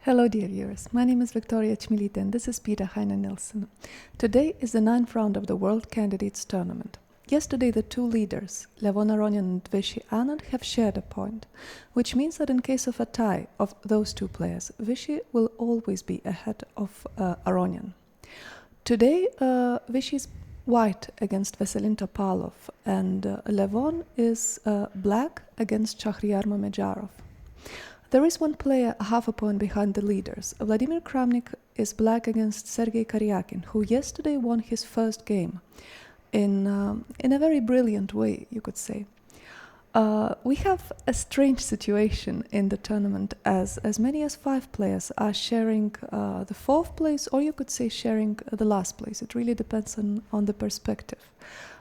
Hello dear viewers, my name is Victoria Cmilyte and this is Peter Heine Nielsen. Today is the 9th round of the World Candidates Tournament. Yesterday the two leaders, Levon Aronian and Vichy Anand, have shared a point, which means that in case of a tie of those two players, Vichy will always be ahead of Aronian. Today Vichy is white against Veselin Topalov and Levon is black against Mamedyarov. There is one player half a point behind the leaders. Vladimir Kramnik is black against Sergei Karjakin, who yesterday won his first game in a very brilliant way, you could say. We have a strange situation in the tournament as many as 5 players are sharing the 4th place, or you could say sharing the last place. It really depends on the perspective.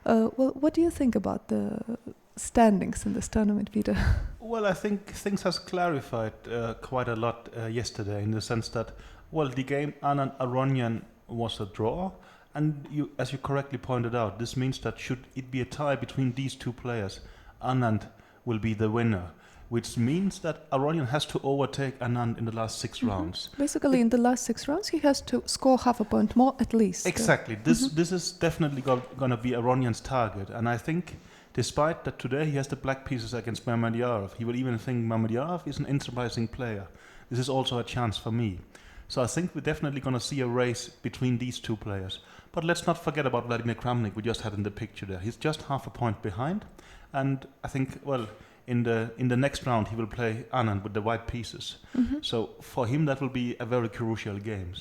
Well, what do you think about the standings in this tournament, Peter? Well, I think things has clarified quite a lot yesterday in the sense that, well, the game Anand Aronian was a draw, and as you correctly pointed out, this means that should it be a tie between these two players, Anand will be the winner, which means that Aronian has to overtake Anand in the last 6 rounds. Basically, in the last 6 rounds, he has to score half a point more at least. Exactly. This is definitely going to be Aronian's target, and I think despite that today he has the black pieces against Mamedyarov, he will even think Mamedyarov is an enterprising player. This is also a chance for me. So I think we're definitely going to see a race between these two players. But let's not forget about Vladimir Kramnik we just had in the picture there. He's just half a point behind, and I think, well, in the next round he will play Anand with the white pieces. So for him that will be a very crucial game.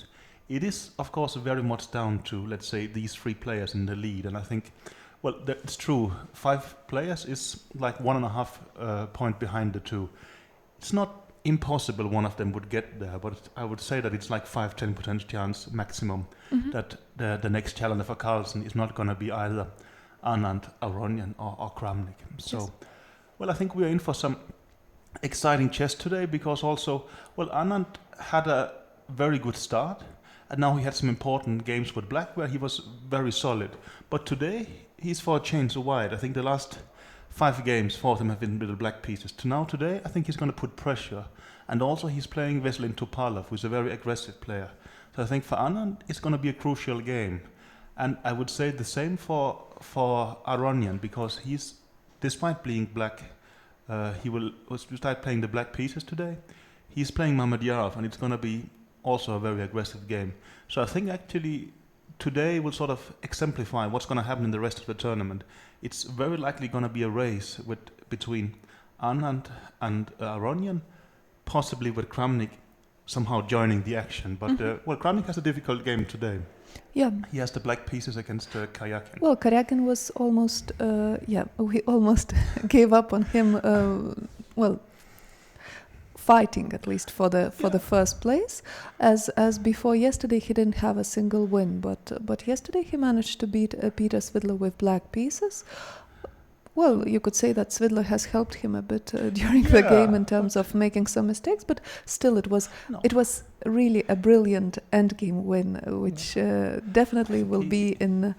It is, of course, very much down to, let's say, these 3 players in the lead, and I think, well, it's true. 5 players is like 1.5 point behind the 2. It's not impossible one of them would get there, but I would say that it's like 5-10% chance maximum that the next challenger for Carlsen is not going to be either Anand, Aronian or Kramnik. So, yes. Well, I think we are in for some exciting chess today because also, well, Anand had a very good start, and now he had some important games with black where he was very solid. But today he's for a change wide. I think the last 5 games, 4 of them have been with the black pieces. Today, I think he's going to put pressure. And also he's playing Veselin Topalov, who's a very aggressive player. So I think for Anand, it's going to be a crucial game. And I would say the same for Aronian, because he's, despite being black, he will start playing the black pieces today. He's playing Mamedyarov, and it's going to be also a very aggressive game. So I think actually today will sort of exemplify what's going to happen in the rest of the tournament. It's very likely going to be a race between Anand and Aronian, possibly with Kramnik somehow joining the action. But well, Kramnik has a difficult game today. Yeah. He has the black pieces against Karjakin. Well, Karjakin was almost, we almost gave up on him. Well, fighting at least for the first place, as before yesterday he didn't have a single win, but yesterday he managed to beat Peter Svidler with black pieces. Well, you could say that Svidler has helped him a bit during the game in terms of making some mistakes, but still it was really a brilliant endgame win, which definitely will be in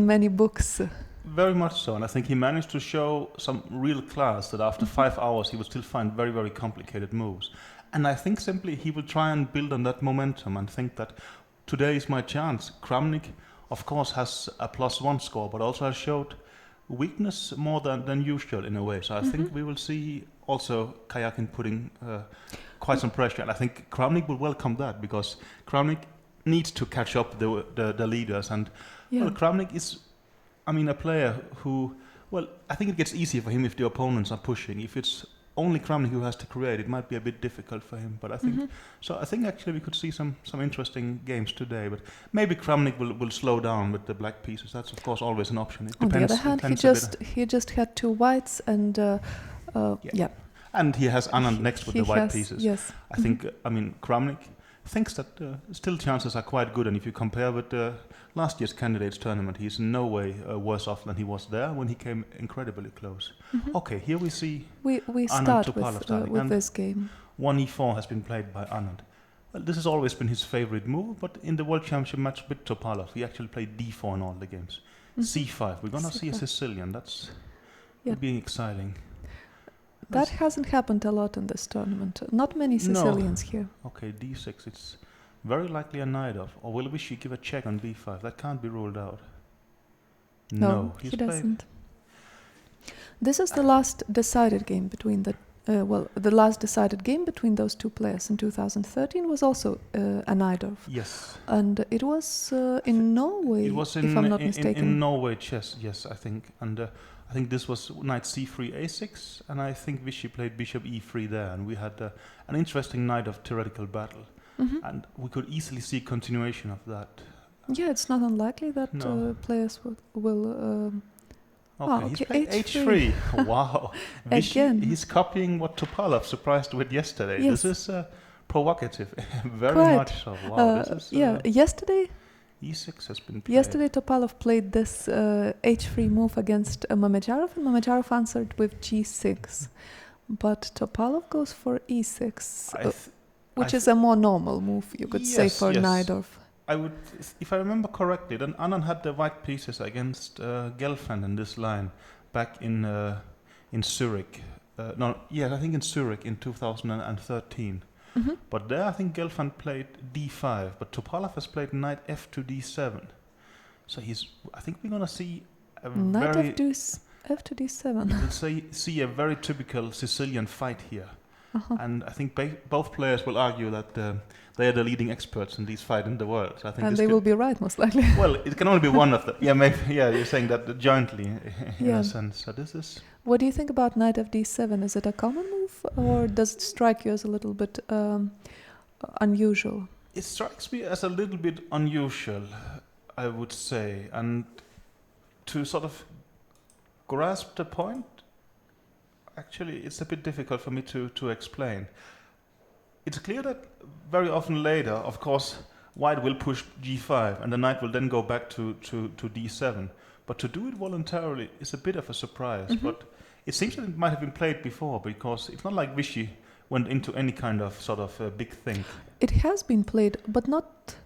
many books. Very much so, and I think he managed to show some real class that after 5 hours he would still find very, very complicated moves. And I think simply he will try and build on that momentum and think that today is my chance. Kramnik, of course, has a +1 score, but also has showed weakness more than usual in a way. So I think we will see also Karjakin putting quite some pressure, and I think Kramnik will welcome that because Kramnik needs to catch up the leaders. And well, Kramnik is, I mean, a player who, well, I think it gets easier for him if the opponents are pushing. If it's only Kramnik who has to create, it might be a bit difficult for him. But I think so. I think actually we could see some interesting games today. But maybe Kramnik will slow down with the black pieces. That's of course always an option. It depends. On the other hand, he just had 2 whites and and he has Anand next with the white pieces. Yes. I think. I mean, Kramnik thinks that still chances are quite good, and if you compare with last year's candidates tournament, he's in no way worse off than he was there when he came incredibly close. Okay, here we see we Anand start Topalov with this game. 1e4 has been played by Anand. Well, this has always been his favorite move, but in the World Championship match with Topalov, he actually played d4 in all the games. c5, we're going to see a Sicilian. That's being exciting. That hasn't happened a lot in this tournament. Not many Sicilians here. Okay, d6. It's very likely a knight off. Or will Vichy give a check on b5? That can't be ruled out. No, he doesn't. This is the last decided game between the last decided game between those two players in 2013 was also a knight off. Yes. And it was in Norway, it was if I'm not mistaken. In Norway chess, yes, I think. And I think this was knight c3, a6, and I think Vichy played bishop e3 there, and we had an interesting night of theoretical battle. And we could easily see continuation of that. Yeah, it's not unlikely that players will okay, he's played h3. Wow. Vichy, Again. he's copying what Topalov surprised with yesterday. Yes. This is provocative, very Quite. much so. Wow, this is... yesterday e6 has been played. Yesterday, Topalov played this h3 move against Mamedyarov, and Mamedyarov answered with g6. But Topalov goes for e6, which is a more normal move, you could say, for knight off. I would, if I remember correctly, then Anand had the white pieces against Gelfand in this line back in Zurich. I think in Zurich in 2013. But there I think Gelfand played d5, but Topalov has played knight f to d7. So I think we're going to see a knight f to d7. We'll see a very typical Sicilian fight here. And I think both players will argue that they are the leading experts in these fights in the world. So I think they will be right, most likely. Well, it can only be one of them. Yeah, maybe. Yeah, you're saying that jointly, in a sense. So this is... What do you think about knight f d7? Is it a common move, or does it strike you as a little bit unusual? It strikes me as a little bit unusual, I would say. And to sort of grasp the point, actually, it's a bit difficult for me to explain. It's clear that very often later, of course, white will push g5, and the knight will then go back to d7. But to do it voluntarily is a bit of a surprise. But it seems that it might have been played before, because it's not like Vichy went into any kind of sort of big thing. It has been played, but not,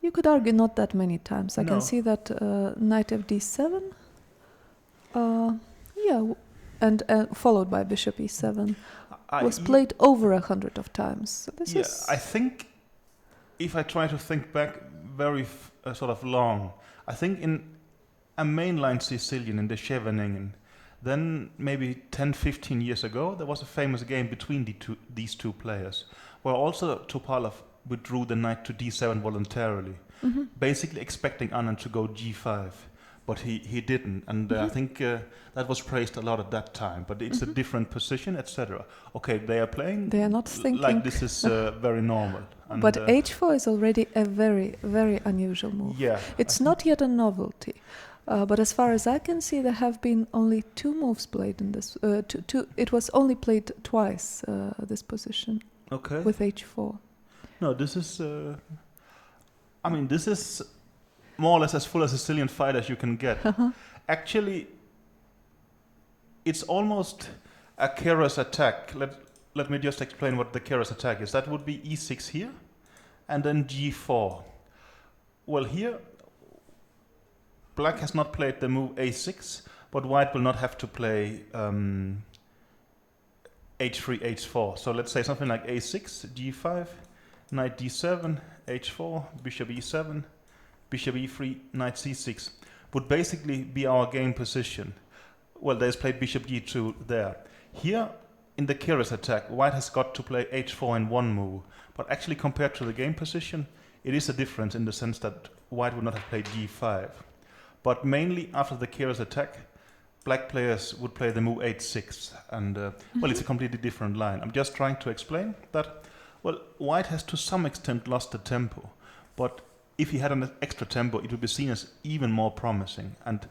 you could argue, not that many times. I can see that knight f d7, and followed by bishop e7 was played over 100 of times. So this is... I think if I try to think back very sort of long, I think in a mainline Sicilian in the Scheveningen, then maybe 10-15 years ago, there was a famous game between these two players, where also Topalov withdrew the knight to d7 voluntarily, basically expecting Anand to go g5. But he didn't, and I think that was praised a lot at that time. But it's a different position, etc. Okay, they are playing. They are not thinking like this is very normal. And but h4 is already a very, very unusual move. Yeah, it's not yet a novelty. But as far as I can see, there have been only two moves played in this. It was only played twice. This position. Okay. With h4. No, this is. This is more or less as full a Sicilian fight as you can get. Actually, it's almost a Keras attack. Let me just explain what the Keras attack is. That would be e6 here, and then g4. Well, here, black has not played the move a6, but white will not have to play h3, h4. So let's say something like a6, g5, knight d7, h4, bishop e7, bishop e3, knight c6 would basically be our game position. Well, there's played bishop g2 there. Here, in the Keras attack, white has got to play h4 in one move. But actually, compared to the game position, it is a difference in the sense that white would not have played g5. But mainly after the Keras attack, black players would play the move h6. And, well, it's a completely different line. I'm just trying to explain that, well, white has to some extent lost the tempo. But if he had an extra tempo, it would be seen as even more promising. And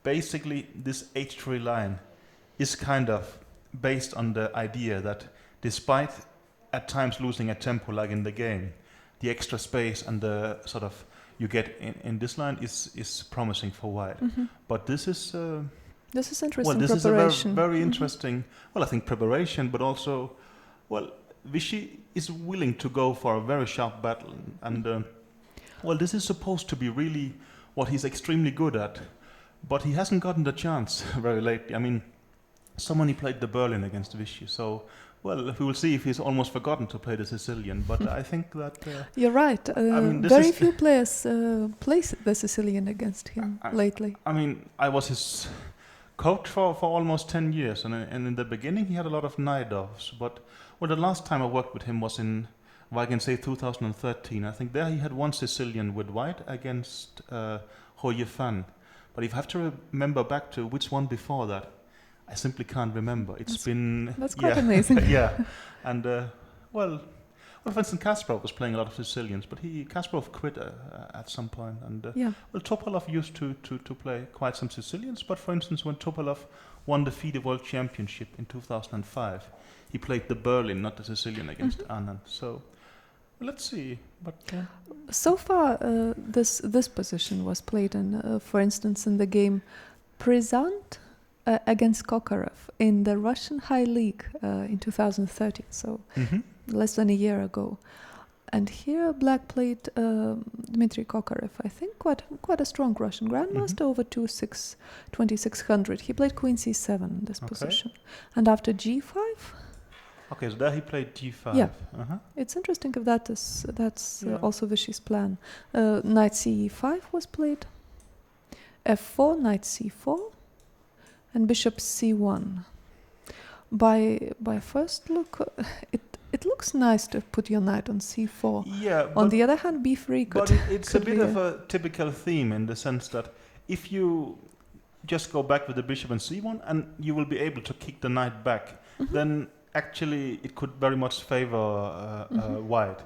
basically, this h3 line is kind of based on the idea that despite at times losing a tempo like in the game, the extra space and the sort of you get in this line is promising for white. But this is interesting. Well, this preparation. is a very interesting. Well, I think preparation, but also, well, Vichy is willing to go for a very sharp battle, and well, this is supposed to be really what he's extremely good at, but he hasn't gotten the chance very lately. I mean, someone he played the Berlin against Vichy. So, well, we will see if he's almost forgotten to play the Sicilian. But I think that you're right. I mean, Very few players play the Sicilian against him lately. I mean, I was his coach for almost 10 years, and in the beginning he had a lot of night-offs. But well, the last time I worked with him was in, well, I can say 2013. I think there he had one Sicilian with white against Hoye Fan. But if I have to remember back to which one before that, I simply can't remember. That's quite amazing. Yeah, and well, for instance, Kasparov was playing a lot of Sicilians, but Kasparov quit at some point. And well, Topalov used to play quite some Sicilians. But for instance, when Topalov won the FIDE World Championship in 2005, he played the Berlin, not the Sicilian, against Anand. So let's see. But so far, this position was played in, for instance, in the game Prezant against Kokarev in the Russian High League in 2013, so less than a year ago. And here Black played Dmitry Kokarev, I think quite a strong Russian grandmaster, over 2600. He played Queen C7 in this position. And after G5... Okay, so there he played G5. Yeah, it's interesting if that's also Vichy's plan. Knight CE5 was played, F4, Knight C4, and Bishop C1. By first look, it looks nice to put your knight on C4. Yeah. On the other hand, B3 could. But it's a bit of a typical theme in the sense that if you just go back with the bishop on C1 and you will be able to kick the knight back, then actually it could very much favor white.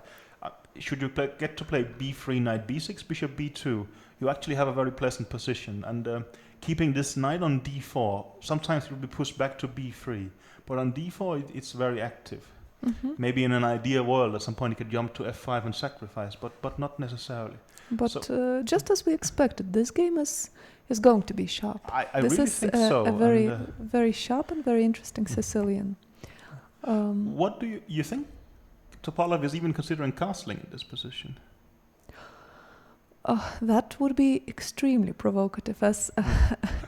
Should you get to play B3, knight B6, bishop B2, you actually have a very pleasant position. And keeping this knight on D4, sometimes it will be pushed back to B3, but on D4 it's very active. Maybe in an ideal world at some point you could jump to F5 and sacrifice, but not necessarily. But just as we expected, this game is going to be sharp. I this really is think so. A very sharp and very interesting Sicilian. What do you think Topalov is even considering castling in this position? That would be extremely provocative, as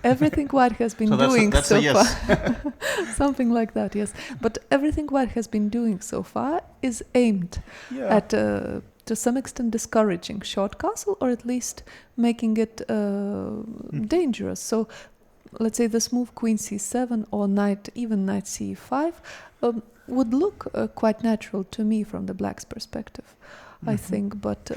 everything White has been that's doing that's so a yes. far. Something like that, yes. But everything White has been doing so far is aimed at, to some extent, discouraging short castle, or at least making it dangerous. So, let's say this move Queen C7 or even Knight C5 would look quite natural to me from the Black's perspective, I think. But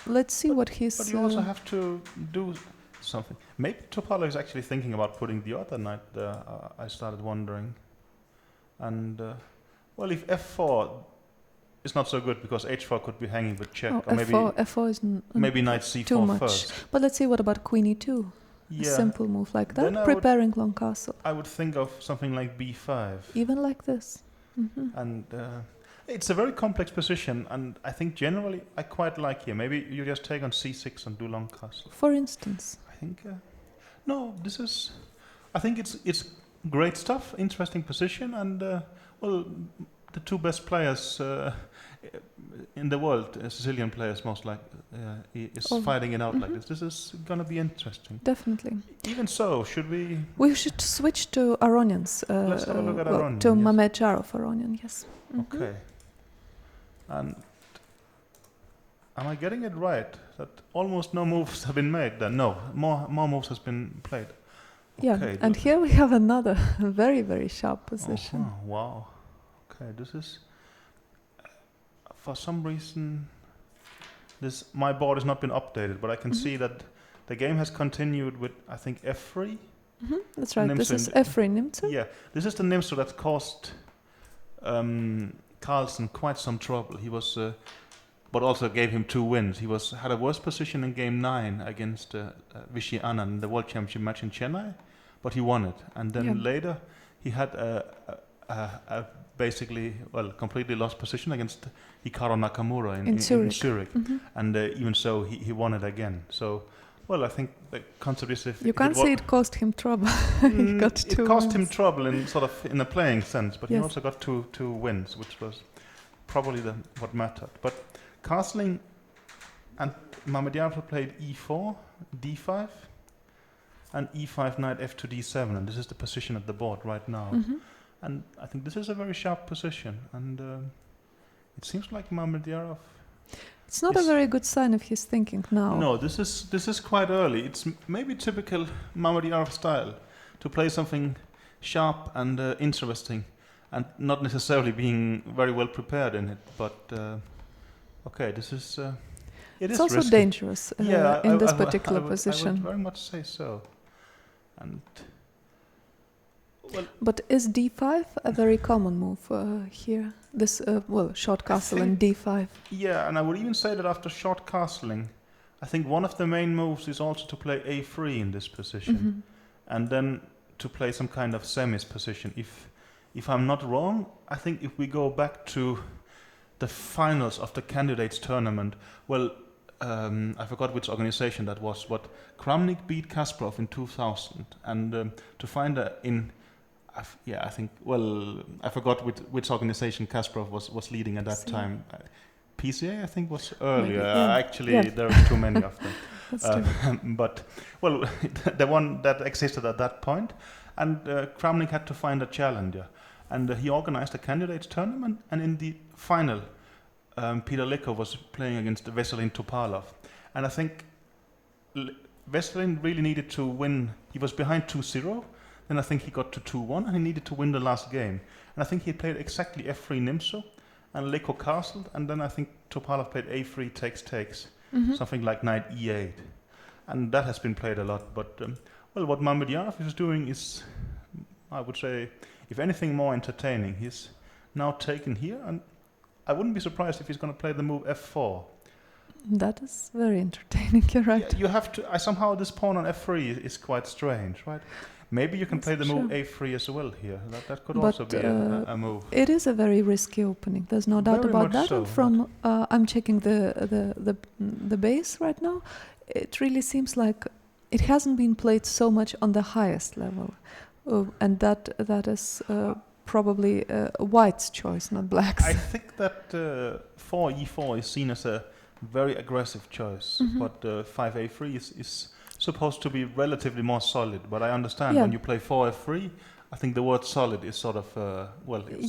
let's see what he's... But you also have to do something. Maybe Topalov is actually thinking about putting the other knight there, I started wondering. And, well, if F4 is not so good, because H4 could be hanging with check. Or F4 is maybe Knight C4 too much. first. But let's see what about Queen E2? Yeah. A simple move like that, Then preparing long castle. I would think of something like B5. Even like this. And it's a very complex position, and I think generally I quite like here. Maybe you just take on C6 and do long castle. For instance. I think no, this is. I think it's great stuff, interesting position, and well, the two best players in the world, Sicilian players most likely, is fighting it out like this. This is gonna be interesting. Definitely. Even so, should we? We should switch to Aronians. Let's have a look at Aronian. To Mamedyarov Aronian, yes. Okay. And am I getting it right that almost no moves have been made then? No, more moves has been played. Yeah, okay, and here we have another very, very sharp position. Oh, wow. Okay, this is... for some reason, my board has not been updated, but I can see that the game has continued with, I think, F3. That's right, Nimzo. this is F3 Nimzo. Yeah, this is the Nimzo that caused Carlsen quite some trouble. He was, but also gave him 2 wins. He had a worse position in game 9 against Vichy Anand in the World Championship match in Chennai, but he won it. And then later he had a basically, completely lost position against Hikaru Nakamura in Zurich. And even so, he won it again. So, I think the concept is if... You can't say it caused him trouble. He got 2 It caused wins. him trouble in a playing sense, but he Yes. also got two wins, which was probably what mattered. But castling, and Mamedyarov played E4, D5, and e5 knight f2 d7, and this is the position at the board right now. And I think this is a very sharp position, and it seems like Mamedyarov. It's not a very good sign of his thinking now. No, this is quite early. It's maybe typical Mamedyarov style to play something sharp and interesting, and not necessarily being very well prepared in it. But okay, this is. It's also risky. dangerous in this particular position. I would very much say so. And well, but is d5 a very common move here? This short castle and d5. Yeah, and I would even say that after short castling, I think one of the main moves is also to play a3 in this position, and then to play some kind of semis position. If I'm not wrong, I think if we go back to the finals of the candidates tournament, well, I forgot which organization that was, but Kramnik beat Kasparov in 2000, and to find I think, well, I forgot which organization Kasparov was leading at that time. PCA, I think, was earlier. Actually, there are too many of them. That's true. But, well, the one that existed at that point, and Kramnik had to find a challenger. And he organized a candidates tournament, and in the final, Peter Lekov was playing against Veselin Topalov. And I think Veselin really needed to win. He was behind 2-0. Then I think he got to 2-1, and he needed to win the last game. And I think he played exactly f3 Nimso, and Lekov castled, and then I think Topalov played a3 takes, something like knight e8. And that has been played a lot. But, well, what Mamedyarov is doing is, I would say, if anything, more entertaining. He's now taken here, and I wouldn't be surprised if he's going to play the move f4. That is very entertaining, you're right. Yeah, you have to, somehow this pawn on f3 is quite strange, right? Maybe you can play the move a3 as well here. That could also be a move. It is a very risky opening. There's no doubt about that. So, and from I'm checking the base right now. It really seems like it hasn't been played so much on the highest level, and that is probably White's choice, not Black's. I think that 4e4 is seen as a very aggressive choice, but 5a3 is supposed to be relatively more solid, but I understand when you play 4f3, I think the word solid is sort of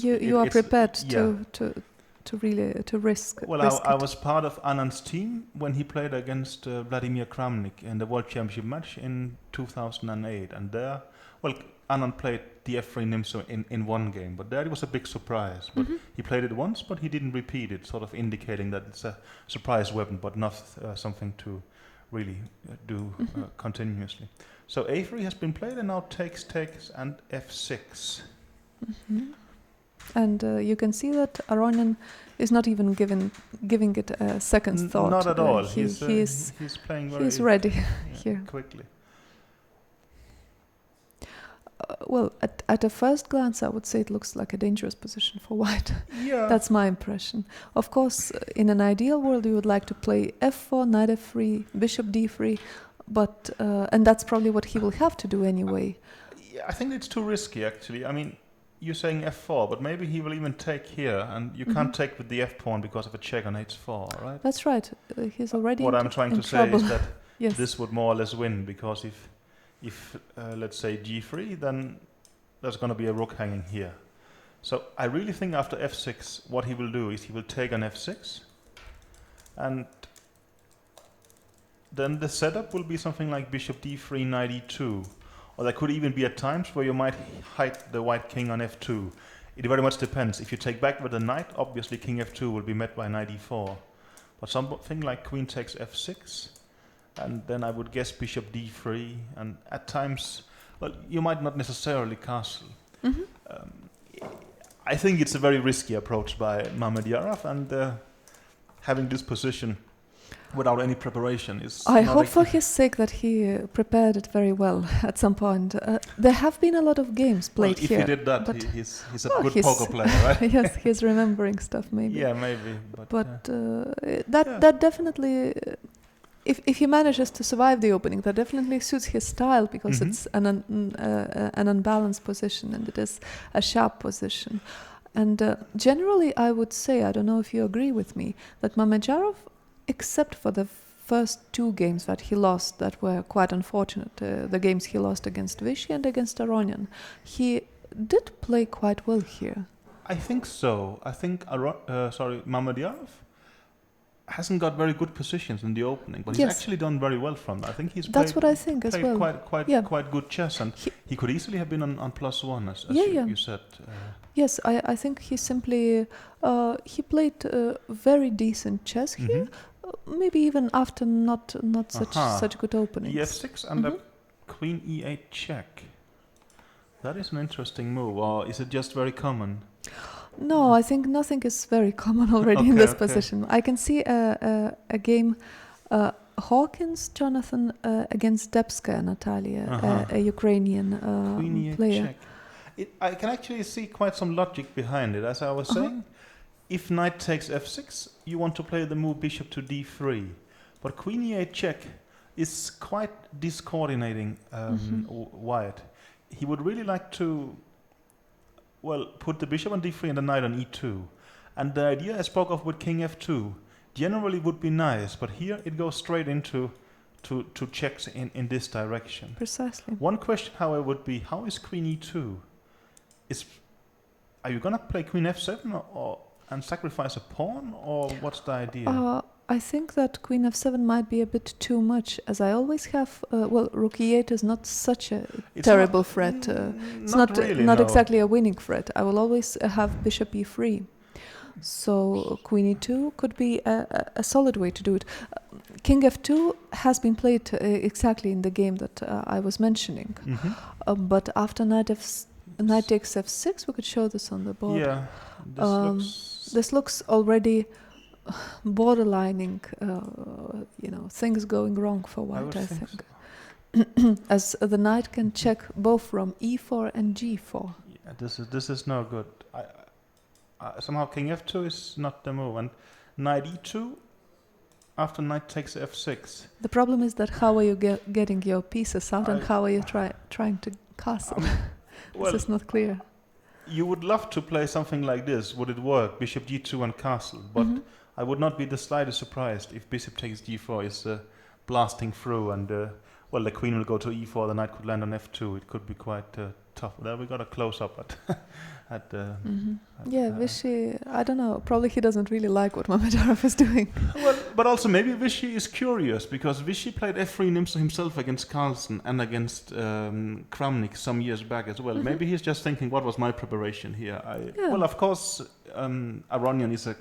you are prepared to really risk. Well, I was part of Anand's team when he played against Vladimir Kramnik in the World Championship match in 2008, and there, well, Anand played the f3 Nimso in one game, but there it was a big surprise. But he played it once, but he didn't repeat it, sort of indicating that it's a surprise weapon, but not something to really do continuously. So a3 has been played, and now takes and f6. And you can see that Aronian is not even giving it a second thought. Not at all. He's playing very ready here quickly. Well, at a first glance, I would say it looks like a dangerous position for White. Yeah. That's my impression. Of course, in an ideal world, you would like to play f4, knight f3, bishop d3, but and that's probably what he will have to do anyway. I think it's too risky, actually. I mean, you're saying f4, but maybe he will even take here, and you can't take with the f pawn because of a check on h4, right? That's right. He's already What I'm trying to say is that this would more or less win, because if let's say g3, then there's going to be a rook hanging here. So I really think after f6, what he will do is he will take on f6, and then the setup will be something like bishop d3, knight e2, or there could even be at times where you might hide the white king on f2. It very much depends. If you take back with the knight, obviously king f2 will be met by knight e4, but something like queen takes f6, and then I would guess bishop d3, and at times, well, you might not necessarily castle. I think it's a very risky approach by Mamedyarov, and having this position without any preparation is... I hope for his sake that he prepared it very well at some point. There have been a lot of games played if here. If he did that, he's a good poker player, right? Yes, he's remembering stuff maybe. Yeah, maybe. But that definitely... If he manages to survive the opening, that definitely suits his style, because it's an unbalanced position, and it is a sharp position. And generally, I would say, I don't know if you agree with me, that Mamedyarov, except for the first two games that he lost that were quite unfortunate, the games he lost against Vichy and against Aronian. He did play quite well here. I think so. I think Mamedyarov hasn't got very good positions in the opening, but he's actually done very well from that. I think he's That's what I think as well. Quite good chess, and he could easily have been on +1, as you said. Yes, I think he simply he played very decent chess here. Maybe even after not such good openings. E6 and the Queen E8 check. That is an interesting move, or is it just very common? No, I think nothing is very common already in this position. I can see a game, Hawkins, Jonathan, against Debskaya Natalia, a Ukrainian player. Check. I can actually see quite some logic behind it. As I was saying, if knight takes f6, you want to play the move bishop to d3. But queen e8 check is quite discoordinating white. He would really like to, well, put the bishop on d3 and the knight on e2. And the idea I spoke of with king f2 generally would be nice, but here it goes straight into to checks in this direction. Precisely. One question, however, would be, how is queen e2? Are you going to play queen f7 and sacrifice a pawn, or what's the idea? I think that queen f7 might be a bit too much, as I always have. Rook e8 is not such a terrible threat. It's not exactly a winning threat. I will always have bishop e3. So queen e2 could be a solid way to do it. King f2 has been played exactly in the game that I was mentioning. But after knight takes f6, we could show this on the board. Yeah, this looks already borderlining, things going wrong for white, I think. So. As the knight can check both from e4 and g4. Yeah, this is no good. Somehow king f2 is not the move, and knight e2 after knight takes f6. The problem is that how are you getting your pieces out, and how are you trying to castle? This is not clear. You would love to play something like this. Would it work? Bishop g2 and castle. But I would not be the slightest surprised if bishop takes g4 is blasting through, and the queen will go to e4, the knight could land on f2. It could be quite tough. There we got a close-up at Vichy, I don't know, probably he doesn't really like what Mamedyarov is doing. Well, but also maybe Vichy is curious, because Vichy played f3 himself against Carlsen and against Kramnik some years back as well. Maybe he's just thinking, what was my preparation here? Well, of course, Aronian is a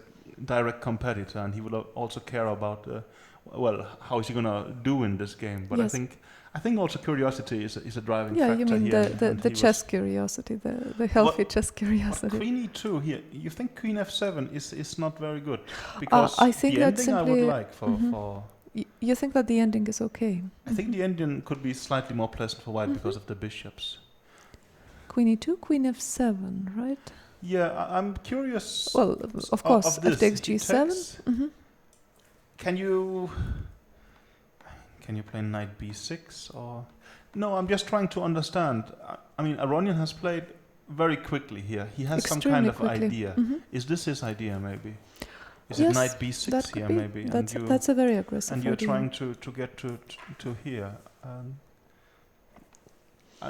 direct competitor, and he will also care about how is he going to do in this game. But yes. I think also curiosity is a driving factor. Yeah, you mean the chess curiosity, the healthy chess curiosity. Queen e2 here, you think queen f7 is not very good? Because I think the ending I would like for... You think that the ending is okay? I think the ending could be slightly more pleasant for white because of the bishops. Queen e2, queen f7, right? Yeah, I'm curious. Well, of course, f takes g7. Can you play knight b6 or... No, I'm just trying to understand. I mean, Aronian has played very quickly here. He has some kind of idea. Is this his idea, maybe? Is it knight b6 here, maybe? That's a very aggressive idea. And you're trying to get to here.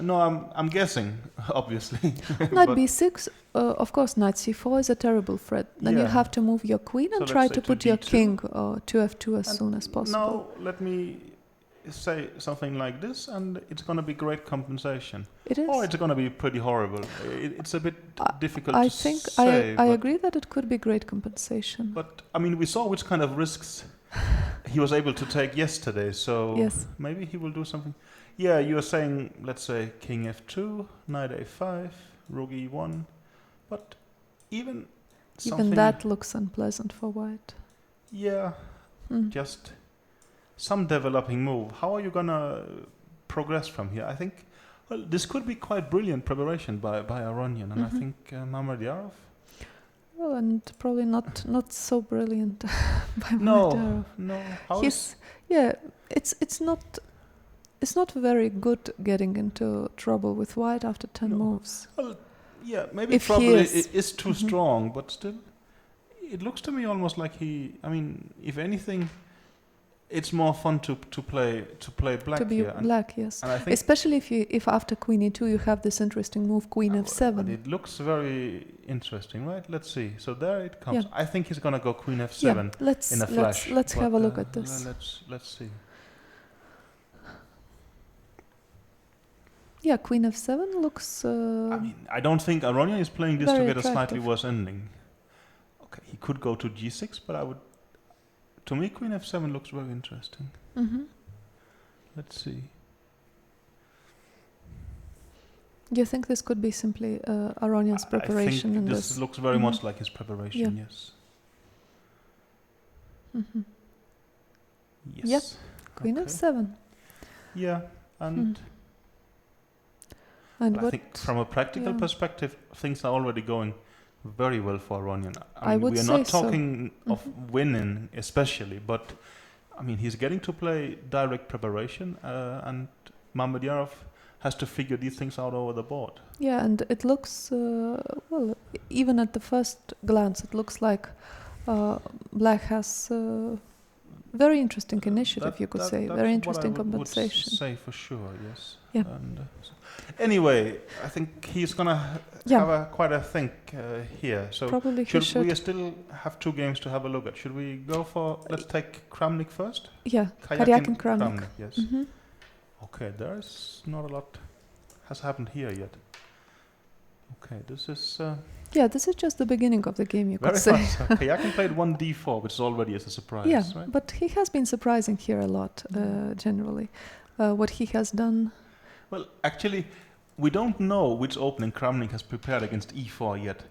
No, I'm guessing, obviously. Knight b6, of course, knight c4 is a terrible threat. Then you have to move your queen and try to put your king to f2 as soon as possible. Now, let me say something like this, and it's going to be great compensation. It is. Or it's going to be pretty horrible. It's a bit difficult to say. I agree that it could be great compensation. But, I mean, we saw which kind of risks he was able to take yesterday, so maybe he will do something. Yeah, you're saying, let's say, king f2, knight a5, rook e1, but even that looks unpleasant for white. Yeah, just some developing move. How are you gonna progress from here? I think, this could be quite brilliant preparation by Aronian, and I think Mamedyarov. Well, and probably not so brilliant by Mamedyarov. No. It's not very good getting into trouble with white after 10 moves. Well, yeah, maybe trouble is too strong, but still, it looks to me almost like if anything, it's more fun to play black to be here. black, yes. And I think Especially if after queen e2 you have this interesting move queen but f7. it looks very interesting, right? Let's see. So there it comes. Yeah. I think he's gonna go queen f7 Yeah, let's in a flash. let's but, have a look at this. Let's see. Yeah, queen f7 looks. I mean, I don't think Aronian is playing this to very get a slightly attractive. worse ending. Okay, he could go to g6, but I would. To me, queen f7 looks very interesting. Let's see. Do you think this could be simply Aronian's preparation I in think this? this looks very much like his preparation. Yes. Yes. Yep. Queen Okay. f7. Yeah, and And I what? think from a practical yeah. perspective, things are already going very well for Aronian. I mean, would we are say not so. talking of winning especially, but I mean, he's getting to play direct preparation, and Mamedyarov has to figure these things out over the board. Yeah, and it looks well. Even at the first glance, it looks like Black has very interesting initiative. You could say that's very what interesting I would compensation. say for sure, yes. Yeah. And, anyway, I think he's gonna Yeah. have quite a think here. So Probably he should. we still have two games to have a look at? Should we go for? Let's take Kramnik first. Yeah, Karjakin Kramnik. Yes. Mhm. Okay, there's not a lot has happened here yet. Okay, this is Yeah, this is just the beginning of the game, you could very say. fast. Karjakin played one d4, which is already as a surprise, Yeah, right? but he has been surprising here a lot, generally. What he has done. Well, actually, we don't know which opening Kramnik has prepared against e4 yet.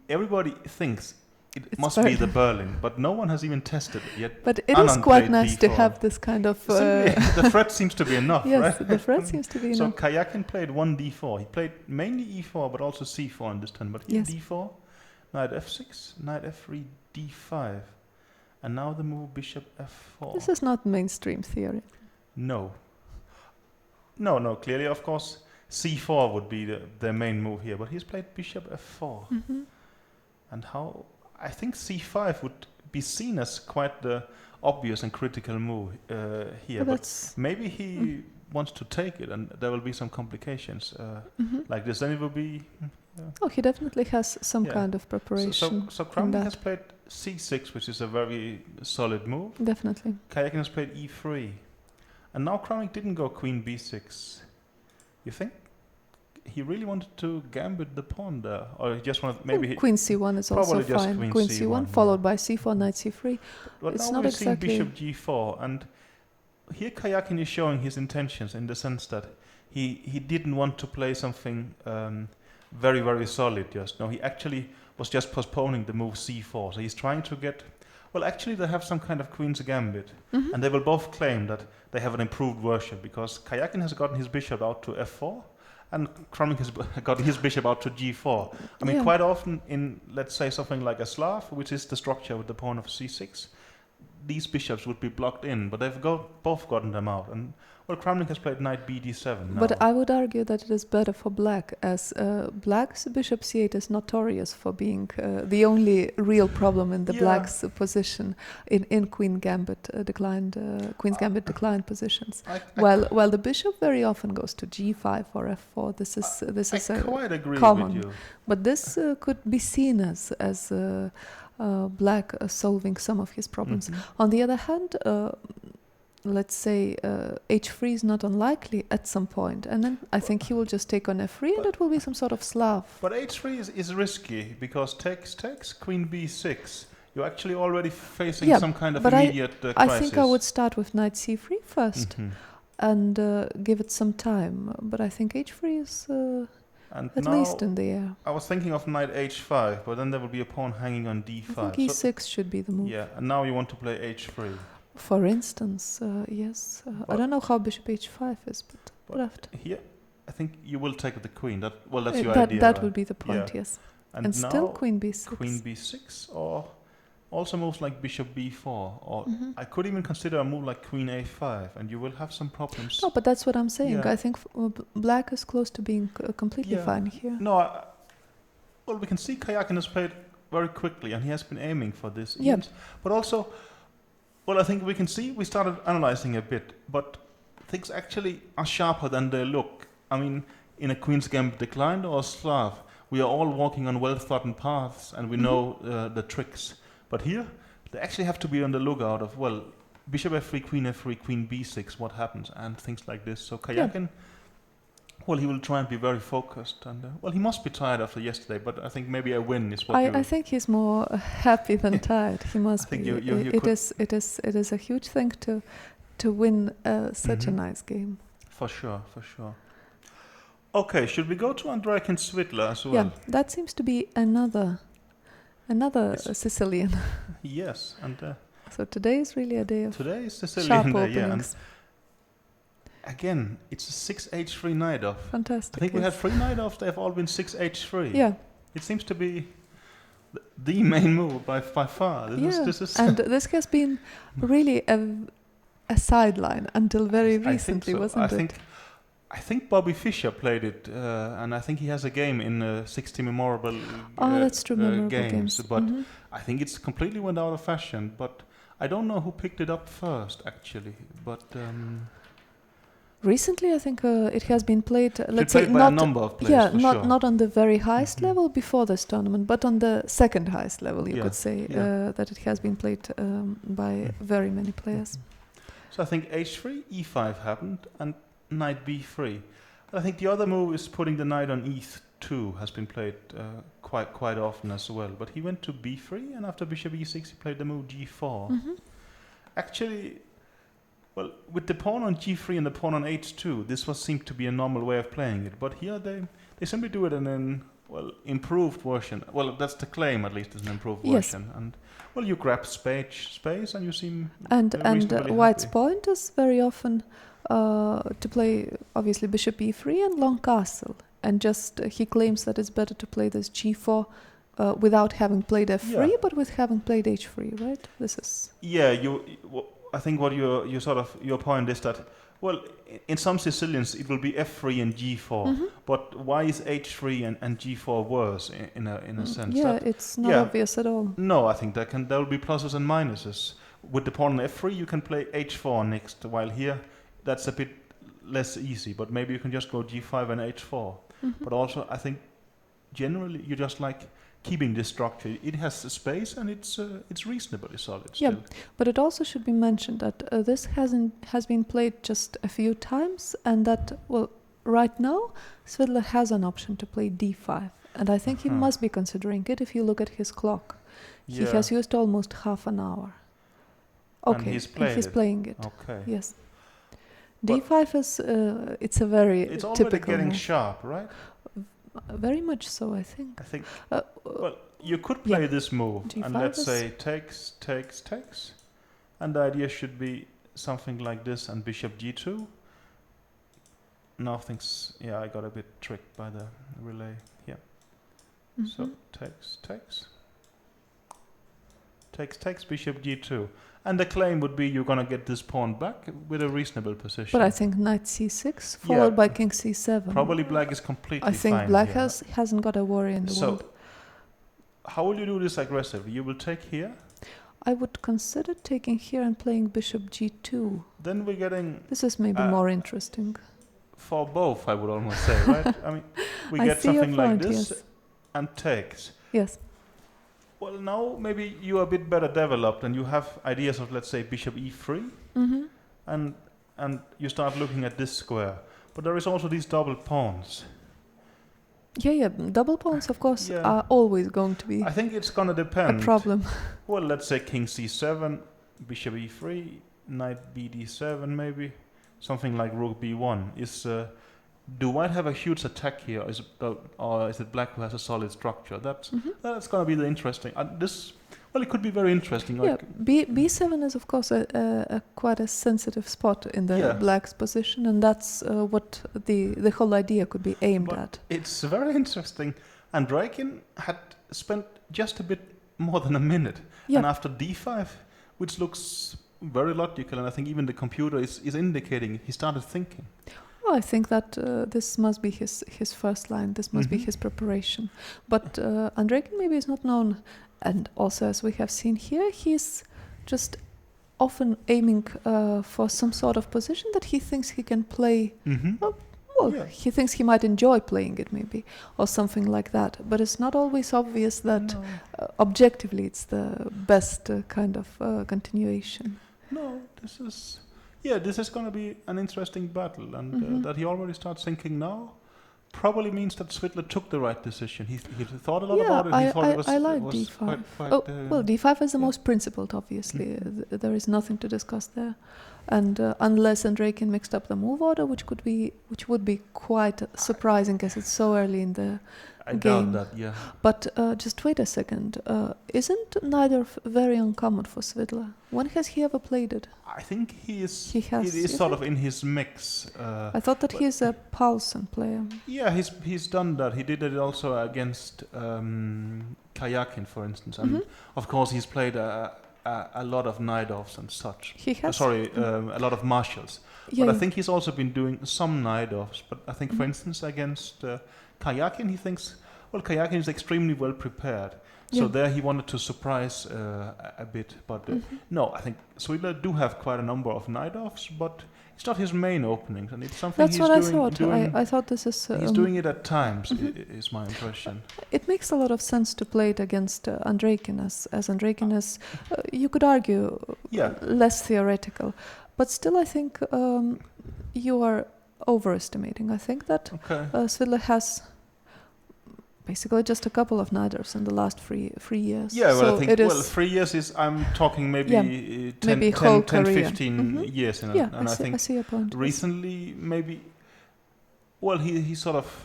Everybody thinks it must be the Berlin, but no one has even tested it yet. But it Anand is quite played nice to d4. have this kind of. The threat seems to be enough, yes, right? the threat seems to be So enough. Karjakin played one d4. He played mainly e4, but also c4 in this turn. But here Yes. d4, knight f6, knight f3, d5, and now the move bishop f4. This is not mainstream theory. No. No. Clearly, of course, c4 would be the main move here. But he's played bishop f4, and how? I think c5 would be seen as quite the obvious and critical move here. Well, But maybe he wants to take it, and there will be some complications like this. Then it will be. Oh, he definitely has some Yeah. kind of preparation. So in Kramnik that. has played c6, which is a very solid move. Definitely. Karjakin has played e3, and now Kramnik didn't go queen b6. You think he really wanted to gambit the pawn there, or he just wanted maybe? Queen c1 is also probably just fine. queen C1 C1, followed by c4, knight c3. But It's now not we've seen exactly- bishop g4, and here Karjakin is showing his intentions in the sense that he didn't want to play something very, very solid just. No, he actually was just postponing the move c4. So he's trying to get... Well, actually, they have some kind of queen's gambit, and they will both claim that they have an improved version, because Karjakin has gotten his bishop out to f4, and Kramnik has gotten his bishop out to g4. I mean, Yeah. quite often in, let's say, something like a Slav, which is the structure with the pawn of c6, these bishops would be blocked in, but they've both gotten them out. And well, Kramnik has played knight bd7 now. But I would argue that it is better for black, as black's bishop c8 is notorious for being the only real problem in the Yeah. black's position in queen gambit queen's gambit declined positions. While the bishop very often goes to g5 or f4. This is I quite agree common. with you. But this could be seen as black solving some of his problems. On the other hand, let's say h3 is not unlikely at some point, and then I think he will just take on f3, and it will be some sort of Slav. But h3 is risky, because takes queen b6. You're actually already facing some kind of but immediate crisis. I think I would start with knight c3 first and give it some time. But I think h3 is and at now least in the air. I was thinking of knight h5, but then there will be a pawn hanging on d5. I think e6 should be the move. Yeah, and now you want to play h3. For instance, yes. I don't know how bishop h5 is, but after. Here, I think you will take the queen. That's your that idea. that right? would be the point, Yeah. yes. And And now still queen b6. queen b6, or also moves like bishop b4, or I could even consider a move like queen a5, and you will have some problems. No, but that's what I'm saying. Yeah. I think black is close to being completely Yeah. fine here. No, well, we can see Karjakin has played very quickly, and he has been aiming for this. Yeah. But also, Well, I think we can see we started analyzing a bit, but things actually are sharper than they look. I mean, in a Queen's Gambit declined or Slav, we are all walking on well-trodden paths and we know the tricks. But here, they actually have to be on the lookout of, well, bishop f3, queen f3, queen b6, what happens, and things like this. So Karjakin, well, he will try and be very focused. And well, he must be tired after yesterday, but I think maybe a win is what I think he's more happy than tired. He must be. It is a huge thing to win such a nice game. For sure, for sure. Okay, should we go to Andreikin Svidler as well? Yeah, that seems to be another Sicilian. Yes, and so today is really a day of today is Sicilian sharp day, openings. yeah. And again, it's a 6h3 knight off. Fantastic. I think we had 3 knight offs. They've all been 6h3. Yeah. It seems to be the main move by far. This is and this has been really a sideline until very recently, wasn't it? I think Bobby Fischer played it, and I think he has a game in 60 memorable that's true, memorable games. But I think it's completely went out of fashion. But I don't know who picked it up first, actually. But recently, I think it has been played. Let's say not by a number of players. Yeah, not on the very highest level before this tournament, but on the second highest level, you could say that it has been played by very many players. So I think h3, e5 happened, and knight b3. I think the other move is putting the knight on e2 has been played quite often as well. But he went to b3, and after bishop e6, he played the move g4. Actually, well, with the pawn on g3 and the pawn on h2, this seemed to be a normal way of playing it. But here they simply do it in an improved version. Well, that's the claim, at least, is an improved version. And well, you grab space, and you seem and White's point is very often to play obviously bishop e3 and long castle, and just he claims that it's better to play this g4 without having played f3, but with having played h3, right? This is I think what your point is that, well, in some Sicilians it will be f3 and g4, but why is h3 and g4 worse in a sense? Yeah, it's not obvious at all. No, I think there will be pluses and minuses. With the pawn on f3, you can play h4 next, while here that's a bit less easy. But maybe you can just go g5 and h4. But also, I think generally you just like keeping this structure. It has the space and it's reasonably solid still. Yeah, but it also should be mentioned that this has been played just a few times, and that, well, right now Svidler has an option to play d5, and I think he must be considering it if you look at his clock. He has used almost half an hour. Okay, and he's playing it. Okay. Yes. D5 is it's a very it's typical. It's already getting sharp, right? Very much so, I think. Well, you could play this move, G5 and let's say takes, and the idea should be something like this, and bishop g2. Now things, I got a bit tricked by the relay here. So takes, bishop g2. And the claim would be you're going to get this pawn back with a reasonable position. But I think knight c6 followed by king c7. Probably black is completely fine. I think black hasn't got a worry in the world. So how will you do this aggressively? You will take here? I would consider taking here and playing bishop g2. Then we're getting... This is maybe more interesting. For both, I would almost say, right? I mean, we get something like this and takes. Yes. Well, now maybe you are a bit better developed and you have ideas of, let's say, bishop e3, and you start looking at this square. But there is also these double pawns. Yeah, double pawns, of course, are always going to be. I think it's going to depend. A problem. Well, let's say king c7, bishop e3, knight bd7, maybe something like rook b1. Do White have a huge attack here, or is it Black who has a solid structure? That's going to be the interesting. It could be very interesting. Yeah, b7 is of course a quite a sensitive spot in the Black's position, and that's what the whole idea could be aimed at. It's very interesting. Andreikin had spent just a bit more than a minute, and after d5, which looks very logical, and I think even the computer is indicating he started thinking. I think that this must be his first line. This must be his preparation. But Andreikin maybe is not known. And also, as we have seen here, he's just often aiming for some sort of position that he thinks he can play. He thinks he might enjoy playing it maybe, or something like that. But it's not always obvious that objectively it's the best kind of continuation. No, this is going to be an interesting battle, and that he already starts thinking now probably means that Svidler took the right decision. He thought a lot about it. He thought it was, I like was d5. quite, d5 is the most principled, obviously. There is nothing to discuss there. And unless Andreikin mixed up the move order, which would be quite surprising, as it's so early in the game. Doubt that, yeah. But just wait a second. Isn't neither very uncommon for Svidler? When has he ever played it? I think he is. He has. It is sort of in his mix. I thought that he's a Paulsen player. Yeah, he's done that. He did it also against Karjakin, for instance, and of course he's played a lot of Night-offs and such. He has. A lot of marshals. But I think he's also been doing some Night-offs. But I think, for instance, against Karjakin, he thinks, well, Karjakin is extremely well prepared. So there he wanted to surprise a bit. But no, I think Svidler do have quite a number of Night-offs, but it's not his main openings, and it's something That's what I thought. I thought this is... he's doing it at times, is my impression. It makes a lot of sense to play it against Andreikin, as Andreikin is, you could argue, less theoretical. But still, I think you are overestimating. I think that Svidler has basically just a couple of Night-offs in the last 3 years. Yeah, well, so I think 3 years is, I'm talking maybe 10, 15 years. And I think I see your point. Recently, maybe, well, he sort of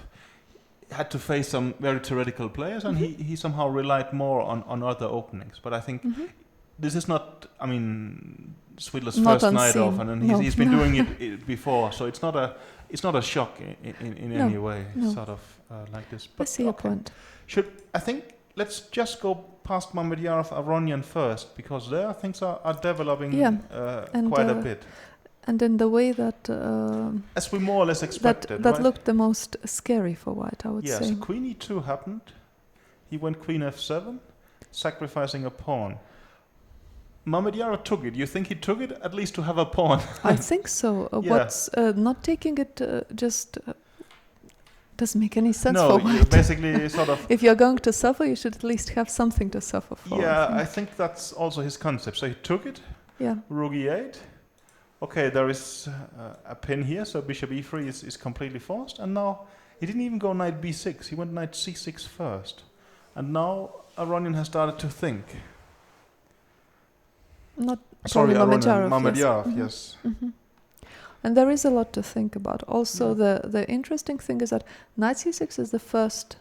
had to face some very theoretical players, and he somehow relied more on other openings. But I think this is not, I mean, Svidler's first Night-off, and then he's been doing it before, so it's not a shock in any way, sort of like this. But I see your point. I think let's just go past Mamedyarov, Aronian first, because there things are developing quite a bit. And in the way that... as we more or less expected, that looked the most scary for White, I would say. Yeah, so Queen e2 happened. He went Queen f7, sacrificing a pawn. Mamedyarov took it. You think he took it at least to have a pawn? I think so. What's not taking it just doesn't make any sense for White. No, basically sort of... If you're going to suffer, you should at least have something to suffer for. Yeah, I think that's also his concept. So he took it. Yeah. Rook e8. Okay, there is a pin here, so bishop e3 is completely forced. And now he didn't even go knight b6. He went knight c6 first. And now Aronian has started to think. Mamedyarov, yes. And there is a lot to think about. Also, the interesting thing is that knight c6 is the first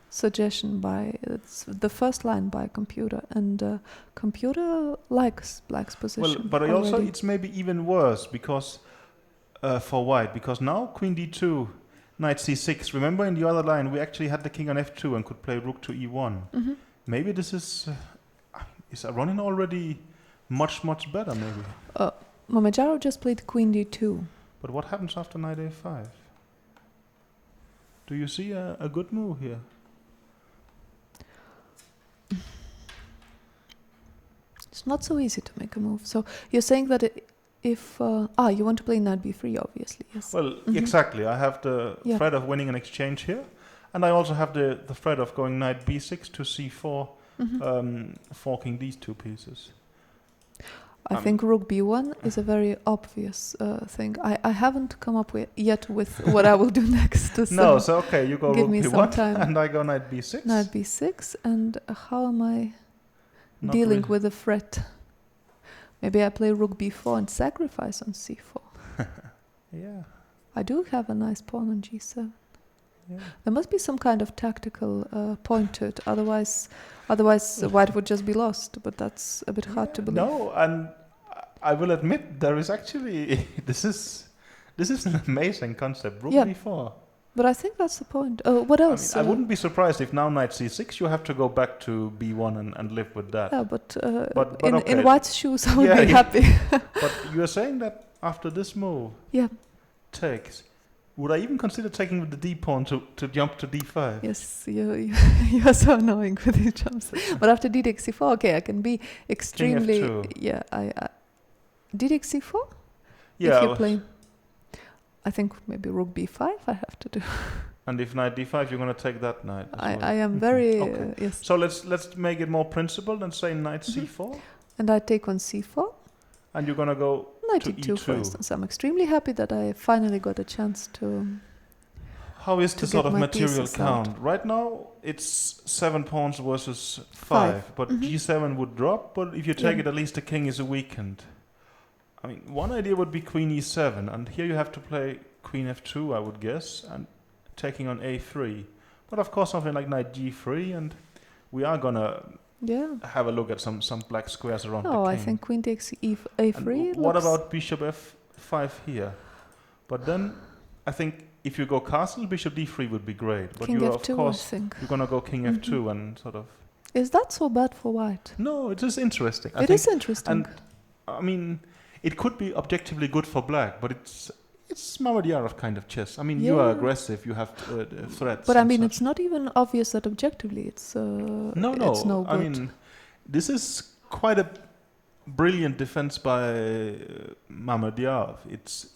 suggestion it's the first line by computer, and computer likes black's position. Well, but also it's maybe even worse because for White, because now Queen d2, knight c6. Remember, in the other line we actually had the king on f2 and could play rook to e1. Maybe this is Aronian already much better, maybe. Mamedyarov just played Queen d2. But what happens after knight a5? Do you see a good move here? It's not so easy to make a move. So you're saying that if you want to play knight b3, obviously, yes. Well, exactly. I have the threat of winning an exchange here, and I also have the threat of going knight b6 to c4, forking these two pieces. I think rook b1 is a very obvious thing. I haven't come up yet with what I will do next. So okay, you go give rook me b1 some time. and I go knight b6. Knight b6, and how am I dealing with the threat? Maybe I play rook b4 and sacrifice on c4. Yeah. I do have a nice pawn on g7. Yeah. There must be some kind of tactical point to it. Otherwise, White would just be lost. But that's a bit hard to believe. No, and I will admit there is actually this is an amazing concept. Rook b4. But I think that's the point. What else? I wouldn't be surprised if now knight c6 you have to go back to b1 and live with that. Yeah, but okay. in White's shoes I would be happy. But you are saying that after this move takes, would I even consider taking with the d pawn to jump to d5? Yes, you are so annoying with these jumps. But after d takes c4, okay, I can be extremely... King f2. Yeah, DDX C4? Yeah. If you play, I think maybe rook B5 I have to do. And if knight D5, you're going to take that knight. I am very okay. yes. So let's make it more principled and say knight C4. And I take on C4. And you're going to go Knight to E2, E2. for instance. I'm extremely happy that I finally got a chance to. How is the sort of material pieces count? out. Right now, it's 7 pawns versus 5. But G7 would drop. But if you take it, at least the king is weakened. I mean, one idea would be Queen E7. And here you have to play Queen F2, I would guess. And taking on A3. But of course, something like Knight G3. And we are going to have a look at some black squares around the king. I think Queen takes A3. And what about Bishop F5 here? But then, I think if you go castle, Bishop D3 would be great. But King you F2, of course, I think. you're going to go King F2 and sort of... Is that so bad for white? No, it is interesting. It is interesting. And, I mean, it could be objectively good for black, but it's Mamedyarov kind of chess. I mean, you are aggressive, you have threats. But I mean, it's not even obvious that objectively it's it's no good. I mean, this is quite a brilliant defense by Mamedyarov. It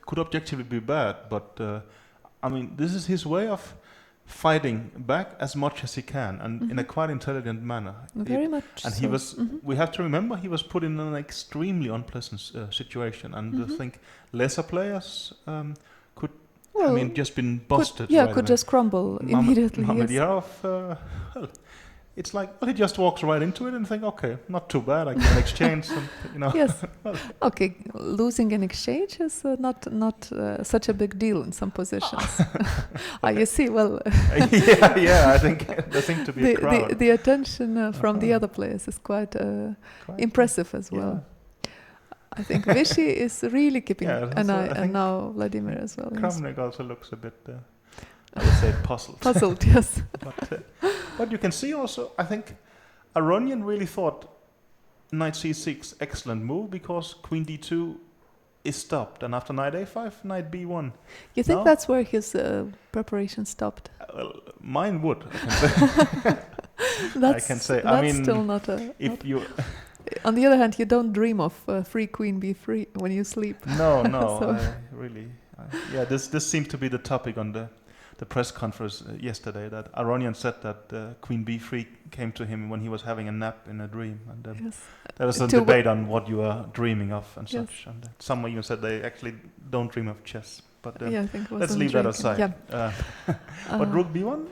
could objectively be bad, but I mean, this is his way of fighting back as much as he can, and in a quite intelligent manner. Very much. And so. he was. We have to remember he was put in an extremely unpleasant situation, and I think lesser players could. I mean, just been busted. Could just crumble immediately. Mamedyarov. Well, it's like he just walks right into it and think, okay, not too bad. I can exchange, and Yes. Okay, losing an exchange is not such a big deal in some positions. You see, well. I think there seems to be a crowd. The attention from the other players is quite impressive as well. I think Vichy is really keeping an eye, and now Vladimir as well. Kramnik also looks a bit. I would say puzzled. Puzzled, yes. But you can see also, I think Aronian really thought knight c6 excellent move because queen d2 is stopped, and after knight a5, knight b1. You think that's where his preparation stopped? Well, mine would. I can say. That's I mean, still not a. If you. On the other hand, you don't dream of free queen b3 when you sleep. No, this seems to be the topic on the press conference yesterday, that Aronian said that Queen B3 came to him when he was having a nap in a dream, and there was a debate on what you are dreaming of and such. And someone even said they actually don't dream of chess. But I think it was let's leave that aside. Yeah. But Rook B1,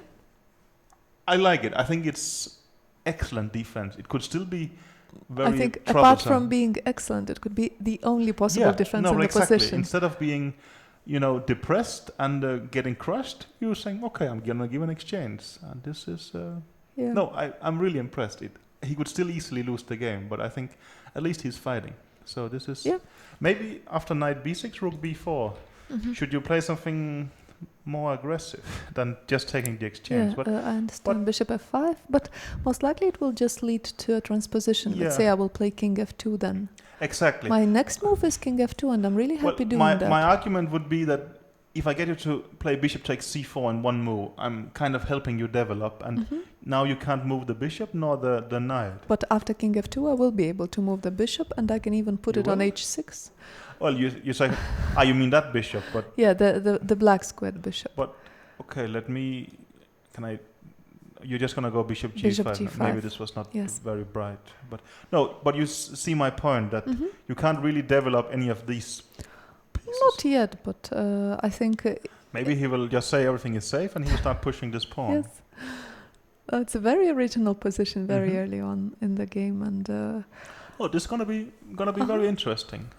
I like it. I think it's excellent defense. It could still be very I think troublesome. Apart from being excellent, it could be the only possible defense in the position. Instead of being depressed and getting crushed, you're saying, okay, I'm going to give an exchange. And this is... I'm really impressed. He could still easily lose the game, but I think at least he's fighting. So this is... Maybe after knight b6, rook b4, should you play something more aggressive than just taking the exchange? I understand. Bishop f5, but most likely it will just lead to a transposition. Let's say I will play king f2 then. Exactly. My next move is king f2, and I'm really happy doing that. My argument would be that if I get you to play bishop takes c4 in one move, I'm kind of helping you develop, and now you can't move the bishop nor the knight. But after king f2, I will be able to move the bishop, and I can even put it on h6. Well, you say, you mean that bishop, but... Yeah, the black squared bishop. But, okay, you're just going to go bishop g5. Maybe this was not very bright. But you see my point, that you can't really develop any of these pieces. Not yet, but I think... Maybe he will just say everything is safe and he will start pushing this pawn. Yes. It's a very original position very early on in the game, and... this is gonna be very interesting,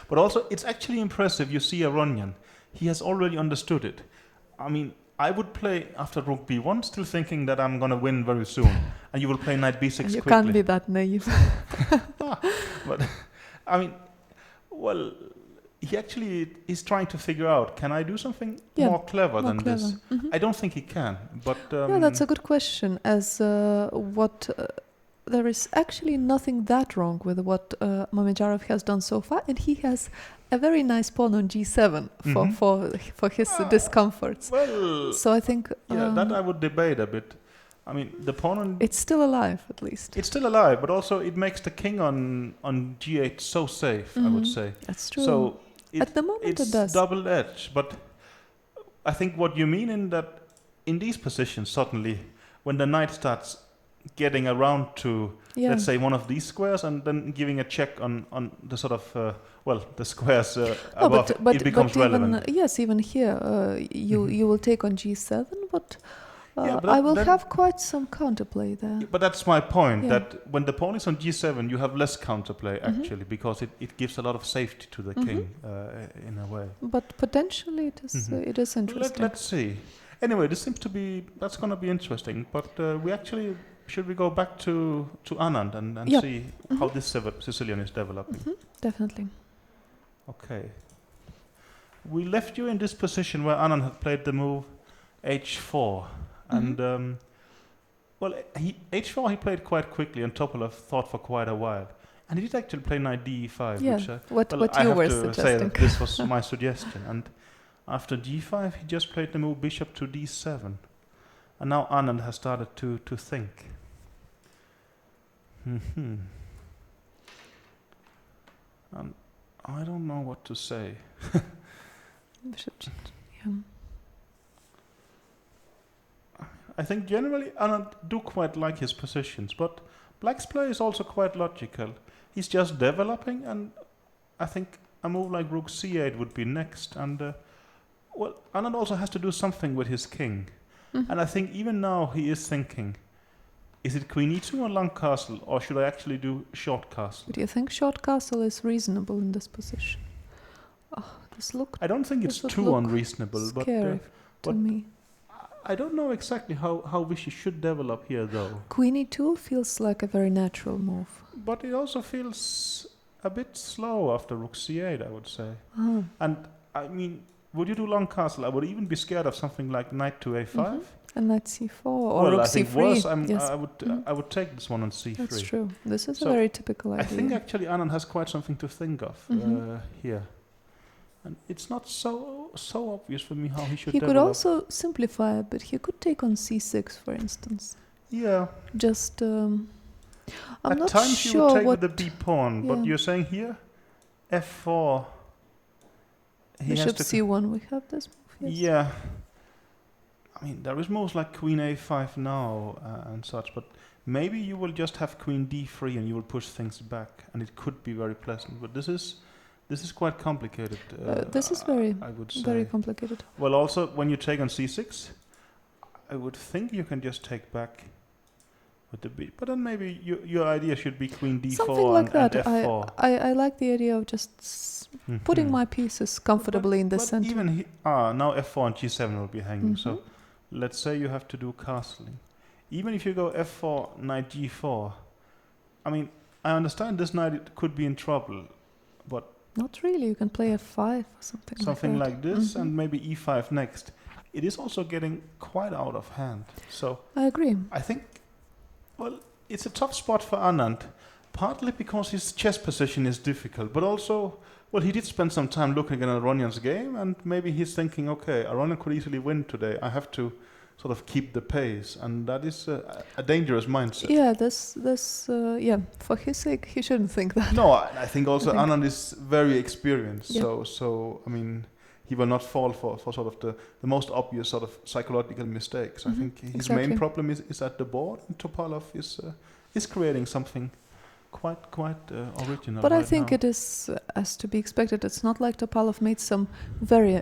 but also it's actually impressive. You see Aronian, he has already understood it. I mean, I would play after rook b1, still thinking that I'm gonna win very soon, and you will play knight b6 quickly. You can't be that naive. But I mean, well, he actually is trying to figure out: can I do something more clever than this? I don't think he can, but that's a good question. As there is actually nothing that wrong with what Mamedyarov has done so far, and he has a very nice pawn on g7 for his discomforts. Well, so I think that I would debate a bit. I mean, the pawn It's still alive, at least. it's still alive, but also it makes the king on g8 so safe, I would say. That's true. So At the moment it's it does. double-edged, but I think what you mean in that in these positions suddenly, when the knight starts getting around to, let's say, one of these squares and then giving a check on the sort of, the squares above, it becomes relevant. Even here, you will take on g7, but but I will have quite some counterplay there. But that's my point, that when the pawn is on g7, you have less counterplay, actually, because it gives a lot of safety to the king, in a way. But potentially it is interesting. Let's see. Anyway, this seems to be, that's going to be interesting, but should we go back to Anand and see how this Sicilian is developing? Definitely. Okay. We left you in this position where Anand had played the move h4. And, h4 he played quite quickly, and Topalov thought for quite a while. And he did actually play knight d5, which I you have were to suggesting. say that this was my suggestion. And after g5, he just played the move bishop to d7. And now Anand has started to think. And I don't know what to say. I think generally Anand do quite like his positions, but Black's play is also quite logical. He's just developing, and I think a move like rook c8 would be next. And Anand also has to do something with his king. And I think even now he is thinking, is it queen e2 or long castle, or should I actually do short castle? Do you think short castle is reasonable in this position? I don't think it's too unreasonable, scary to me. I don't know exactly how Vichy should develop here, though. Queen e2 feels like a very natural move. But it also feels a bit slow after rook c8, I would say. And, I mean, would you do long castle? I would even be scared of something like knight to a5. And knight c4 or rook I think c3. worse, Yes. I would take this one on c3. That's true. This is a very typical idea. I think actually Anand has quite something to think of here. And it's not so obvious for me how he should develop. He could also simplify a bit. He could take on c6, for instance. Yeah. Just, I'm At not times sure you would take what with the b pawn, but you're saying here, f4. Bishop c1, we have this move. Yes. Yeah. I mean, there is moves like queen a5 now and such, but maybe you will just have queen d3 and you will push things back, and it could be very pleasant. But this is quite complicated. This is very, I would say. very complicated. Well, also when you take on c6, I would think you can just take back with the b. But then maybe your idea should be queen d4 Something like and that. f4. I like the idea of just putting my pieces comfortably in the center. Even now f4 and g7 will be hanging. So let's say you have to do castling. Even if you go f4, knight g4, I mean, I understand this knight could be in trouble, but not really. You can play f5 or something. Something like this, and maybe e5 next. It is also getting quite out of hand. So I agree. I think, well, it's a tough spot for Anand, partly because his chess position is difficult, but also, well, he did spend some time looking at Aronian's game, and maybe he's thinking, okay, Aronian could easily win today. I have to sort of keep the pace, and that is a dangerous mindset. Yeah, for his sake, he shouldn't think that. No, I think also Anand is very experienced, so I mean, he will not fall for sort of the most obvious sort of psychological mistakes. I think his main problem is at the board, and Topalov is creating something quite original. But I think it is as to be expected. It's not like Topalov made some very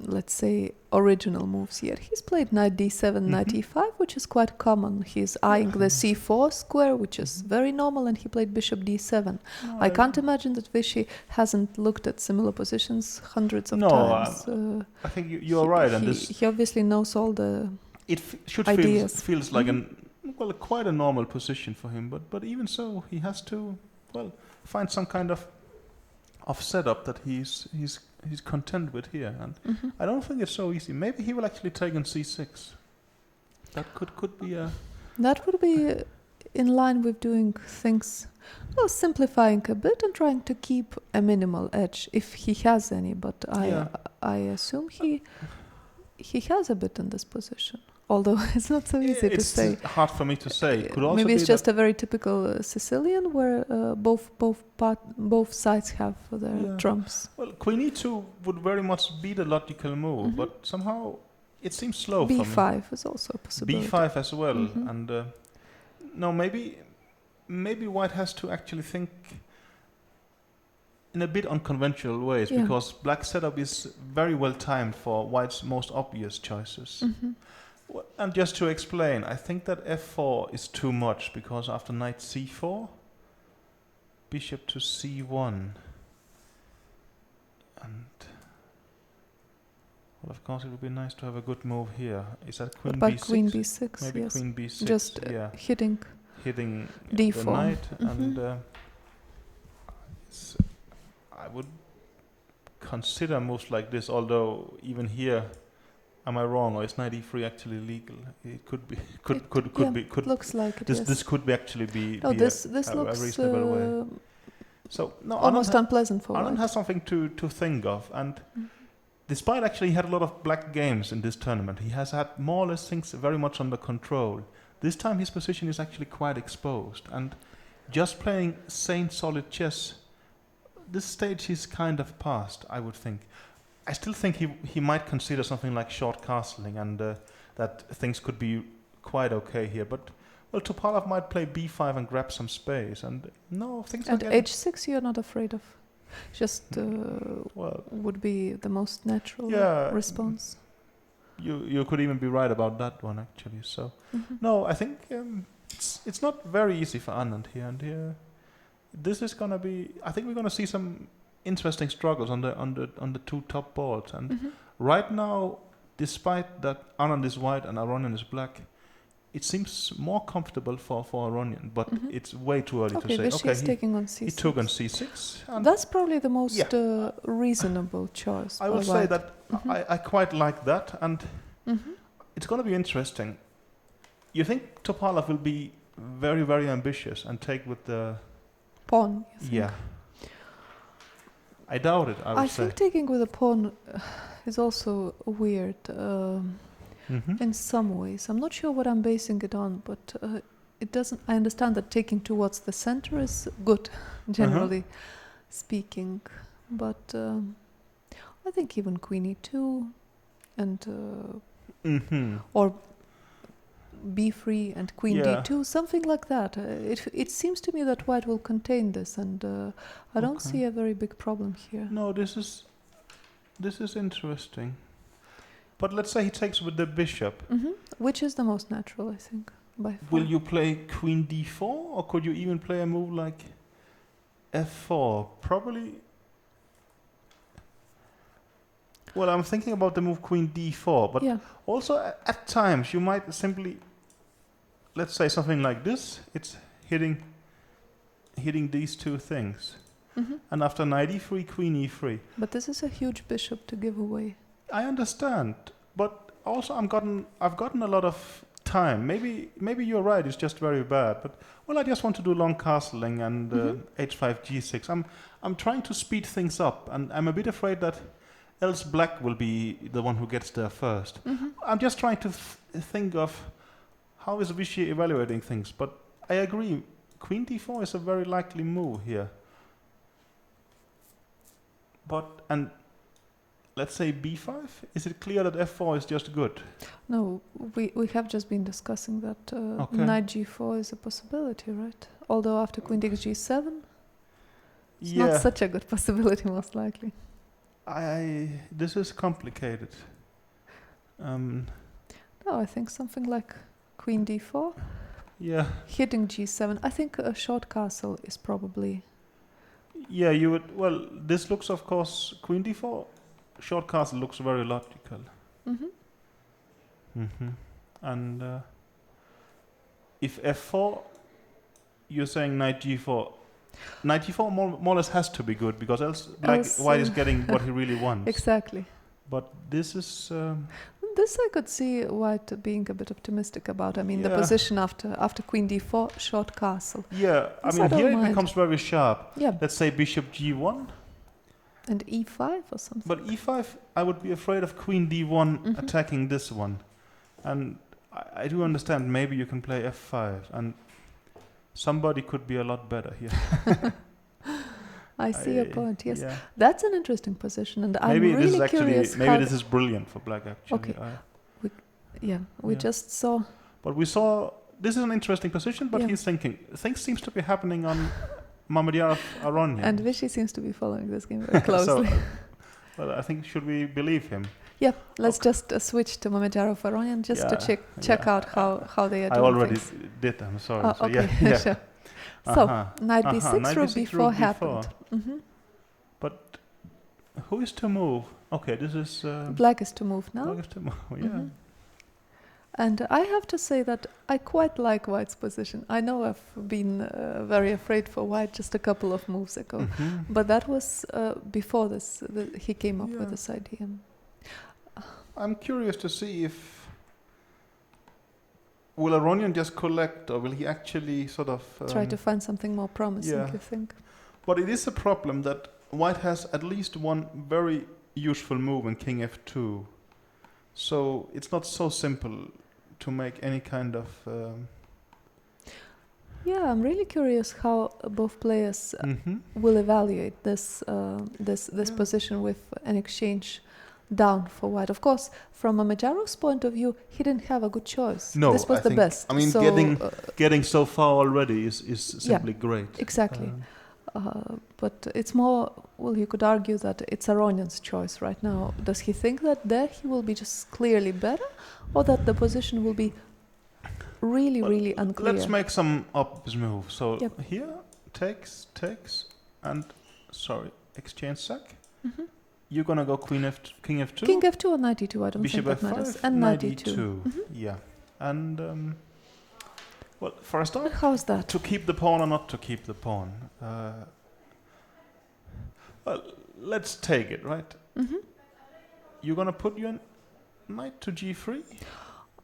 let's say original moves here. He's played knight d7, knight e5, which is quite common. He's eyeing the c4 square, which is very normal, and he played bishop d7. I can't imagine that Vichy hasn't looked at similar positions hundreds of times. I think you're right. And he obviously knows all the should ideas. feels like quite a normal position for him. But even so, he has to find some kind of setup that he's content with here, and I don't think it's so easy. Maybe he will actually take on c6. That could be a. That would be in line with doing things, simplifying a bit and trying to keep a minimal edge if he has any. But I assume he has a bit in this position. although it's not so easy to It's say. hard for me to say. It could also Maybe it's be just a very typical Sicilian where both sides have their trumps. Well, Queen E2 would very much be the logical move, but somehow it seems slow for me. B5 is also a possibility. B5 as well, and no, maybe White has to actually think in a bit unconventional ways, because Black's setup is very well timed for White's most obvious choices. And just to explain, I think that f4 is too much, because after knight c4, bishop to c1, and well, of course it would be nice to have a good move here. Is that queen but b6? Queen b6, Maybe yes. queen b6, Just hitting d4. the knight, and I would consider moves like this, although even here, am I wrong, or is knight e3 actually legal? It could be, looks like it. This could be actually be this a looks reasonable way. So no, almost unpleasant for Anand White. has something to think of, and despite actually he had a lot of black games in this tournament, he has had more or less things very much under control. This time his position is actually quite exposed, and just playing sane, solid chess, this stage he's kind of past, I would think. I still think he might consider something like short castling, and that things could be quite okay here. But well, Topalov might play b5 and grab some space, and no, things are And getting... h6 you're not afraid of? Just would be the most natural response. You could even be right about that one, actually. So no, I think it's not very easy for Anand here, and this is gonna be. I think we're gonna see some interesting struggles on the two top boards. And right now, despite that Anand is white and Aronian is black, it seems more comfortable for Aronian, but it's way too early to say. He's taking on c6. He took on c6. And that's probably the most reasonable choice. I would say that I quite like that, and it's going to be interesting. You think Topalov will be very, very ambitious and take with the pawn? Yeah. I doubt it, I think taking with a pawn is also weird. In some ways, I'm not sure what I'm basing it on, but it doesn't. I understand that taking towards the center is good, generally speaking, but I think even queen e2 and or b3 and queen d2, something like that. It seems to me that white will contain this, and I don't see a very big problem here. No, this is interesting. But let's say he takes with the bishop. Which is the most natural, I think, by far. Will you play queen d4, or could you even play a move like f4? Probably. Well, I'm thinking about the move queen d4, but also at times you might simply, let's say something like this. It's hitting these two things, and after knight e3, queen e3. But this is a huge bishop to give away. I understand, but also I've gotten a lot of time. Maybe you're right. It's just very bad. But well, I just want to do long castling and h5 g6. I'm trying to speed things up, and I'm a bit afraid that else black will be the one who gets there first. I'm just trying to think of how is Vichy evaluating things. But I agree, queen d4 is a very likely move here. And let's say b5. Is it clear that f4 is just good? No, we have just been discussing that knight g4 is a possibility, right? Although after queen takes g7, it's not such a good possibility, most likely. This is complicated. No, I think something like queen d4. Yeah. Hitting g7. I think a short castle is probably. Yeah, you would. Well, this looks, of course, queen d4. Short castle looks very logical. And if f4, you're saying knight g4. Knight g4 more or less has to be good, because else white is getting what he really wants. Exactly. But this is... this I could see white being a bit optimistic about. I mean, the position after queen d4, short castle. Yeah, I mean, here it becomes very sharp. Yeah. Let's say bishop g1. And e5 or something. But e5, I would be afraid of queen d1 attacking this one. And I do understand. Maybe you can play f5, and somebody could be a lot better here. I see your point. Yes, yeah. that's an interesting position, and Maybe I'm really curious. Maybe this is brilliant for black. Actually, okay. We just saw. But we saw. This is an interesting position, but he's thinking. Things seems to be happening on Mamedyarov Aronian. And Vichy seems to be following this game very closely. Well, I think should we believe him? Yeah, let's just switch to Mamedyarov Aronian just to check out how they are doing. I already things. did. I'm sorry. Oh, so okay, sure. So knight b6, rook b4 happened. But who is to move? Okay, this is black is to move now. Black is to move. And I have to say that I quite like White's position. I know I've been very afraid for White just a couple of moves ago, but that was before this. He came up with this idea. I'm curious to see if will Aronian just collect, or will he actually sort of try to find something more promising? You think? But it is a problem that White has at least one very useful move in King f2, so it's not so simple to make any kind of. I'm really curious how both players will evaluate this position with an exchange down for White. Of course, from Mamedyarov's point of view, he didn't have a good choice. No, this was the best. I mean, so, getting so far already is simply great. Exactly. But it's more, well, you could argue that it's Aronian's choice right now. Does he think that there he will be just clearly better, or that the position will be really unclear? Let's make some opposite moves. So here, takes, and exchange sack. You're gonna go king f2. King f2 or knight e2. I don't Bishop think that f5, matters. And knight e2. Yeah, and well, for a start, how's that? To keep the pawn or not to keep the pawn? Well, let's take it, right? You're gonna put your knight to g3.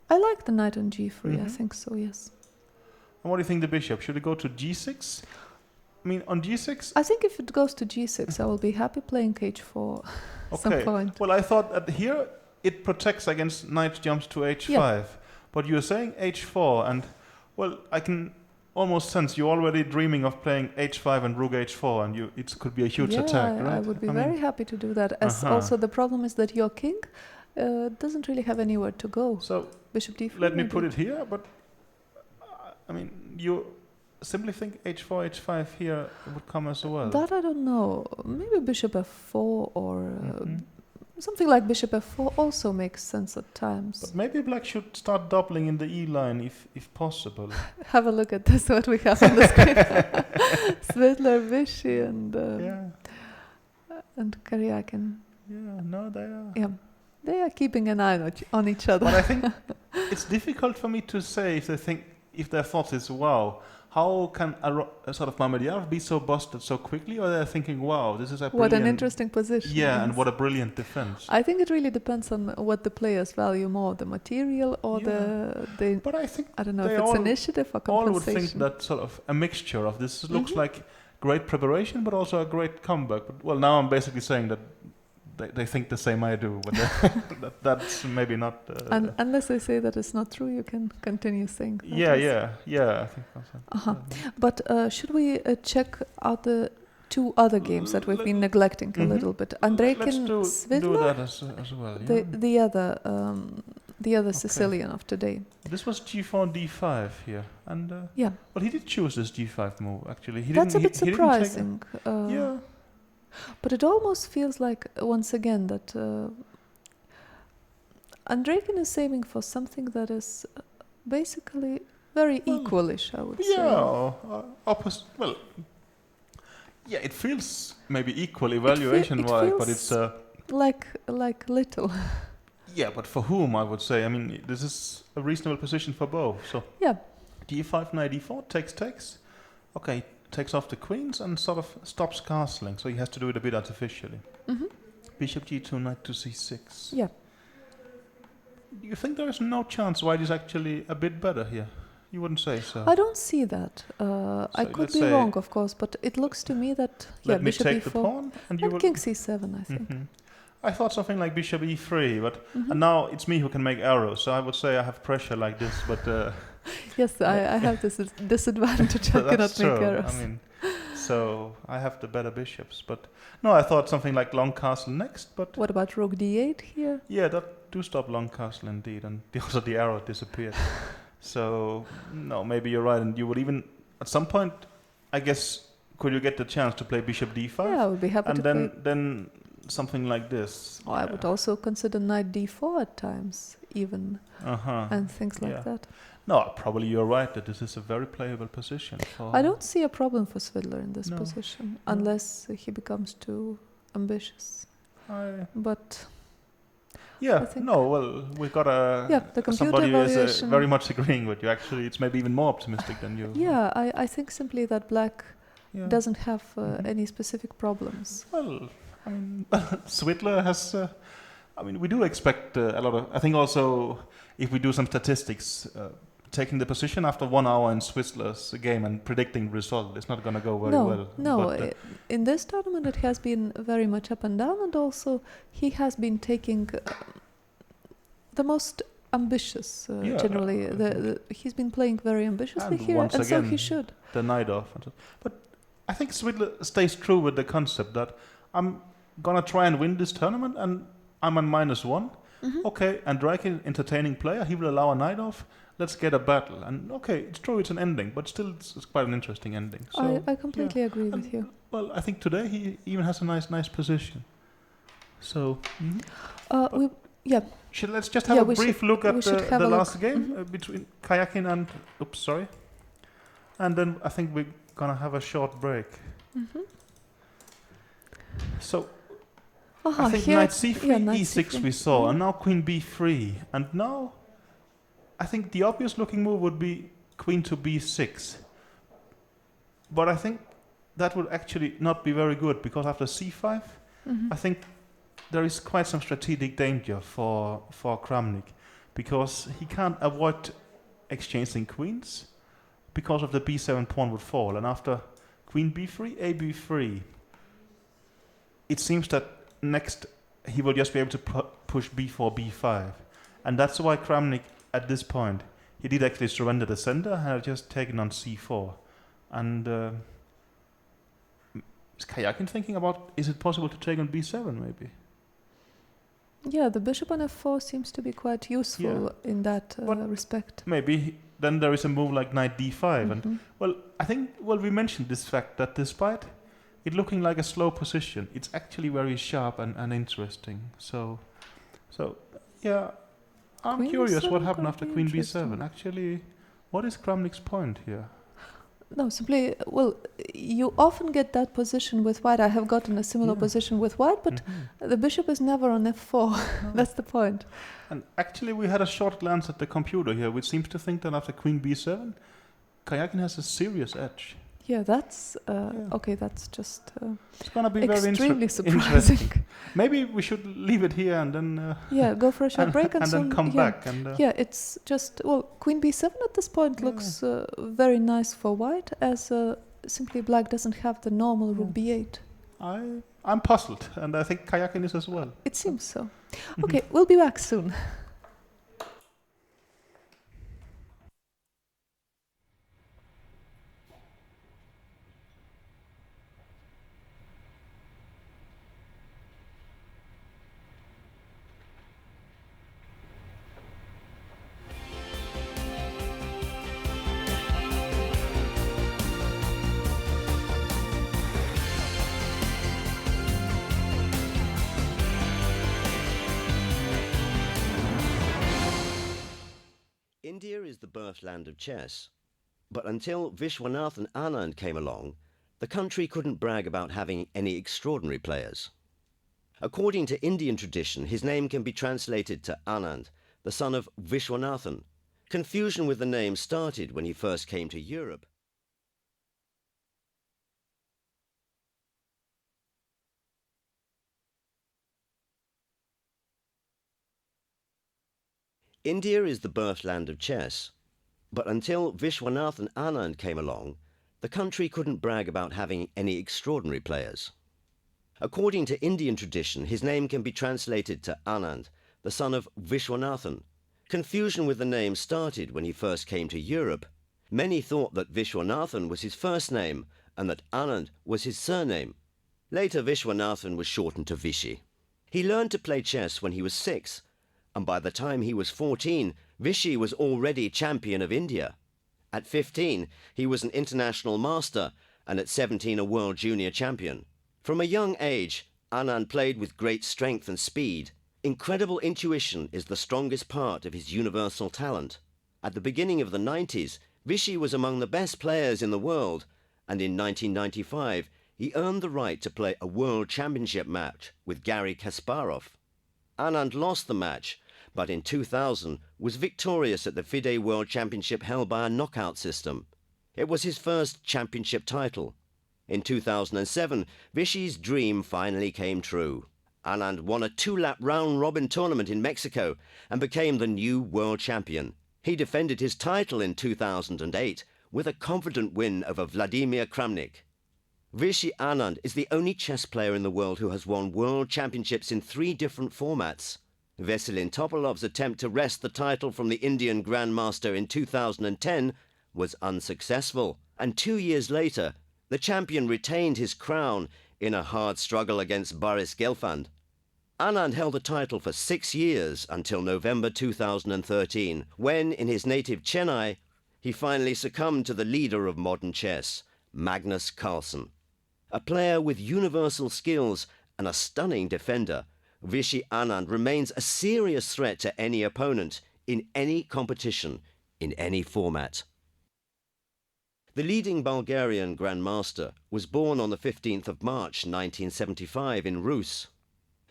I like the knight on g3. I think so. Yes. And what do you think the bishop? Should it go to g6? I mean, on g6? I think if it goes to g6, I will be happy playing h4 at some point. Well, I thought that here it protects against knight jumps to h5. But you're saying h4, and, well, I can almost sense you're already dreaming of playing h5 and rook h4, and it could be a huge attack, right? I would be very happy to do that. As also the problem is that your king doesn't really have anywhere to go. So, bishop d4. Let me put it here, but, I mean, you simply think h4, h5 here would come as well. That I don't know. Maybe bishop f4 or something like bishop f4 also makes sense at times. But maybe black should start doubling in the e line if possible. Have a look at this, what we have on the screen. Svidler, Vichy and Karjakin. Yeah, no, they are. Yeah, they are keeping an eye on each other. But I think it's difficult for me to say if their thought is, wow, how can a sort of Mamedyarov be so busted so quickly? Or they're thinking, wow, this is a brilliant... What an interesting position. Yeah, yes. And what a brilliant defense. I think it really depends on what the players value more, the material or the but I think I don't know if it's initiative or compensation. All would think that sort of a mixture of this looks like great preparation, but also a great comeback. But, well, now I'm basically saying that they think the same I do, but that's maybe not... unless they say that it's not true, you can continue saying that. Yeah, I think so. But should we check out the two other games that we've been neglecting a little bit? Andreikin, Svidler? Do that as well, yeah. The other Sicilian of today. This was g4, d5 here. And well, he did choose this g5 move, actually. That's a bit surprising. Yeah. But it almost feels like, once again, that Andreikin is aiming for something that is basically very equalish, I would say. Yeah, opposite. Well, yeah, it feels maybe equal evaluation-wise, but it's like little. Yeah, but for whom, I would say? I mean, this is a reasonable position for both. So d5, knight d4, takes. Okay. Takes off the queens and sort of stops castling, so he has to do it a bit artificially. Bishop g2, knight to c6. Yeah. Do you think there is no chance White is actually a bit better here? You wouldn't say so. I don't see that. I could be wrong, of course, but it looks to me that let me bishop take e4 the pawn and king c7, I think. I thought something like bishop e3, but and now it's me who can make arrows, so I would say I have pressure like this, but Yes, I have this disadvantage. I cannot that's make true. arrows. I mean, so I have the better bishops, but no, I thought something like long castle next, but What about rook d8 here? yeah, that do stop long castle indeed, and also the arrow disappeared. So no, maybe you're right, and you would even at some point, I guess, could you get the chance to play bishop d5? Yeah, I would be happy and to then play. then something like this. I would also consider knight d4 at times, even, and things like that. No, probably you're right that this is a very playable position. I don't see a problem for Svidler in this position, unless he becomes too ambitious. But yeah, no, well, we got the computer somebody who is evaluation. very much agreeing with you. Actually, it's maybe even more optimistic than you. Yeah, I think simply that black doesn't have any specific problems. Well, I mean, Svidler has. I mean, we do expect a lot of. I think also, if we do some statistics, taking the position after 1 hour in Svidler's game and predicting the result, it's not going to go very well. No, but, in this tournament it has been very much up and down, and also he has been taking the most ambitious. Generally, he's been playing very ambitiously and here, once and again, so he should. The knight off, but I think Svidler stays true with the concept that I'm gonna try and win this tournament, and I'm on -1. Okay, Andreikin, entertaining player, he will allow a knight off. Let's get a battle, and okay, it's true, it's an ending, but still, it's quite an interesting ending. So I completely agree with you. Well, I think today he even has a nice position. So, let's just have a brief look at the last game between Karjakin and and then I think we're gonna have a short break. So. I think knight c3, e6 we saw, and now queen b3. And now, I think the obvious looking move would be queen to b6. But I think that would actually not be very good, because after c5, I think there is quite some strategic danger for Kramnik, because he can't avoid exchanging queens, because of the b7 pawn would fall. And after queen b3, a b3, it seems that next he will just be able to push b4, b5. And that's why Kramnik, at this point, he did actually surrender the center and had just taken on c4. And is Karjakin thinking about, is it possible to take on b7 maybe? Yeah, the bishop on f4 seems to be quite useful in that respect. Maybe then there is a move like knight d5. And I think we mentioned this fact that despite it looking like a slow position, it's actually very sharp and interesting. So yeah, I'm Queen curious b7 what happened could after be queen interesting. b7. Actually, what is Kramnik's point here? No, simply, you often get that position with white. I have gotten a similar position with white, but the bishop is never on f4. That's the point. And actually, we had a short glance at the computer here, which seems to think that after queen b7, Karjakin has a serious edge. Yeah, that's okay. That's just it's gonna be extremely very surprising. Maybe we should leave it here and then go for a short break and then come back. And it's just queen b7 at this point looks very nice for white, as simply black doesn't have the normal rook b8. I'm puzzled, and I think Karjakin is as well. It seems so. Okay, we'll be back soon. India is the birthland of chess, but until Vishwanathan Anand came along, the country couldn't brag about having any extraordinary players. According to Indian tradition, his name can be translated to Anand, the son of Vishwanathan. Confusion with the name started when he first came to Europe. India is the birthland of chess, but until Vishwanathan Anand came along, the country couldn't brag about having any extraordinary players. According to Indian tradition, his name can be translated to Anand, the son of Vishwanathan. Confusion with the name started when he first came to Europe. Many thought that Vishwanathan was his first name and that Anand was his surname. Later, Vishwanathan was shortened to Vishy. He learned to play chess when he was 6, and by the time he was 14, Vishy was already champion of India. At 15, he was an international master, and at 17, a world junior champion. From a young age, Anand played with great strength and speed. Incredible intuition is the strongest part of his universal talent. At the beginning of the 90s, Vishy was among the best players in the world, and in 1995, he earned the right to play a world championship match with Garry Kasparov. Anand lost the match, but in 2000 was victorious at the FIDE World Championship held by a knockout system. It was his first championship title. In 2007, Vishy's dream finally came true. Anand won a 2-lap round-robin tournament in Mexico and became the new world champion. He defended his title in 2008 with a confident win over Vladimir Kramnik. Vishy Anand is the only chess player in the world who has won world championships in 3 different formats. Veselin Topalov's attempt to wrest the title from the Indian Grandmaster in 2010 was unsuccessful, and 2 years later, the champion retained his crown in a hard struggle against Boris Gelfand. Anand held the title for 6 years until November 2013, when, in his native Chennai, he finally succumbed to the leader of modern chess, Magnus Carlsen. A player with universal skills and a stunning defender, Vishy Anand remains a serious threat to any opponent in any competition, in any format. The leading Bulgarian Grandmaster was born on the 15th of March 1975 in Rus.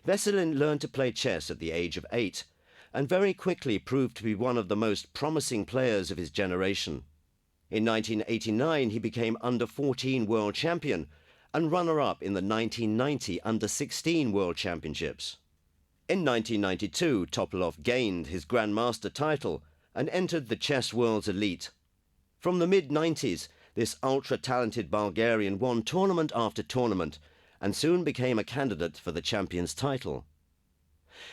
Veselin learned to play chess at the age of 8 and very quickly proved to be one of the most promising players of his generation. In 1989 he became under-14 world champion and runner-up in the 1990 under-16 World Championships. In 1992, Topalov gained his Grandmaster title and entered the chess world's elite. From the mid-90s, this ultra-talented Bulgarian won tournament after tournament and soon became a candidate for the champion's title.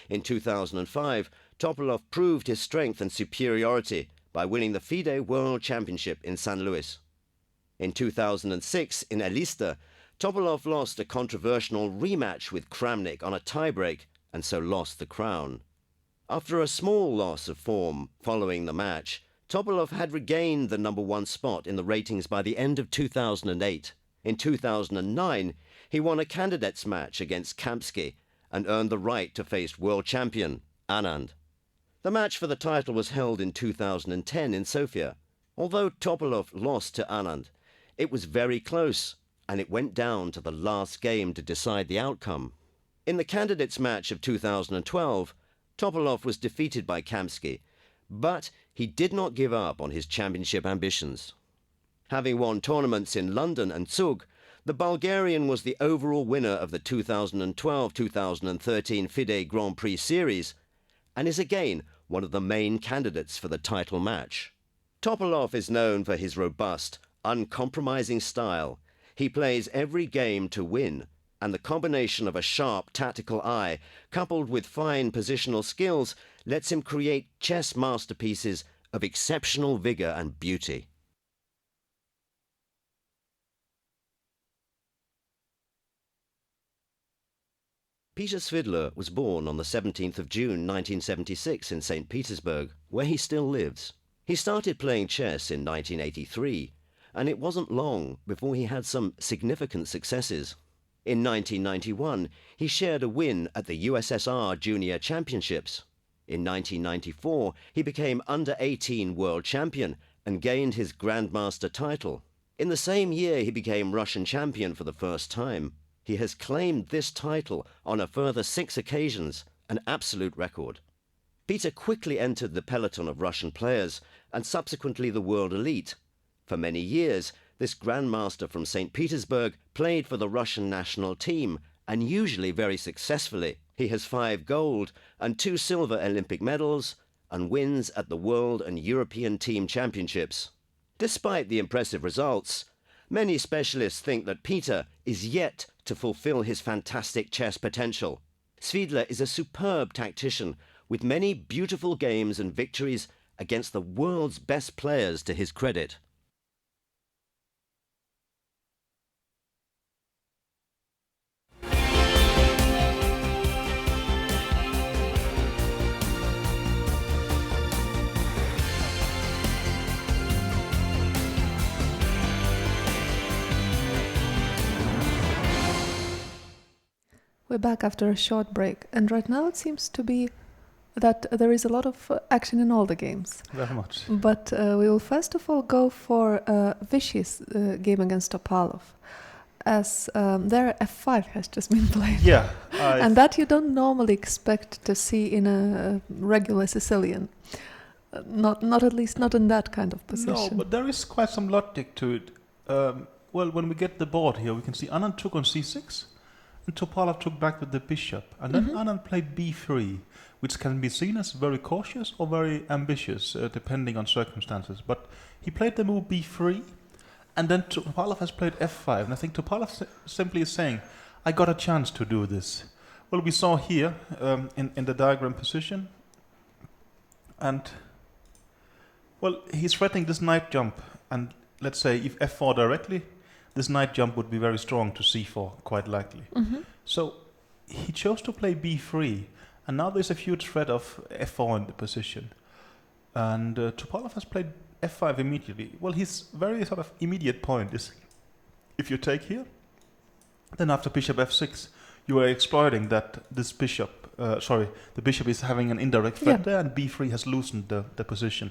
In 2005, Topalov proved his strength and superiority by winning the FIDE World Championship in San Luis. In 2006, in Elista, Topalov lost a controversial rematch with Kramnik on a tiebreak and so lost the crown. After a small loss of form following the match, Topalov had regained the #1 spot in the ratings by the end of 2008. In 2009, he won a candidates match against Kamsky and earned the right to face world champion Anand. The match for the title was held in 2010 in Sofia. Although Topalov lost to Anand, it was very close, and it went down to the last game to decide the outcome. In the candidates match of 2012, Topalov was defeated by Kamsky, but he did not give up on his championship ambitions. Having won tournaments in London and Zug, the Bulgarian was the overall winner of the 2012-2013 FIDE Grand Prix Series and is again one of the main candidates for the title match. Topalov is known for his robust, uncompromising style. He plays every game to win, and the combination of a sharp tactical eye coupled with fine positional skills lets him create chess masterpieces of exceptional vigor and beauty. Peter Svidler was born on the 17th of June 1976 in St. Petersburg, where he still lives. He started playing chess in 1983, and it wasn't long before he had some significant successes. In 1991, he shared a win at the USSR Junior Championships. In 1994, he became under-18 world champion and gained his Grandmaster title. In the same year, he became Russian champion for the first time. He has claimed this title on a further 6 occasions, an absolute record. Peter quickly entered the peloton of Russian players and subsequently the world elite. For many years, this Grandmaster from St. Petersburg played for the Russian national team, and usually very successfully. He has 5 gold and 2 silver Olympic medals, and wins at the World and European Team Championships. Despite the impressive results, Many specialists think that Peter is yet to fulfill his fantastic chess potential. Svidler is a superb tactician with many beautiful games and victories against the world's best players to his credit. We're back after a short break, and right now it seems to be that there is a lot of action in all the games. Very much. But we will first of all go for Vichy's game against Topalov, as their F5 has just been played. Yeah. And that you don't normally expect to see in a regular Sicilian. Not at least not in that kind of position. No, but there is quite some logic to it. Well, when we get the board here, we can see Anand took on c6, and Topalov took back with the bishop. And then Anand played b3, which can be seen as very cautious or very ambitious, depending on circumstances. But he played the move b3, and then Topalov has played f5. And I think Topalov simply is saying, I got a chance to do this. Well, we saw here in the diagram position, and well, he's threatening this knight jump. And let's say if f4 directly, this knight jump would be very strong to c4, quite likely. So he chose to play b3, and now there's a huge threat of f4 in the position. And Topalov has played f5 immediately. Well, his very sort of immediate point is, if you take here, then after bishop f6, you are exploiting that this bishop, the bishop is having an indirect threat there, and b3 has loosened the position.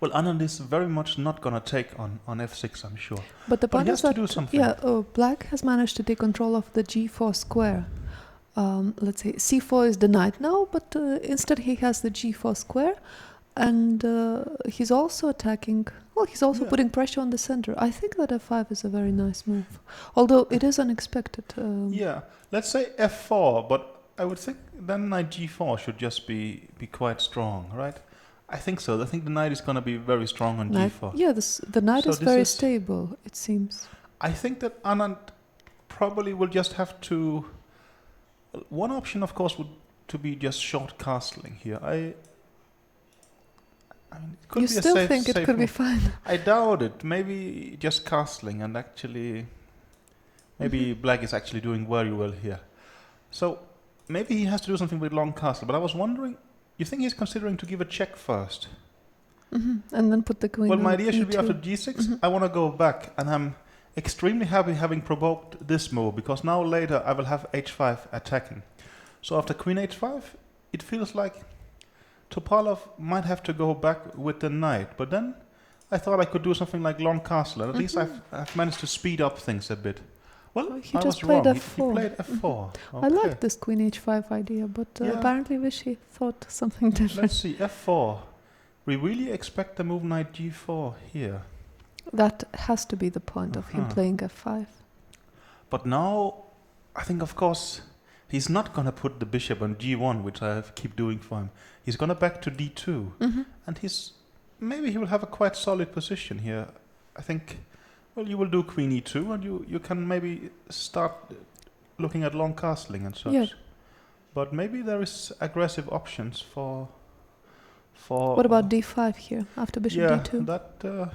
Well, Anand is very much not going to take on f6, I'm sure. But the point he has is that to do something. Black has managed to take control of the g4 square. Let's say c4 is denied now, but instead he has the g4 square, and he's also attacking. Well, he's also putting pressure on the center. I think that f5 is a very nice move, although it is unexpected. Yeah, let's say f4, but I would think then knight g4 should just be quite strong, right? I think so. I think the knight is going to be very strong on g4. Yeah, the knight is very stable, it seems. I think that Anand probably will just have to... One option, of course, would to be just short castling here. I mean, it could you be a still safe, think it safe could move. be fine? I doubt it. Maybe just castling, and actually... Maybe Black is actually doing very well here. So maybe he has to do something with long castle. But I was wondering... You think he's considering to give a check first? And then put the queen Well, on my idea should be e2. after g6, I want to go back, and I'm extremely happy having provoked this move, because now later I will have h5 attacking. So after queen h5, it feels like Topalov might have to go back with the knight, but then I thought I could do something like long castle, and at least I've managed to speed up things a bit. Well, he I just was played wrong. f4. He played f4. Okay. I like this queen h5 idea, but apparently Vichy thought something different. Let's see, f4. We really expect the move knight g4 here. That has to be the point of him playing f5. But now, I think, of course, he's not going to put the bishop on g1, which I keep doing for him. He's going to back to d2. And maybe he will have a quite solid position here. I think... Well, you will do queen e2, and you can maybe start looking at long castling and such. Yeah. But maybe there is aggressive options for... What about d5 here, after bishop d2? That...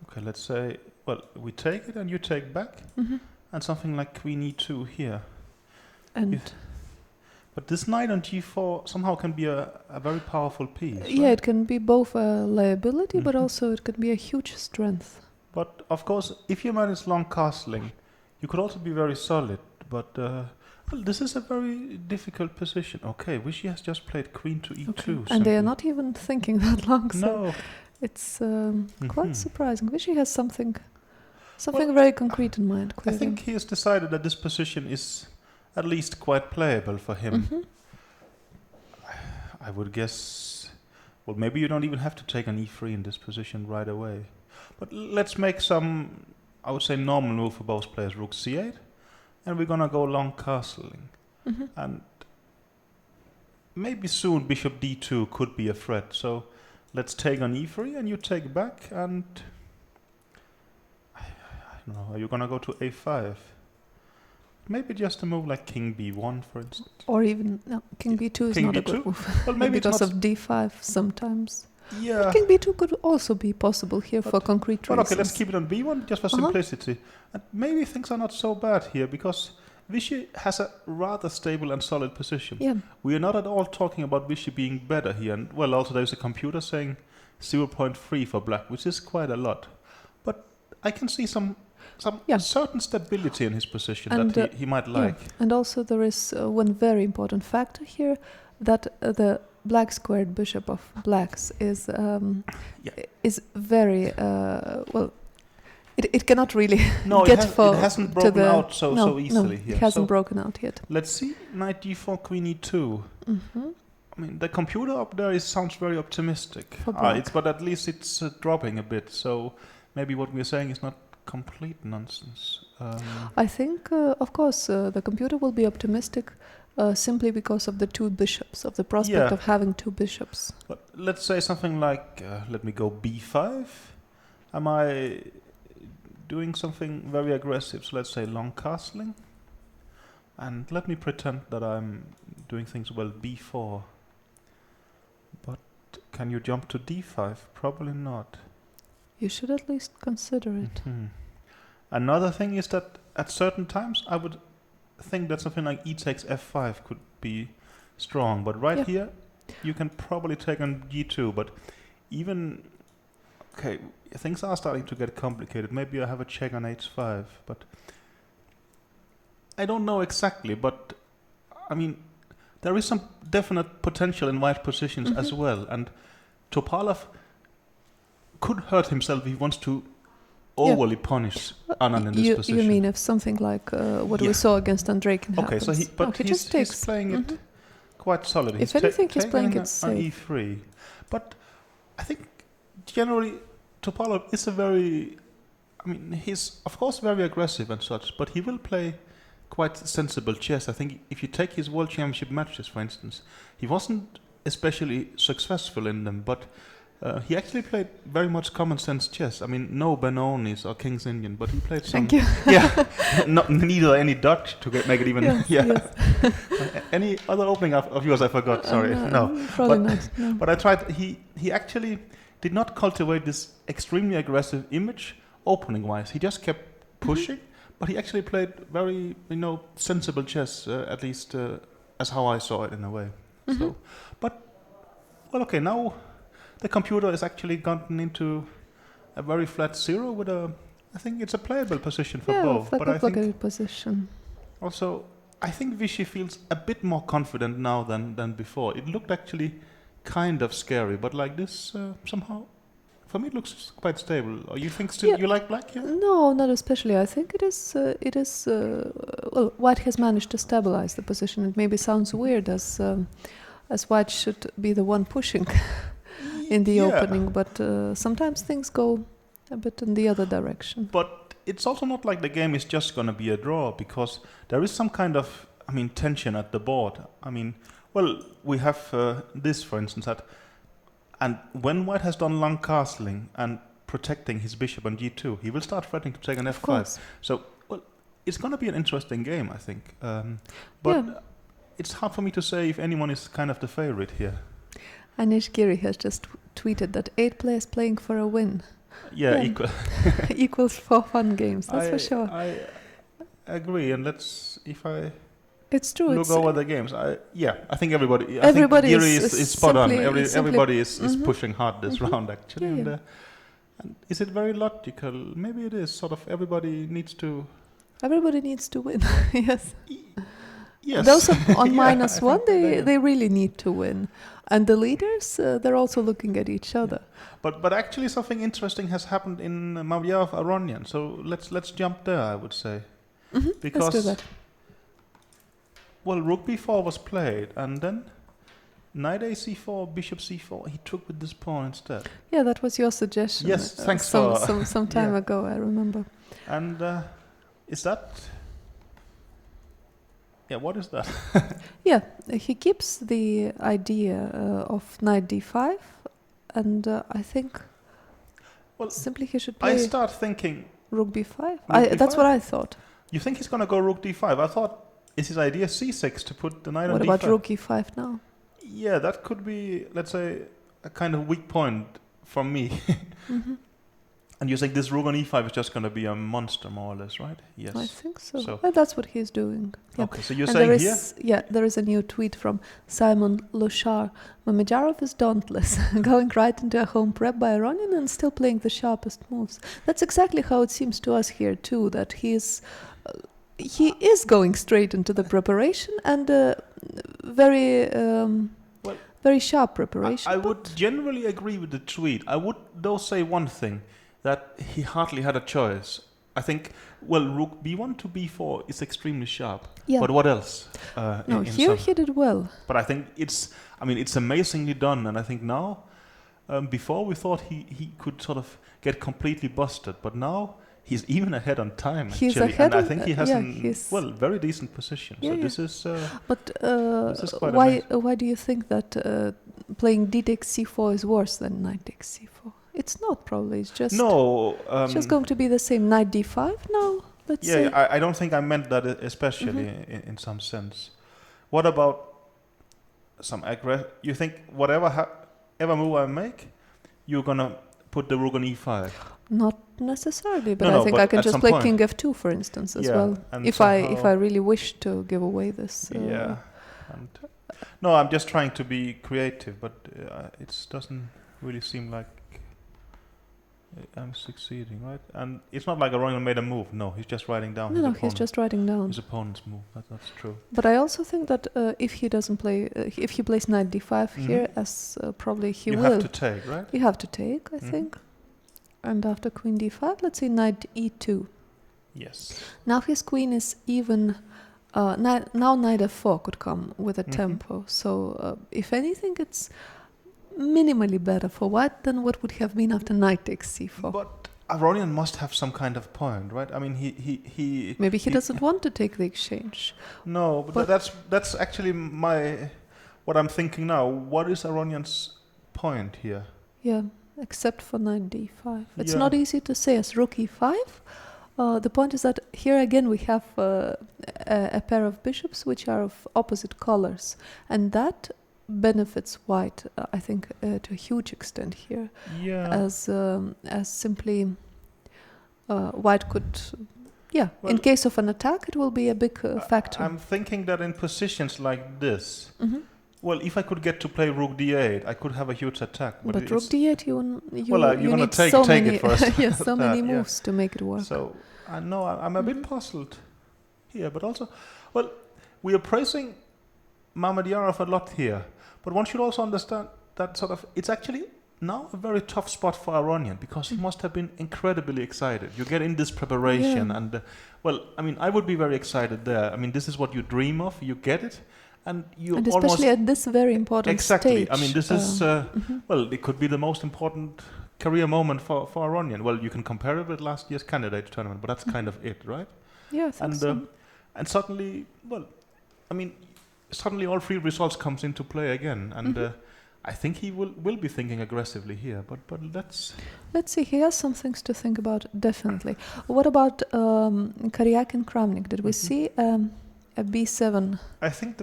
okay, let's say... Well, we take it and you take back. And something like queen e2 here. And... But this knight on g4 somehow can be a very powerful piece. Yeah, right? it can be both a liability, but also it can be a huge strength. But of course, if you manage long castling, you could also be very solid. But well, this is a very difficult position. Okay, Vichy has just played queen to e2. Okay. And they are not even thinking that long. So no. It's quite surprising. Vichy has something very concrete in mind. Clearly. I think he has decided that this position is at least quite playable for him. I would guess, well, maybe you don't even have to take an e3 in this position right away. But let's make some, I would say, normal move for both players. Rook c8, and we're going to go long castling. And maybe soon bishop d2 could be a threat. So let's take on e3, and you take back, and don't know, are you gonna go to a5? Maybe just a move like king b1, for instance. Or even king b2 is King not a b2? good move. Well, maybe because it's of d5 sometimes. Yeah. King b2 could also be possible here for concrete Well, reasons. okay, let's keep it on b1 just for simplicity. And maybe things are not so bad here because Vichy has a rather stable and solid position. Yeah. We are not at all talking about Vichy being better here. And well, also there's a computer saying 0.3 for black, which is quite a lot. But I can see some certain stability in his position and, that he might like. And also there is one very important factor here, that the black squared bishop of blacks is very It cannot really get it hasn't broken out so easily here. It hasn't broken out yet. Let's see, knight d4, queen e2. I mean, the computer up there sounds very optimistic. But at least it's dropping a bit, so maybe what we're saying is not complete nonsense. I think, of course, the computer will be optimistic simply because of the two bishops, of the prospect of having two bishops. But let's say something like, let me go b5. Am I doing something very aggressive? So let's say long castling. And let me pretend that I'm doing things well, b4. But can you jump to d5? Probably not. You should at least consider it. Another thing is that at certain times I would think that something like e takes f5 could be strong. But here you can probably take on g2. But even... Okay, things are starting to get complicated. Maybe I have a check on h5. But I don't know exactly. But I mean, there is some definite potential in white positions as well. And Topalov could hurt himself if he wants to overly punish Anand in this position. You mean if something like what we saw against Andreikin happens? Okay, so he's playing it quite solid. If anything, he's playing it safe. On e3. But I think generally Topalov is he's of course very aggressive and such, but he will play quite sensible chess. I think if you take his World Championship matches, for instance, he wasn't especially successful in them, but he actually played very much common sense chess. I mean, no Benonis or King's Indian, but he played some. Thank you. Neither any Dutch to make it even. Yes. Any other opening of yours? I forgot. Sorry. No. Probably not. No. But I tried. He actually did not cultivate this extremely aggressive image opening wise. He just kept pushing, but he actually played very sensible chess. At least as how I saw it in a way. So, but okay now. The computer has actually gotten into a very flat 0 with I think it's a playable position for both. But I think position. Also, I think Vichy feels a bit more confident now than before. It looked actually kind of scary, but like this somehow, for me, it looks quite stable. Or you think still you like black here? No, not especially. I think it is. White has managed to stabilize the position. It maybe sounds weird as White should be the one pushing. In the opening, but sometimes things go a bit in the other direction. But it's also not like the game is just going to be a draw, because there is some kind of, tension at the board. We have this, for instance, and when White has done long castling and protecting his bishop on g2, he will start threatening to take an f5. So, it's going to be an interesting game, I think. But it's hard for me to say if anyone is kind of the favorite here. Anish Giri has just tweeted that 8 players playing for a win. Equal. Equals 4 fun games, that's for sure. I agree, and it's true. Look over the games. I think everybody. Everybody is spot on. Everybody is pushing hard this round actually. Yeah. And is it very logical? Maybe it is. Sort of everybody needs to win. Yes. Yes. Those on -1, they really need to win. And the leaders, they're also looking at each other. But actually something interesting has happened in Mamedyarov Aronian. So let's jump there, I would say. Because let's do that. Well, rook b4 was played, and then knight a4, bishop c4. He took with this pawn instead. Yeah, that was your suggestion. Yes, thanks some time ago, I remember. And is that... Yeah, what is that? He keeps the idea of knight d5, and I think simply he should play... I start thinking Rook b5? Rook That's b5? what I thought. You think he's going to go rook d5? I thought, is his idea c6 to put the knight on d5? What about rook e5 now? Yeah, that could be, let's say, a kind of weak point for me. Mm-hmm. And you think this rook on e5 is just going to be a monster, more or less, right? Yes. I think so. So- Well, that's what he's doing. Yeah. Okay, so you're And saying there here? is, yeah, there is a new tweet from Simon Lochar. Mamedyarov is dauntless, going right into a home prep by Aronian and still playing the sharpest moves. That's exactly how it seems to us here too, that he is going straight into the preparation and very very sharp preparation. I would generally agree with the tweet. I would though say one thing, that he hardly had a choice. I think, well, rook b1 to b4 is extremely sharp. Yeah. But what else? No, here he did well. But I think it's amazingly done. And I think now, before we thought he could sort of get completely busted. But now he's even ahead on time, He's actually. ahead And I think he has very decent position. Yeah, so yeah. this is... But this is quite why do you think that playing d takes c4 is worse than knight takes c4? It's not, probably. It's just it's just going to be the same. Knight d5 now, let's say. I don't think I meant that especially in some sense. What about some you think whatever ever move I make, you're gonna put the rook on e5? Not necessarily, but No, I think but I can at just some play point. king f2, for instance, as Yeah, well. and If somehow- I really wish to give away this. Yeah. And no, I'm just trying to be creative, but it doesn't really seem like I'm succeeding, right? And it's not like Aronian made a move. No, he's just writing down He's just writing down. his opponent's move. That's true. But I also think that if he doesn't play, if he plays knight d5 here, as probably he you will, have to take, right? you have to take, I think. And after queen d5, let's say knight e2. Yes. Now his queen is even. Now knight f4 could come with a tempo. So if anything, it's minimally better for white than what would have been after knight takes c4. But Aronian must have some kind of point, right? I mean, he Maybe he doesn't want to take the exchange. No, but that's actually what I'm thinking now. What is Aronian's point here? Yeah, except for knight d5. It's Yeah. not easy to say as rook e5. The point is that here again we have a pair of bishops which are of opposite colors, and that benefits white, I think, to a huge extent here. Yeah. As simply white could, in Well, case of an attack, it will be a big factor. I'm thinking that in positions like this, well, if I could get to play rook d8, I could have a huge attack. But it's- rook d8, you Well, you're gonna need take so it many, first. yes, so many Yeah. moves to make it work. So I know I'm a bit puzzled here, but also, well, we are praising Mamedyarov a lot here, but one should also understand that sort of it's actually now a very tough spot for Aronian because he must have been incredibly excited. You get in this preparation, and well, I mean, I would be very excited there. I mean, this is what you dream of. You get it, and you And almost especially at this very important exactly. stage. I mean, this is well, it could be the most important career moment for Aronian. Well, you can compare it with last year's candidate tournament, but that's kind of it, right? Yeah, I think And so. and suddenly, well, I mean, suddenly all three results comes into play again, and I think he will be thinking aggressively here. But Let's see, he has some things to think about, definitely. What about Karjakin Kramnik? Did we see a b7 I think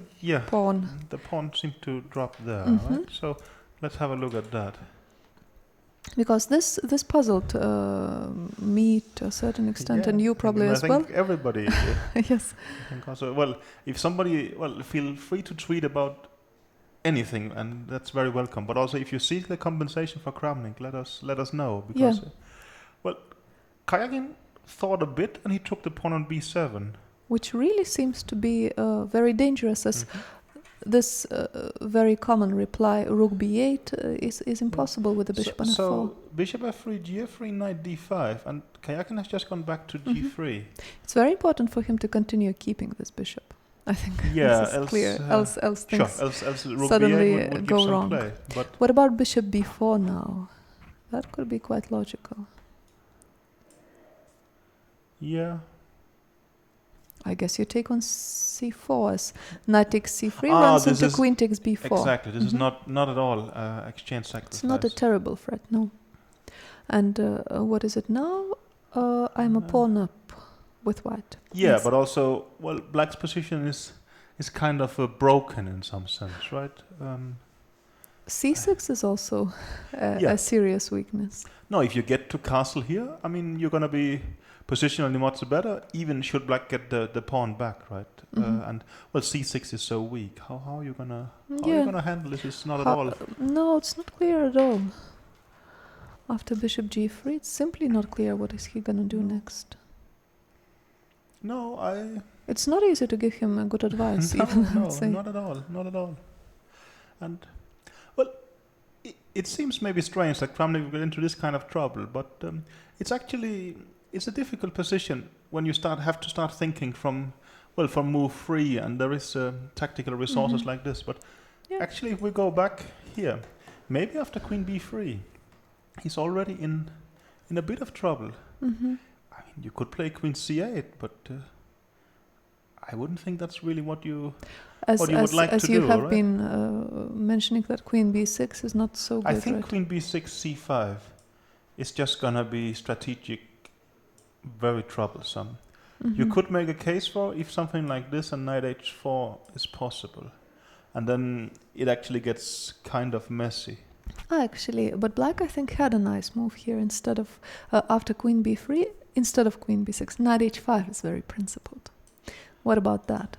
pawn? the pawn seemed to drop there, right? So let's have a look at that. Because this puzzled me to a certain extent, and you probably I as think well. everybody. Yes. I think also, well, if somebody, feel free to tweet about anything, and that's very welcome. But also, if you seek the compensation for Kramnik, let us know, because Karjakin thought a bit, and he took the pawn on b7. Which really seems to be very dangerous, as this very common reply, rook b8, is impossible with the bishop on f4. So bishop f3, g3, knight d5, and Karjakin has just gone back to g3. It's very important for him to continue keeping this bishop. I think Yeah, this is else, clear. Else things else rook suddenly b8 would go give some wrong. play. But What about bishop b4 now? That could be quite logical. yeah. I guess you take on c4 as knight takes c3 runs into queen takes b4. Exactly. This is not at all exchange sacrifice. It's not a terrible threat, no. And what is it now? I'm a pawn up with white. Yeah, Yes. but also, well, black's position is kind of broken in some sense, right? C6 is also Yeah. a serious weakness. No, if you get to castle here, I mean, you're going to be positionally much better, even should black get the pawn back, right? And, well, c6 is so weak. How are you going to handle this? It's not at all. No, it's not clear at all. After bishop g3, it's simply not clear what is he going to do next. No, It's not easy to give him a good advice, even, I would say. not at all, not at all. And, well, it seems maybe strange that Kramnik will get into this kind of trouble, but it's a difficult position when you have to start thinking from move 3, and there is tactical resources like this. But actually, if we go back here, maybe after queen b3, he's already in a bit of trouble. I mean, you could play queen c8, but I wouldn't think that's really what you would like to do. As you have right? been mentioning that queen b6 is not so good. I think right? queen b6, c5 is just gonna be strategic, very troublesome. You could make a case for if something like this and knight h4 is possible, and then it actually gets kind of messy. Actually, but black I think had a nice move here. Instead of after queen b3, instead of queen b6, knight h5 is very principled. What about that?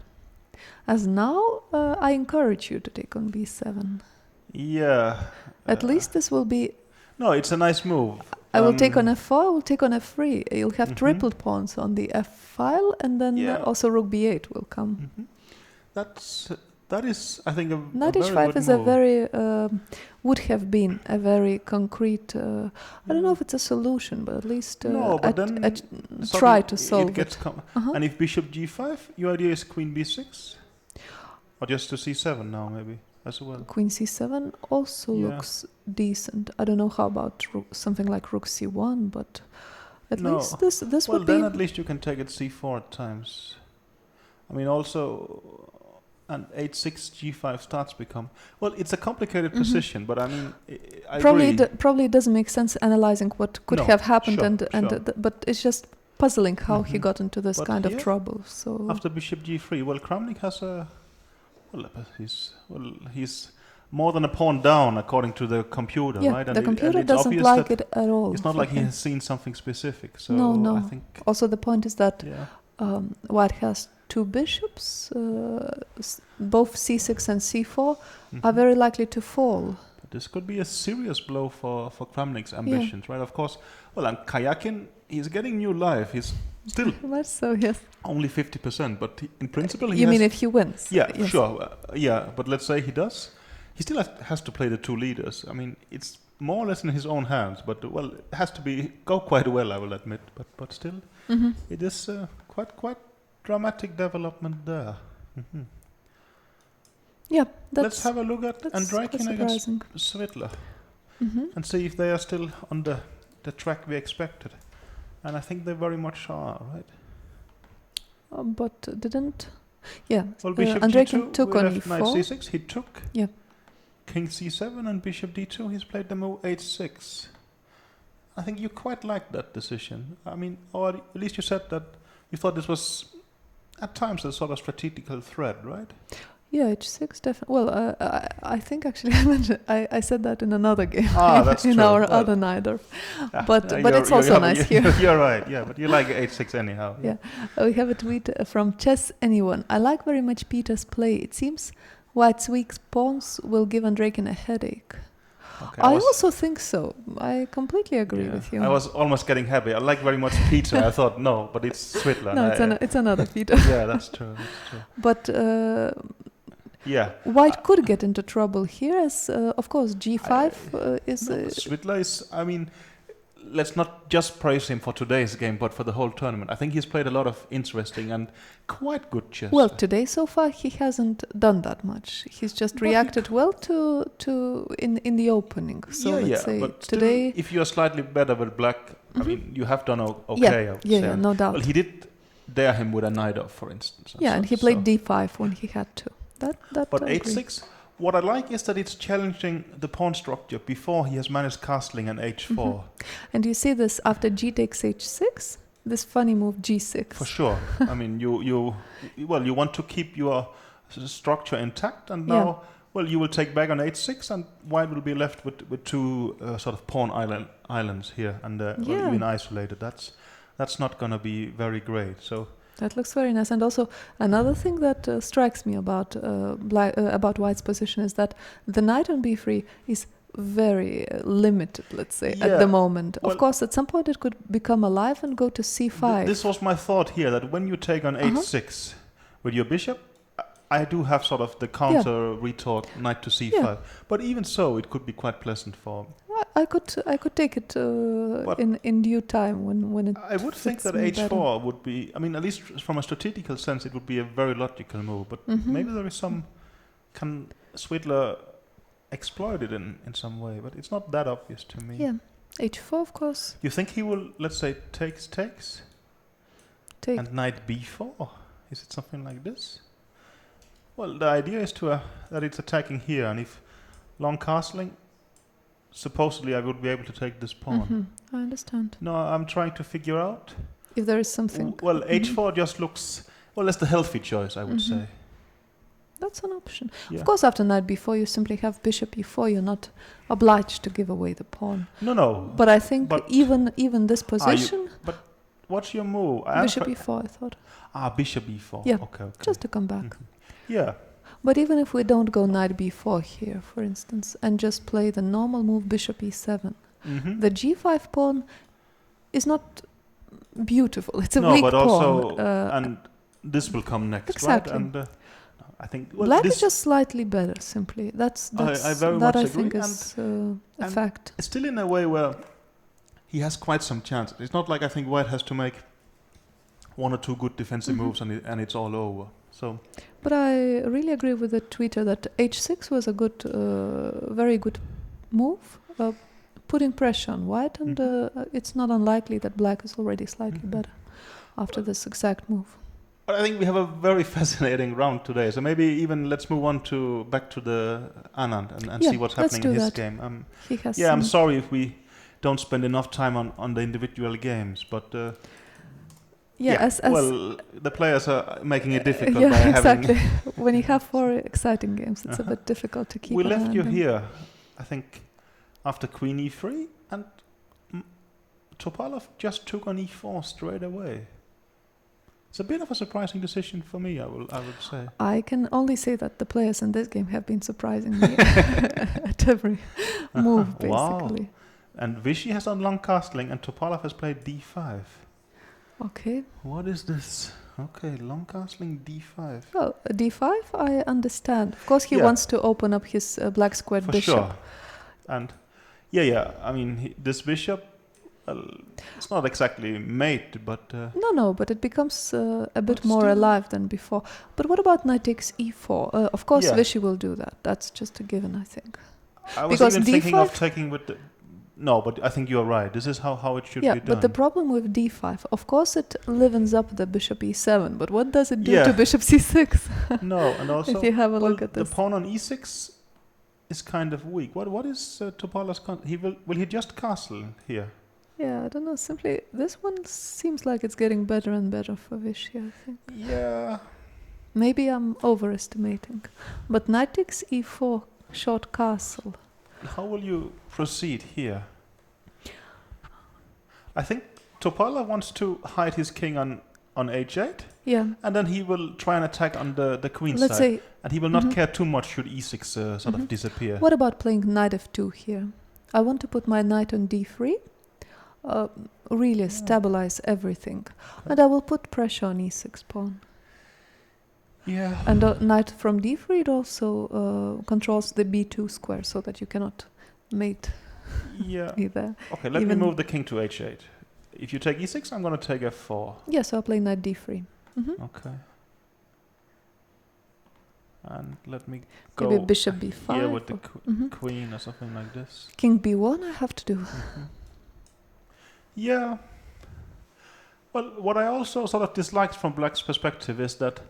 As now, I encourage you to take on b7. Yeah. At least this will be... No, it's a nice move. I will take on f4, I will take on f3. You'll have tripled pawns on the f file, and then also rook b8 will come. That is, I think, a Knight very h5 good is move. a very... would have been a very concrete... I don't know if it's a solution, but at least no, but then try to solve it. And if bishop g5, your idea is queen b6? Or just to c7 now, maybe, as well? Queen c7 also looks decent. I don't know how about something like rook c1, but at least this would be... Well, then at least you can take it c4 at times. I mean, also... And h6, g5 starts become... Well, it's a complicated position, but I mean, I agree. Probably it doesn't make sense analyzing what could have happened, sure. But it's just puzzling how he got into this kind of trouble. So after bishop g3, well, Kramnik has a... he's more than a pawn down according to the computer, right? And the computer doesn't like it at all. It's not like he has seen something specific. So no. I think also the point is that white has two bishops, both c6 and c4 are very likely to fall. But this could be a serious blow for Kramnik's ambitions, right? Of course, well, and Karjakin, he's getting new life. He's still much so, yes. Only 50%, but in principle you mean if he wins? Yeah, yes. Sure. But let's say he does. He still has to play the two leaders. I mean, it's more or less in his own hands, but well, it has to go quite well, I will admit. But still, it is quite dramatic development there. Yeah, let's have a look at Andreikin against Svidler and see if they are still on the track we expected. And I think they very much are, right? But didn't... Yeah, well, bishop Andreikin g2, took on e4. Knight c6, he took. Yeah. King c7 and bishop d2, he's played the move h6. I think you quite like that decision. I mean, or at least you said that you thought this was at times a sort of strategical threat, right? Yeah, h6 definitely. Well, I think actually I said that in another game. That's in true. our other Nider. But it's also nice here. You're right, yeah, but you like h6 anyhow. Yeah. We have a tweet from Chess Anyone. I like very much Peter's play. It seems white's weak pawns will give Andreikin a headache. Okay, I also think so. I completely agree with you. I was almost getting happy. I like very much Peter. I thought, no, but it's Svidler. No, it's another Peter. Yeah, that's true. But white could get into trouble here, as of course g5 is... Svidler is, I mean, let's not just praise him for today's game, but for the whole tournament. I think he's played a lot of interesting and quite good chess. Well, today so far he hasn't done that much. He's just reacted well to in the opening. So let's say but today, still, if you're slightly better with black, I mean, you have done okay. Yeah, no doubt. Well, he did dare him with a knight off, for instance. And he played d5 when he had to. That but h6, what I like is that it's challenging the pawn structure before he has managed castling an h4. And you see this after g takes h6, this funny move g6. For sure. I mean, you want to keep your structure intact, and now, you will take back on h6, and white will be left with two sort of pawn islands here, and even isolated. That's not going to be very great. So that looks very nice. And also another thing that strikes me about white's position is that the knight on b3 is very limited, let's say, at the moment. Well, of course, at some point it could become alive and go to c5. This was my thought here, that when you take on h6 with your bishop, I do have sort of the counter retort knight to c5. But even so, it could be quite pleasant for... I could take it in due time when it. I would think that h4 would be, I mean, at least from a strategical sense, it would be a very logical move. But maybe there is some, can Svidler exploit it in some way? But it's not that obvious to me. Yeah, h4 of course. You think he will, let's say, takes, take, and knight b4? Is it something like this? Well, the idea is that it's attacking here, and if long castling, supposedly I would be able to take this pawn. I understand. No, I'm trying to figure out if there is something. Well, h4 just looks, that's the healthy choice, I would say. That's an option. Of course, after knight b4, you simply have bishop e4. You're not obliged to give away the pawn. No. But I think even this position. But what's your move? Bishop e4, I thought. Bishop e4. Yeah. Okay. Just to come back. Yeah. But even if we don't go knight b4 here, for instance, and just play the normal move bishop e7, the g5 pawn is not beautiful. It's a weak but pawn. Also, and this will come next, exactly. Right? And I think black is just slightly better. Simply, that's I very much I agree. think is a fact. Still, in a way where he has quite some chances. It's not like I think white has to make one or two good defensive moves and it's all over. So. But I really agree with the tweeter that h6 was a good, very good move, putting pressure on white, and it's not unlikely that black is already slightly better after this exact move. But I think we have a very fascinating round today. So maybe even let's move on back to the Anand and see what's happening in his game. He has I'm sorry if we don't spend enough time on the individual games, but. The players are making it difficult by exactly. When you have 4 exciting games, it's a bit difficult to keep. We left you here, I think, after queen e3, and Topalov just took on e4 straight away. It's a bit of a surprising decision for me, I would say. I can only say that the players in this game have been surprising me at every move, basically. Wow. And Vichy has done long castling, and Topalov has played d5. Okay. What is this? Okay, long castling d5. Well, d5 I understand. Of course, he wants to open up his black squared bishop. For sure. And I mean, this bishop, it's not exactly mate, but... No, but it becomes a bit more alive than before. But what about knight takes e4? Of course, Vichy will do that. That's just a given, I think. I was even thinking of taking with the... No, but I think you're right. This is how it should be done. Yeah, but the problem with d5, of course it livens up the bishop e7, but what does it do to bishop c6? No, and also... if you have a look at this. The pawn on e6 is kind of weak. What is Topalov's... Will he just castle here? Yeah, I don't know. Simply, this one seems like it's getting better and better for Vichy, I think. Yeah. Maybe I'm overestimating. But knight takes e4, short castle. How will you proceed here? I think Topalov wants to hide his king on h8. Yeah. And then he will try and attack on the queen Let's side. Say, and he will not care too much should e6 sort of disappear. What about playing knight f2 here? I want to put my knight on d3, really stabilize everything. And I will put pressure on e6 pawn. Yeah. And knight from d3 it also controls the b2 square so that you cannot mate either. Okay, let me move the king to h8. If you take e6, I'm going to take f4. Yes, so I'll play knight d3. Okay. And let me go maybe bishop b5 here with the queen or something like this. King b1 I have to do. Yeah. Well, what I also sort of disliked from Black's perspective is that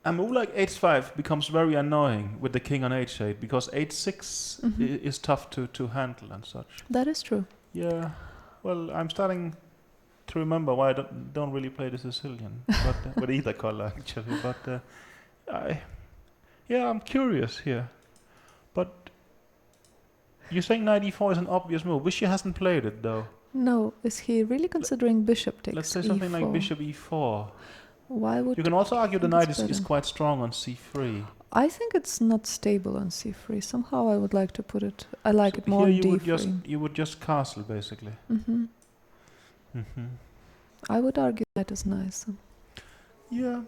a move like h5 becomes very annoying with the king on h8 because h6 is tough to handle and such. That is true. Yeah, well, I'm starting to remember why I don't really play the Sicilian, but with either color actually. But I'm curious here. But you think knight e4 is an obvious move. Vishy hasn't played it though. No, is he really considering bishop takes Let's say something e4? like bishop e4. Why would You can also argue the think knight it's is better? quite strong on c3. I think it's not stable on c3. Somehow I would like to put it. I like it more Here on d3. you would just castle basically. I would argue that is nice. Yeah.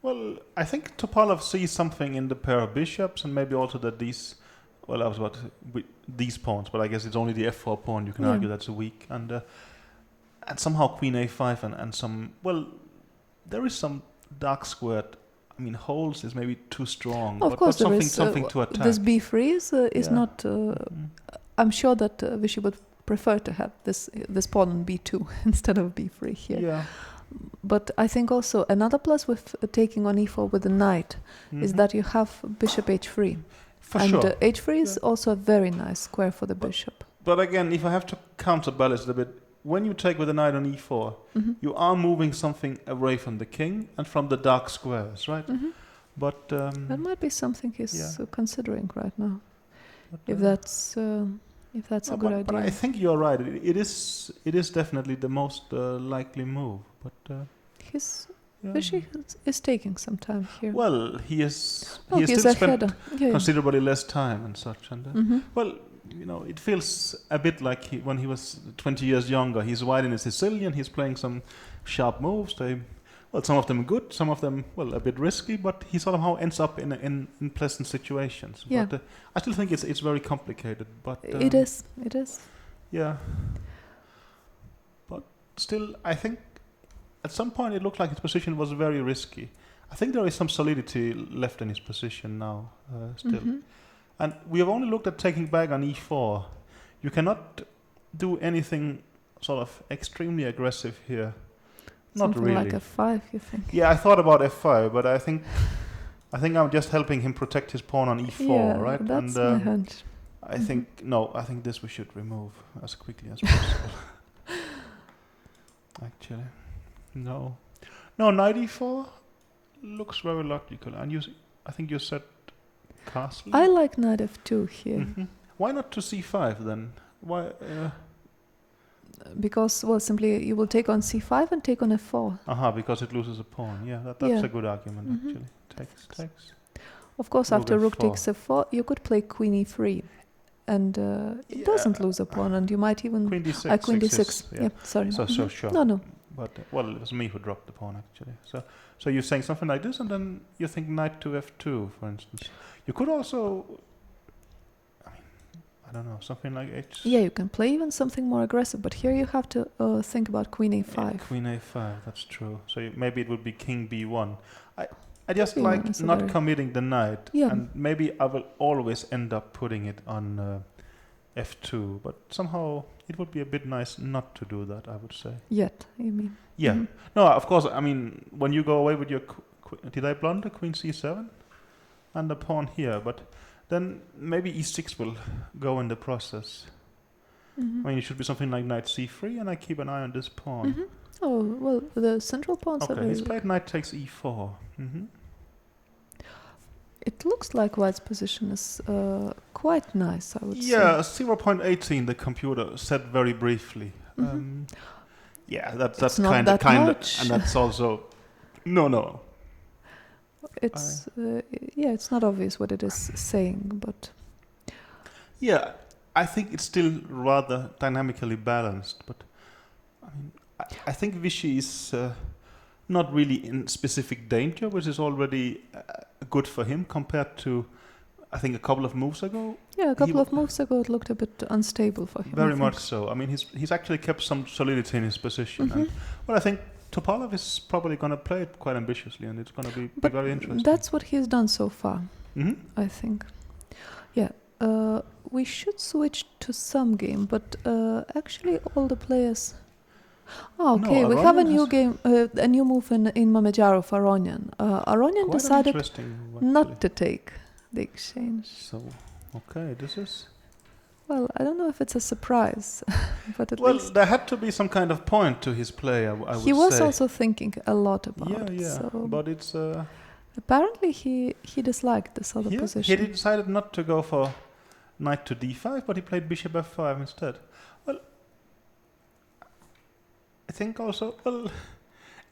Well, I think Topalov sees something in the pair of bishops, and maybe also that these. Well, I was about these pawns, but I guess it's only the f4 pawn. You can argue that's weak, and somehow queen a5 and some. Well, there is some dark squared. I mean, holes is maybe too strong. Of course, but there is something to attack. this b3 is not. I'm sure that Vishy would prefer to have this pawn on b2 instead of b3 here. Yeah. But I think also another plus with taking on e4 with the knight is that you have bishop h3. For and sure. h3 is also a very nice square for the bishop. But again, if I have to counterbalance it a bit, when you take with the knight on e4, you are moving something away from the king and from the dark squares, right? But that might be something he's considering right now. but, If that's a good idea. But I think you're right. It is definitely the most likely move. But Vishy is taking some time here. well, he has he's still ahead. spent considerably less time and such. And well, it feels a bit like when he was 20 years younger. He's wide in a Sicilian. He's playing some sharp moves. Some of them good, some of them a bit risky. But he somehow ends up in pleasant situations. Yeah. But I still think it's very complicated. But It is. yeah. But still, I think at some point it looked like his position was very risky. I think there is some solidity left in his position now, still. And we have only looked at taking back on e4. You cannot do anything sort of extremely aggressive here. Something Not really. like f5, you think? Yeah, I thought about f5, but I think I'm just helping him protect his pawn on e4, Yeah, right? that's my hunch. I think this we should remove as quickly as possible. Actually, no, knight e4 looks very logical, and I think you said castle. I like knight f2 here. Why not to c5 then? Why? Because simply you will take on c5 and take on f4. Because it loses a pawn. Yeah, that's a good argument actually. Takes. Of course, Move after rook f4. takes f4, you could play queen e3, and it doesn't lose a pawn, and you might even Queen d6. queen d6. Yeah, sorry. So sure. No. But it was me who dropped the pawn actually. So you're saying something like this, and then you think knight to f2, for instance. You could also, I don't know, something like h. Yeah, you can play even something more aggressive, but here you have to think about queen a5. Yeah, queen a5, that's true. So maybe it would be king b1. I just B1 like is not very- committing the knight, Yeah. and maybe I will always end up putting it on f2, but somehow it would be a bit nice not to do that, I would say. Yet, you mean? Yeah. No, of course, I mean, when you go away with your... did I blunder queen c7? And the pawn here, but then maybe e6 will go in the process. I mean, it should be something like knight c3, and I keep an eye on this pawn. Oh, well, the central pawns are Okay, very... he's played knight takes e4. It looks like white's position is quite nice, I would say. Yeah, 0.18 the computer said very briefly. Yeah, that's It's not kind of, that much. and that's also... No. It's it's not obvious what it is saying, but Yeah, I think it's still rather dynamically balanced, but I mean, I think Vishy is not really in specific danger, which is already good for him compared to, I think, a couple of moves ago. yeah, a couple of moves ago it looked a bit unstable for him. I Very think. much so. I mean, he's actually kept some solidity in his position. And, well, I think Topalov is probably going to play it quite ambitiously, and it's going to be But very interesting. that's what he's done so far, Mhm. I think. Yeah, we should switch to some game, but actually all the players Oh, okay, No, we have a Aronian new has- game, a new move in Mamedyarov, Aronian. Aronian Quite decided interesting, not actually. to take the exchange. So, okay, this is... Well, I don't know if it's a surprise, but at Well, least there had to be some kind of point to his play, I would say. he was also thinking a lot about Yeah, it. yeah, So but it's... apparently he disliked this other he position. decided not to go for knight to d5, but he played bishop f5 instead. Well, I think also, well,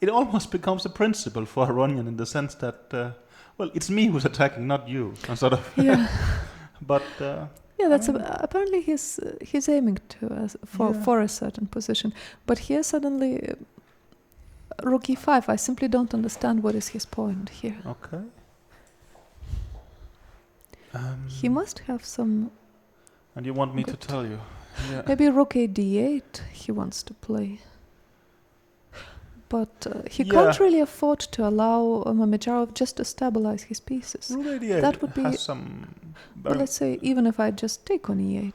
it almost becomes a principle for Aronian in the sense that, well, it's me who's attacking, not you. And sort of. Yeah. But Yeah, that's I mean, apparently he's aiming to for a certain position, but here suddenly rook e5. I simply don't understand what is his point here. okay. He must have some. And you want me to Good. tell you? Yeah. Maybe rook a d8 he wants to play. But he can't really afford to allow Mamedyarov just to stabilize his pieces. Rook a8 that would be- has some... Well, let's say even if I just take on e8.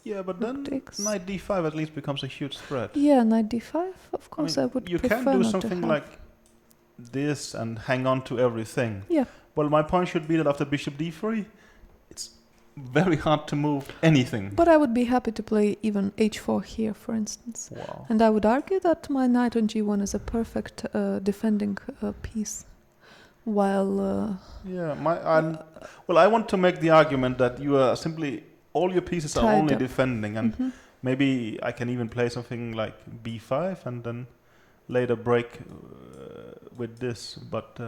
yeah, but rook then takes. knight d5 at least becomes a huge threat. Yeah, knight d5. Of course, I would you prefer can do not something to have. like this and hang on to everything. Yeah. Well, my point should be that after bishop d3, it's very hard to move anything. But I would be happy to play even h4 here, for instance. Wow. And I would argue that my knight on g1 is a perfect defending piece. While Yeah, well, I want to make the argument that you are simply all your pieces are Tied only up. defending, and mhm. maybe I can even play something like b5 and then later break with this. But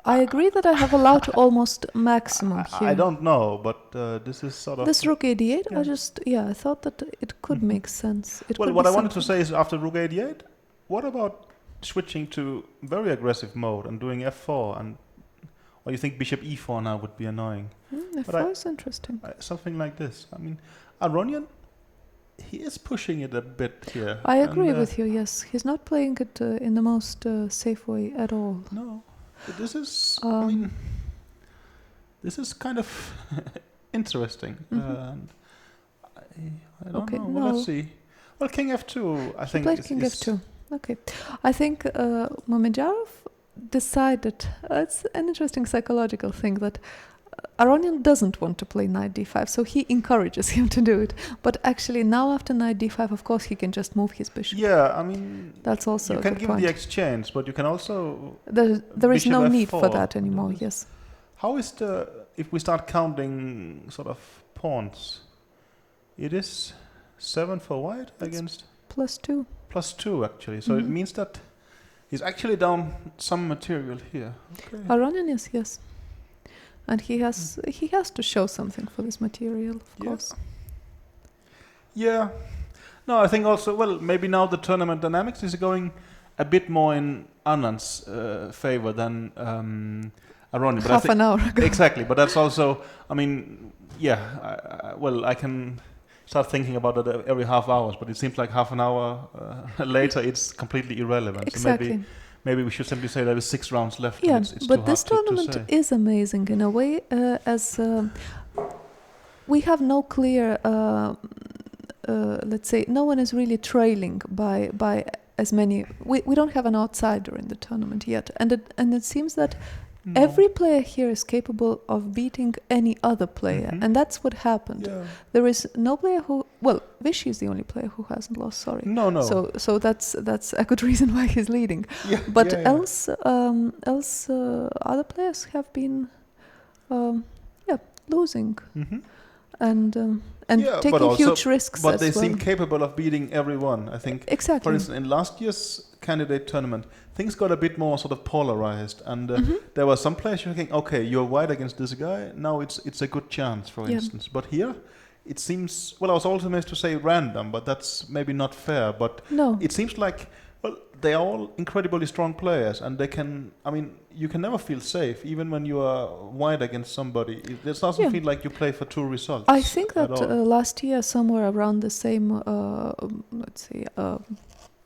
I agree that I have allowed almost maximum here. I don't know, but this is sort of This rook a8, Yeah. I thought that it could Mhm. make sense. It Well, could what be I wanted to something. say is after rook a8, what about switching to very aggressive mode and doing f4, and or you think bishop e4 now would be annoying? But F4 is interesting. Something like this. I mean, Aronian, he is pushing it a bit here. I agree and, with you, yes. He's not playing it in the most safe way at all. No, but this is. I Um, mean, this is kind of interesting. Mhm. And I don't Okay, know. Well, no. let's see. Well, king f2. I He think played is- king is- f2. Okay. I think Mamedyarov decided, it's an interesting psychological thing that Aronian doesn't want to play knight d5, so he encourages him to do it. But actually now after knight d5, of course, he can just move his bishop. Yeah, I mean, That's also you a can good give point. the exchange, but you can also. There is bishop no need for f4, that and anymore, this- yes. How is if we start counting sort of pawns, it is 7 for white That's against +2. +2 actually. So it Mhm. means that he's actually down some material here. Okay. Aronian is, yes. And he has to show something for this material, of Yeah. course. Yeah. No, I think also, well, maybe now the tournament dynamics is going a bit more in Anand's favor than Aronian. But I Half think an hour ago. exactly, but that's also, I mean, yeah, well, I can start thinking about it every half hours, but it seems like half an hour later it's completely irrelevant. Exactly. So maybe we should simply say there is 6 rounds left. Yeah, and it's but too this hard to tournament say. is amazing in a way, as we have no clear, let's say, no one is really trailing by as many. We don't have an outsider in the tournament yet, and it seems that No. every player here is capable of beating any other player, Mhm. and that's what happened. Yeah. There is no player who, well, Vichy is the only player who hasn't lost. Sorry. No. So that's a good reason why he's leading. Yeah, But yeah, yeah. else other players have been losing Mhm. and Yeah, but taking also- huge risks But as they well. seem capable of beating everyone. I think, Exactly. for instance, in last year's candidate tournament, things got a bit more sort of polarized, and Mhm. there were some players who thinking, okay, you're white against this guy, now it's a good chance, for Yeah. instance. But here, it seems, well, I was also supposed to say random, but that's maybe not fair. But No. it seems like, well, they are all incredibly strong players, and they can, I mean, you can never feel safe, even when you are white against somebody. It doesn't Yeah. feel like you play for 2 results. I think at that all. last year, somewhere around the same, let's see,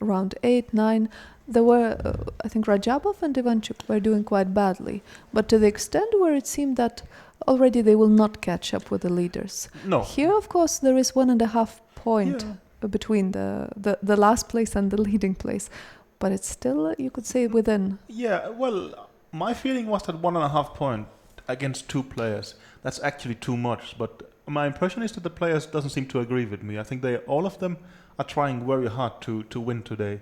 around 8, 9, there were, I think Rajabov and Ivanchuk were doing quite badly, but to the extent where it seemed that already they will not catch up with the leaders. No. Here, of course, there is 1.5 point Yeah. between the last place and the leading place, but it's still, you could say, within. Yeah, well, my feeling was that 1.5 point against 2 players, that's actually too much. But my impression is that the players doesn't seem to agree with me. I think all of them are trying very hard to win today,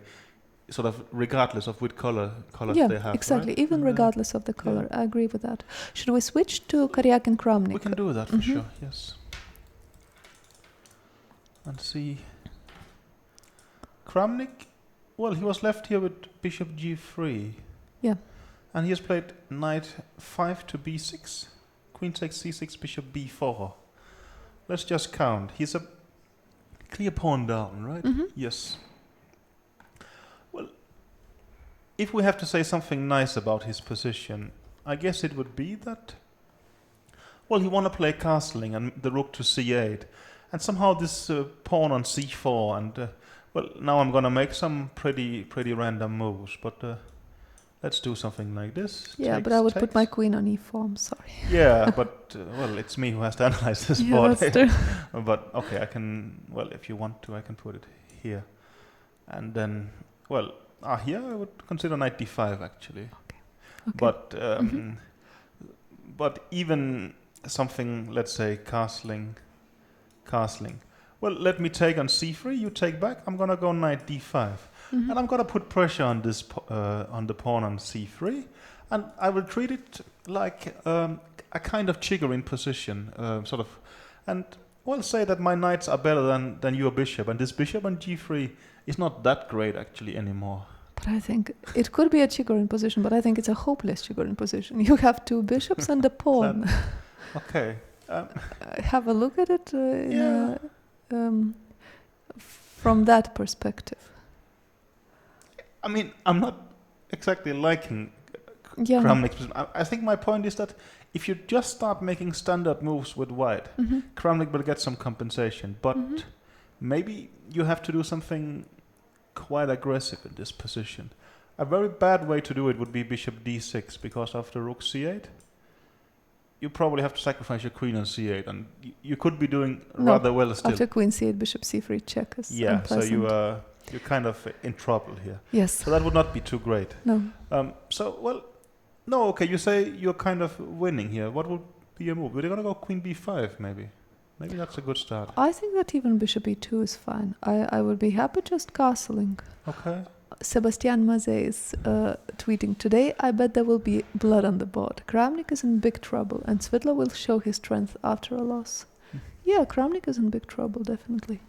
sort of regardless of which colors they have. Exactly. Right? Even regardless of the color, I agree with that. Should we switch to Karjakin Kramnik? We can do that for sure. Yes. And see, Kramnik. Well, he was left here with bishop g3. Yeah. And he has played knight 5 to b6, queen takes c6, bishop b4. Let's just count. He's a clear pawn down, right? Yes. Well, if we have to say something nice about his position, I guess it would be that, well, he want to play castling and the rook to c8. And somehow this pawn on c4 and, well, now I'm going to make some pretty random moves, but let's do something like this. Yeah, but I would put my queen on e4, I'm sorry. Yeah, but, well, it's me who has to analyze this Yeah, board. that's true. But, okay, I can, well, if you want to, I can put it here. And then, well, here I would consider knight d5, actually. Okay. But even something, let's say, castling. Well, let me take on c3, you take back, I'm going to go knight d5. And I'm going to put pressure on this on the pawn on c3, and I will treat it like a kind of chiggering position, sort of, and well, say that my knights are better than your bishop, and this bishop on g3 is not that great actually anymore. But I think it could be a chigorin position, but I think it's a hopeless chigorin position. You have 2 bishops and a pawn. Okay. Have a look at it from that perspective. I mean, I'm not exactly liking Kramnik's position. I think my point is that if you just start making standard moves with white, Kramnik will get some compensation. But maybe you have to do something quite aggressive in this position. A very bad way to do it would be bishop d6, because after rook c8, you probably have to sacrifice your queen on c8, and you could be doing rather well still. After queen c8, bishop c3 check is unpleasant. So you're kind of in trouble here. Yes. So that would not be too great. No. Okay, you say you're kind of winning here. What would be your move? We're going to go queen b5, maybe. Maybe that's a good start. I think that even bishop e2 is fine. I would be happy just castling. Okay. Sebastian Mazet is tweeting, today I bet there will be blood on the board. Kramnik is in big trouble and Svidler will show his strength after a loss. Yeah, Kramnik is in big trouble, definitely.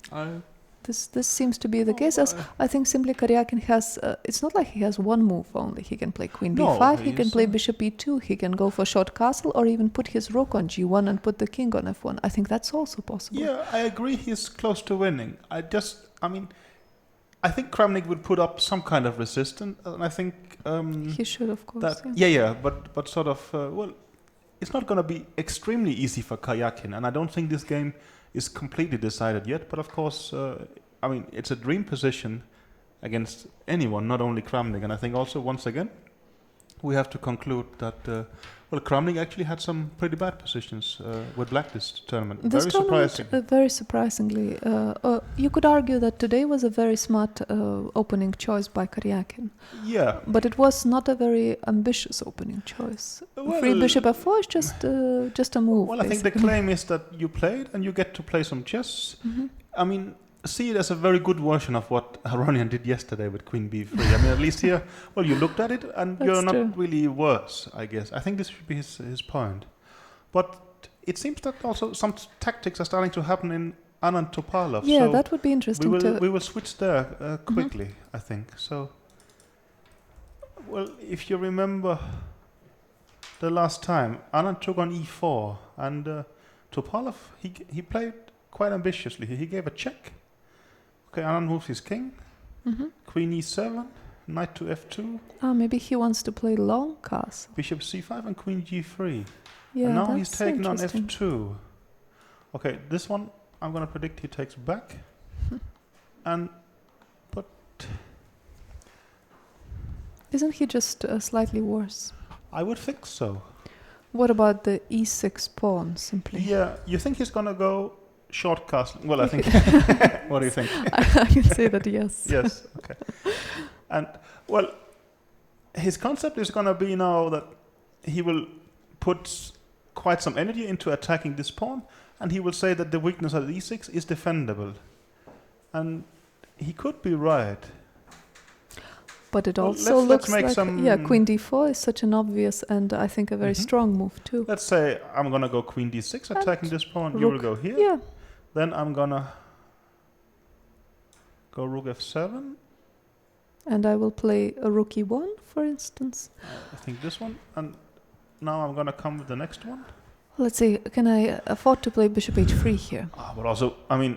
This seems to be the case, as I think simply Karjakin has, it's not like he has one move only. He can play queen b5, he can play bishop e2, he can go for short castle, or even put his rook on g1 and put the king on f1. I think that's also possible. Yeah, I agree he's close to winning. I think Kramnik would put up some kind of resistance, and I think he should, of course. But sort of, well, it's not going to be extremely easy for Karjakin, and I don't think this game is completely decided yet. But of course, it's a dream position against anyone, not only Kramnik. And I think also, once again, we have to conclude that Kramnik actually had some pretty bad positions with black this tournament. Very surprising. Very surprisingly. You could argue that today was a very smart opening choice by Karjakin. Yeah. But it was not a very ambitious opening choice. Free bishop f4 is just a move. Well, I think the claim is that you played and you get to play some chess. I mean, see it as a very good version of what Aronian did yesterday with queen b3. I mean, at least here, well, you looked at it and you're not really worse, I guess. I think this should be his point. But it seems that also some tactics are starting to happen in Anand Topalov. Yeah, so that would be interesting. We will switch there quickly, I think. So, well, if you remember the last time, Anand took on e4 and Topalov, he played quite ambitiously. He gave a check. Okay, Anand moves his king, queen e7, knight to f2. Maybe he wants to play long castle. Bishop c5 and queen g3. Yeah, and now he's taken on f2. Okay, this one I'm going to predict he takes back. But isn't he just slightly worse? I would think so. What about the e6 pawn, simply? Yeah, you think he's going to go short castle. Well, I think. What do you think? I can say that yes. Yes. Okay. And well, his concept is gonna be now that he will put quite some energy into attacking this pawn, and he will say that the weakness of e6 is defendable, and he could be right. But it Well, also let's looks make like some- queen d4 is such an obvious and I think a very strong move too. Let's say I'm gonna go queen d6, attacking this pawn. You will go here. Yeah, Then I'm gonna go rook f7. and I will play a rook e1, for instance. I think this one, and now I'm gonna come with the next one. Let's see, can I afford to play bishop h3 here? But also, I mean,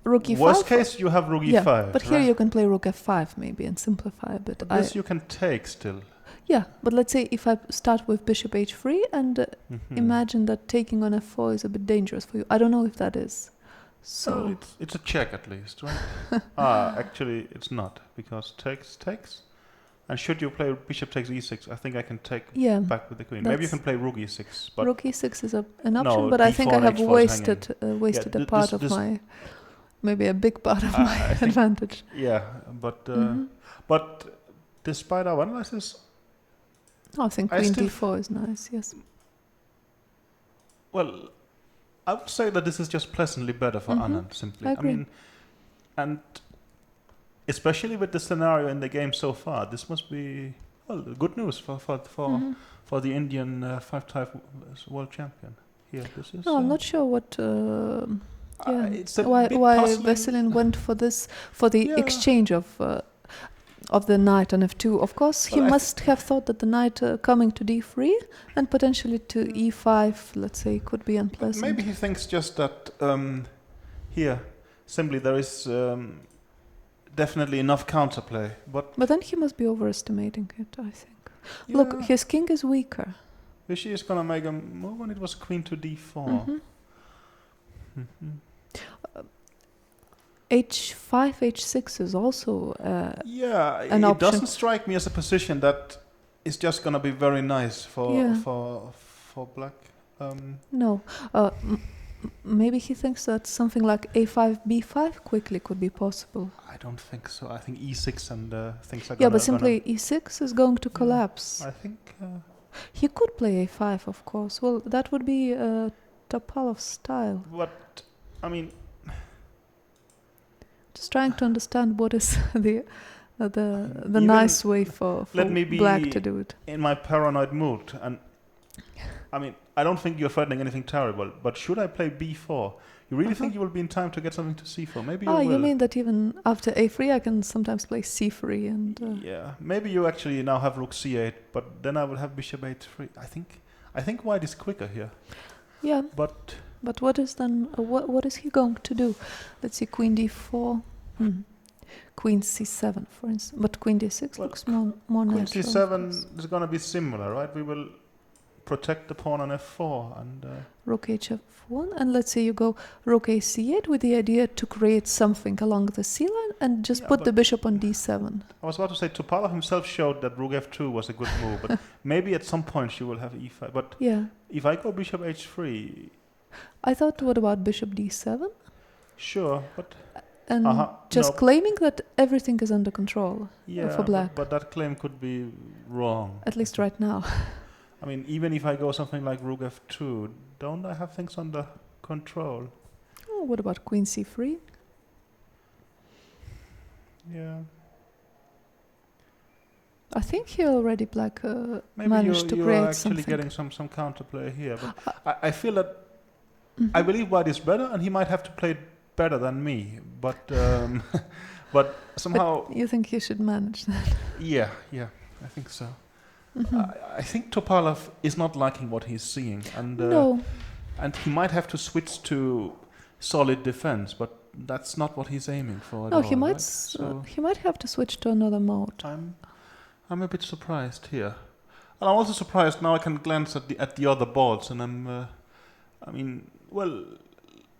Rook e5? worst case you have rook Yeah, e5. but here right? you can play rook f5 maybe and simplify a bit. But this you can take still. Yeah, but let's say if I start with bishop h3 and Mhm. imagine that taking on f4 is a bit dangerous for you. I don't know if that is. So Well, it's a check at least, right? Actually, it's not, because takes. And should you play bishop takes e6, I think I can take yeah, back with the queen. Maybe you that's- can play rook e6, but rook e6 is an option, No, but I think d4 I and have h4 is wasted Yeah, a part this- of my, maybe a big part of my I think- advantage. yeah, but Mhm. but despite our analysis, I think I queen still d4 is nice. Yes. well, I would say that this is just pleasantly better for Mhm. Anand, simply. I agree. mean, and especially with the scenario in the game so far, this must be good news for Mhm. for the Indian five-time world champion. Here, this is. No, I'm not sure what. Yeah, it's a why bit why puzzling. Veselin went for this for the Yeah. exchange of the knight on f2. Of course, he Well, must have thought that the knight coming to d3 and potentially to e5, let's say, could be unpleasant. Maybe he thinks just that here, simply there is definitely enough counterplay, but But then he must be overestimating it, I think. Look, yeah, his king is weaker. Vishy is gonna make a move when it was queen to d4. Mhm. Mhm. h5, h6 is also. Yeah, an it option. doesn't strike me as a position that is just gonna be very nice for Yeah. for black. No. Maybe he thinks that something like a5, b5 quickly could be possible. I don't think so. I think e6 and things are Yeah, gonna. but simply e6 is going to collapse. I think. He could play a5, of course. Well, that would be Topalov style. But I mean, Just trying to understand what is the Even- nice way for let me be black to do it. in my paranoid mood, and I mean, I don't think you're threatening anything terrible. But should I play b4? You really think you will be in time to get something to c4? Maybe you will. You mean that even after a3 I can sometimes play c3 and... Yeah, maybe you actually now have rook c8, but then I will have bishop a3. I think white is quicker here. Yeah, But but what is then... what is he going to do? Let's see, queen d4... Queen c7, for instance. But queen d6 Well, looks more queen natural. c7 is going to be similar, right? We will protect the pawn on f4 and... Rook hf1, and let's say you go rook a c8 with the idea to create something along the c line and just Yeah, put the but- bishop on d7. I was about to say, Topalov himself showed that rook f2 was a good move, but maybe at some point you will have e5. But Yeah. if I go bishop h3, I thought, what about bishop d7? sure, but And just no. claiming that everything is under control, yeah, for black. But that claim could be wrong. at least right now. I mean, even if I go something like rook f2, don't I have things under control? Oh, what about queen c3? Yeah. I think here already black Maybe managed to you're create actually something. getting some counterplay here. But I feel that Mhm. I believe white is better, and he might have to play it better than me. But but somehow, You think you should manage that? yeah, I think so. Mhm. I think Topalov is not liking what he's seeing, and No, and he might have to switch to solid defense, but that's not what he's aiming for. At no, all, he might right? So he might have to switch to another mode. I'm a bit surprised here, and I'm also surprised now. I can glance at the other boards, and I mean, well,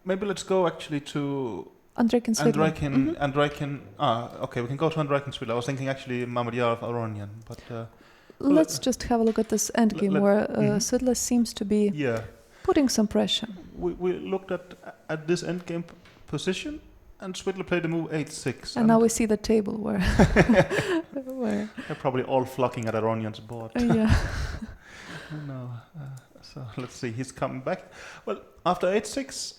maybe let's go actually to Andreikin Svidler. Andreikin. Okay, we can go to Andreikin Svidler. I was thinking actually Mamedyarov Aronian, but Let's just have a look at this endgame let- where mhm. Svidler seems to be yeah. Putting some pressure. We looked at this endgame position, and Svidler played the move 8-6. And now we see the table where they're probably all flocking at Aronian's board. Yeah. No. So let's see, he's coming back. Well, after 8-6,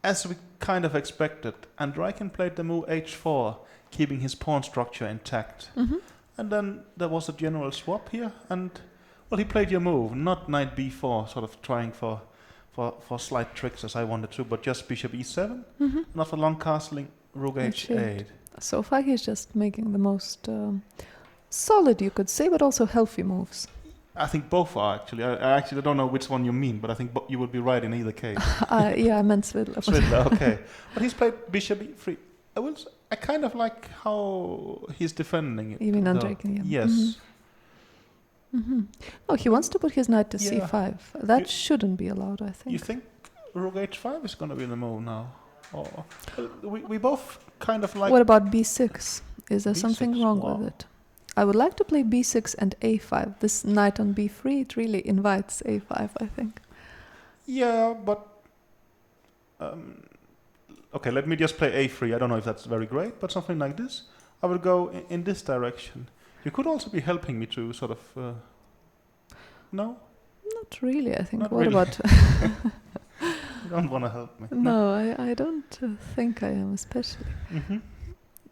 as we kind of expected, Andreikin played the move h4, keeping his pawn structure intact. Mm-hmm. And then there was a general swap here, and well, he played your move, not knight b4, sort of trying for slight tricks as I wanted to, but just bishop e7, Mm-hmm. and after long castling, rook h8. So far he's just making the most solid, you could say, but also healthy moves. I think both are actually. I actually don't know which one you mean, but I think you would be right in either case. Yeah, I meant Svidler. Svidler, okay. But he's played bishop e3. I kind of like how he's defending it. You mean Andreikin, yeah. Yes. Mm-hmm. Mm-hmm. Oh, he wants to put his knight to Yeah. c5. That shouldn't be allowed, I think. You think rook h5 is going to be the move now? Or we both kind of like... What about b6? Is there something B6? wrong Wow. with it? I would like to play b6 and a5. This knight on b3, it really invites a5, I think. Yeah, but... okay, let me just play a3. I don't know if that's very great, but something like this. I will go in this direction. You could also be helping me to sort of... no? Not really, I think. Not What really. about... You don't want to help me. No, I don't think I am, especially. Mm-hmm.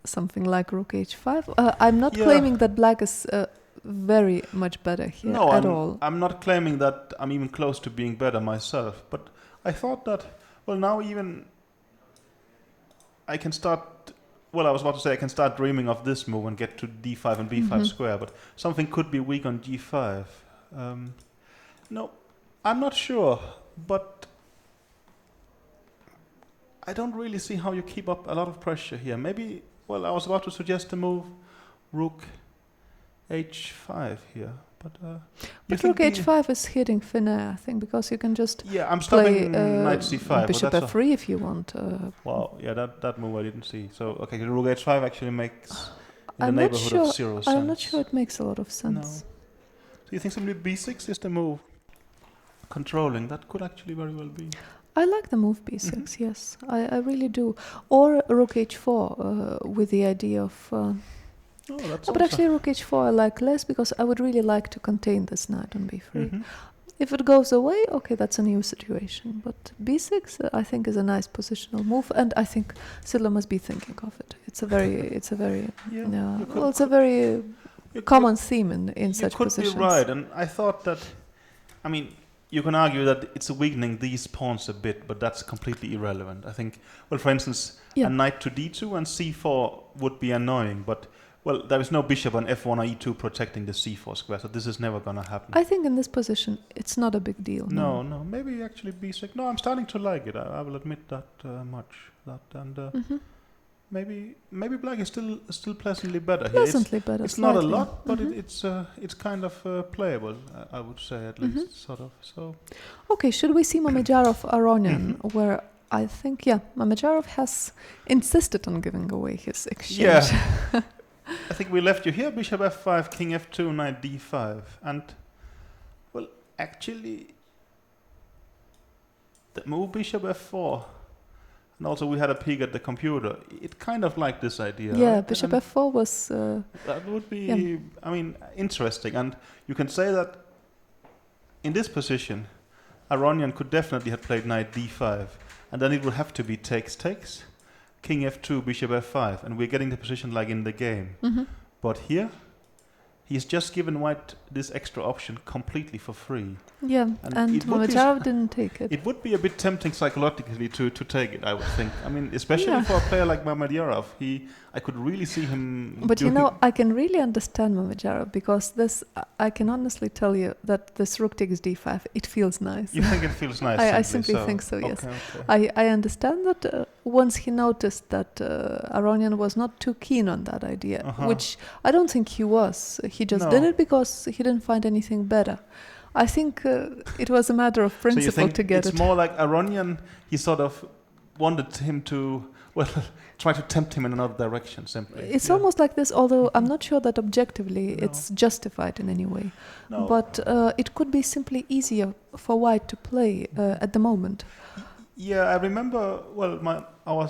Something like rook h5. I'm not Yeah. claiming that black is very much better here No, at all. I'm not claiming that I'm even close to being better myself, but I thought that, well, now even I can start, well, I was about to say I can start dreaming of this move and get to d5 and b5 square, but something could be weak on g5. No, I'm not sure, but I don't really see how you keep up a lot of pressure here. Maybe, well, I was about to suggest the move rook h5 here, but But rook h5 is hitting FIDE, I think, because you can just yeah, I'm play stopping knight c5. bishop but that's f3 if you want. wow, yeah, that move I didn't see. So okay, rook h5 actually makes in the I'm not neighborhood sure. of 0 cents. I'm not sure it makes a lot of sense. No. So you think simply b6 is the move? Controlling, that could actually very well be. I like the move b6, yes, I really do. Or rook h4 with the idea of... Oh, that's but actually rook h4 I like less because I would really like to contain this knight on b3. Mhm. If it goes away, okay, that's a new situation. But b6 I think is a nice positional move, and I think Svidler must be thinking of it. It's a very Yeah, you could- well, it's a very you common theme in you such could positions. be right, and I thought that, I mean, you can argue that it's weakening these pawns a bit, but that's completely irrelevant. I think, well, for instance, Yeah. a knight to d2 and c4 would be annoying, but, well, there is no bishop on f1 or e2 protecting the c4 square, so this is never going to happen. I think in this position it's not a big deal. No, maybe actually b6. No, I'm starting to like it. I will admit that much. Maybe black is still pleasantly better here. Pleasantly better. It's not a slightly. lot, but it's kind of playable. I would say at least sort of. So Okay, should we see Mamedyarov Aronian, where I think Mamedyarov has insisted on giving away his exchange. yeah, I think we left you here. Bishop f5, king f2, knight d5, and well, actually, the move bishop f4. And also we had a peek at the computer. It kind of liked this idea. Yeah, right? bishop And f4 was... that would be, I mean, interesting. And you can say that in this position, Aronian could definitely have played knight d5. And then it would have to be takes, king f2, bishop f5. And we're getting the position like in the game. But here, he's just given white this extra option completely for free. Yeah, and it would be Mamedyarov didn't take it. It would be a bit tempting psychologically to take it, I would think. I mean, especially for a player like Mamedyarov, I could really see him. But you know, I can really understand Mamedyarov because I can honestly tell you that this rook takes d5, it feels nice. You think it feels nice? I simply think so, yes. Okay. I understand that once he noticed that Aronian was not too keen on that idea, which I don't think he was. He just did it because he didn't find anything better. I think it was a matter of principle so you think to get it's more like Aronian, he sort of wanted him to well, try to tempt him in another direction simply. It's almost like this, although I'm not sure that objectively No. it's justified in any way. No. But it could be simply easier for white to play at the moment. Yeah, I remember, well, our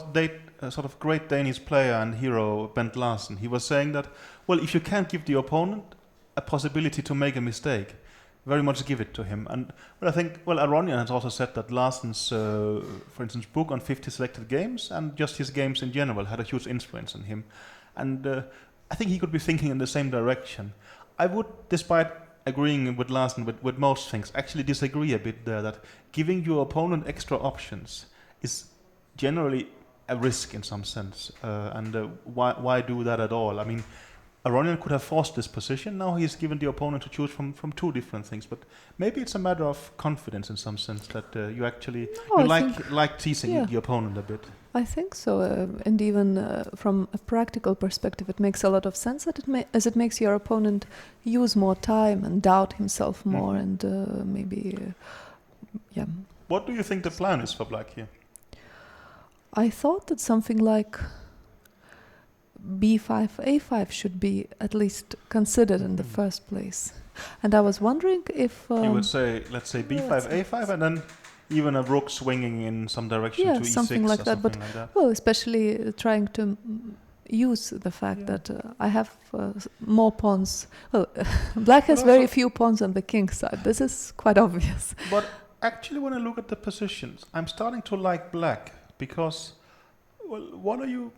sort of great Danish player and hero, Bent Larsen, he was saying that, well, if you can't give the opponent a possibility to make a mistake, very much give it to him. And well, I think, well, Aronian has also said that Larsen's, for instance, book on 50 selected games and just his games in general had a huge influence on him. And I think he could be thinking in the same direction. I would, despite agreeing with Larsen with most things, actually disagree a bit there, that giving your opponent extra options is generally a risk in some sense. Why do that at all? I mean, Aronian could have forced this position. Now he's given the opponent to choose from two different things. But maybe it's a matter of confidence in some sense that you actually like teasing the opponent a bit. I think so, and even from a practical perspective, it makes a lot of sense that as it makes your opponent use more time and doubt himself more, and maybe, yeah. What do you think the plan is for black here? I thought that something like b5, a5 should be at least considered in the first place, and I was wondering if you would say, let's say b5, a5, and then even a rook swinging in some direction to e6 something like that. But like that. Well, especially trying to use the fact that I have more pawns. Well, black has very few pawns on the king side. This is quite obvious. But actually, when I look at the positions, I'm starting to like black because, well, what are you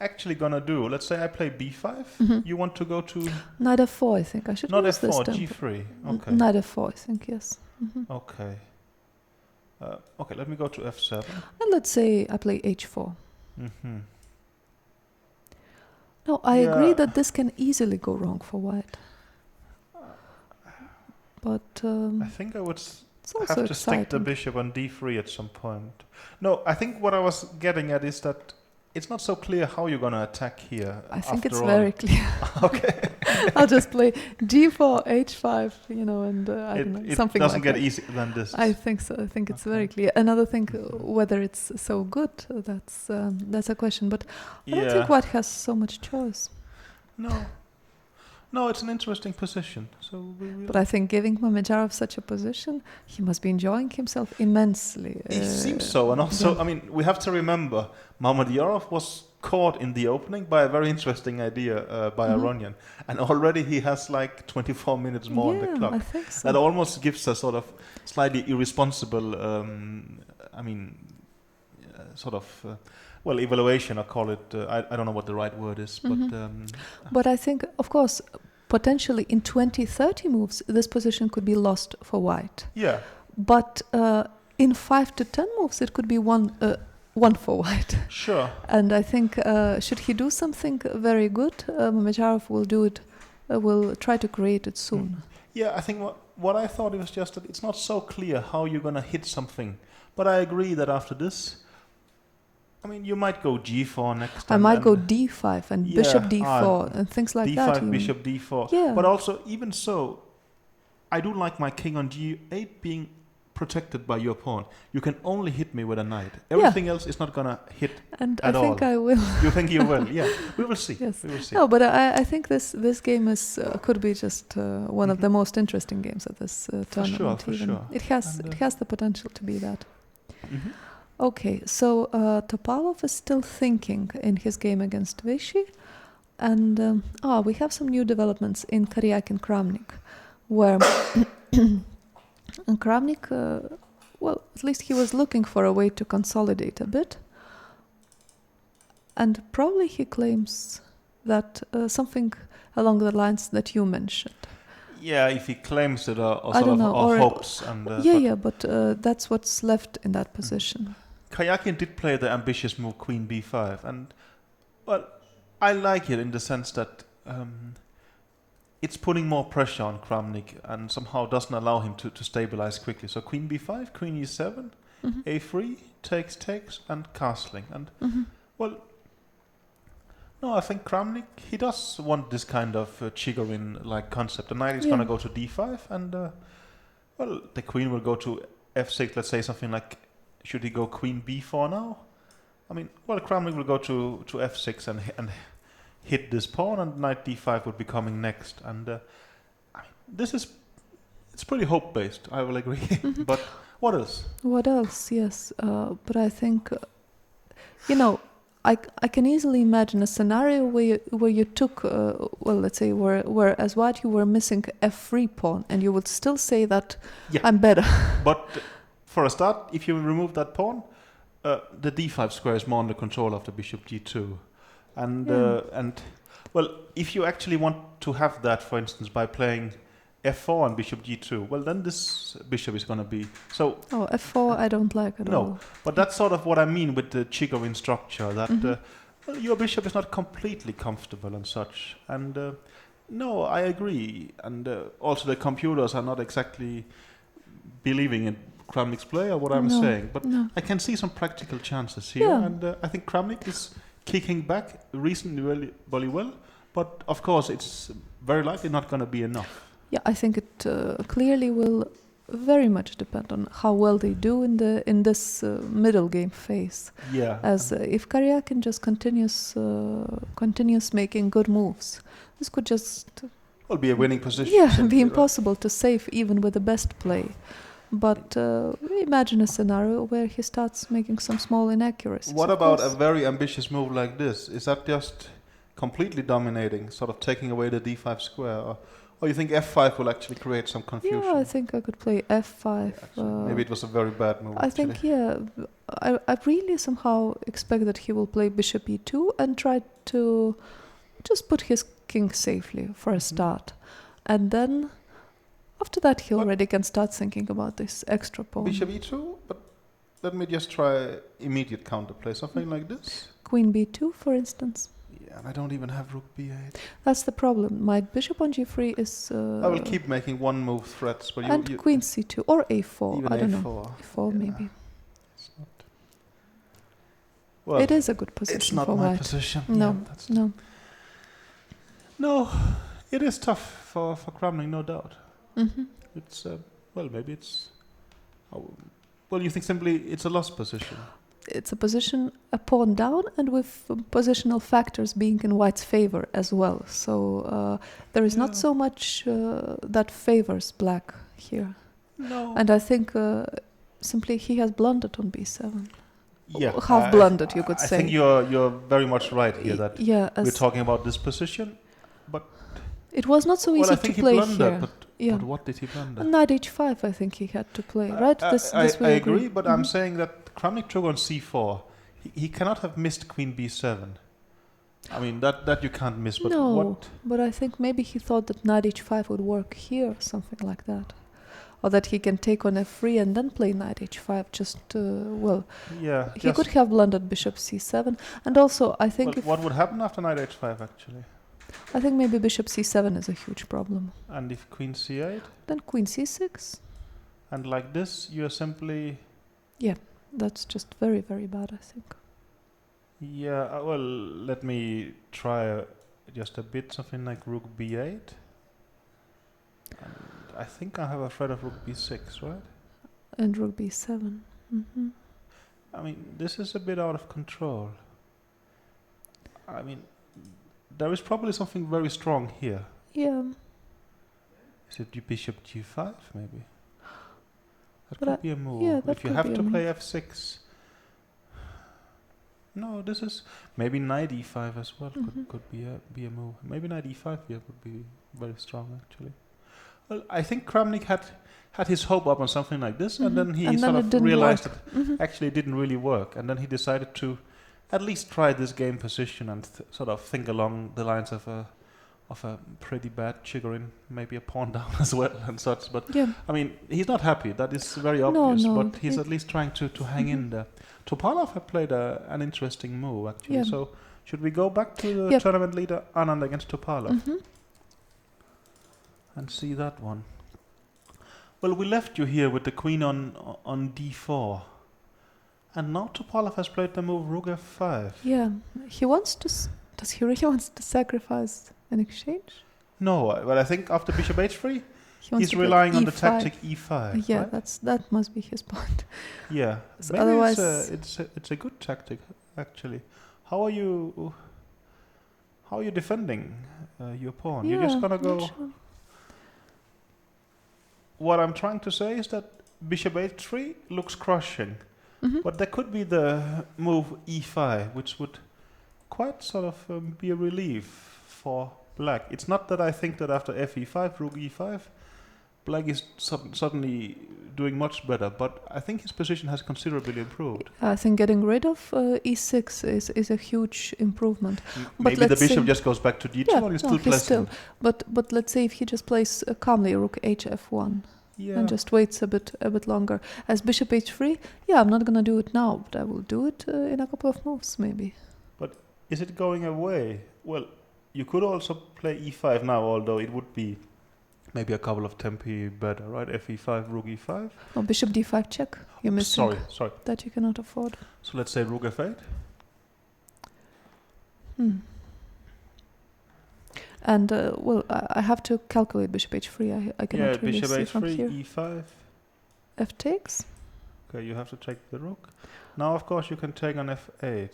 actually gonna do? Let's say I play b5. You want to go to knight f4. I think I should not use this f4, tempo. g3. Okay. Knight f4. I think yes. Okay. Okay, let me go to f7. And let's say I play h4. No, I agree that this can easily go wrong for white. But I think I would it's also have to exciting. stick the bishop on d3 at some point. No, I think what I was getting at is that it's not so clear how you're going to attack here. I think it's all. very clear. Okay. I'll just play g4, h5, you know, and I don't know, something like that. It doesn't get easier than this. I think so. I think it's very clear. Another thing, whether it's so good, that's a question. But I don't think white has so much choice. No, it's an interesting position. So but I think giving Mamedyarov such a position, he must be enjoying himself immensely. It seems so. And also, I mean, we have to remember, Mamedyarov was caught in the opening by a very interesting idea by Aronian. And already he has like 24 minutes more on the clock. I think so. That almost gives a sort of slightly irresponsible, evaluation, I call it. I don't know what the right word is. But I think, of course, potentially in 20-30 moves, this position could be lost for white. Yeah. But in 5 to 10 moves, it could be one for white. Sure. And I think should he do something very good, Mamedyarov will do it. Will try to create it soon. Yeah, I think what I thought it was just that it's not so clear how you're gonna hit something. But I agree that after this, I mean, you might go g4 next. I might go d5 and bishop d4 and things like that. d5, bishop d4. Yeah. But also, even so, I do like my king on g8 being protected by your pawn. You can only hit me with a knight. Everything else is not gonna hit and at all. I think I will. You think you will? Yeah, we will see. Yes. We will see. No, but I think this game is could be just one of the most interesting games at this tournament. For sure. It has the potential to be that. Okay, so Topalov is still thinking in his game against Vichy, and we have some new developments in Karjakin Kramnik, where Kramnik, at least he was looking for a way to consolidate a bit, and probably he claims that something along the lines that you mentioned. Yeah, if he claims it or hopes. But that's what's left in that position. Karjakin did play the ambitious move Queen b5, and well, I like it in the sense that it's putting more pressure on Kramnik and somehow doesn't allow him to stabilize quickly. So Queen b5, Queen e7, a3, takes, and castling. And I think Kramnik, he does want this kind of Chigorin-like concept. The knight is going to go to d5, and the queen will go to f6. Let's say something like, should he go Queen b4 now? I mean, well, Kramnik will go to f6 and hit this pawn, and knight d5 would be coming next. And I mean, it's pretty hope-based, I will agree. But what else? What else? Yes, but I think, I can easily imagine a scenario where you took, let's say, where as white you were missing f3 pawn, and you would still say that I'm better. But for a start, if you remove that pawn, the d5 square is more under control of the bishop g2, and well, if you actually want to have that, for instance, by playing f4 and bishop g2, well, then this bishop is going to be so. Oh, f4 I don't like at all. No, but that's sort of what I mean with the Chigorin structure, that well, your bishop is not completely comfortable and such. And no, I agree. And also the computers are not exactly believing in Kramnik's play or what I'm saying. But I can see some practical chances here. Yeah. And I think Kramnik is kicking back reasonably well. But of course, it's very likely not going to be enough. Yeah, I think it clearly will very much depend on how well they do in this middle game phase. Yeah. As if Karjakin just continues making good moves, this could just be a winning position. Yeah, be impossible to save even with the best play. But imagine a scenario where he starts making some small inaccuracies. What about a very ambitious move like this? Is that just completely dominating, sort of taking away the d5 square? Or you think f5 will actually create some confusion? Yeah, I think I could play f5. Maybe it was a very bad move. I think, I really somehow expect that he will play bishop e2 and try to just put his king safely for a start. And then, after that, he already can start thinking about this extra pawn. Bishop e2? But let me just try immediate counterplay, something like this. Queen b2, for instance. And I don't even have rook b8. That's the problem. My bishop on g3 is... I will keep making one move threats. But and queen c2 or a4. Even I don't a4. know. a4 maybe. It's not. Well, it is a good position. It's not for my white. position. No, No, it is tough for Kramnik, no doubt. Mm-hmm. It's maybe it's. Well, you think simply it's a lost position. It's a position, a pawn down, and with positional factors being in white's favor as well. So there is not so much that favors black here. No. And I think simply he has blundered on b7. Yeah. Half blundered, you could say. I think you're very much right here that we're talking about this position, but it was not so easy to play here. But what did he blunder? Knight h5, I think he had to play, right? I agree, but I'm saying that Kramnik took on c4. He cannot have missed queen b7. I mean, that you can't miss. But but I think maybe he thought that knight h5 would work here, something like that. Or that he can take on f3 and then play knight h5. He could have blundered bishop c7. And also, I think... what would happen after knight h5, actually? I think maybe bishop c7 is a huge problem. And if queen c8? Then queen c6. And like this, you're simply... Yeah, that's just very, very bad, I think. Yeah, well, let me try just a bit, something like rook b8. And I think I have a threat of rook b6, right? And rook b7. Mm-hmm. I mean, this is a bit out of control. I mean, there is probably something very strong here. Yeah. Is it bishop g5, maybe? That but could be a move. Yeah, if you have to play f6. No, this is maybe knight e5 as well. Could be a move. Maybe knight e5 here would be very strong, actually. Well, I think Kramnik had his hope up on something like this, and then he sort of realized that actually it didn't really work, and then he decided to at least try this game position and sort of think along the lines of a pretty bad Chigorin, maybe a pawn down as well and such. But I mean, he's not happy. That is very obvious. But he's at least trying to hang in there. Topalov had played an interesting move, actually. Yeah. So should we go back to the tournament leader Anand against Topalov and see that one? Well, we left you here with the queen on d4. And now Topalov has played the move rook f5. Yeah, he wants to... Does he really want to sacrifice an exchange? No, but I think after bishop h3, he's relying on the tactic e5. Yeah, right? That must be his point. Yeah, So maybe otherwise, it's a good tactic, actually. How are you defending your pawn? Yeah, You're just gonna not go. sure. What I'm trying to say is that bishop h3 looks crushing, but there could be the move e5, which would quite sort of be a relief for black. It's not that I think that after fe5, rook e5, black is suddenly doing much better, but I think his position has considerably improved. I think getting rid of e6 is a huge improvement. But Maybe the let's bishop say- just goes back to d2 Yeah, and he's no, still he's still. pleasant. But let's say if he just plays calmly rook hf1 Yeah. and just waits a bit longer. As bishop h3, yeah, I'm not gonna do it now, but I will do it in a couple of moves maybe. Is it going away? Well, you could also play e5 now, although it would be maybe a couple of tempi better, right? fe5, rook e5. Oh, bishop d5 check. You're missing Sorry. that you cannot afford. So let's say rook f8. And well, I have to calculate bishop h3. I cannot really bishop see from h3, here. e5. F takes. Okay, you have to take the rook. Now, of course, you can take on f8.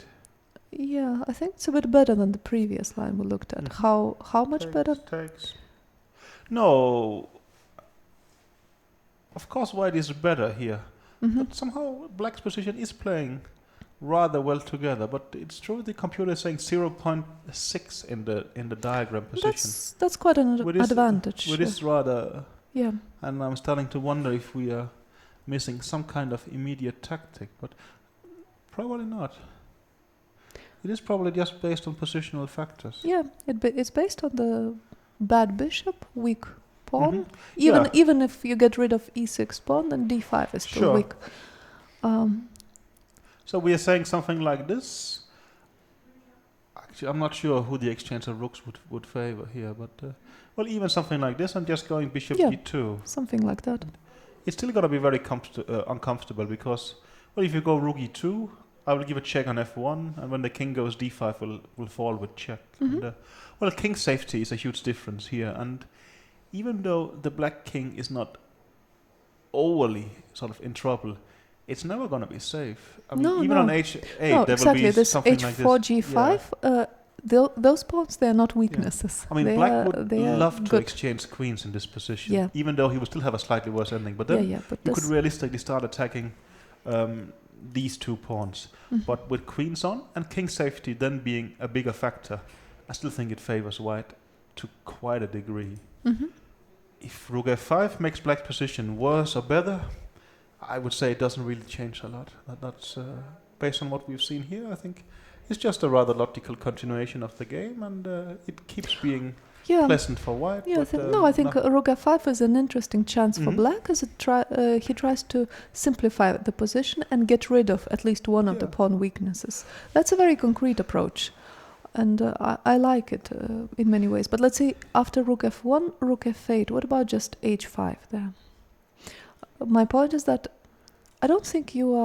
Yeah, I think it's a bit better than the previous line we looked at. How much better? Takes. No. Of course, white is better here. But somehow black's position is playing rather well together. But it's true the computer is saying 0.6 in the diagram position. That's quite an Which is- advantage. Which is rather. Yeah. And I'm starting to wonder if we are missing some kind of immediate tactic. But probably not. It is probably just based on positional factors. Yeah, it's based on the bad bishop, weak pawn. Yeah. Even if you get rid of e6 pawn, then d5 is still Sure. weak. So we are saying something like this. Actually, I'm not sure who the exchange of rooks would favor here, but well, even something like this, and just going bishop Yeah. d2. Something like that. It's still going to be very uncomfortable because, well, if you go rook e2, I will give a check on f1, and when the king goes d5, will fall with check. And, well, king safety is a huge difference here, and even though the black king is not overly sort of in trouble, it's never going to be safe. I mean, No, even no. on h8, No, there exactly. will be This something h4, like this. g5, those pawns, they are not weaknesses. I mean, They black are- would they are love to good. exchange queens in this position, Yeah. even though he would still have a slightly worse ending. But then But you this, could realistically start attacking these two pawns. But with queens on and king safety then being a bigger factor, I still think it favors white to quite a degree. If rook f5 makes black's position worse or better, I would say it doesn't really change a lot. That's based on what we've seen here. I think it's just a rather logical continuation of the game, and it keeps being yeah. pleasant for white. Yeah, but, I think rook f5 is an interesting chance for black, as he tries to simplify the position and get rid of at least one of the pawn weaknesses. That's a very concrete approach, and I like it in many ways. But let's say after rook f1, rook f8, what about just h5 there? My point is that I don't think you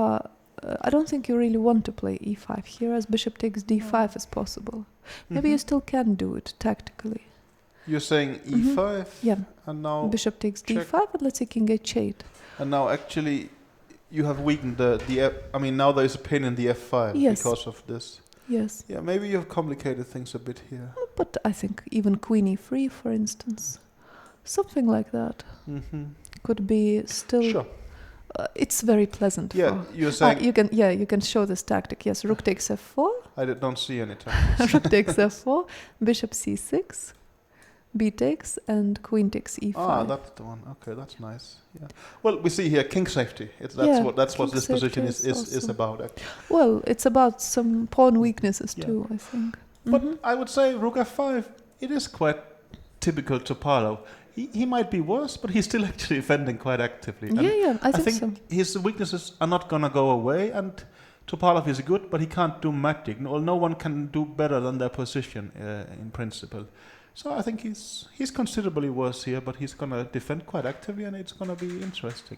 really want to play e5 here, as bishop takes d5 is possible. Maybe you still can do it tactically. You're saying e5, Yeah. and now Bishop takes check. d5, but let's say king h8. And now actually you have weakened the F. I mean, now there is a pin in the f5 Yes. because of this. Yes, Yeah, maybe you've complicated things a bit here. but I think even queen e3, for instance, something like that could be still. Sure. It's very pleasant. Yeah, for, you're saying you can show this tactic. Yes, rook takes f4, don't see any tactics. rook takes f4, bishop c6, b takes, and queen takes e5. Ah, that's the one. Okay, that's nice. Yeah. Well, we see here king safety. That's Yeah, what king this position safety is also- about. Actually. Well, it's about some pawn weaknesses Yeah. too, I think. But I would say rook f5. It is quite typical Topalov. He might be worse, but he's still actually defending quite actively. And I think so. his weaknesses are not gonna go away, and Topalov is good, but he can't do magic. No one can do better than their position in principle. So I think he's considerably worse here, but he's gonna defend quite actively, and it's gonna be interesting.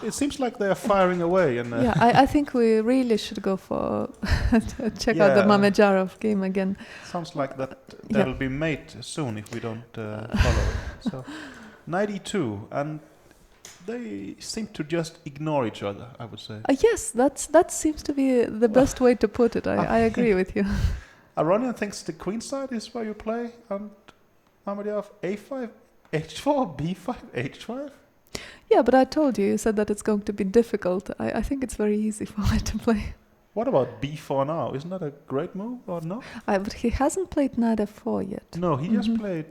It seems like they are firing away, and I think we really should go for check out the Yeah. Mamedyarov game again. sounds like that Yeah. will be made soon if we don't follow it. So 92, and they seem to just ignore each other, I would say. Yes, that seems to be the best way to put it. I agree with you. Aronian thinks the queen side is where you play, and Mamedyarov a5, h4, b5, h5. Yeah, but I told you said that it's going to be difficult. I think it's very easy for me to play. What about b4 now? Isn't that a great move or no? But he hasn't played knight f4 yet. No, he just played.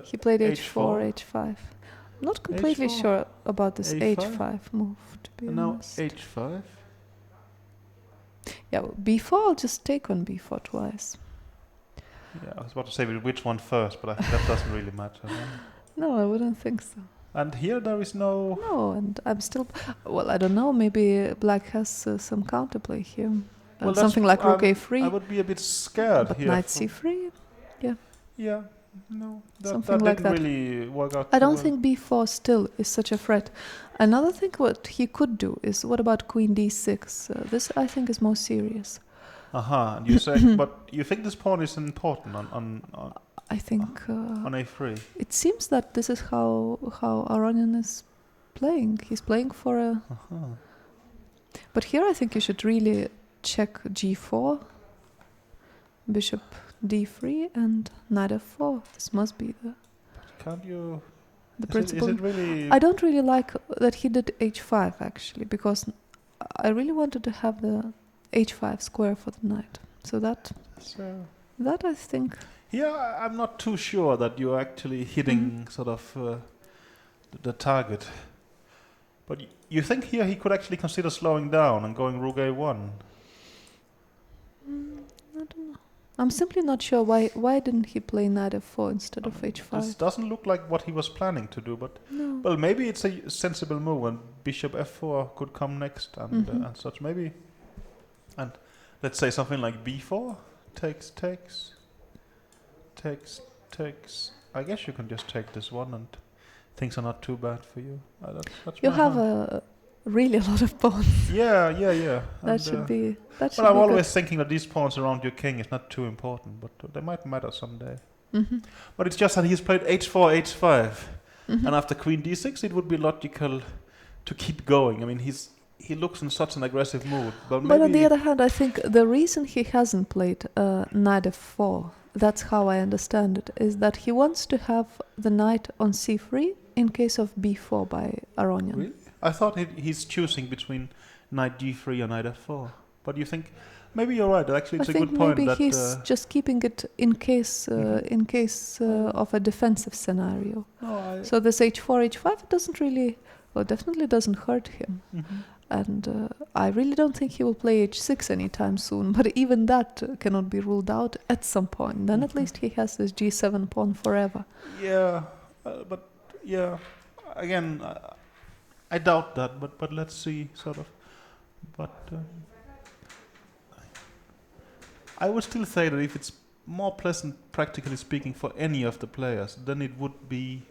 He played h4, h4, h5. I'm not completely h4, sure about this a5, h5 move, to be and now honest. h5. Yeah, well, b4, I'll just take on b4 twice. Yeah, I was about to say which one first, but I think that doesn't really matter. No? No, I wouldn't think so. And here there is no. No, and I'm still. Well, I don't know. Maybe black has some counterplay here. Well, Something like rook a3. I would be a bit scared but here. Knight c3. Yeah, no, Something that like didn't that. really work out. I too don't well. think b4 still is such a threat. Another thing what he could do is what about queen d6? This I think is more serious. And you say, but you think this pawn is important on I think on a3. it seems that this is how Aronian is playing. He's playing for a. But here I think you should really check g4, bishop d3, and knight f4. This must be Can't you? the Is principle. it really? I don't really like that he did h5 actually, because I really wanted to have the h5 square for the knight. So that I think. Yeah, I'm not too sure that you're actually hitting sort of the target. But you think here he could actually consider slowing down and going rook a1? I don't know. I'm simply not sure why didn't he play knight f4 instead of h5. This doesn't look like what he was planning to do, but No. well, maybe it's a sensible move, and bishop f4 could come next, and such maybe. And let's say something like b4 takes. I guess you can just take this one, and things are not too bad for you. That's You my have hand. really a lot of pawns. Yeah. That should be. That should But I'm be always thinking that these pawns around your king is not too important, but they might matter someday. good. But it's just that he's played h4, h5, and after queen d6, it would be logical to keep going. I mean, he looks in such an aggressive mood. But on the other hand, I think the reason he hasn't played knight f4, that's how I understand it, is that he wants to have the knight on c3 in case of b4 by Aronian. Really? I thought he's choosing between knight d3 and knight f4. But you think maybe you're right. Actually, it's I a good think point. maybe That he's just keeping it in case of a defensive scenario. So this h4, h5 doesn't really, well, definitely doesn't hurt him. And I really don't think he will play h6 anytime soon. But even that cannot be ruled out at some point. Then at least he has this g7 pawn forever. Yeah, but yeah, again, I doubt that. But let's see, sort of. But I would still say that if it's more pleasant, practically speaking, for any of the players, then it would be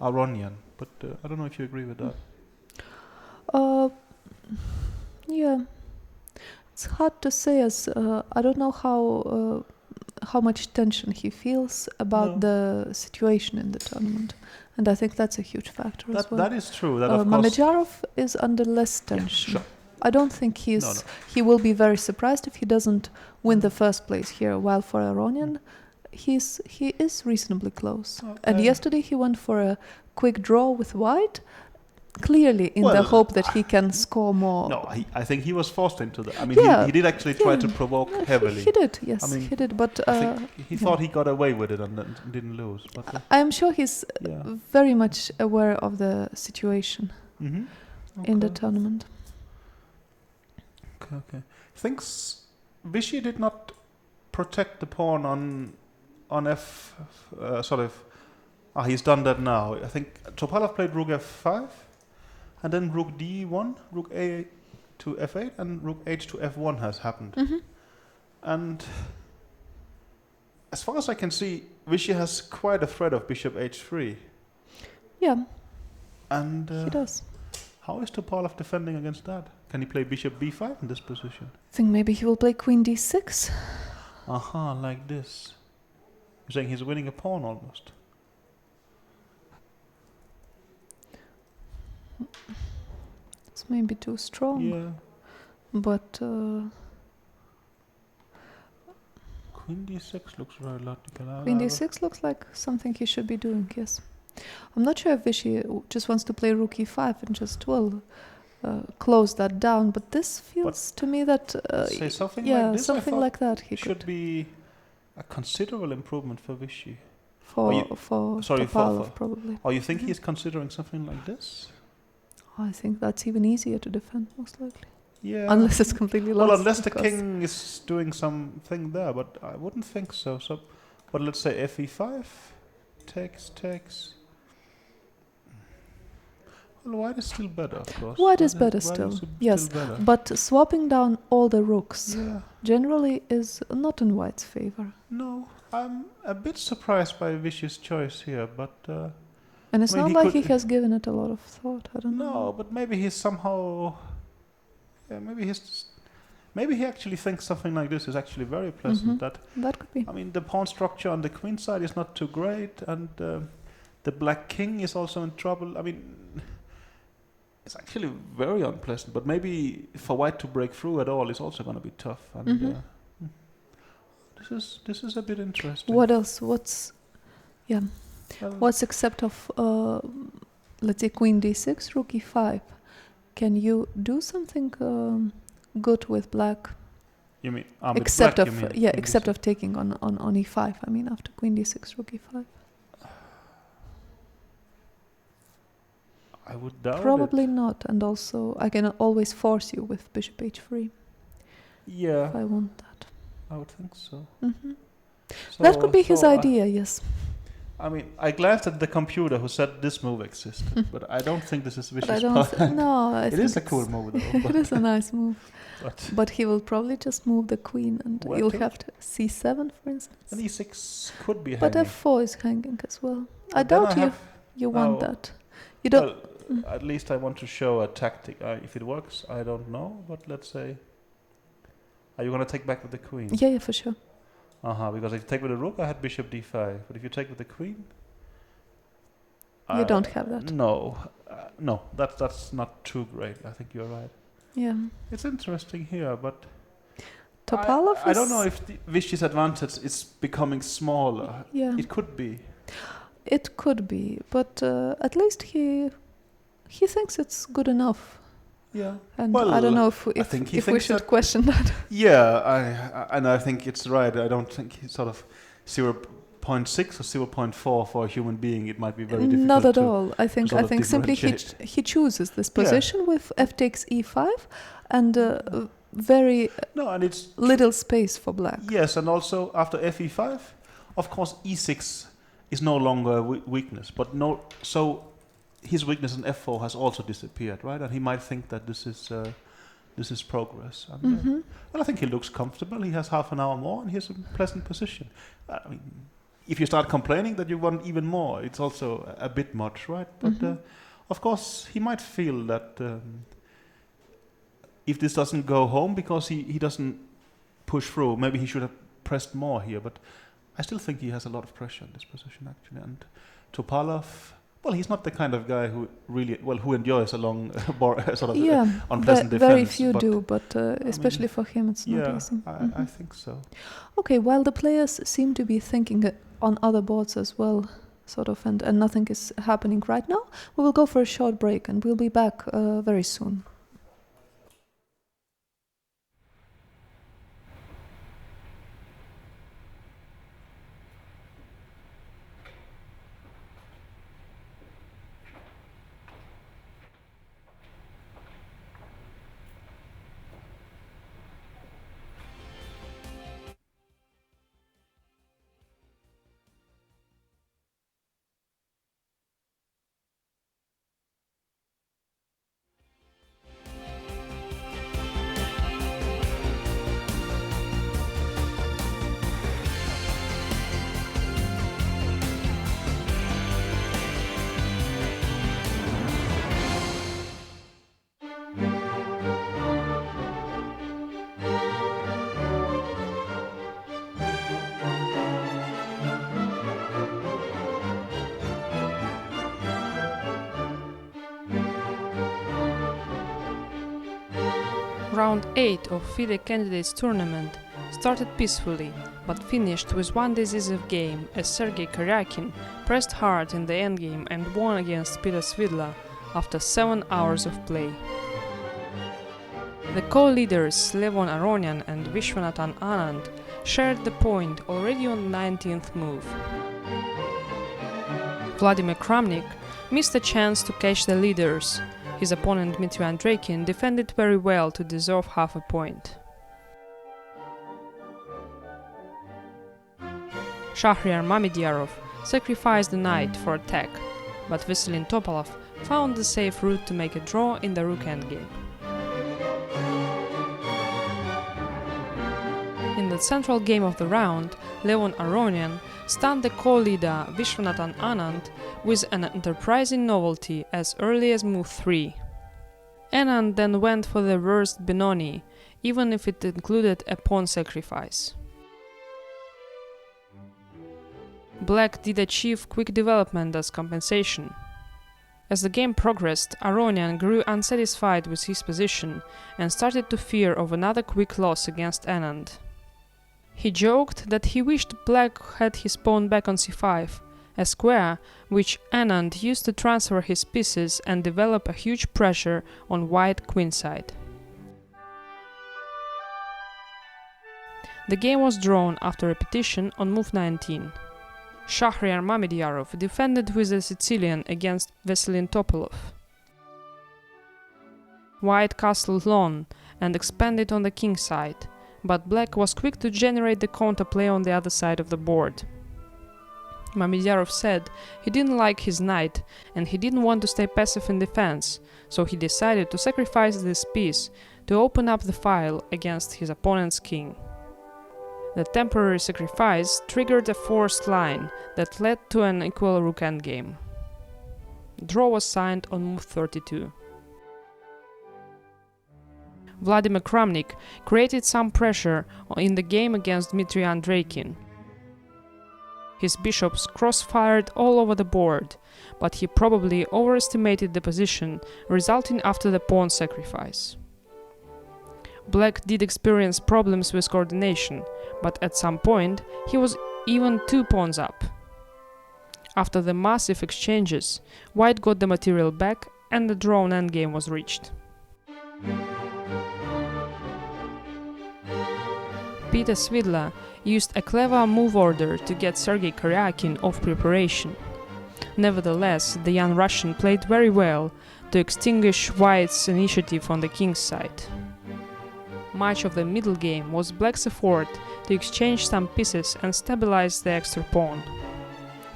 Aronian. But I don't know if you agree with that. Yeah, it's hard to say, as I don't know how much tension he feels about the situation in the tournament, and I think that's a huge factor as well. That is true. That of course. Mamedyarov is under less tension. Sure. I don't think he will be very surprised if he doesn't win the first place here. While for Aronian, he is reasonably close. And yesterday he went for a quick draw with white, clearly in the hope that he can score more. No, I think he was forced into that. I mean, he did actually try to provoke heavily. He did, yes, I mean, he did. But I think he thought he got away with it and didn't lose. But I am sure he's very much aware of the situation in the tournament. Okay. Thinks Vichy did not protect the pawn on f sort of. He's done that now. I think Topalov played rook f5, and then rook d1, rook a to f8, and rook h to f1 has happened. And as far as I can see, Vichy has quite a threat of bishop h3. Yeah, and he does. How is Topalov defending against that? Can he play bishop b5 in this position? I think maybe he will play queen d6. Like this. You're saying he's winning a pawn almost. It's maybe too strong. Yeah. But Queen d6 looks very logical. Queen d6 looks like something he should be doing, yes. I'm not sure if Vichy just wants to play rook e5 and just, well, close that down, but this feels to me that... say something yeah, like this, something like that he should could. be a considerable improvement for Vichy. For sorry, Topalov, probably. Or you think he's considering something like this? I think that's even easier to defend, most likely. Yeah. Unless it's completely lost. Well, unless the king is doing something there, but I wouldn't think so. So, but let's say fe5, takes. Well, white is still better, of course. White is better still, yes. Still better. But swapping down all the rooks Yeah. generally is not in white's favor. No, I'm a bit surprised by Vichy's choice here, but... and it's I mean, not like he has given it a lot of thought, I don't know. No, but maybe he's somehow... Yeah, maybe he actually thinks something like this is actually very pleasant. That could be. I mean, the pawn structure on the queen side is not too great, and the black king is also in trouble. I mean, it's actually very unpleasant. But maybe for white to break through at all is also going to be tough. And this is a bit interesting. What else? What's except of let's say queen d6, rook e5? Can you do something good with black? You mean except black, of you mean, except of taking on e5. I mean, after queen d6, rook e5. I would doubt Probably it. not, and also I can always force you with bishop h3. Yeah, if I want that. I would think so. So that could be his idea, yes. I mean, I glanced at the computer who said this move existed, but I don't think this is Vichy's plan. No, I it think is a cool move, though. It is a nice move. But he will probably just move the queen, and you'll have to c7, for instance. And e6 could be but hanging. f4 is hanging as well. But I doubt you want that. You don't. Well, at least I want to show a tactic. If it works, I don't know. But let's say, are you going to take back with the queen? Yeah, for sure. Because if you take with the rook, I had bishop d5. But if you take with the queen, you don't have that. No, that's not too great. I think you're right. Yeah. It's interesting here, but Topalov I don't know if Vichy's advantage is becoming smaller. Yeah. It could be. It could be, but at least he thinks it's good enough. Yeah. And well, I don't know if we should question that. Yeah, I think it's right. I don't think he's sort of 0.6 or 0.4 for a human being. It might be very difficult. Not at all. I think simply he chooses this position with f takes e5 and very and it's little space for black. Yes, and also after fe5, of course e6 is no longer a weakness, but so his weakness in f4 has also disappeared, right? And he might think that this is progress. And, well, I think he looks comfortable. He has half an hour more, and he's in a pleasant position. I mean, if you start complaining that you want even more, it's also a bit much, right? But of course, he might feel that if this doesn't go home because he doesn't push through, maybe he should have pressed more here. But I still think he has a lot of pressure in this position, actually. And Topalov, well, he's not the kind of guy who really, who enjoys a long, sort of unpleasant defense. Very few do, but especially for him, it's not easy. I think so. Okay, while the players seem to be thinking on other boards as well, sort of, and nothing is happening right now, we will go for a short break, and we'll be back very soon. Round 8 of FIDE Candidates Tournament started peacefully, but finished with one decisive game as Sergei Karjakin pressed hard in the endgame and won against Peter Svidler after 7 hours of play. The co-leaders Levon Aronian and Vishwanathan Anand shared the point already on the 19th move. Vladimir Kramnik missed a chance to catch the leaders. His opponent Dmitry Andreikin defended very well to deserve half a point. Shahryar Mamedyarov sacrificed the knight for attack, but Vasilin Topalov found the safe route to make a draw in the rook endgame. In the central game of the round, Levon Aronian stunned the co-leader Vishwanathan Anand with an enterprising novelty as early as move 3. Anand then went for the reversed Benoni, even if it included a pawn sacrifice. Black did achieve quick development as compensation. As the game progressed, Aronian grew unsatisfied with his position and started to fear of another quick loss against Anand. He joked that he wished Black had his pawn back on c5, a square which Anand used to transfer his pieces and develop a huge pressure on White queenside. The game was drawn after repetition on move 19. Shahryar Mamedyarov defended with a Sicilian against Vasilin Topalov. White castled long and expanded on the king side, but Black was quick to generate the counterplay on the other side of the board. Mamedyarov said he didn't like his knight and he didn't want to stay passive in defense, so he decided to sacrifice this piece to open up the file against his opponent's king. The temporary sacrifice triggered a forced line that led to an equal rook endgame. Draw was signed on move 32. Vladimir Kramnik created some pressure in the game against Dmitry Andreikin. His bishops cross-fired all over the board, but he probably overestimated the position, resulting after the pawn sacrifice. Black did experience problems with coordination, but at some point he was even 2 pawns up. After the massive exchanges, White got the material back and the drawn endgame was reached. Peter Svidler used a clever move order to get Sergei Karjakin off preparation. Nevertheless, the young Russian played very well to extinguish White's initiative on the king's side. Much of the middle game was Black's effort to exchange some pieces and stabilize the extra pawn.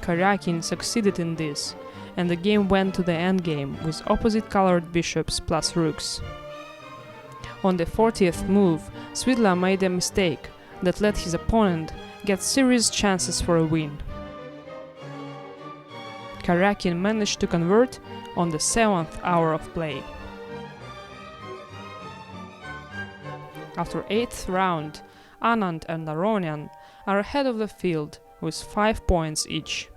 Karjakin succeeded in this, and the game went to the endgame with opposite-colored bishops plus rooks. On the 40th move, Svidler made a mistake that let his opponent get serious chances for a win. Karjakin managed to convert on the 7th hour of play. After 8th round, Anand and Aronian are ahead of the field with 5 points each.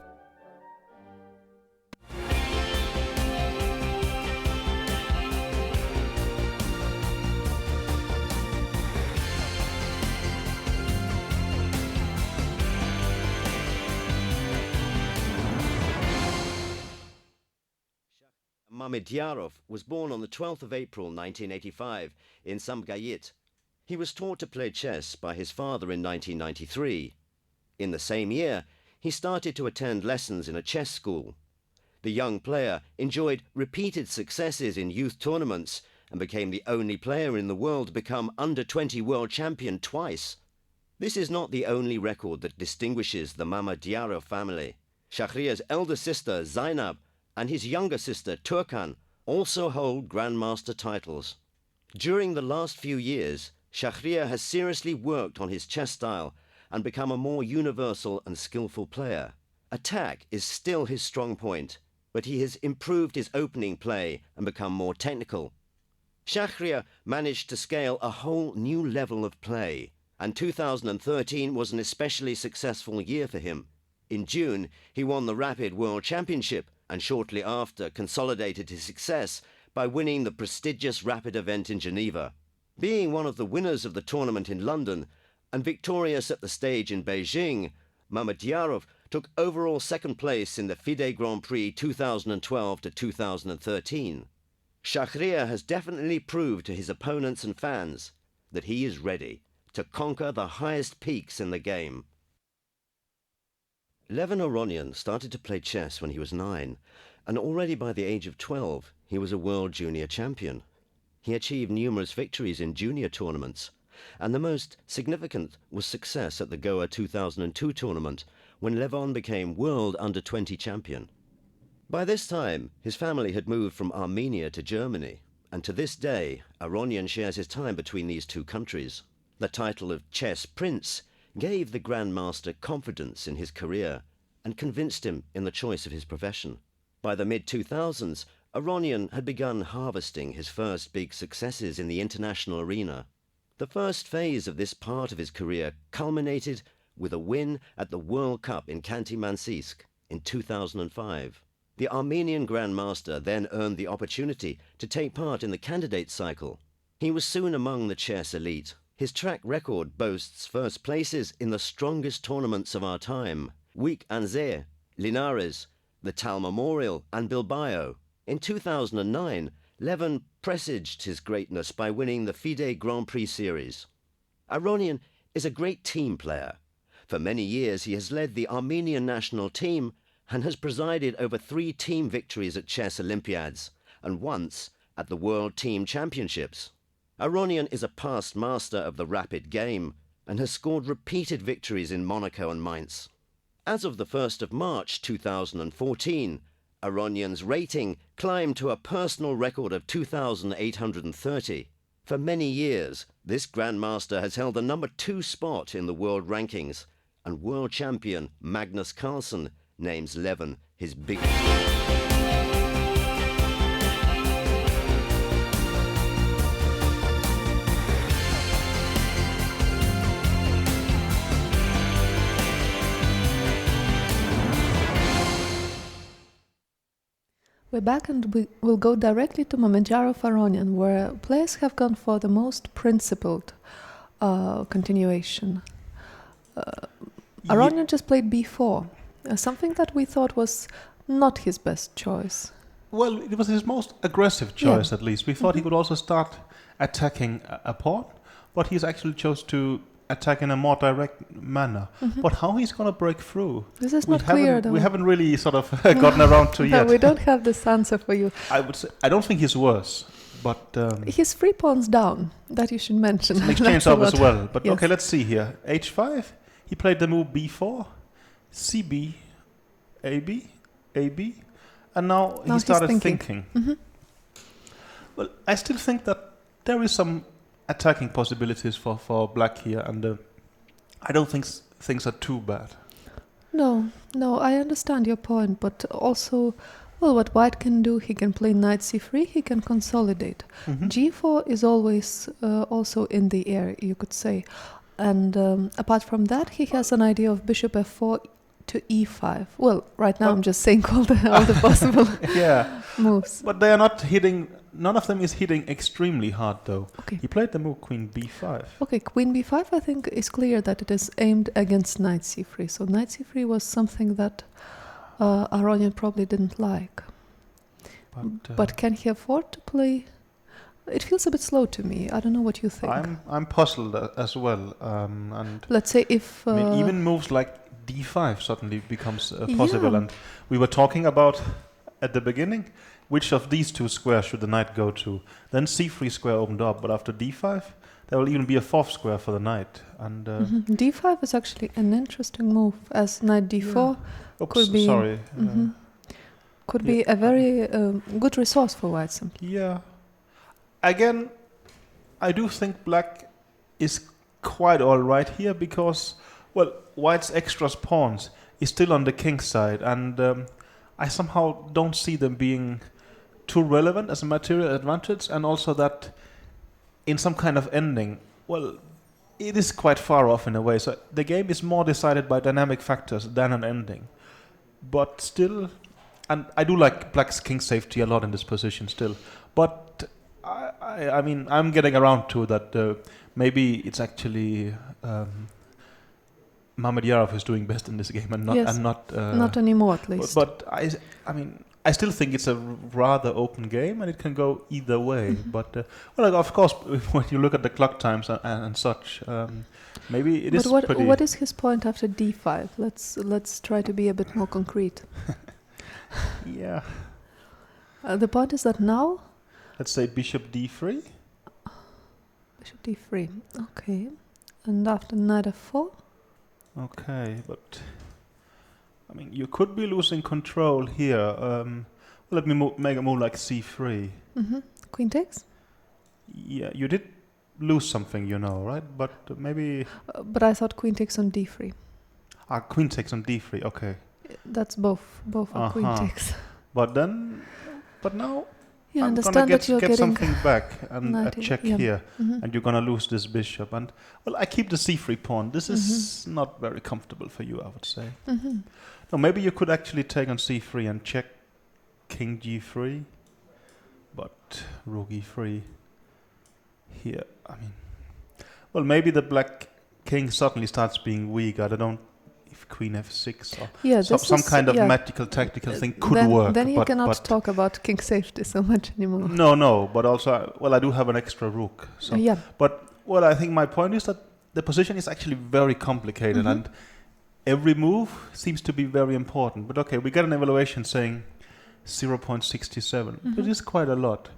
Mamedyarov was born on the 12th of April 1985 in Cmilyte. He was taught to play chess by his father in 1993. In the same year, he started to attend lessons in a chess school. The young player enjoyed repeated successes in youth tournaments and became the only player in the world to become under-20 world champion twice. This is not the only record that distinguishes the Mamedyarov family. Shahryar's elder sister Zainab and his younger sister Turkan also hold grandmaster titles. During the last few years, Shahryar has seriously worked on his chess style and become a more universal and skillful player. Attack is still his strong point, but he has improved his opening play and become more technical. Shahryar managed to scale a whole new level of play, and 2013 was an especially successful year for him. In June, he won the Rapid World Championship and shortly after consolidated his success by winning the prestigious Rapid event in Geneva. Being one of the winners of the tournament in London and victorious at the stage in Beijing, Mamedyarov took overall second place in the FIDE Grand Prix 2012 to 2013. Shahriar has definitely proved to his opponents and fans that he is ready to conquer the highest peaks in the game. Levon Aronian started to play chess when he was 9, and already by the age of 12 he was a world junior champion. He achieved numerous victories in junior tournaments, and the most significant was success at the Goa 2002 tournament when Levon became world under-20 champion. By this time, his family had moved from Armenia to Germany, and to this day, Aronian shares his time between these two countries. The title of Chess Prince gave the Grandmaster confidence in his career and convinced him in the choice of his profession. By the mid-2000s, Aronian had begun harvesting his first big successes in the international arena. The first phase of this part of his career culminated with a win at the World Cup in Khanty-Mansiysk in 2005. The Armenian Grandmaster then earned the opportunity to take part in the candidate cycle. He was soon among the chess elite. His track record boasts first places in the strongest tournaments of our time: Week Anze, Linares, the Tal Memorial, and Bilbao. In 2009, Levon presaged his greatness by winning the FIDE Grand Prix series. Aronian is a great team player. For many years he has led the Armenian national team and has presided over 3 team victories at chess Olympiads and once at the World Team Championships. Aronian is a past master of the rapid game and has scored repeated victories in Monaco and Mainz. As of the 1st of March 2014, Aronian's rating climbed to a personal record of 2,830. For many years, this Grandmaster has held the number 2 spot in the world rankings, and world champion Magnus Carlsen names Levon his biggest. We're back and we will go directly to Mamedyarov Aronian, where players have gone for the most principled continuation. Aronian just played b4, something that we thought was not his best choice. Well, it was his most aggressive choice, at least. We thought he would also start attacking a pawn, but he's actually chose to attack in a more direct manner. But how he's going to break through? This is not clear, though. We haven't really sort of gotten around to No, yet. we don't have this answer for you. I would say, I don't think he's worse, but... He's 3 pawns down, that you should mention. exchange up as well. But yes. okay, let's see here. h5, he played the move b4, cb, ab, ab, and now he started thinking. Well, I still think that there is some attacking possibilities for black here, and I don't think things are too bad. No, I understand your point, but also, well, what white can do, he can play knight c3, he can consolidate. g4 is always also in the air, you could say. And apart from that, he has an idea of bishop f4 to e5. Well, right now I'm just saying all the possible moves. But they are not hitting... None of them is hitting extremely hard, though. Okay. He played the move queen b5. Okay, queen b5, I think, is clear that it is aimed against knight c3. So knight c3 was something that Aronian probably didn't like. But can he afford to play? It feels a bit slow to me. I don't know what you think. I'm puzzled as well. And let's say if... I mean, even moves like d5 suddenly becomes possible. And we were talking about, at the beginning, which of these 2 squares should the knight go to? Then c3 square opened up, but after d5, there will even be a 4th square for the knight. And d5 is actually an interesting move, as knight d4 could be... Sorry. Could be a very good resource for white, simply. Yeah. Again, I do think black is quite all right here because, well, white's extra pawns is still on the king's side, and I somehow don't see them being too relevant as a material advantage, and also that in some kind of ending, well, it is quite far off in a way. So the game is more decided by dynamic factors than an ending. But still, and I do like black's king safety a lot in this position still, but I mean, I'm getting around to that. Maybe it's actually Mamedyarov is doing best in this game, and not Yes. and not Not anymore, at least. But I mean, I still think it's a rather open game, and it can go either way. But well, of course, when you look at the clock times and such, maybe it is But pretty. what is his point after d5? Let's try to be a bit more concrete. Yeah. The point is that now Let's say bishop d3. bishop d3. Okay, and after knight f4. Okay, but I mean, you could be losing control here. Let me make a move like c3. Queen takes. Yeah, you did lose something, right? But maybe But I thought queen takes on d3. Queen takes on d3. Okay, That's both are queen Uh-huh. but takes. now You I'm understand gonna that you're get getting something back and a knight in- check yeah. here, Mhm. and you're gonna lose this bishop. And well, I keep the c3 pawn. This is not very comfortable for you, I would say. Mhm. No, maybe you could actually take on c3 and check king g3, but rook e3 here. I mean, well, maybe the black king suddenly starts being weak. I don't know if queen f6 or Yeah, some this kind of yeah. magical tactical thing could then, work. Then you but, cannot but talk about king safety so much anymore. No, but also, well, I do have an extra rook. So, Yeah. but well, I think my point is that the position is actually very complicated, and every move seems to be very important. But okay, we get an evaluation saying 0.67, which is quite a lot.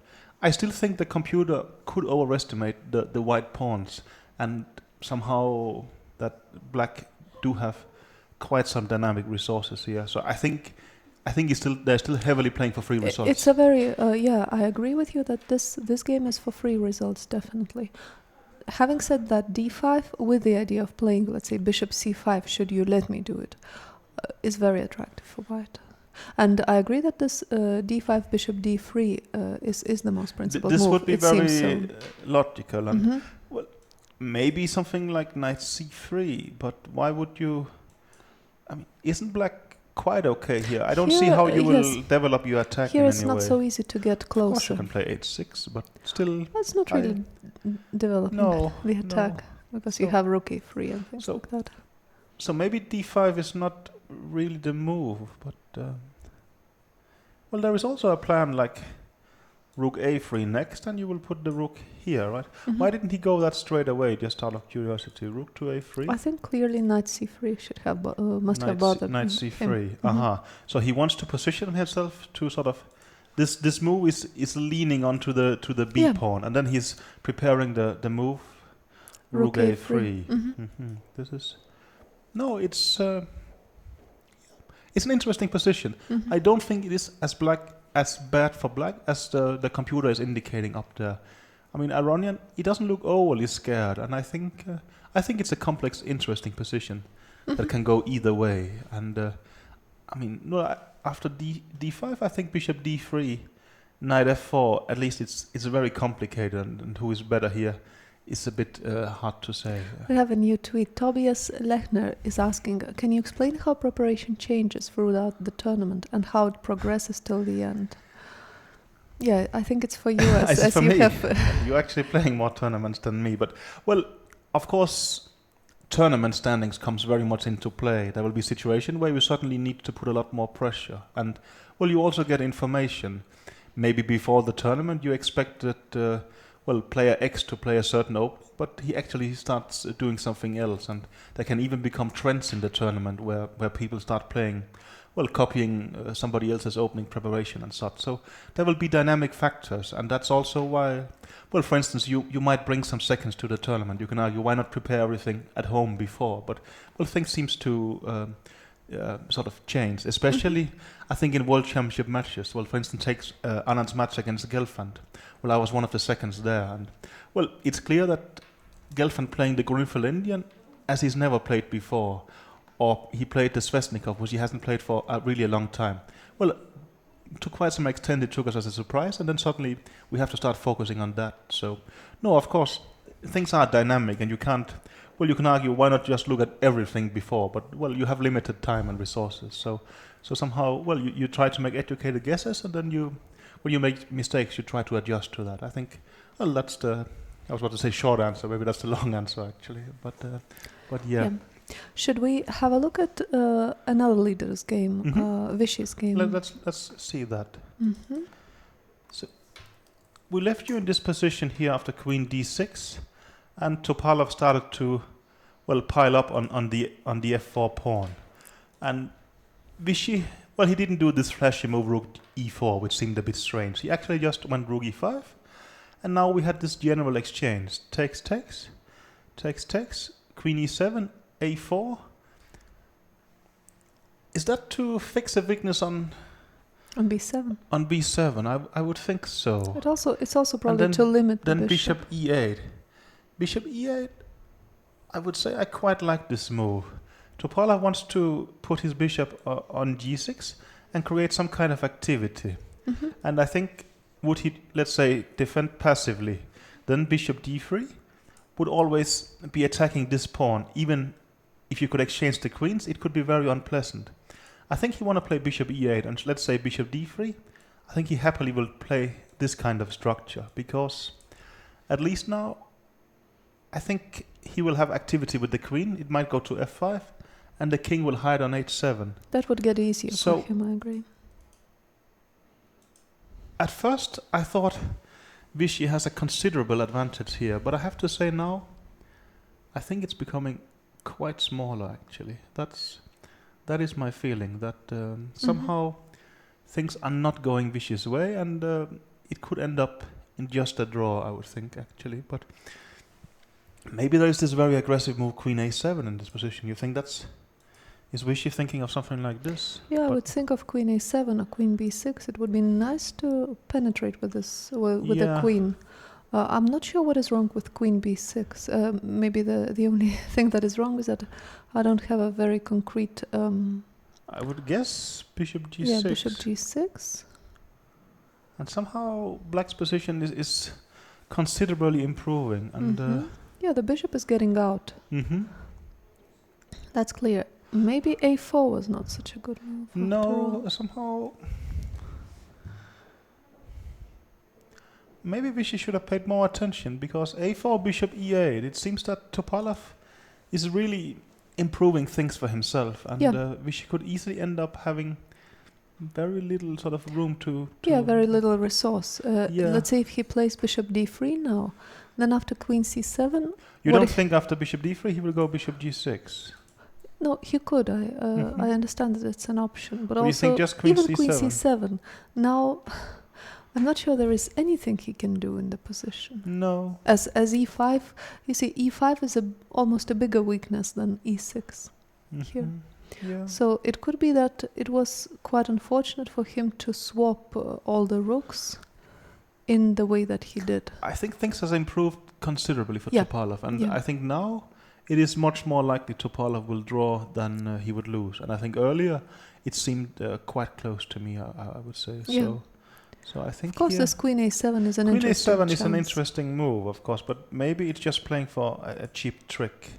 I still think the computer could overestimate the white pawns, and somehow that black do have quite some dynamic resources here. So I think they're still heavily playing for free results. It's a very I agree with you that this game is for free results, definitely. Having said that, d5 with the idea of playing, let's say, bishop c5, should you let me do it, is very attractive for white. And I agree that this d5 bishop d3 is the most principled This move. would be it seems very so. logical, and well, maybe something like knight c3. But why would you? I mean, isn't black quite okay here? I don't see Here, how you will yes. develop your attack Here in it's any not way. so easy to get Of course, closer. you can play h6, but still, It's not I- really developing no, the attack because you So- have rook a3 and things so- like that. So maybe d5 is not really the move, but well, there is also a plan like rook a3 next, and you will put the rook here, right? Why didn't he go that straight away, just out of curiosity? Rook to a3? I think clearly knight c3 should have must have bothered Knight him. c3. So he wants to position himself to sort of this move is leaning onto the b Yeah. pawn, and then he's preparing the move rook Rook a3. a3. This is it's an interesting position. I don't think it is as bad for black as the computer is indicating up there. I mean, Aronian, he doesn't look overly scared, and I think it's a complex, interesting position that can go either way. And I mean, no, after d5, I think bishop d3, knight f4. At least it's very complicated, and who is better here is a bit hard to say. We have a new tweet. Tobias Lechner is asking, can you explain how preparation changes throughout the tournament and how it progresses till the end? Yeah, I think it's for you as for you me. have. You're actually playing more tournaments than me, but well, of course, tournament standings comes very much into play. There will be a situation where you suddenly need to put a lot more pressure, and well, you also get information. Maybe before the tournament, you expect that player X to play a certain opening, but he actually starts doing something else, and there can even become trends in the tournament where people start playing, copying somebody else's opening preparation and such. So there will be dynamic factors, and that's also why, for instance, you might bring some seconds to the tournament. You can argue, why not prepare everything at home before? But, things seems to sort of change, especially, I think, in World Championship matches. For instance, takes Anand's match against Gelfand. I was one of the seconds there, and, it's clear that Gelfand playing the Grünfeld Indian as he's never played before, or he played the Svesnikov, which he hasn't played for really a long time. To quite some extent, it took us as a surprise, and then suddenly we have to start focusing on that. So, no, of course, things are dynamic, and you can't. You can argue, why not just look at everything before? But you have limited time and resources. So somehow, you try to make educated guesses, and then you when you make mistakes, you try to adjust to that. I think, well, that's the, I was about to say short answer, maybe that's the long answer actually, but yeah. Should we have a look at another leader's game, Vishy's game? Let's see that. Mm-hmm. So we left you in this position here after queen d6, and Topalov started to, well, pile up on the f4 pawn, and Vishy, well, he didn't do this flashy move rook e4, which seemed a bit strange. He actually just went rook e5, and now we had this general exchange: takes, queen e7, a4. Is that to fix a weakness on b7? On b7, I would think so. It's also probably to limit the then bishop. e8. Bishop e8, I would say I quite like this move. Topalov wants to put his bishop on g6 and create some kind of activity. Mm-hmm. And I think, would he, let's say, defend passively, then bishop d3 would always be attacking this pawn. Even if you could exchange the queens, it could be very unpleasant. I think he want to play bishop e8, and let's say bishop d3. I think he happily will play this kind of structure, because at least now I think he will have activity with the queen. It might go to f5, and the king will hide on h7. That would get easier for him, I agree. At first I thought Vishy has a considerable advantage here, but I have to say now I think it's becoming quite smaller actually. That is my feeling, that somehow things are not going Vishy's way, and it could end up in just a draw, I would think actually. But maybe there is this very aggressive move queen a7 in this position. You think is Vishy thinking of something like this? Yeah, I would think of queen a7 or queen b6. It would be nice to penetrate with this, with the queen. I'm not sure what is wrong with queen b6. Maybe the only thing that is wrong is that I don't have a very concrete... I would guess bishop g6. Yeah, bishop g6. And somehow black's position is considerably improving. And yeah, the bishop is getting out. That's clear. Maybe a4 was not such a good move. No, somehow... Maybe Vishy should have paid more attention, because a4, bishop e8, it seems that Topalov is really improving things for himself, and Vishy could easily end up having very little sort of room to yeah, very little resource. Let's say if he plays bishop d3 now, then after queen c7... You don't think after bishop d3 he will go bishop g6? No, he could. I understand that it's an option, but also you think just queen even c7? Queen c7. Now, I'm not sure there is anything he can do in the position. No. As e5, you see, e5 is almost a bigger weakness than e6 here. Yeah. So it could be that it was quite unfortunate for him to swap all the rooks in the way that he did. I think things has improved considerably for Topalov, and I think now it is much more likely Topalov will draw than he would lose. And I think earlier it seemed quite close to me, I would say. Yeah. So I think, of course, this queen a7 is an interesting Queen a7 is an chance. Interesting move, of course, but maybe it's just playing for a cheap trick.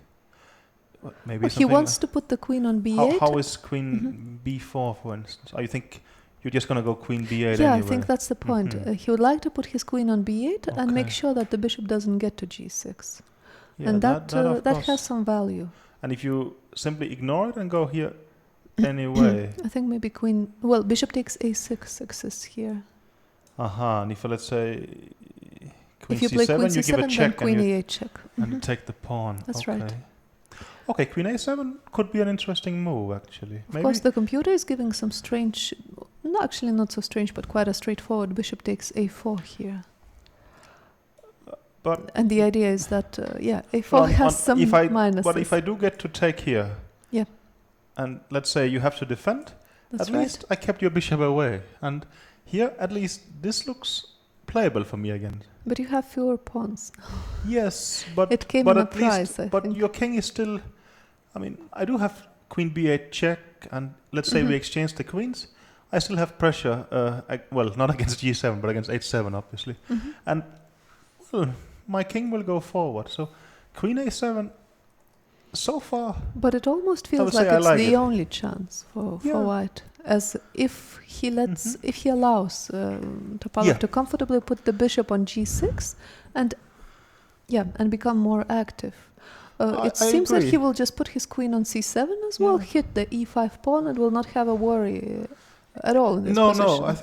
Maybe he wants to put the queen on b8. How is queen b4, for instance? You think you're just going to go queen b8 Yeah, anyway? I think that's the point. He would like to put his queen on b8 and make sure that the bishop doesn't get to g6. Yeah, and that has some value. And if you simply ignore it and go here anyway... I think maybe bishop takes a6 exists here. And if let's say queen if you c7, play queen you c7, give a check then queen e8 check. And you take the pawn. That's right. Okay, queen a7 could be an interesting move, actually. Of course, the computer is giving some strange, no, actually not so strange, but quite a straightforward bishop takes a4 here. And the idea is that, a4 has some minuses. But if I do get to take here, and let's say you have to defend, at least I kept your bishop away. And here, at least, this looks playable for me again. But you have fewer pawns. Yes, but it came in a price, I think. Your king is still... I mean, I do have queen b8 check, and let's say we exchange the queens. I still have pressure, well, not against g7, but against h7, obviously. And, well, my king will go forward. So, queen a7, so far... But it almost feels like it's the only chance for white. as if he allows Topalov to comfortably put the bishop on g6 and become more active. It seems that he will just put his queen on c7 as well, hit the e5 pawn, and will not have a worry at all in this position. No, I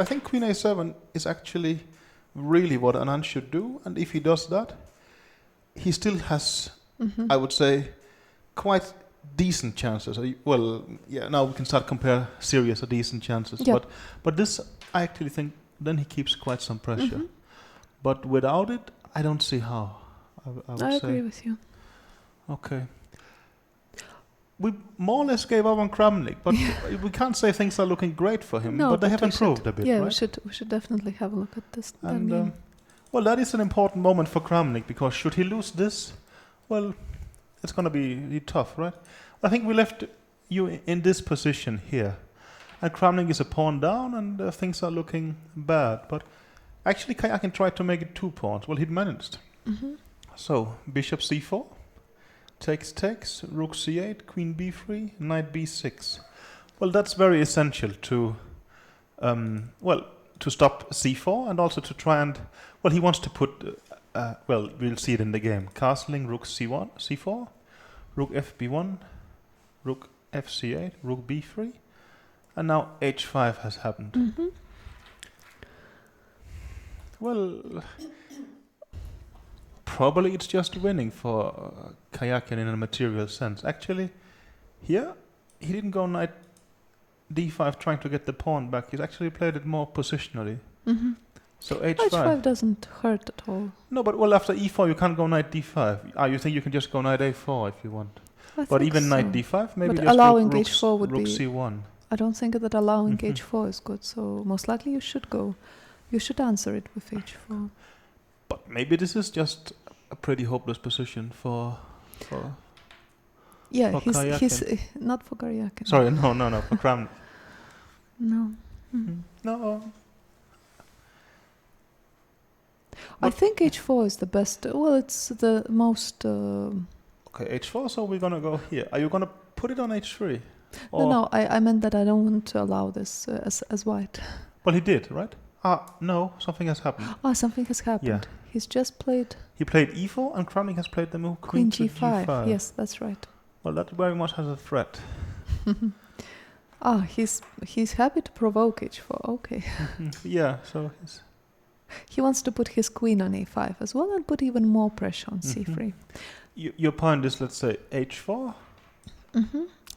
think queen a7 is actually really what Anand should do, and if he does that, he still has, I would say, quite decent chances. Now we can start compare serious or decent chances. Yeah. But this, I actually think, then he keeps quite some pressure. But without it, I don't see how. I would say. Agree with you. Okay. We more or less gave up on Kramnik, but we can't say things are looking great for him. No, but they have improved a bit, yeah, right? we should definitely have a look at this. And well, that is an important moment for Kramnik, because should he lose this, well, it's going to be tough, right? I think we left you in this position here, and Kramnik is a pawn down, and things are looking bad. But actually, Karjakin tried to make it 2 pawns. Well, he managed. So bishop c4. Takes, rook c8, queen b3, knight b6. Well, that's very essential to, to stop c4 and also to try and, he wants to put, we'll see it in the game. Castling, rook c4, rook fb1, rook fc8, rook b3, and now h5 has happened. Well, probably it's just winning for Karjakin in a material sense. Actually, here, he didn't go knight d5 trying to get the pawn back. He's actually played it more positionally. So h5 doesn't hurt at all. No, but after e4 you can't go knight d5. You think you can just go knight a4 if you want. But even knight d5, maybe but just allowing rook h4 would rook be... c1. I don't think that allowing h4 is good, so most likely you should answer it with h4. But maybe this is just a pretty hopeless position for he's Karjakin. not for Karjakin. Sorry, no, for Kramnik. No. No. I think h4 is the best. Well, it's the most... Okay, h4, so we're going to go here. Are you going to put it on h3? No, I meant that I don't want to allow this as white. Well, he did, right? No, something has happened. Something has happened. Yeah. He's just played... He played e4, and Kramnik has played the move queen to g5. Yes, that's right. Well, that very much has a threat. He's happy to provoke h4. Okay. Yeah, so he wants to put his queen on a5 as well and put even more pressure on c3. Your point is, let's say, h4.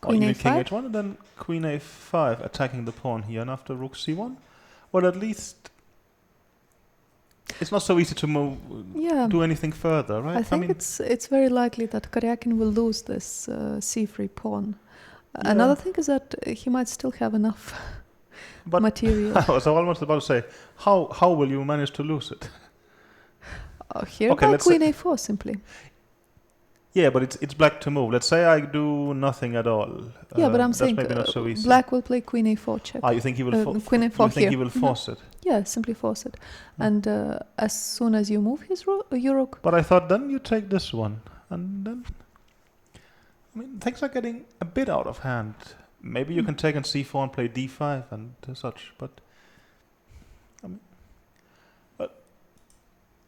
Queen a5. King h1, and then queen a5 attacking the pawn here, and after rook c1. Well, at least it's not so easy to move, do anything further, right? I think it's very likely that Karjakin will lose this c3 pawn. Another thing is that he might still have enough material. I was almost about to say, how will you manage to lose it? Here, by queen a4 simply. Yeah, but it's black to move. Let's say I do nothing at all. Yeah, but I'm saying maybe not so easy. black will play queen a4 check. You think he will queen a4 think he will force it? Yeah, simply force it. And as soon as you move your rook... But I thought then you take this one. And then... I mean, things are getting a bit out of hand. Maybe you can take on c4 and play d5 and such, but...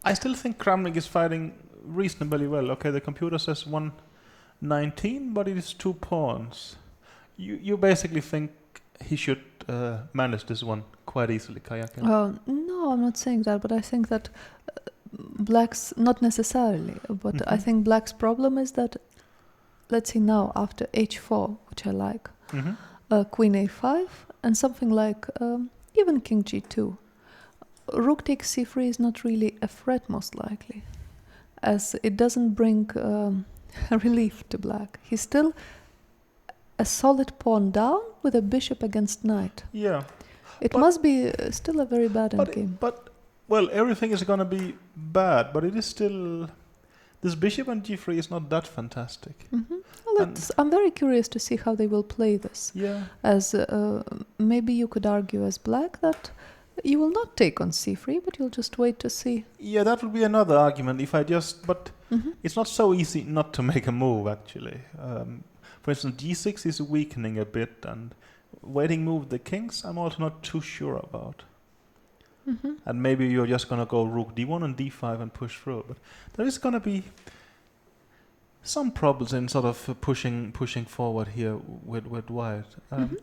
I still think Kramnik is fighting reasonably well. Okay, the computer says 119, but it is 2 pawns. You basically think he should manage this one quite easily, Karjakin? No, I'm not saying that, but I think that black's not necessarily, but I think black's problem is that, let's see now, after h4, which I like, queen a5, and something like even king g2. Rook takes c3 is not really a threat, most likely, as it doesn't bring relief to black. He's still a solid pawn down with a bishop against knight. Yeah. It must be still a very bad endgame. But, well, everything is going to be bad, but it is still... This bishop on g3 is not that fantastic. Well, I'm very curious to see how they will play this. Yeah. As maybe you could argue as black that you will not take on c3, but you'll just wait to see. Yeah, that would be another argument if I just... But it's not so easy not to make a move, actually. For instance, g6 is weakening a bit, and waiting move the kings, I'm also not too sure about. Mm-hmm. And maybe you're just gonna go rook d1 and d5 and push through. But there is gonna be some problems in sort of pushing forward here with white.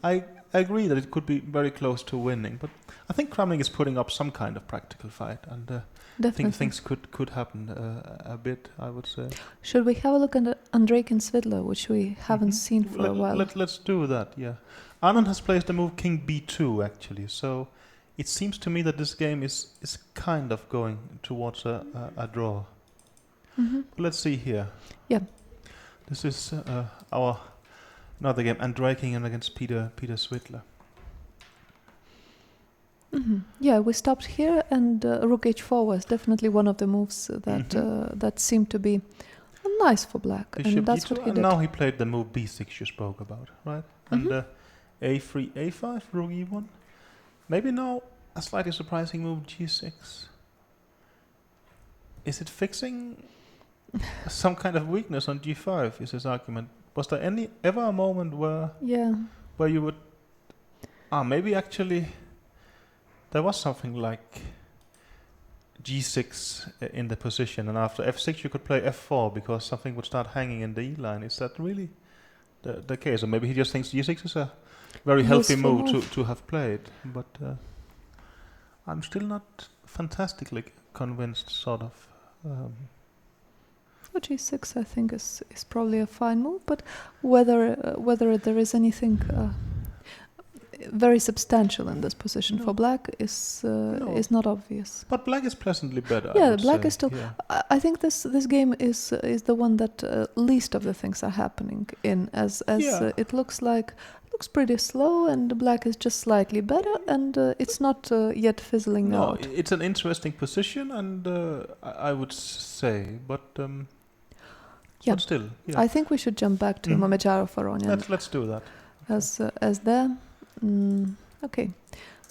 I agree that it could be very close to winning, but I think Kramnik is putting up some kind of practical fight, and I think things could happen a bit, I would say. Should we have a look at Andreikin Svidler, which we haven't seen for a while? Let's do that, yeah. Anand has placed the move king b2, actually, so it seems to me that this game is kind of going towards a draw. Mm-hmm. Let's see here. Yeah. This is our another game, Andreikin against Peter Svidler. Mm-hmm. Yeah, we stopped here, and rook h4 was definitely one of the moves that that seemed to be nice for black, Bishop and that's d2, what he and did. now he played the move b6 you spoke about, right? And a3, a5, rook e1. Maybe now a slightly surprising move, g6. Is it fixing some kind of weakness on g5, is his argument? Was there ever a moment where you would... maybe actually there was something like g6 in the position, and after f6 you could play f4 because something would start hanging in the e line. Is that really the case? Or maybe he just thinks g6 is a very healthy move to have played, but I'm still not fantastically convinced, sort of. G6 I think is probably a fine move, but whether there is anything very substantial in this position for black is not obvious. But black is pleasantly better. Yeah, black is still. Yeah. I think this game is the one that least of the things are happening in, as it looks pretty slow, and black is just slightly better, and it's not yet fizzling out. No, it's an interesting position, and I would say, but still, I think we should jump back to Mamedyarov Aronian. Let's do that. As there. Okay.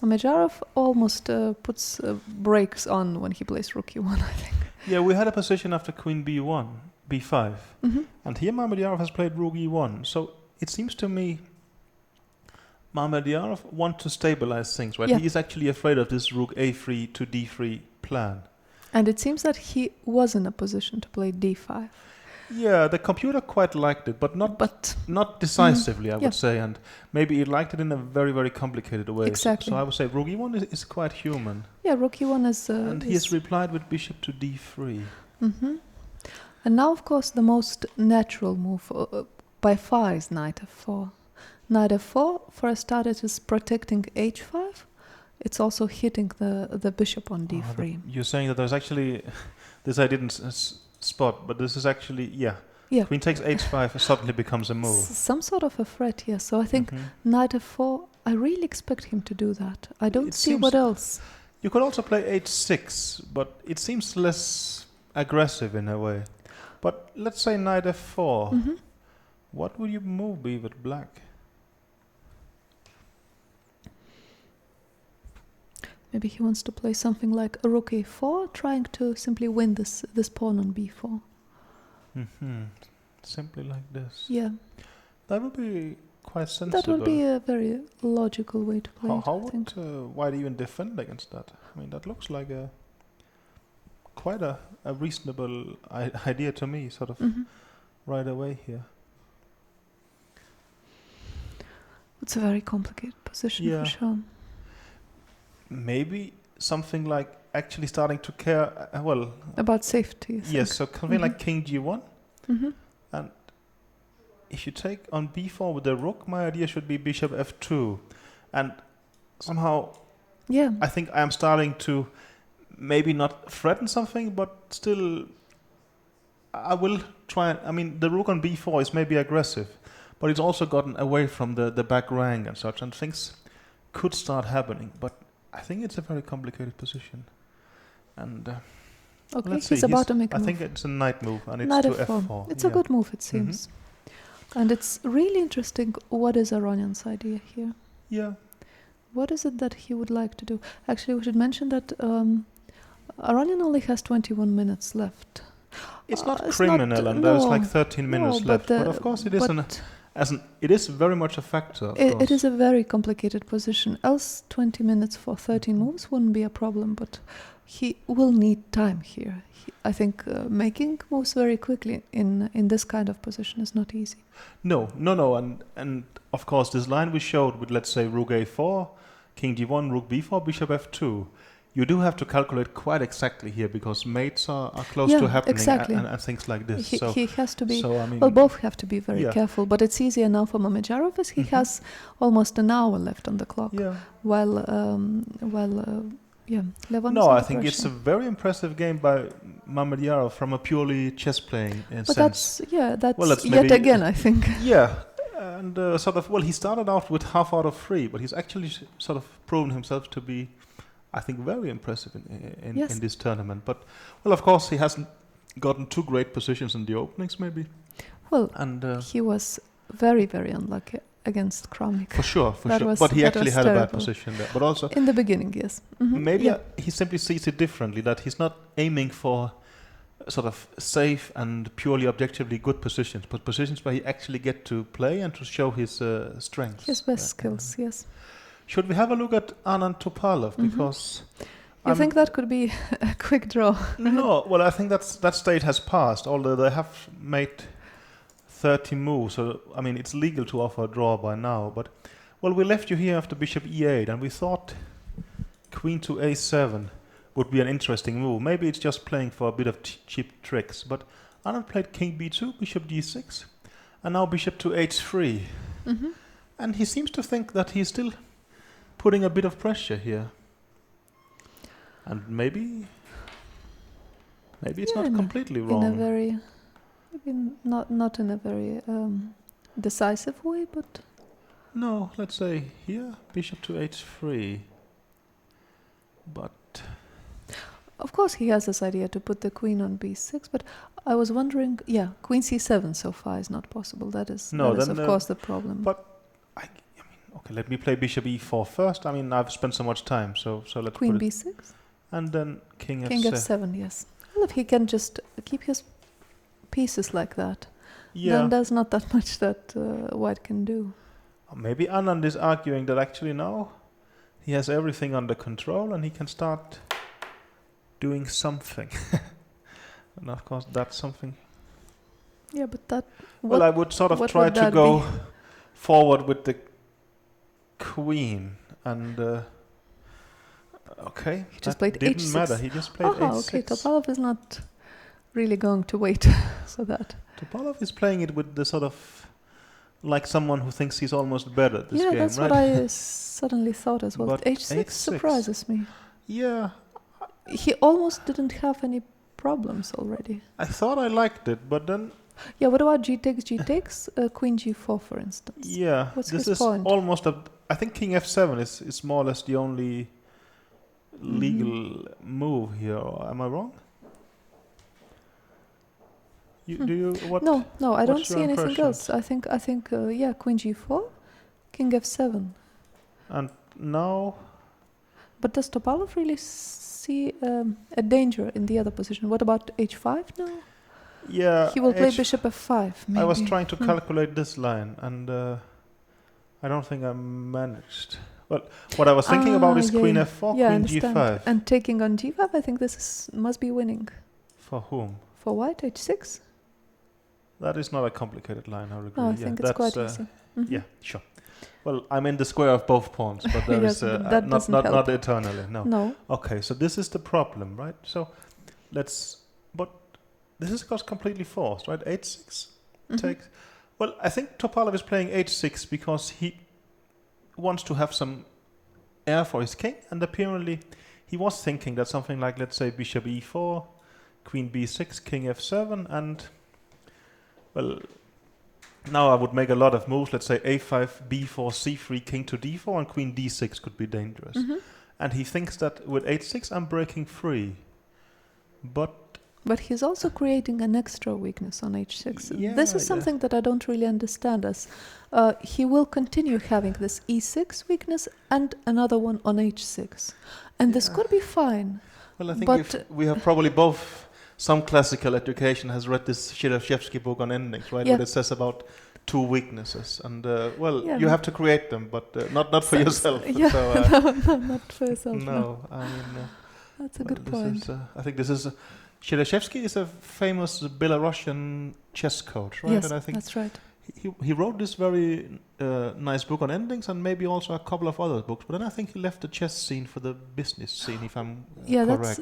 Mamedyarov almost puts brakes on when he plays rook e1, I think. Yeah, we had a position after queen b1, b5, and here Mamedyarov has played rook e1. So it seems to me Mamedyarov wants to stabilize things, right? Yeah. He is actually afraid of this rook a3 to d3 plan. And it seems that he was in a position to play d5. Yeah, the computer quite liked it, but not decisively, I would say, and maybe it liked it in a very, very complicated way. Exactly. So I would say rook e1 is quite human. Yeah, rook e1 is... and he has replied with bishop to d3. And now, of course, the most natural move by far is knight f4. Knight f4, for a start, it is protecting h5. It's also hitting the bishop on d3. You're saying that there's actually... this I didn't... spot, but this is actually, Queen takes h5 suddenly becomes a move. Some sort of a threat, yes. So I think knight f4, I really expect him to do that. I don't see what else. You could also play h6, but it seems less aggressive in a way. But let's say knight f4. What would your move be with black? Maybe he wants to play something like a rook a4, trying to simply win this pawn on b4. Simply like this. Yeah. That would be quite sensible. That would be a very logical way to play it, how would white even defend against that? I mean, that looks like quite a reasonable idea to me, sort of right away here. It's a very complicated position for sure. Maybe something like actually starting to care, about safety. Yes, so something like king g1. And if you take on b4 with the rook, my idea should be bishop f2. And somehow, I think I am starting to maybe not threaten something, but still I will try. I mean, the rook on b4 is maybe aggressive, but it's also gotten away from the back rank and such, and things could start happening. But I think it's a very complicated position. And let's see. He's about to make a move. I think it's a knight move, and it's knight to f4. It's a good move, it seems. And it's really interesting, what is Aronian's idea here? Yeah. What is it that he would like to do? Actually, we should mention that Aronian only has 21 minutes left. It's not criminal, and there's like 13 minutes left. But of course, it is it is very much a factor. Of course. It is a very complicated position. Else 20 minutes for 13 moves wouldn't be a problem, but he will need time here. I think making moves very quickly in this kind of position is not easy. No, and of course this line we showed with, let's say, rook a4, king d1, rook b4, bishop f2. You do have to calculate quite exactly here because mates are close to happening exactly. and things like this. He has to be. So, I mean, well, both have to be very careful. But it's easier now for Mamedyarov as he has almost an hour left on the clock. Yeah. While Levon. No, I think it's a very impressive game by Mamedyarov from a purely chess playing sense. That's yet again, I think. Yeah. And he started out with half out of 3, but he's actually sort of proven himself to be, I think, very impressive in this tournament. But, well, of course, he hasn't gotten two great positions in the openings, maybe. Well, and he was very, very unlucky against Kramnik. For sure. But he actually had a bad position there. But also in the beginning, yes. Mm-hmm. Maybe he simply sees it differently, that he's not aiming for sort of safe and purely objectively good positions, but positions where he actually get to play and to show his strengths. His best skills, yes. Should we have a look at Anand Topalov? Because you think that could be a quick draw? No, well, I think that state has passed, although they have made 30 moves. So, I mean, it's legal to offer a draw by now. But, well, we left you here after bishop e8, and we thought queen to a7 would be an interesting move. Maybe it's just playing for a bit of cheap tricks. But Anand played king b2, bishop d6, and now bishop to h3. Mm-hmm. And he seems to think that he's still putting a bit of pressure here. And maybe it's not completely wrong. In a very, not in a very decisive way, but... No, let's say here, bishop to h3. But... Of course he has this idea to put the queen on b6, but I was wondering, queen c7 so far is not possible. That is of course the problem. But, okay, let me play bishop e4 first. I mean, I've spent so much time, so let's queen put it... b6? And then king f7, yes. Well, if he can just keep his pieces like that, yeah, then there's not that much that white can do. Maybe Anand is arguing that actually now he has everything under control and he can start doing something. And of course that's something. Yeah, but that... Well, I would sort of try to go forward with the queen and... okay, he just played didn't h6. matter. He just played h6. Okay, Topalov is not really going to wait for that. Topalov is playing it with the sort of like someone who thinks he's almost better at this game, that's right? what I suddenly thought as well. But h6 surprises me. Yeah. He almost didn't have any problems already. I thought I liked it, but then... Yeah, what about g takes, queen g4, for instance? Yeah, What's this his is point? almost a... I think king f7 is more or less the only legal move here. Am I wrong? Do you? What? No, I don't see anything else. I think, queen g4, king f7. And now? But does Topalov really see a danger in the other position? What about h5 now? Yeah. He will play bishop f5, maybe. I was trying to calculate this line, and I don't think I managed. Well, what I was thinking about is queen f4, queen g5. And taking on g5, I think this must be winning. For whom? For white, h6. That is not a complicated line, I agree. No, I think it's quite easy. Mm-hmm. Yeah, sure. Well, I'm in the square of both pawns, but there is not eternally. No. Okay, so this is the problem, right? So but this is completely forced, right? h6 takes. Well, I think Topalov is playing h6 because he wants to have some air for his king, and apparently he was thinking that something like, let's say, bishop e4, queen b6, king f7, and well, now I would make a lot of moves. Let's say a5, b4, c3, king to d4, and queen d6 could be dangerous. And he thinks that with h6 I'm breaking free. But he's also creating an extra weakness on h6. This is something that I don't really understand, as he will continue having this e6 weakness and another one on h6. And this could be fine. Well, I think we have probably both... Some classical education has read this Shirashevsky book on endings, right? Yeah. What it says about two weaknesses, and Yeah. you have to create them, but not for yourself. Yeah, So, no, not for yourself. no, I mean, That's a good this point. is, I think this is. Shereshevsky is a famous Belarusian chess coach, right? Yes, And I think that's right. he wrote this very nice book on endings, and maybe also a couple of other books. But then I think he left the chess scene for the business scene, if I'm Yeah, correct.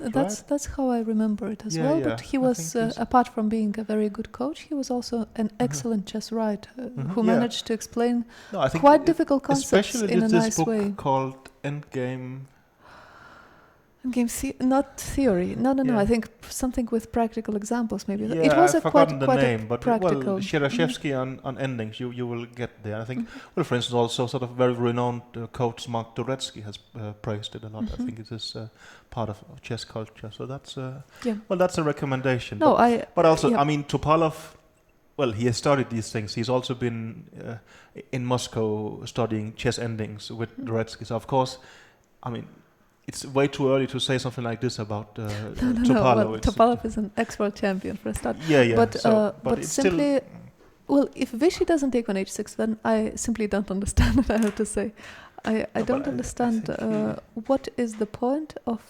that's how I remember it as Yeah, well. yeah. But he I was, think he's- apart from being a very good coach, he was also an excellent chess writer who Yeah. managed to explain No, I think quite difficult concepts especially in a this nice book way. called Endgame. Not theory. No. Yeah. I think something with practical examples. Maybe Yeah, it was I've a quite forgotten the quite name, a but practical. Shereshevsky on endings, you will get there. I think, well, for instance, also sort of very renowned coach Mark Turetsky has praised it a lot. I think it is part of chess culture. So that's Yeah. well, that's a recommendation. No, but also, yeah. I mean, Topalov. Well, he has studied these things. He's also been in Moscow studying chess endings with Turetsky. So of course, I mean, it's way too early to say something like this about Topalov. Well, Topalov is an expert champion for a start. Yeah. But But it's simply, still, well, if Vichy doesn't take on h6, then I simply don't understand it. I have to say, I but don't I understand think what is the point of.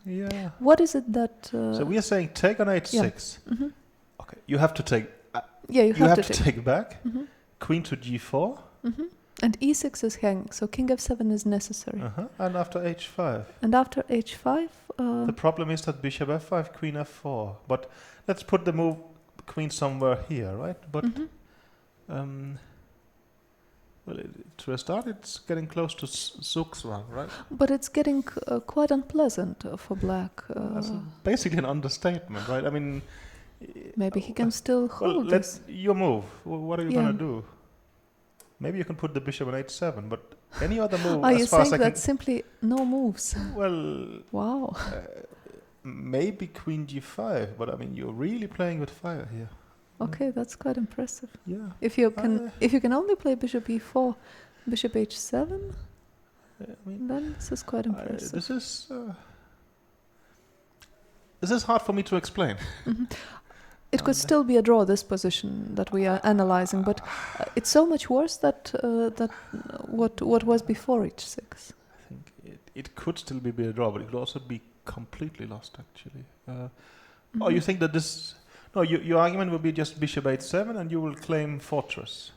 yeah. What is it that? So we are saying take on h6. Mhm. Okay, you have to take. Yeah, you have to take. take back. Mhm. Queen to g4. Mhm. And e6 is hanging, so king f7 is necessary. And after h5. And after h5, The problem is that bishop f5, queen f4. But let's put the move queen somewhere here, right? But well, to a start, it's getting close to Zugzwang, right? but it's getting quite unpleasant for black. That's basically an understatement, right? I mean, Maybe he can still well, hold let's this. your move. What are you Yeah. gonna do? Maybe you can put the bishop on h7, but any other move, Are you as far as saying I can. that simply no moves? Well, Wow. maybe queen g5, but I mean, you're really playing with fire here. Okay, that's quite impressive. Yeah. If you can only play bishop e4, bishop h7, I mean, then this is quite impressive. this is hard for me to explain. It could still be a draw, this position that we are analyzing, but it's so much worse that what was before h6. I think it could still be a draw, but it could also be completely lost, actually. Oh, you think that this... No, your argument will be just bishop h7 and you will claim fortress.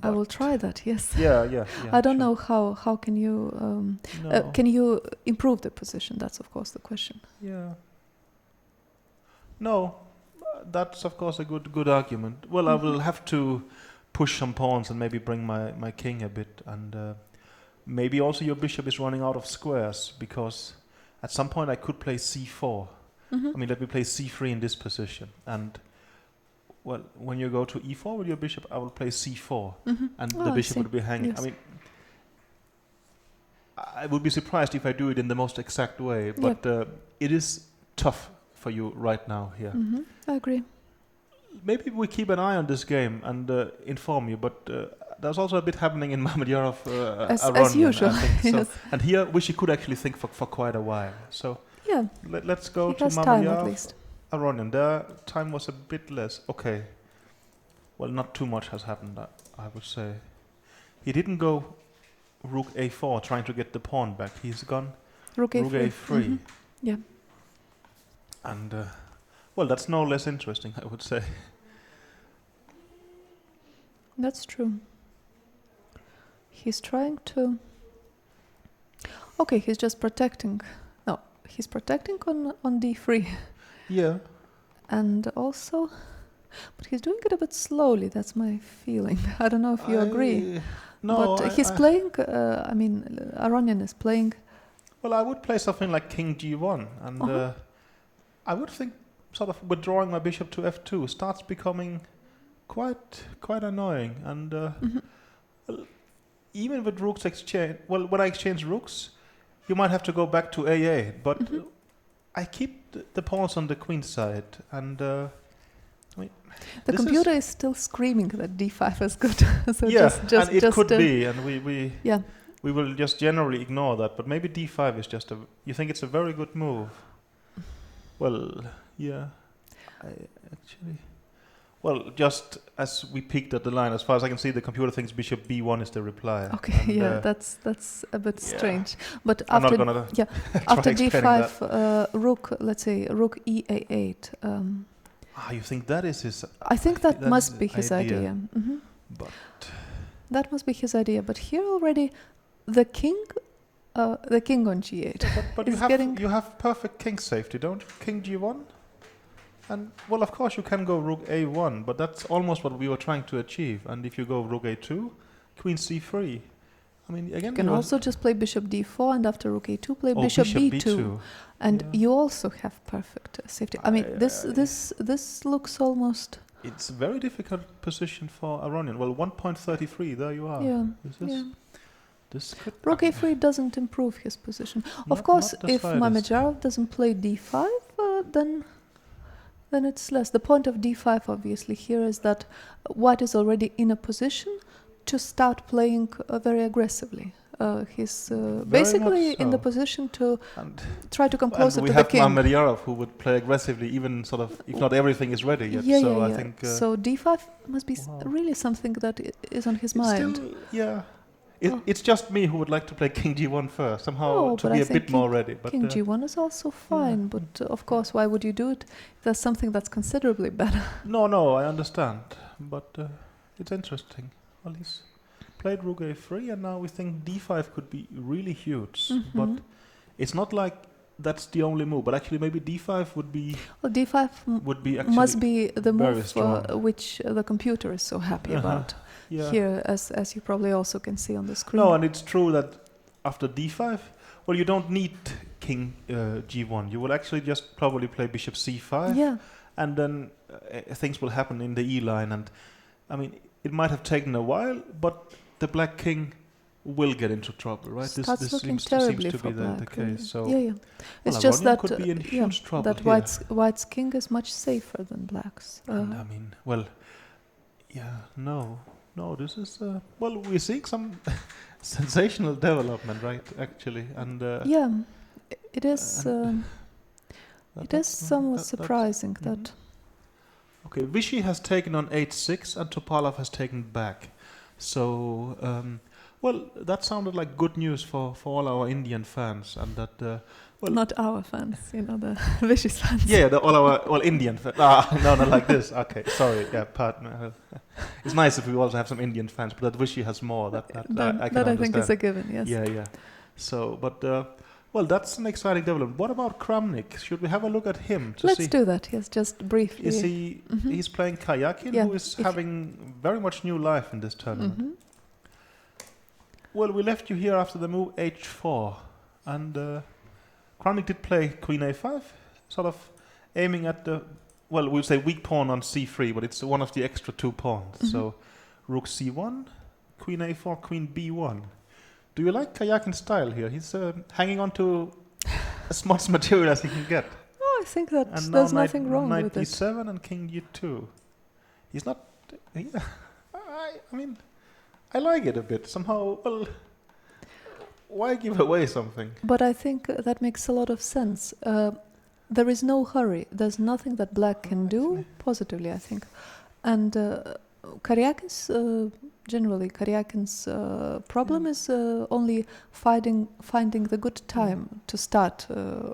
I will try that, yes. Yeah. I don't know how can you... No. can you improve the position? That's, of course, the question. Yeah. No, that's of course a good argument. Well, I will have to push some pawns and maybe bring my king a bit, and maybe also your bishop is running out of squares, because at some point I could play c4. I mean, let me play c3 in this position, and well, when you go to e4 with your bishop, I will play c4, and the I bishop see. would be hanging. Yes. I mean, I would be surprised if I do it in the most exact way, but it is tough for you right now here. I agree. Maybe we keep an eye on this game and inform you, but there's also a bit happening in Mamedyarov, As Aronian, usual, I think. So, yes. and here Vichy could actually think for quite a while. So Yeah, let's go he to has time at Mamedyarov, least. Aronian. Their time was a bit less. Okay. Well, not too much has happened, I would say. He didn't go rook a4 trying to get the pawn back. He's gone Rook rook a3. a3. Yeah. And, well, that's no less interesting, I would say. That's true. He's trying to... Okay, he's just protecting. No, he's protecting on d3. Yeah. And also... But he's doing it a bit slowly, that's my feeling. I don't know if you agree. No, but he's playing... I mean, Aronian is playing... Well, I would play something like king g1, and I would think sort of withdrawing my bishop to f2 starts becoming quite annoying. And well, even with rooks exchange, well, when I exchange rooks, you might have to go back to a8, but I keep the pawns on the queen side, and I mean, The this computer is still screaming that d5 is good. So yeah, just and it could be, and we yeah. we will just generally ignore that, but maybe d5 is just you think it's a very good move. Well, yeah, Well, just as we peeked at the line, as far as I can see, the computer thinks bishop b1 is the reply. Okay, And, yeah, that's a bit yeah. strange. But I'm after not gonna after explaining d5, rook, let's say rook ea8. you think that is his? I think that that must is be his idea. Mhm. But That must be his idea. But here already, the king on g8. but Is getting- you have perfect king safety, don't you? King g1, and well, of course you can go rook a1, but that's almost what we were trying to achieve. And if you go rook a2, queen c3, I mean again You can also just play bishop d4, and after rook a2, play bishop b2. And Yeah. you also have perfect safety. I mean, this looks almost. It's a very difficult position for Aronian. Well, 1.33, there you are. Yeah. This, this could Rook a3 doesn't improve his position. Of Not- course, not the if slightest. Mamedyarov doesn't play d5, then it's less. The point of d5, obviously, here is that White is already in a position to start playing very aggressively. He's basically much in the so. position to And, try to come closer and we to the have king. Mamedyarov who would play aggressively, even sort of, if not everything is ready yet. So I think so d5 must be wow. really something that is on his it's mind. still, yeah. Oh. It's just me who would like to play king g1 first, somehow Oh, to but be I a think bit more ready. But King g1 is also fine, but of course, why would you do it? There's something that's considerably better. no, I understand. But it's interesting. Well, he's played rook a3, and now we think d5 could be really huge. But it's not like that's the only move. But actually, maybe d5 would be Well, d5 would be actually must be the very move strong. which the computer is so happy about. Yeah. Here, as you probably also can see on the screen. No, and it's true that after d5, well, you don't need king g1. You will actually just probably play bishop c5, Yeah, and then things will happen in the e line. And I mean, it might have taken a while, but the black king will get into trouble, right? starts This looking seems terribly to for be the black. really. case. So yeah. It's well, just Aronian that could be in huge trouble that here. White's king is much safer than black's. And I mean, well, yeah, no, this is well, we're seeing some sensational development, right? Actually, and yeah, it is. It is that's somewhat surprising that. Okay, Vichy has taken on h6 and Topalov has taken back. So, well, that sounded like good news for all our Indian fans, and that well, Not our fans, the vicious fans. yeah, all our Indian fans. No, not like this. Okay, sorry. Yeah, pardon. It's nice if we also have some Indian fans, but that Vichy has more. That I can that I understand. think is a given. Yes. Yeah. So, but well, that's an exciting development. What about Kramnik? Should we have a look at him to Let's see? do that. Yes, just briefly. Is he? He's playing Karjakin, Yeah, who is having very much new life in this tournament. Mhm. Well, we left you here after the move h4, and Kramnik did play queen a5, sort of aiming at the, well, we'll say weak pawn on c3, but it's one of the extra 2 pawns. So rook c1, queen a4, queen b1. Do you like Karjakin's style here? He's hanging on to as much material as he can get. Oh, I think that And there's now nothing wrong knight with it. d7 and king g2. He's not. Yeah, I mean, I like it a bit. Somehow, well, why give away something? But I think that makes a lot of sense. There is no hurry. There's nothing that black can do positively, I think. And Karjakin's problem is only finding the good time to start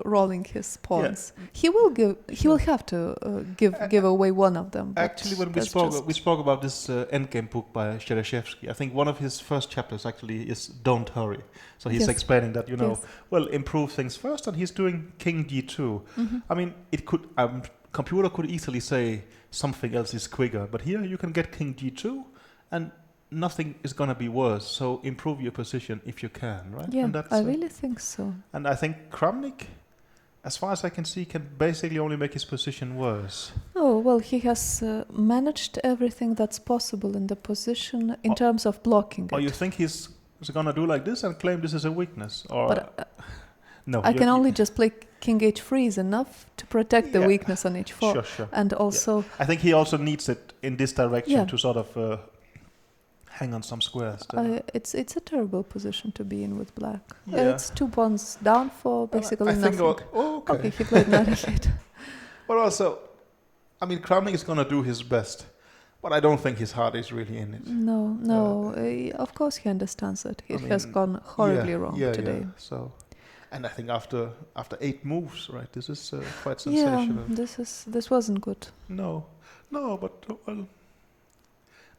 rolling his pawns. He will have to give away one of them. but Actually, when that's we spoke about this endgame book by Shereshevsky, I think one of his first chapters actually is "Don't hurry." So he's Yes. explaining that Yes. well, improve things first, and he's doing king g2. I mean, it could computer could easily say something else is quicker, but here you can get king g2, and nothing is going to be worse. So improve your position if you can, right? Yeah, and that's, I really think so. And I think Kramnik, as far as I can see, can basically only make his position worse. Oh, well, he has managed everything that's possible in the position in terms of blocking Or it. you think he's going to do like this and claim this is a weakness? Or But no, I can only just play king h3 is enough to protect the Yeah. weakness on h4. Sure. And also, I think he also needs it in this direction Yeah. to sort of hang on some squares. it's a terrible position to be in with black. Yeah. It's 2 pawns down for basically I think nothing. okay. Okay, he played knight f8. But also, I mean, Kramnik is going to do his best. But I don't think his heart is really in it. No. Of course he understands it. It has gone horribly wrong today. Yeah. So, and I think after 8 moves, right? This is quite sensational. Yeah, this wasn't good. No, but well,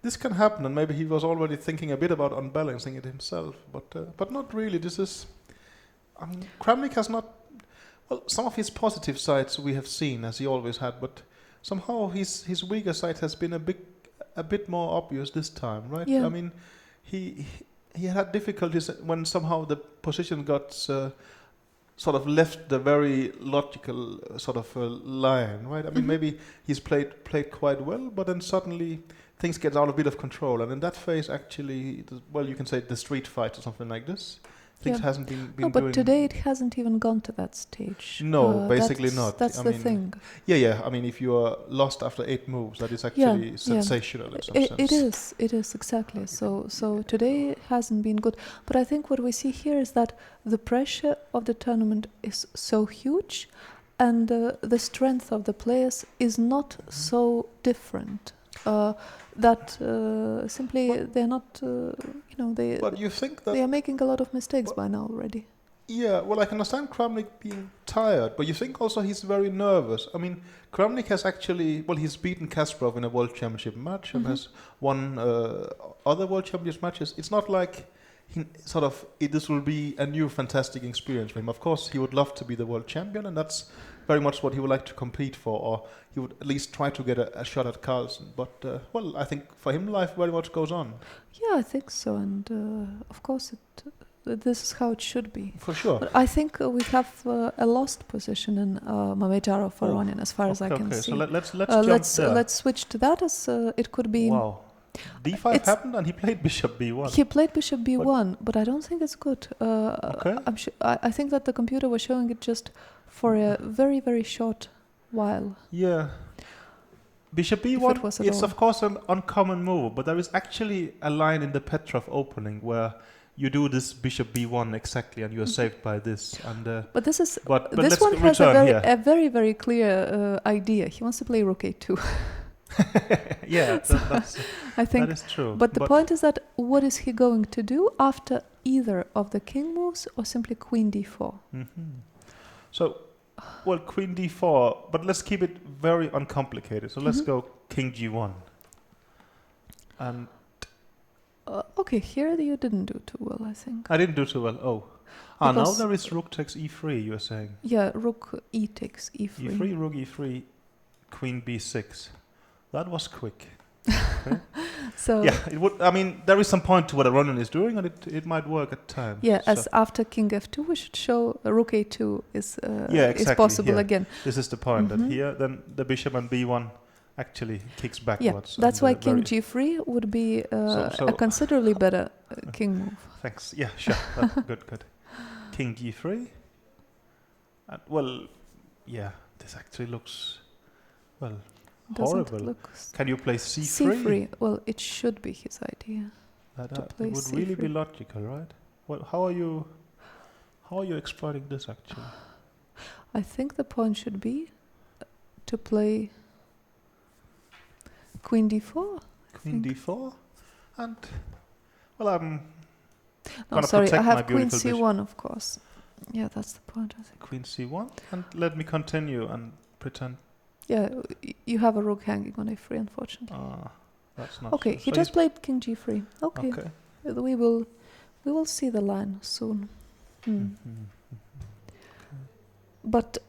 this can happen, and maybe he was already thinking a bit about unbalancing it himself, but not really. This is, I mean, Kramnik has not. Well, some of his positive sides we have seen, as he always had, but somehow his weaker side has been a bit more obvious this time, right? Yeah. I mean, he had difficulties when somehow the position got sort of left the very logical sort of line, right? I mean, maybe he's played quite well, but then suddenly things get out a bit of control, and in that phase, actually, well, you can say the street fight or something like this. Things hasn't been No, but doing. today it hasn't even gone to that stage. No, basically not. That's the thing. Yeah. I mean, if you are lost after 8 moves, that is actually sensational in some sense. It is exactly. So today it hasn't been good. But I think what we see here is that the pressure of the tournament is so huge, and the strength of the players is not so different. That simply they're not, they. But you think that they are making a lot of mistakes by now already. Yeah, well, I can understand Kramnik being tired, but you think also he's very nervous. I mean, Kramnik has actually, well, he's beaten Kasparov in a World Championship match and has won other World Championship matches. It's not like this will be a new fantastic experience for him. Of course, he would love to be the world champion, and that's very much what he would like to compete for, or he would at least try to get a shot at Carlsen. But, well, I think for him, life very much goes on. Yeah, I think so, and of course this is how it should be. For sure. But I think we have a lost position in Mamedyarov Aronian, as far as I can see. So let's jump there. Let's switch to that, as it could be. Wow. D5 happened and he played bishop b1. He played bishop b1, but I don't think it's good. Okay. I think that the computer was showing it just for a very, very short while. Yeah. Bishop b1 is of course an uncommon move, but there is actually a line in the Petrov opening where you do this bishop b1 exactly, and you are saved by this. And but this is but this one has a very, very clear idea. He wants to play rook a2. Yeah, that's I think that is true. But the point is that what is he going to do after either of the king moves or simply queen d4? So, well, queen d4, but let's keep it very uncomplicated. So let's go king g1. And okay, here you didn't do too well, I think. I didn't do too well. Oh. Now there is rook takes e3, you're saying. Yeah, rook e takes e3. e3, rook e3, queen b6. That was quick. Okay. So yeah, it would. I mean, there is some point to what Aronian is doing, and it might work at times. Yeah, as after king f2, we should show rook a2 is exactly, is possible again. This is the point that here, then the bishop on b1 actually kicks backwards. Yeah, that's why king g3 would be a considerably better king move. Thanks. Yeah, sure. Good. King g3. Well, yeah, this actually looks horrible. Can you play c3? c3. Well, it should be his idea. It would c3. Really be logical, right? Well, how are you exploiting this actually? I think the point should be to play queen d4. Queen d4, and well, I'm. No, sorry, I have queen c1, of course. Yeah, that's the point, I think. Queen c1, and let me continue and pretend. Yeah, you have a rook hanging on a3, unfortunately. That's not okay. He just played king g3. Okay. We will see the line soon. But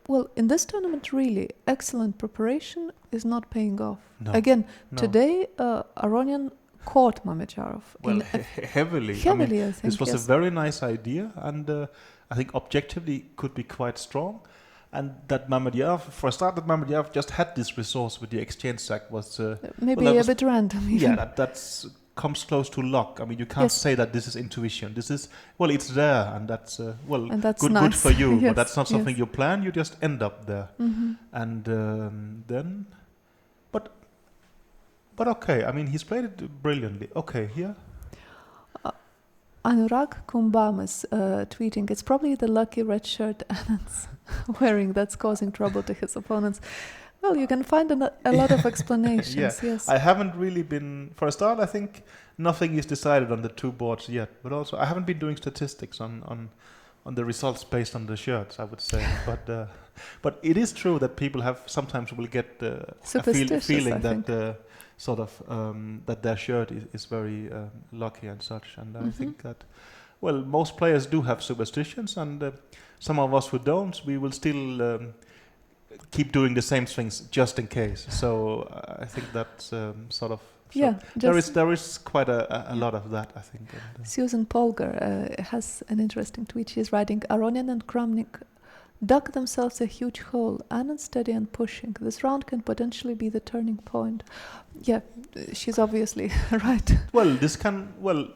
well, in this tournament, really excellent preparation is not paying off. No. Again, today Aronian caught Mamedyarov. Well, heavily. Heavily, I think. This was a very nice idea, and I think objectively could be quite strong. And that Mamedyarov, for a start, Mamedyarov just had this resource with the exchange sack was maybe a bit random. Even. Yeah, that's comes close to luck. I mean, you can't say that this is intuition. This is it's there, and that's and that's good, nice. good for you. Yes, but that's not something you plan. You just end up there, and then, but okay. I mean, he's played it brilliantly. Okay, here. Anurag Kumbam is tweeting, it's probably the lucky red shirt Anand's wearing that's causing trouble to his opponents. Well, you can find a lot of explanations, yes. I haven't really been, for a start, I think nothing is decided on the two boards yet, but also I haven't been doing statistics on the results based on the shirts, I would say. But it is true that people sometimes will get a feeling that sort of that their shirt is very lucky and such. And I think that, well, most players do have superstitions, and some of us who don't, we will still keep doing the same things just in case. So I think that's sort of. So there is quite a lot of that, I think. And, Susan Polgar has an interesting tweet. She's writing, Aronian and Kramnik dug themselves a huge hole. Anand steady and pushing. This round can potentially be the turning point. Yeah, she's obviously right. Well, this can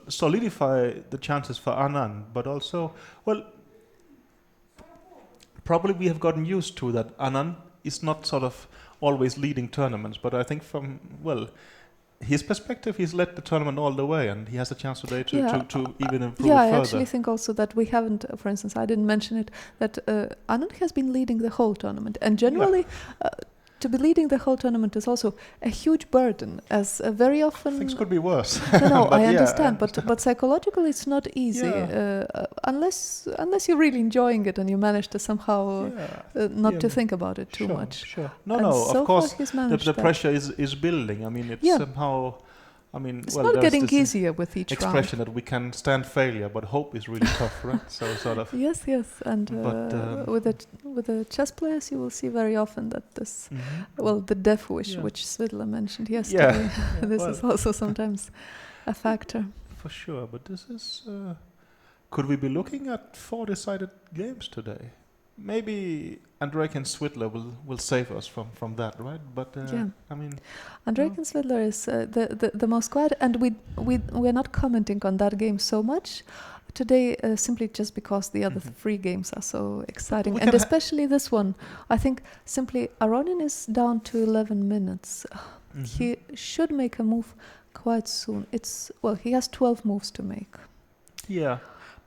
solidify the chances for Anand, but also, probably we have gotten used to that Anand is not sort of always leading tournaments, but I think from his perspective, he's led the tournament all the way, and he has a chance today to even improve further. I actually think also that we haven't, for instance, I didn't mention it, that Anand has been leading the whole tournament, and generally to be leading the whole tournament is also a huge burden, as very often... Things could be worse. No, I understand, but psychologically it's not easy, unless you're really enjoying it and you manage to somehow not to think about it too much. Sure. So of course, the pressure is building. I mean, it's somehow... it's not getting easier with each expression round. That we can stand failure, but hope is really tough, right? So sort of. Yes, and with the chess players, you will see very often that this, the death wish, which Svidler mentioned yesterday, this is also sometimes a factor. For sure, but this is. Could we be looking at 4 decided games today? Maybe Andreikin and Svidler will save us from that, right? But I mean, Andreikin and Svidler is the most quiet, and we're not commenting on that game so much today, simply just because the other 3 games are so exciting, and especially this one. I think simply Aronian is down to 11 minutes. He should make a move quite soon. He has 12 moves to make. Yeah.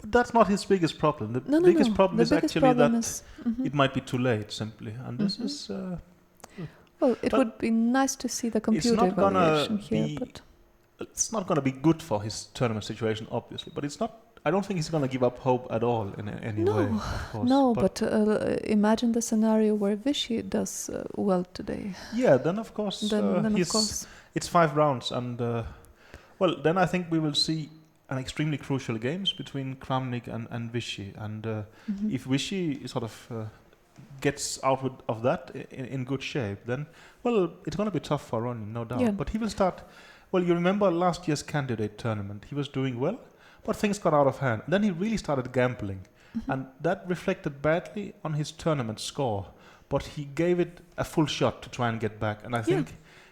But that's not his biggest problem. The biggest problem is actually that it might be too late, simply. And this is... it would be nice to see the computer evaluation here, but... It's not going to be good for his tournament situation, obviously. But it's not... I don't think he's going to give up hope at all in any way, of course. No, but imagine the scenario where Vichy does well today. Yeah, then of course... It's 5 rounds, and... then I think we will see... an extremely crucial games between Kramnik and Vichy, and if Vichy sort of gets out of that in good shape, then it's going to be tough for Aronian, no doubt. But he will start. Well, you remember last year's candidate tournament? He was doing well, but things got out of hand. Then he really started gambling, and that reflected badly on his tournament score. But he gave it a full shot to try and get back, and I think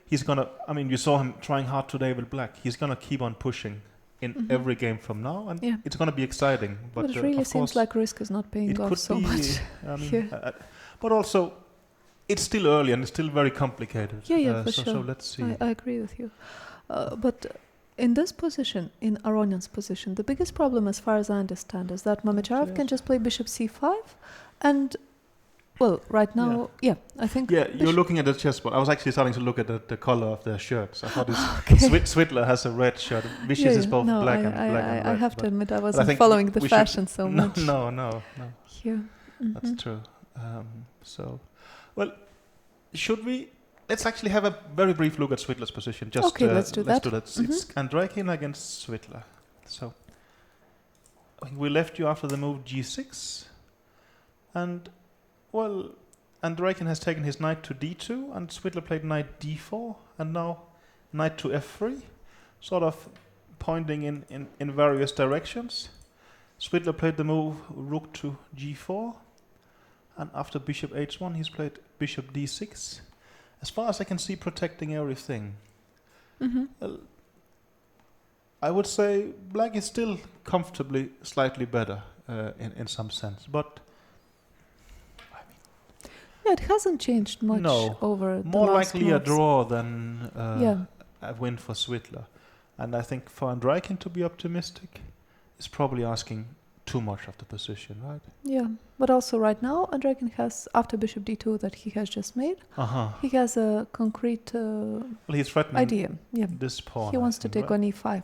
he's gonna. I mean, you saw him trying hard today with black. He's gonna keep on pushing in every game from now, and it's going to be exciting. But it really seems like risk is not paying off so much. But also, it's still early and it's still very complicated. For sure. So let's see. I agree with you. But in this position, in Aronian's position, the biggest problem, as far as I understand, is that Mamedyarov can just play bishop c5, and right now, I think... Yeah, you're looking at the chessboard. I was actually starting to look at the color of their shirts. I thought Svidler has a red shirt. Vicious is both black and red. I have to admit, I wasn't following the fashion so much. No. Here. That's true. Should we... Let's actually have a very brief look at Svidler's position. Let's do that. It's Andreikin against Svidler. So, I think we left you after the move g6, and... Andreikin has taken his knight to d2, and Svidler played knight d4, and now knight to f3, sort of pointing in various directions. Svidler played the move rook to g4, and after bishop h1 he's played bishop d6. As far as I can see, protecting everything. I would say black is still comfortably slightly better in some sense, but... it hasn't changed much over the more last likely months. A draw than a win for Svidler. And I think for Andreikin to be optimistic is probably asking too much of the position, right? Yeah, but also right now, Andreikin has, after bishop d2 that he has just made, he has a concrete Well, he's threatening idea. Yeah, this pawn. he I wants to think, take right? on e5.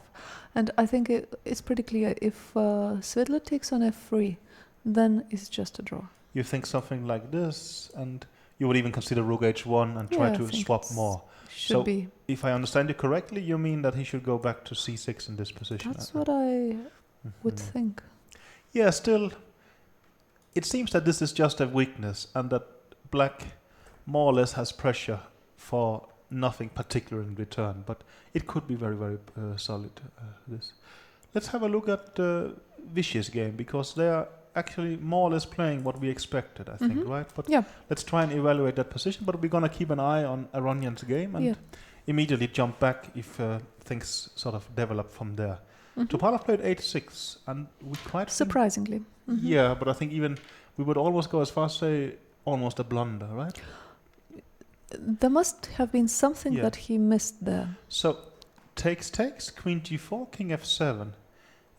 And I think it's pretty clear, if Svidler takes on f3, then it's just a draw. You think something like this, and you would even consider rook h1 and try Yeah, I to think swap it's- more. Should So be. if I understand you correctly, you mean that he should go back to c6 in this position? That's what I would Mhm. think. Yeah, still, it seems that this is just a weakness and that black more or less has pressure for nothing particular in return, but it could be very, very solid, this. Let's have a look at Vichy's game, because they are actually more or less playing what we expected, I think, right? But Yeah. let's try and evaluate that position, but we're going to keep an eye on Aronian's game and immediately jump back if things sort of develop from there. Topalov played 8-6, and we quite surprisingly. Yeah, but I think even we would almost go as far as say almost a blunder, right? There must have been something Yeah. that he missed there. So takes, queen g4, king f7,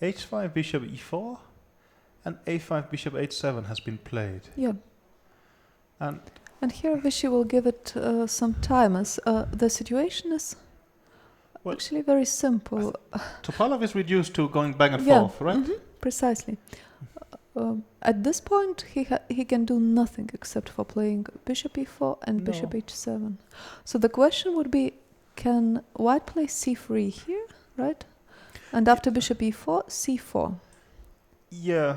h5, bishop e4, and a5, bishop h7 has been played. Yeah. And here Vichy will give it some time, as the situation is Well, actually very simple. Topalov is reduced to going back and Yeah. forth, right? Precisely. At this point, he can do nothing except for playing bishop e4 and No. bishop h7. So the question would be, can white play c3 here, right? And after bishop e4, c4. Yeah,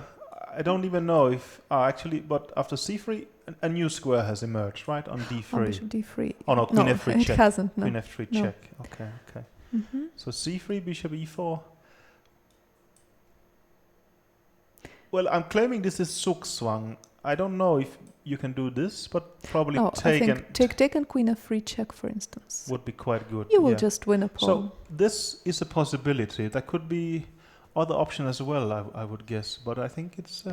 I don't even know if actually, but after c3, a new square has emerged, right? On d3. Oh, bishop d3. Oh no, queen f3 it check. hasn't. No. Queen f3 No. check. Okay. So c3, bishop e4. Well, I'm claiming this is Zugzwang. I don't know if you can do this, but probably No, I take think take and queen f3 check, for instance. would be quite good. You will yeah. just win a pawn. So this is a possibility. There could be other options as well, I would guess. But I think it's...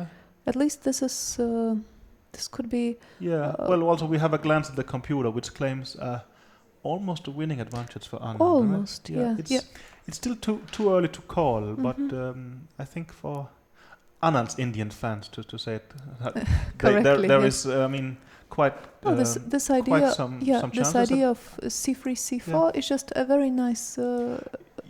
At least this is... this could be... yeah. Well, also we have a glance at the computer, which claims almost a winning advantage for Anand. Almost, right? yeah. It's still too early to call, but I think for Anand's Indian fans, to say it Correctly, there yes. is, I mean, quite this idea, quite some this chances idea of c3, c4 is just a very nice...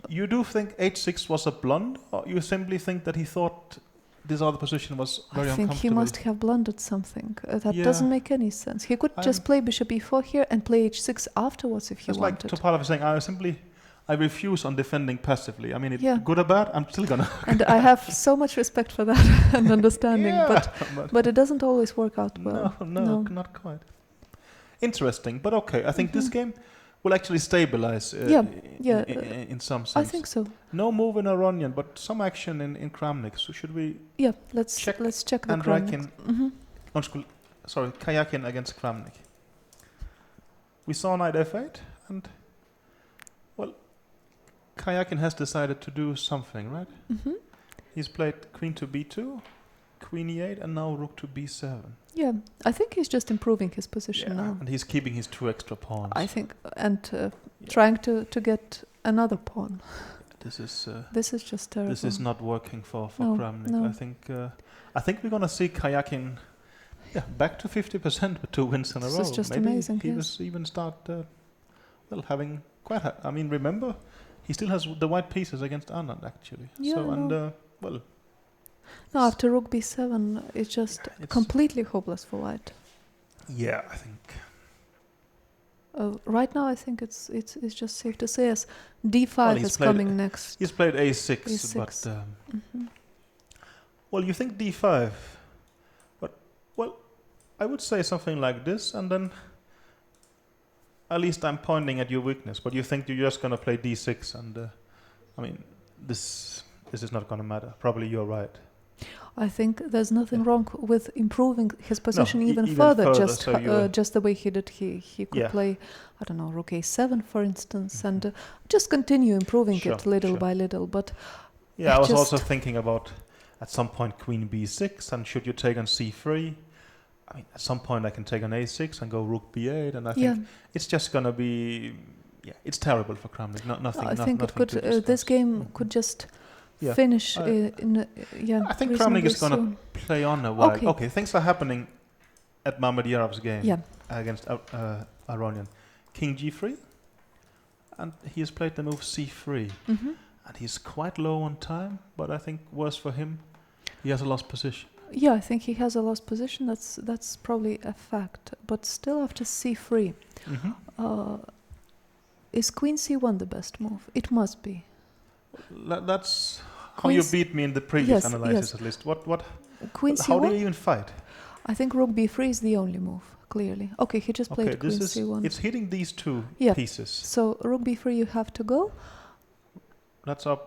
You do think h6 was a blunder, or you simply think that he thought this other position was very I think he uncomfortable? must have blundered something. That Yeah. doesn't make any sense. He could just play bishop e4 here and play h6 afterwards if he It's like wanted. Topalov is saying, I refuse on defending passively. I mean, Yeah. good or bad, I'm still gonna... And I have so much respect for that and understanding, Yeah, but it doesn't always work out well. No, not quite. Interesting, but okay. I think this game will actually stabilize in some sense. I think so. No move in Aronian, but some action in Kramnik. So should we Yeah, let's check check the Andreikin? Kramnik. Sorry, Karjakin against Kramnik. We saw knight f8, and well, Karjakin has decided to do something, right? He's played queen to b2, queen e8, and now rook to b7. Yeah, I think he's just improving his position now. And he's keeping his 2 extra pawns. I think, and trying to get another pawn. This is just terrible. This is not working for No, Kramnik. no. I think we're gonna see Karjakin back to 50% with 2 wins in a row. This is just Maybe amazing. he was even start having quite. I mean, remember, he still has the white pieces against Anand actually. Yeah, So I know. well, No, after rook b7, it's just completely hopeless for white. yeah, I think. Right now, I think it's just safe to say as d5 Well, he's is played- coming next. He's played a6, A6. but well, you think d5, but well, I would say something like this, and then at least I'm pointing at your weakness. But you think you're just gonna play d6, and I mean, this is not gonna matter. Probably you're right. I think there's nothing wrong with improving his position even even further. further, Just so you- just the way he did, he could play, I don't know, rook a7 for instance, and just continue improving it little by little. But yeah, I was also thinking about at some point queen b6, and should you take on c3? I mean, at some point I can take on a6 and go rook b8, and I think it's just gonna be it's terrible for Kramnik. Nothing. I think it could. This game could just Yeah. finish I yeah. I think reasonably Kramnik is going to soon. play on a while. Okay. Okay, things are happening at Mamedyarov's game Yeah. against Aronian. King g3, and he has played the move c3, Mm-hmm. and he's quite low on time, but I think worse for him, he has a lost position. Yeah, I think he has a lost position. That's probably a fact. But still, after c3, is queen c1 the best move? It must be. That's how Queen you c- beat me in the previous yes, analysis, yes. at least. What? Queen How do you c1. even fight? I think rook b3 is the only move. Clearly. Okay, he just played queen c1. It's hitting these two Yeah. pieces. So rook b3, you have to go, That's up.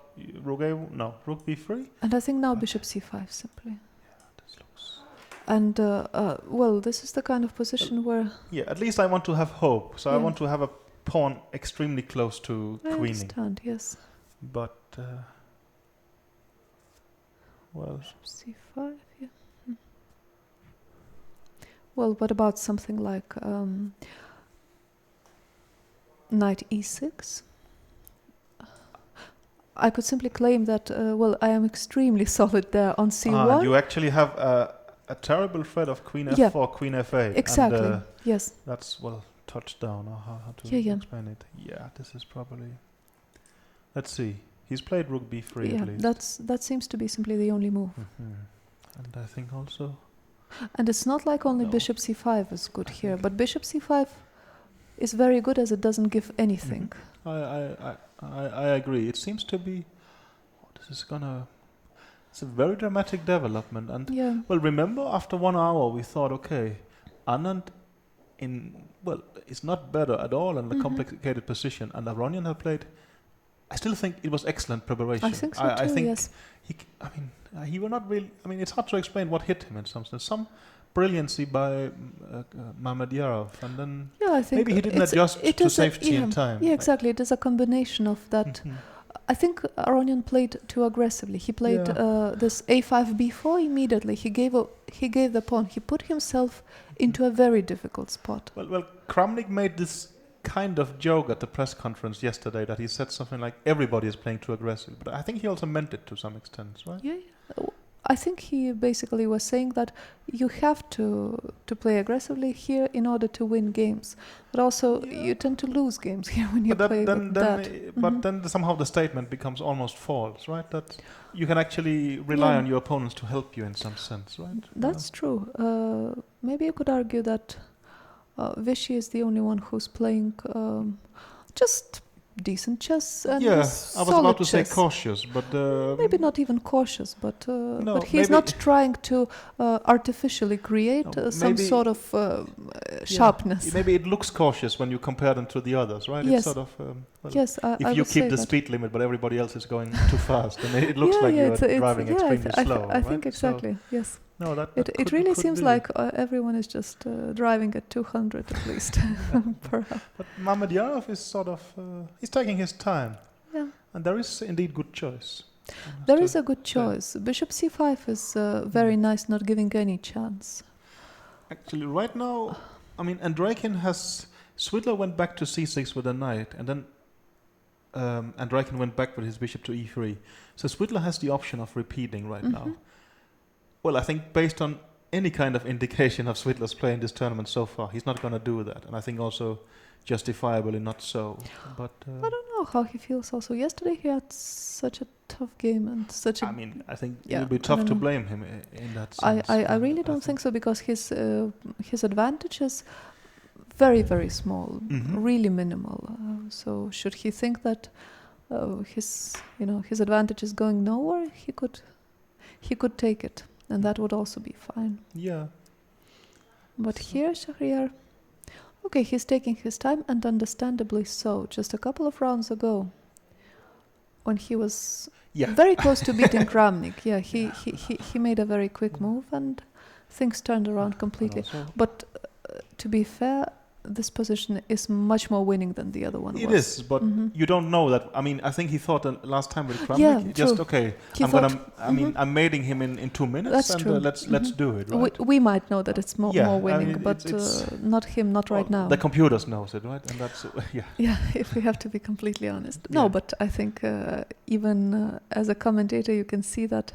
Rook a no. Rook b3. and I think now bishop c5 simply. This looks. And well, this is the kind of position where Yeah, at least I want to have hope. So I Yeah. want to have a pawn extremely close to I queening. understand. Yes, But well, c5. Yeah. Hmm. Well, what about something like knight e6? I could simply claim that. Well, I am extremely solid there on c1. you actually have a terrible threat of queen f4, Yeah. queen f8. Exactly. And, Yes. that's touchdown, or how to Yeah, yeah. explain it. Yeah, this is probably. Let's see. He's played rook b3 Yeah. at least. That seems to be simply the only move. And I think also. And it's not like only No. bishop c5 is good here, but bishop c5 is very good as it doesn't give anything. I agree. It seems to be. This is gonna. It's a very dramatic development, and Yeah. well, remember after 1 hour we thought, okay, Anand is not better at all in the Mhm. complicated position, and Aronian had played. I still think it was excellent preparation. I think so I too, think yes. he were not really. I mean, it's hard to explain what hit him in some sense. Some brilliancy by Mamedyarov, and then Yeah, I think maybe he didn't it's- adjust it to is safety yeah, in time. Yeah, exactly. It is a combination of that. I think Aronian played too aggressively. He played this a5 b4 immediately. He gave the pawn. He put himself into a very difficult spot. Well, Kramnik made this kind of joke at the press conference yesterday that he said something like everybody is playing too aggressive, but I think he also meant it to some extent, right? Yeah. I think he basically was saying that you have to play aggressively here in order to win games, but also you tend to lose games here when you play that. But then somehow the statement becomes almost false, right? That you can actually rely on your opponents to help you in some sense, right? That's true. Maybe you could argue that Vichy is the only one who's playing just decent chess and I was about to say chess. cautious, but Maybe not even cautious, but he's maybe- not trying to artificially create some maybe- sort of sharpness. Maybe it looks cautious when you compare them to the others, right? Yes. It's sort of Yes, I if you would say keep the that. speed limit, but everybody else is going too fast, then it looks like you're driving extremely slow. I think exactly. Yes. No, that It really could seems be. like everyone is just driving at 200 at least per hour. But Mamedyarov is sort of he's taking his time, Yeah. and there is indeed good choice. There is a good choice. Bishop c5 is very nice, not giving any chance. Actually, right now, I mean, Andreikin has Svidler went back to c6 with a knight, and then Andreikin went back with his bishop to e3. So Svidler has the option of repeating right now. Well, I think based on any kind of indication of Svidler's play in this tournament so far, he's not going to do that, and I think also justifiably not so. But I don't know how he feels also. Yesterday he had such a tough game and such a... I mean, I think it Yeah, will be I tough don't to know. blame him in that sense. I really don't think so, because his advantage is very, very small, really minimal. So should he think that his advantage is going nowhere, he could take it, and that would also be fine. Yeah. But here Shahryar, okay, he's taking his time, and understandably so. Just a couple of rounds ago, when he was very close to beating Kramnik, he made a very quick move, and things turned around completely. But to be fair, this position is much more winning than the other one It was. is, but you don't know that. I mean, I think he thought last time with Kramnik, Yeah, just true. okay. He I'm thought- gonna. I mean, I'm mating him in 2 minutes, That's and true. let's do it, right? We might know that it's more Yeah, I winning, mean, but it's not him, not right well, now. The computers knows it, right? And that's yeah. Yeah, if we have to be completely honest. No, Yeah. but I think even as a commentator, you can see that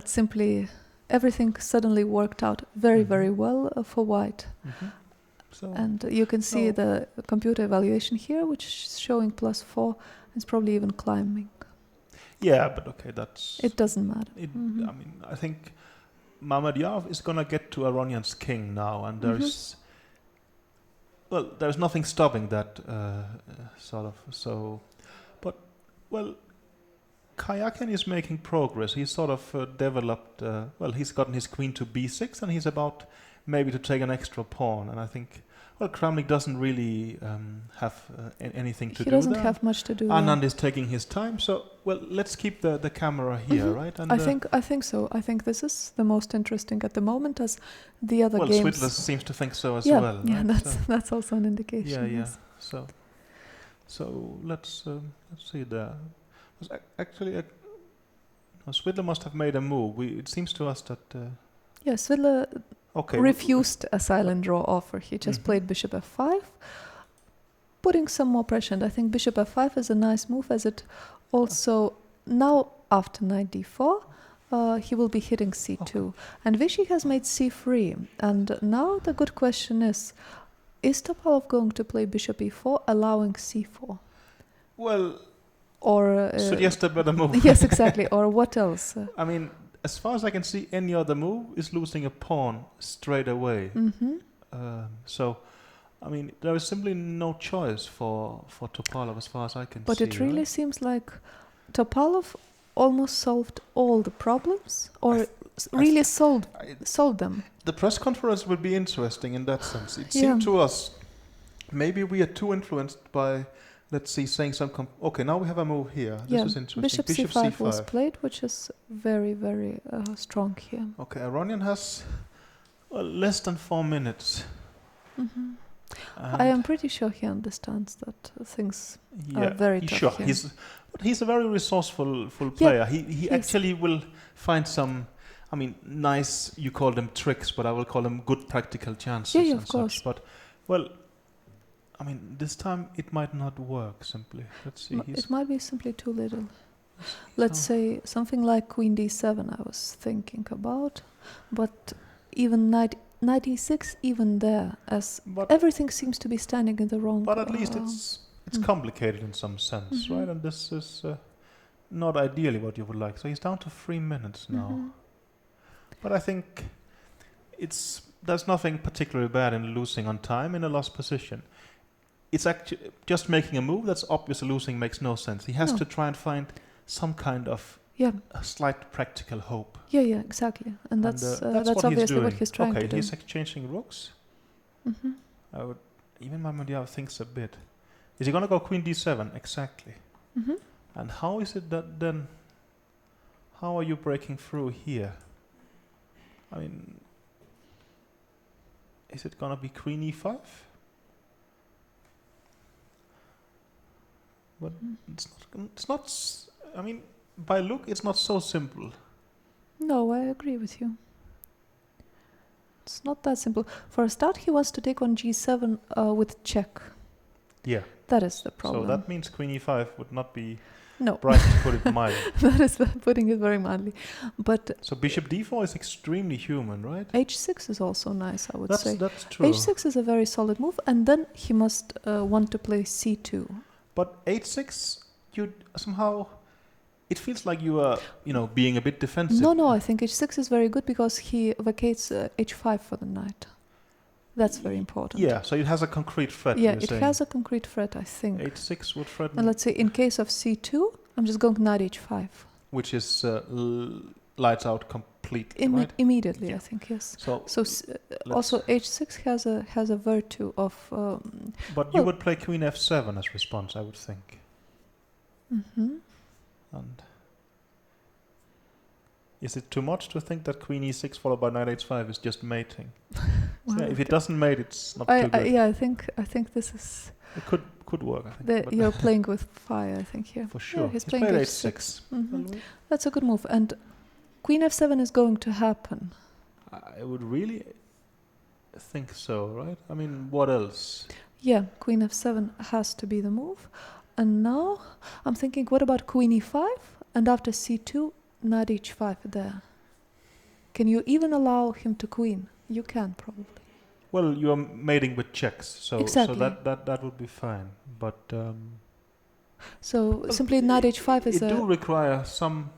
simply everything suddenly worked out very, very well for white. So And you can see the computer evaluation here, which is showing +4. It's probably even climbing. yeah, but okay, that's. It doesn't matter. I mean, I think Mamedyarov is gonna get to Aronian's king now, and there's. Well, there's nothing stopping that, sort of. So, but well, Karjakin is making progress. He's sort of developed. Well, he's gotten his queen to b6, and he's about maybe to take an extra pawn. And I think, well, Kramnik doesn't really have anything to do. He doesn't there. have much to do. Anand is taking his time. So, well, let's keep the camera here, right? And I think so. I think this is the most interesting at the moment, as the other well, games. Svidler seems to think so as yeah, well. yeah, right? that's also an indication. Yeah. yes. So let's see there. Actually, Svidler must have made a move. It seems to us that. Yeah, Svidler Okay. refused a silent draw offer. He just played bishop f5, putting some more pressure. And I think bishop f5 is a nice move, as it also now after knight d4. He will be hitting c2. And Vichy has made c3. And now the good question is Topalov going to play bishop e4, allowing c4? Well, Or suggest a better move. yes, exactly. Or what else? I mean, as far as I can see, any other move is losing a pawn straight away. So, I mean, there is simply no choice for Topalov as far as I can see. But it really right? seems like Topalov almost solved all the problems, or really solved them. The press conference will be interesting in that sense. It Yeah. seemed to us, maybe we are too influenced by, let's see, saying some. Okay, now we have a move here. This is interesting. Bishop c5 was played, which is very, very strong here. Okay, Aronian has less than 4 minutes. I am pretty sure he understands that things are very tough sure. here. He's a very resourceful player. He actually will find some, I mean, nice, you call them tricks, but I will call them good practical chances. Yeah, and of course. Such. But, well, I mean, this time it might not work simply. Let's see. It might be simply too little. Let's say something like queen d7 I was thinking about, but even knight e6, even there, as everything seems to be standing in the wrong. But at least it's complicated in some sense, right? And this is not ideally what you would like. So he's down to 3 minutes now. But I think there's nothing particularly bad in losing on time in a lost position. It's actually just making a move that's obviously losing makes no sense. He has to try and find some kind of a slight practical hope. Yeah, exactly. And that's what obviously what he's trying to do. Okay, he's exchanging rooks. Even Mamedyarov thinks a bit. Is he going to go queen d7? Exactly. And how is it that then, how are you breaking through here? I mean, is it going to be queen e5? But it's not, I mean, by look, it's not so simple. No, I agree with you. It's not that simple. For a start, he wants to take on g7 with check. Yeah. That is the problem. So that means queen e5 would not be no. bright, to put it mildly. That is putting it very mildly. But so bishop d4 is extremely human, right? h6 is also nice, I would say. That's true. h6 is a very solid move, and then he must want to play c2. But h6, you somehow, it feels like you are, being a bit defensive. No, I think h6 is very good because he vacates h5 for the knight. That's very important. Yeah, so it has a concrete threat. Yeah, it has a concrete threat, I think. h6 would threaten. And let's say in case of c2, I'm just going knight h5. Which is lights out completely, right? Immediately, I think, yes. So also h6 has a virtue of. But you would play queen f7 as response, I would think. And Is it too much to think that queen e6 followed by knight h5 is just mating? Well, Yeah, if it doesn't mate, it's not too good. yeah, I think this is It could work, I think. But you're playing with fire. I think here. for sure. Yeah, he's He playing played h6. h6. That's a good move. And queen f7 is going to happen. I would really think so, right? I mean, what else? Yeah, queen f7 has to be the move. And now I'm thinking, what about queen e5? And after c2, knight h5 there. Can you even allow him to queen? You can probably. Well, you're mating with checks, so Exactly. so that would be fine. But So simply knight h5 is it do require some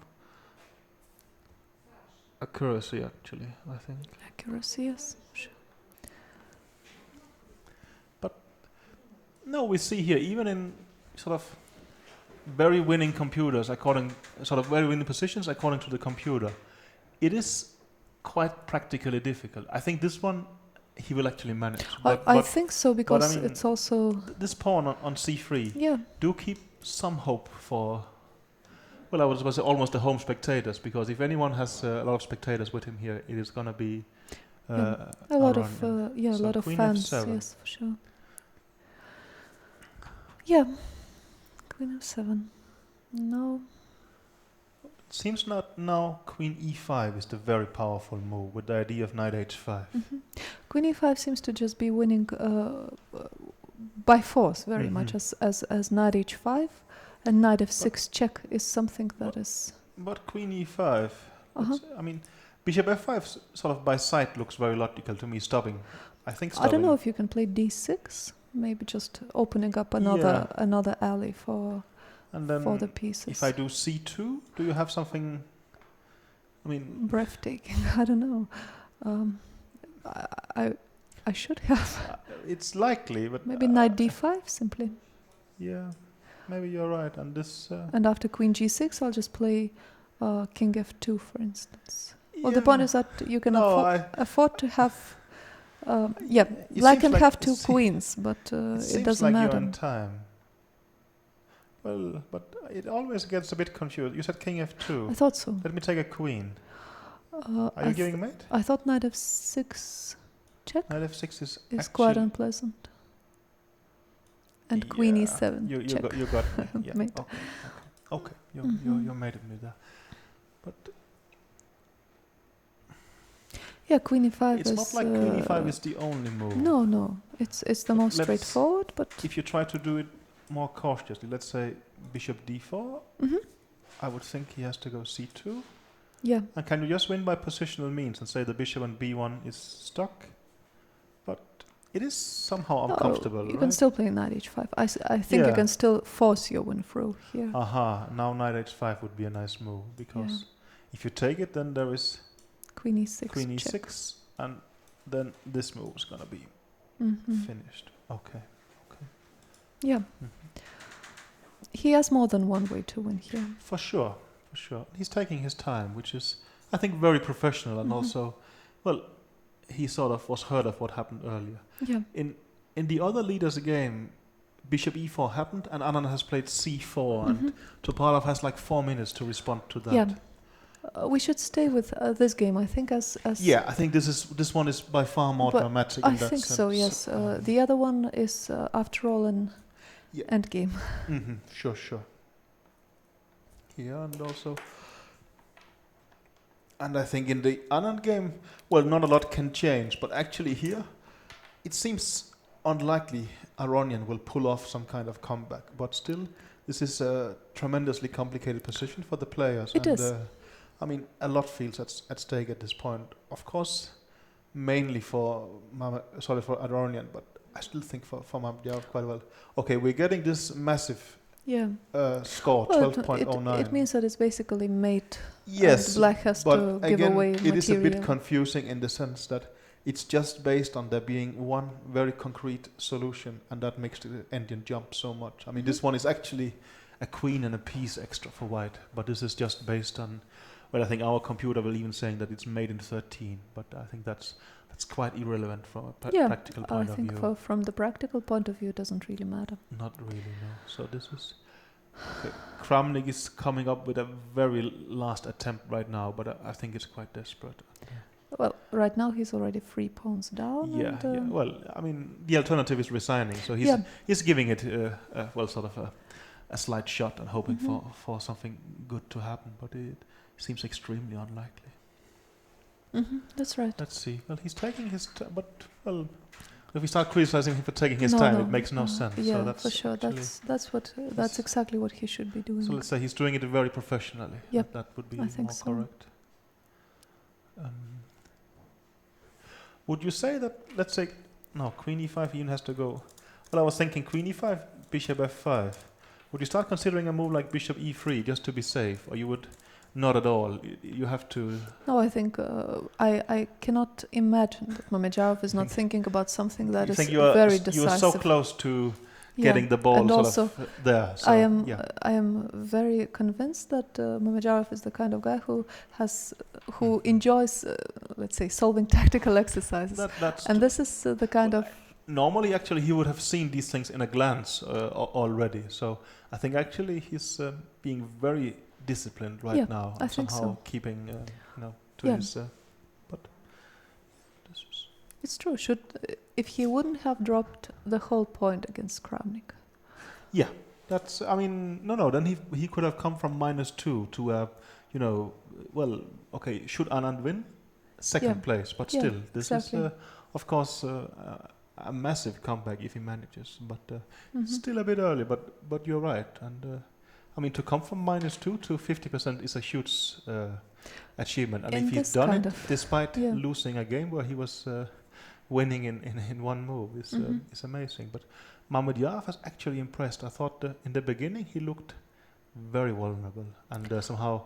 accuracy, actually, I think. accuracy, yes. Sure. No, we see here, even in sort of very winning computers, very winning positions according to the computer, it is quite practically difficult. I think this one he will actually manage. I think so, because I mean, it's also... This pawn on c3, Yeah, do keep some hope for, well, I was say almost the home spectators, because if anyone has a lot of spectators with him here, it is going to be a lot of Aronian. a So lot of queen fans, f7. yes, for sure. Yeah, queen f7. No, It seems not now queen e5 is the very powerful move with the idea of knight h5. queen e5 seems to just be winning by force very much, as knight h5, and knight f6 check is something that is... But queen e5, I mean, bishop f5 sort of by sight looks very logical to me, stopping. I think stopping. I don't know if you can play d6, maybe just opening up another alley for And then the pieces. if I do c2, do you have something? I mean, breathtaking. I don't know. I should have. it's likely, but Maybe knight d5 simply. Yeah, maybe you're right. And this. And after queen g6, I'll just play king f2, for instance. Well, the point is that you can afford to have. Black can have two queens, but it doesn't like matter. You're in time. Well, but it always gets a bit confused. You said king f2. I thought so. Let me take a queen. Are you giving mate? I thought knight f6 check Knight f6 is quite unpleasant. And queen e7 check. You got me. Yeah. Mate. Okay. You mated me there. But yeah, queen e5 it's not like queen e5 is the only move. No. It's the most straightforward, but... If you try to do it more cautiously, let's say bishop d4, I would think he has to go c2. Yeah. And can you just win by positional means and say the bishop on b1 is stuck? But it is somehow uncomfortable, you right? can still play knight h5. I think you can still force your win through here. Now knight h5 would be a nice move, because if you take it, then there is queen e6 queen check. e6, and then this move is going to be finished. Okay. Yeah. He has more than one way to win here. For sure. He's taking his time, which is, I think, very professional, and also, well, he sort of was heard of what happened earlier. Yeah. In the other leaders' game, bishop e4 happened, and Anand has played c4, and Topalov has like 4 minutes to respond to that. Yeah. We should stay with this game, I think, as I think this one is by far more dramatic. I in that think sense. so. Yes. The other one is, after all, an endgame. Sure. Yeah, and also, and I think in the Anand game, well, not a lot can change, but actually here, it seems unlikely Aronian will pull off some kind of comeback. But still, this is a tremendously complicated position for the players. It is. I mean, a lot feels at stake at this point. Of course, mainly for Aronian, but I still think for Mamedyarov quite well. Okay, we're getting this massive score, 12.09. It means that it's basically mate. Yes, and Black has to give away material. It is a bit confusing in the sense that it's just based on there being one very concrete solution, and that makes the Indian jump so much. I mean, this one is actually a queen and a piece extra for white, but this is just based on, well, I think our computer will even saying that it's made in 13, but I think that's quite irrelevant from a practical point of view. I think from the practical point of view, it doesn't really matter. Not really, no. So this is Kramnik is coming up with a very last attempt right now, but I think it's quite desperate. Well, right now he's already 3 pawns down. Yeah, and, yeah. Well, I mean, the alternative is resigning, so he's giving it sort of a slight shot and hoping for something good to happen, but it seems extremely unlikely. That's right. Let's see. Well, he's taking his if we start criticizing him for taking his time, it makes no sense. Yeah, so that's for sure. That's exactly what he should be doing. So let's say he's doing it very professionally. Yep, that would be I think more so. correct. Would you say that, let's say, no, queen e5, Ian has to go. Well, I was thinking queen e5, bishop f5. Would you start considering a move like bishop e3 just to be safe, or you would not at all? You have to. No, I think I cannot imagine that Mamedyarov is not thinking about something that is very decisive. You are so close to getting the ball and sort also of there. So I am very convinced that Mamedyarov is the kind of guy who enjoys, let's say, solving tactical exercises. And this is the kind of. Normally, actually, he would have seen these things in a glance already. So I think actually he's being very disciplined right now. I think so. Keeping to his. But this was. It's true. If he wouldn't have dropped the whole point against Kramnik. Yeah, that's. I mean, no. Then he could have come from -2 to well, okay. Should Anand win? Second place, but still, this is of course a massive comeback if he manages. But still a bit early. But you're right, and I mean to come from -2 to 50% is a huge achievement, and if he's done it despite losing a game where he was. Winning in one move is amazing. But Mamedyarov has actually impressed. I thought in the beginning he looked very vulnerable, and somehow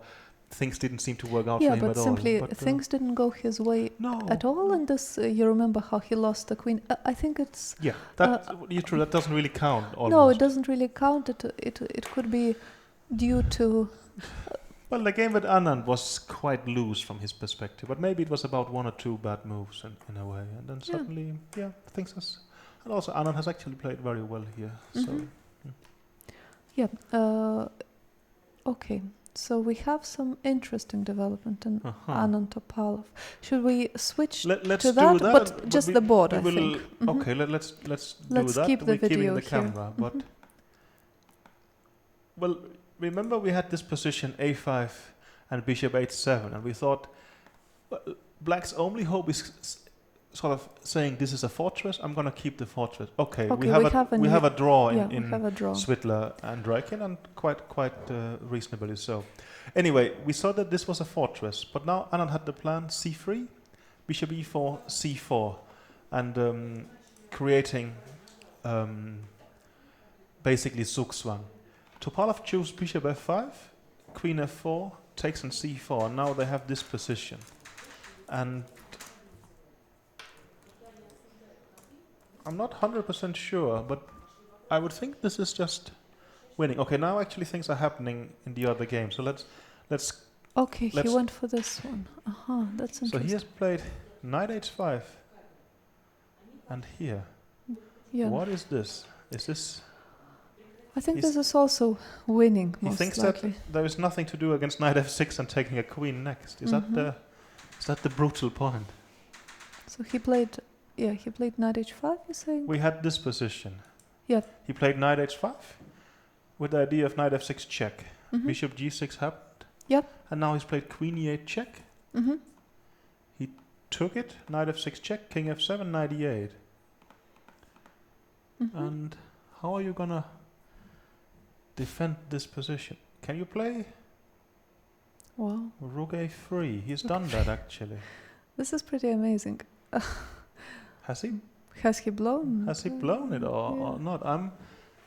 things didn't seem to work out for him at all. Yeah, but simply things didn't go his way at all. And this, you remember how he lost the queen. I think it's true. That doesn't really count. Almost. No, it doesn't really count. It could be due to. Well, the game with Anand was quite loose from his perspective, but maybe it was about 1 or 2 bad moves in a way, and then suddenly, things has. And also, Anand has actually played very well here. Okay. So we have some interesting development in Anand Topalov. Should we switch to that? But just the board, I think. Okay, let's do that. Keep the video the camera, but well. Remember, we had this position a5 and bishop h7, and we thought Black's only hope is sort of saying this is a fortress. I'm going to keep the fortress. Okay, we have a draw in Svidler and Andreikin, and quite reasonably so. Anyway, we saw that this was a fortress, but now Anand had the plan c3, bishop e4, c4, and creating basically zugzwang. Topalov chose bishop f5, queen f4, takes on c4, and now they have this position. And I'm not 100% sure, but I would think this is just winning. Okay, now actually things are happening in the other game, so let's. Okay, he went for this one. That's interesting. So he has played knight h5, and here. Yeah. What is this? Is this? I think this is also winning, most likely. He thinks that there is nothing to do against knight f6 and taking a queen next. Is that the brutal point? So he played knight h5, you're saying? We had this position. Yeah. He played knight h5 with the idea of knight f6 check. Bishop g6 happened. Yep. And now he's played queen e8 check. He took it, knight f6 check, king f7, knight e8. And how are you gonna defend this position? Can you play? Wow. Rook a3. He's done that actually. This is pretty amazing. Has he? Has he blown? Has he blown it or not? I'm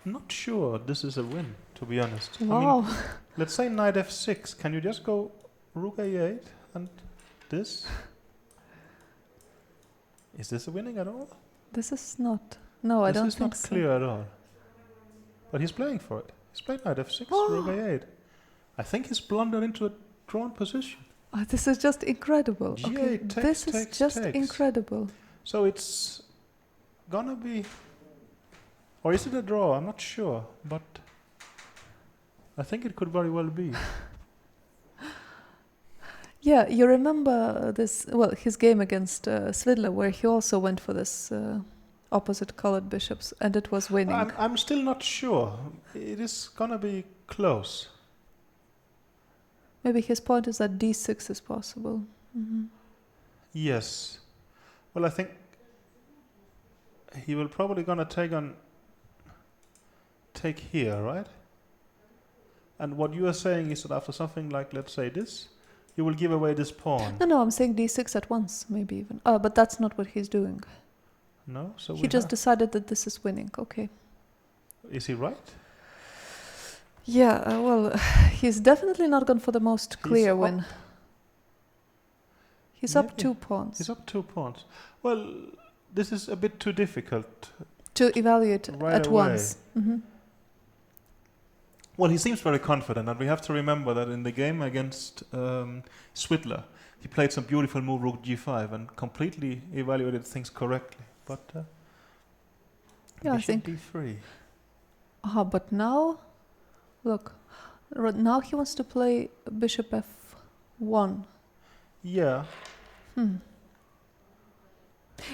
not sure this is a win, to be honest. Wow. I mean, let's say knight f6. Can you just go rook a8 and this? Is this a winning at all? This is not. No, I don't think so. This is not clear at all. But he's playing for it. He's played knight f6, rook a8. I think he's blundered into a drawn position. This is just incredible. G8 okay, takes, this is just incredible. So it's gonna be, or is it a draw? I'm not sure. But I think it could very well be. Yeah, you remember this, well, his game against Svidler, where he also went for this opposite colored bishops, and it was winning. I'm still not sure. It is gonna be close. Maybe his point is that d6 is possible. Mm-hmm. Yes. Well, I think he will probably gonna take here, right? And what you are saying is that after something like, let's say this, you will give away this pawn. No, I'm saying d6 at once, maybe even. But that's not what he's doing. No? So he just decided that this is winning. Okay. Is he right? Yeah, well, he's definitely not gone for the most clear win. He's up 2 pawns. He's up 2 pawns. Well, this is a bit too difficult to evaluate right at away. Once. Mm-hmm. Well, he seems very confident, and we have to remember that in the game against Svidler, he played some beautiful move, rook g5, and completely evaluated things correctly. But yeah, bishop I think d3. But now, look, now he wants to play bishop f1. Yeah.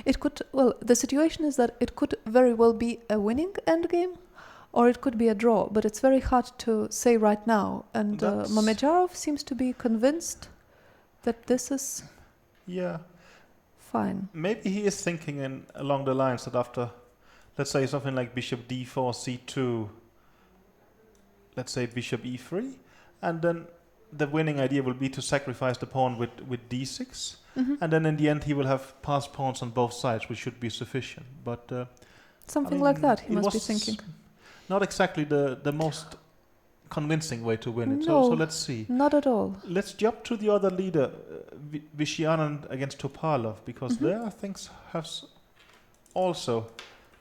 It could, well, the situation is that it could very well be a winning endgame, or it could be a draw, but it's very hard to say right now. And Mamedyarov seems to be convinced that this is fine. Maybe he is thinking along the lines that after, let's say, something like bishop d4, c2, let's say bishop e3, and then the winning idea will be to sacrifice the pawn with d6, and then in the end he will have passed pawns on both sides, which should be sufficient. But something like that he must be thinking. Not exactly the most convincing way to win it. No, so let's see. Not at all. Let's jump to the other leader, Anand against Topalov, because there things have also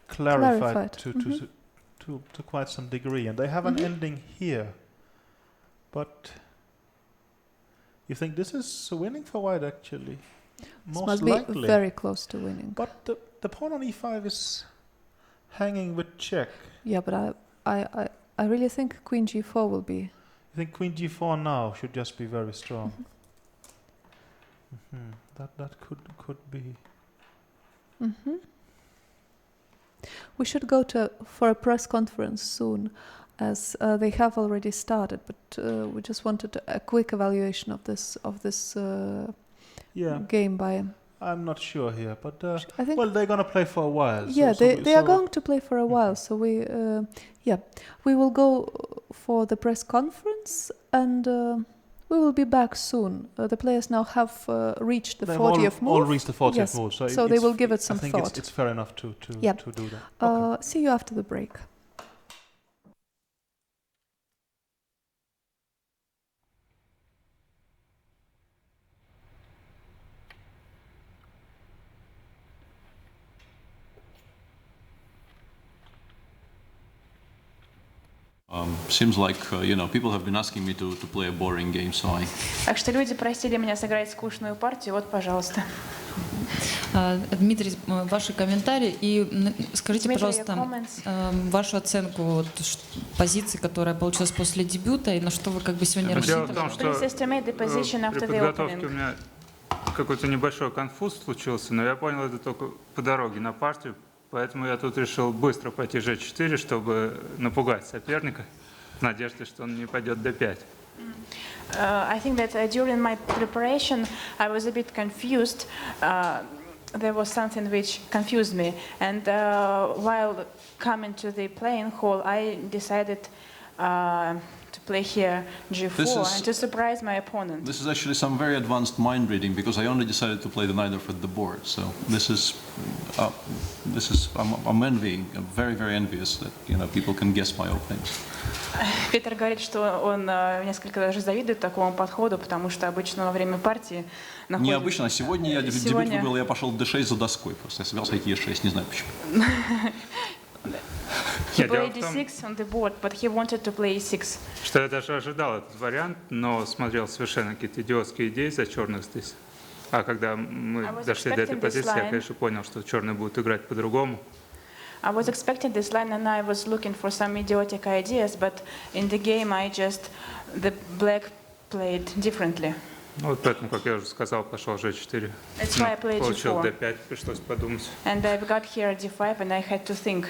clarified. To quite some degree, and they have an ending here. But you think this is winning for white, actually? Most must likely. Be very close to winning. But the pawn on e5 is hanging with check. Yeah, but I really think queen g4 will be. I think queen g4 now should just be very strong. That could be. We should go for a press conference soon, as they have already started. But we just wanted a quick evaluation of this game by. I'm not sure here, but I think well, they're gonna play for a while. Yeah, they are going to play for a while. So we will go for the press conference, and we will be back soon. The players now have reached the 40th move. All reached the 40th move, so they will give it some thought. I think it's fair enough to do that. Okay. See you after the break. Seems like people have been asking me to play a boring game, so I. Так что люди просили меня сыграть скучную партию. Вот, пожалуйста. Дмитрий, ваши комментарии и скажите, пожалуйста, вашу оценку позиции, которая получилась после дебюта, и на что вы как бы сегодня рассчитывали? Дело в том, что при подготовке у меня какой-то небольшой конфуз случился, но я понял это только по дороге на партию. Поэтому я тут решил быстро пойти g4, чтобы напугать соперника, в надежде, что он не пойдет d5. I think that during my preparation I was a bit confused. There was something which confused me, and while coming to the playing hall, I decided to play here g4 and to surprise my opponent. This is actually some very advanced mind reading, because I only decided to play the knight at the board. So this is I'm envying. I'm very, very envious that people can guess my openings. Питер говорит, что он несколько даже завидует такому подходу, потому что обычно во время партии находит... Необычно. Сегодня я дебют выбрал, я пошел d6 за доской. Просто я собирался идти e6, не знаю почему. He played d6 on the board, but he wanted to play e6. Что я даже ожидал этот вариант, но смотрел совершенно какие-то идиотские идеи за черных здесь. А когда мы дошли до этой позиции, я, конечно, понял, что черные будут играть по-другому. I was expecting this line and I was looking for some idiotic ideas, but in the game the black played differently. Ну, вот поэтому, как я уже сказал, пошел G4. That's why I played Получил G4. D5, пришлось подумать. And I've got here D5 and I had to think.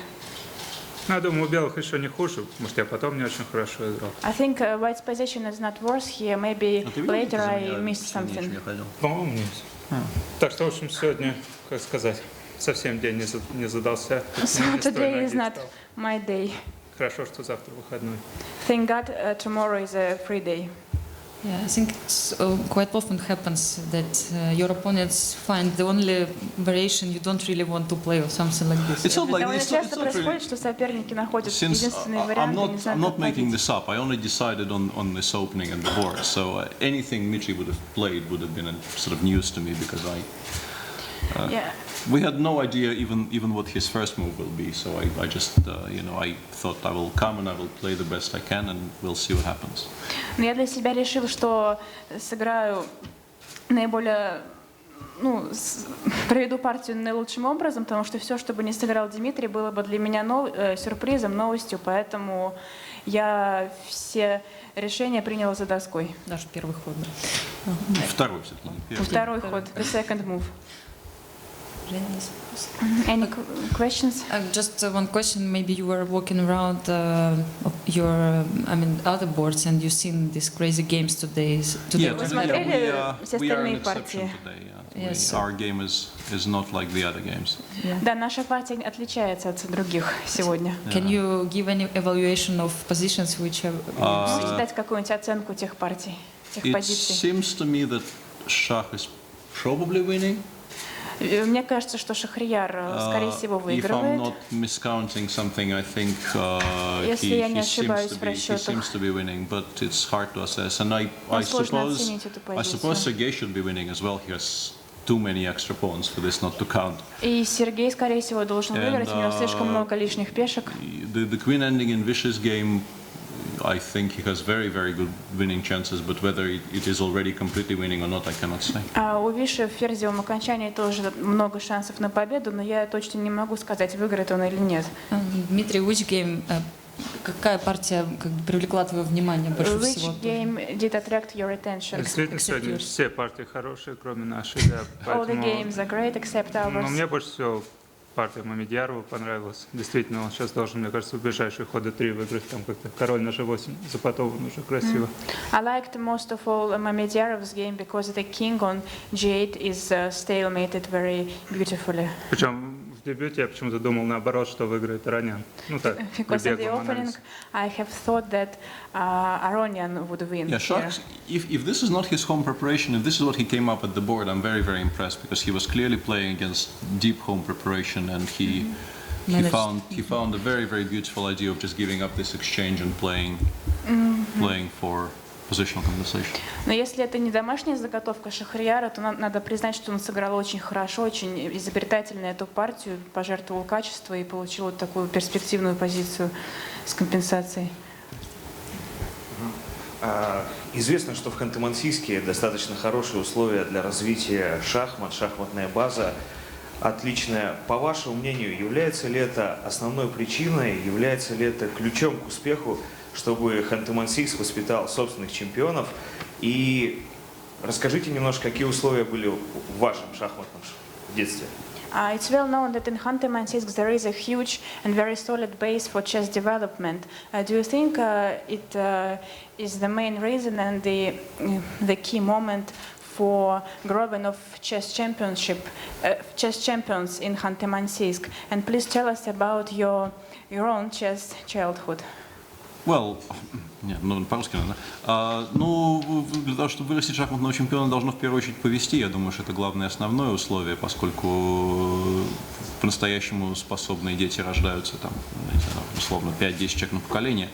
Ну, я думаю, у белых еще не хуже, может, я потом не очень хорошо играл. I think white's position is not worse here. Maybe later I missed something. По-моему, нет. Так что, в общем, сегодня, как сказать, совсем день не задался. So today is not my day. Хорошо, что завтра выходной. Thank God tomorrow is a free day. Yeah, I think it's quite often happens that your opponents find the only variation you don't really want to play or something like this. It's not like Довольно it's часто not really. происходит, что соперники находят Since единственные варианты, не I'm знают, not как making победить. this up. I only decided on this opening and the board. So anything Dmitry would have played would have been sort of news to me because Yeah. we had no idea even what his first move will be. So I just I thought I will come and I will play the best I can and we'll see what happens. Но я для себя решила, что сыграю наиболее, проведу партию наилучшим образом, потому что все, что бы не сыграл Дмитрий, было бы для меня сюрпризом, новостью, поэтому я все решения приняла за доской. Даже первый ход. Второй все-таки. Второй ход, the second move. Any questions? Just one question. Maybe you were walking around your, other boards, and you've seen these crazy games today. Yeah, Вы today смотрели все we are an остальные exception партии? today. Yes. Our game is not like the other games. Да, наша партия отличается от других сегодня. Can you give any evaluation of positions which have? Можете дать какую-нибудь оценку тех партий, тех It позиций? seems to me that Shah is probably winning. Мне кажется, что Шахрияр, скорее всего, If I'm выигрывает. not miscounting something, I think Если я не he ошибаюсь в seems расчетах. to be winning, but it's hard to assess. And I Сложно suppose оценить эту I suppose позицию. Sergei should be winning as well. He has too many extra pawns for this not to count. И Сергей, скорее всего, должен выиграть. У него слишком много лишних пешек. The queen ending in Vish's game, I think he has very, very good winning chances, but whether it is already completely winning or not, I cannot say. А у Виши в ферзевом окончании тоже много шансов на победу, но я точно не могу сказать, выиграет он или нет. Дмитрий, which game? Какая партия привлекла твое внимание больше всего? Which game did attract your attention? Действительно, сегодня все партии хорошие, кроме нашей. Да, All the поэтому, games are great except ours. мне больше всего партия Мамедярова понравилась. Действительно, он сейчас должен, мне кажется, в ближайшие ходы 3 выиграть. Там как-то король на G8 запотован уже красиво. I liked most of all Mamedyarov's game because the king on G8 is stalemated very beautifully. Причем в дебюте я почему-то думал наоборот, что выиграет Aronian. Ну так, Because in the беглом opening, анализе. I have thought that Aronian would win. Yeah, here. Shah, if this is not his home preparation, if this is what he came up at the board, I'm very, very impressed because he was clearly playing against deep home preparation and he found a very, very beautiful idea of just giving up this exchange and playing for positional compensation. Но если это не домашняя заготовка Шахрияра, то надо признать, что он сыграл очень хорошо, очень изобретательно эту партию, пожертвовал качество и получил вот такую перспективную позицию с компенсацией. Известно, что в Ханты-Мансийске достаточно хорошие условия для развития шахматная база отличная. По вашему мнению, является ли это основной причиной, является ли это ключом к успеху, чтобы Ханты-Мансийск воспитал собственных чемпионов? И расскажите немножко, какие условия были в вашем шахматном детстве? It's well known that in Khanty-Mansiysk there is a huge and very solid base for chess development. Do you think it is the main reason and the key moment for growing of chess champions in Khanty-Mansiysk? And please tell us about your own chess childhood. Well, по-русски, наверное. Для того, чтобы вырастить шахматного чемпиона, должно в первую очередь повести. Я думаю, что это главное основное условие, поскольку по-настоящему способные дети рождаются, там, условно, 5-10 человек на поколение.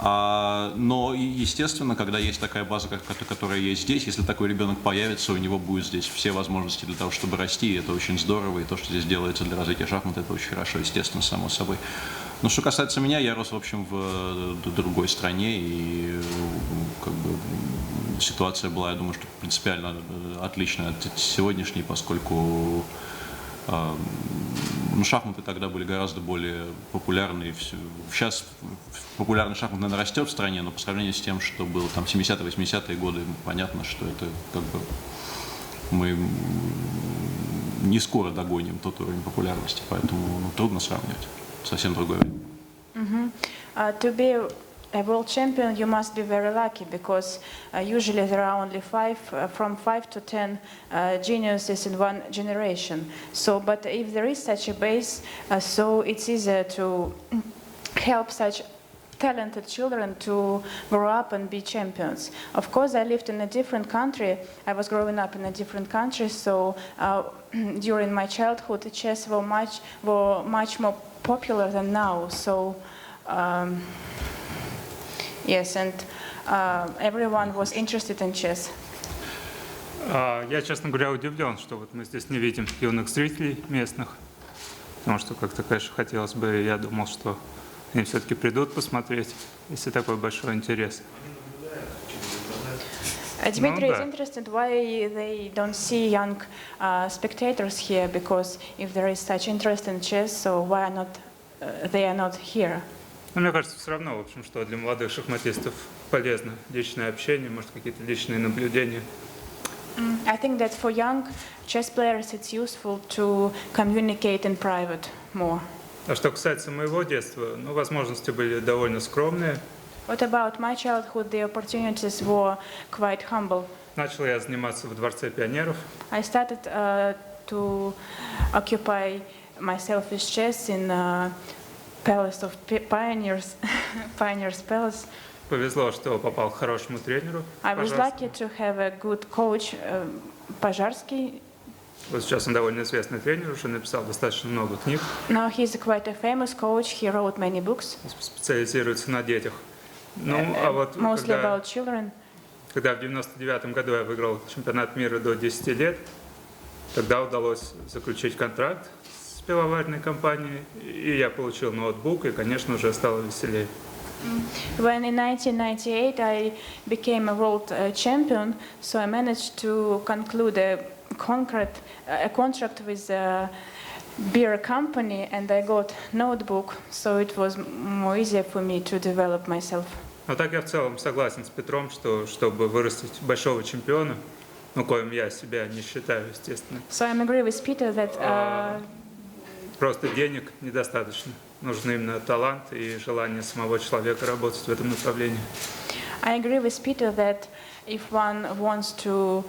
Но, естественно, когда есть такая база, которая есть здесь, если такой ребенок появится, у него будет здесь все возможности для того, чтобы расти, и это очень здорово, и то, что здесь делается для развития шахмат, это очень хорошо, естественно, само собой. Но что касается меня, я рос, в общем, в другой стране, и ситуация была, я думаю, что принципиально отличная от сегодняшней, поскольку Шахматы тогда были гораздо более популярны. Сейчас популярность шахмат, наверное, растет в стране, но по сравнению с тем, что было там 70-е, 80-е годы, понятно, что это как бы мы не скоро догоним тот уровень популярности, поэтому трудно сравнивать. Совсем другое время. To be a world champion, you must be very lucky because usually there are only from 5 to 10 geniuses in one generation. So, but if there is such a base, so it's easier to help such talented children to grow up and be champions. Of course, I lived in a different country. I was growing up in a different country, so during my childhood, chess were much more popular than now. So. Yes, and everyone was interested in chess. Я, честно говоря, удивлен, что вот мы здесь не видим юных зрителей местных, потому что как-то, конечно, хотелось бы, я думал, что они все-таки придут посмотреть, если такой большой интерес. Dmitry is interested why they don't see young spectators here, because if there is such interest in chess, so why not they are not here? Но мне кажется, все равно, в общем, что для молодых шахматистов полезно личное общение, может, какие-то личные наблюдения. I think that for young chess players it's useful to communicate in private more. А что касается моего детства, ну, возможности были довольно скромные. What about my childhood? The opportunities were quite humble. Начал я заниматься в Дворце пионеров. I started to occupy myself with chess in Palace of Pioneers, Pioneers Palace. Повезло, что попал к хорошему тренеру. I was lucky to have a good coach, Пожарский. Вот сейчас он довольно известный тренер, уже написал достаточно много книг. Now he's quite a famous coach. He wrote many books. Специализируется на детях. Ну, а вот mostly about children. Когда в 99-м году я выиграл чемпионат мира до 10 лет, тогда удалось заключить контракт с пивоваренной компанией, и я получил ноутбук, и, конечно, уже стало веселее. When in 1998 I became a world champion, so I managed to conclude a contract with a beer company, and I got notebook, so it was more easier for me to develop myself. Но так я в целом согласен с Петром, что чтобы вырастить большого чемпиона, ну, коим я себя не считаю, естественно. So I agree with Peter that просто денег недостаточно. Нужен именно талант и желание самого человека работать в этом направлении. I agree with Peter that if one wants to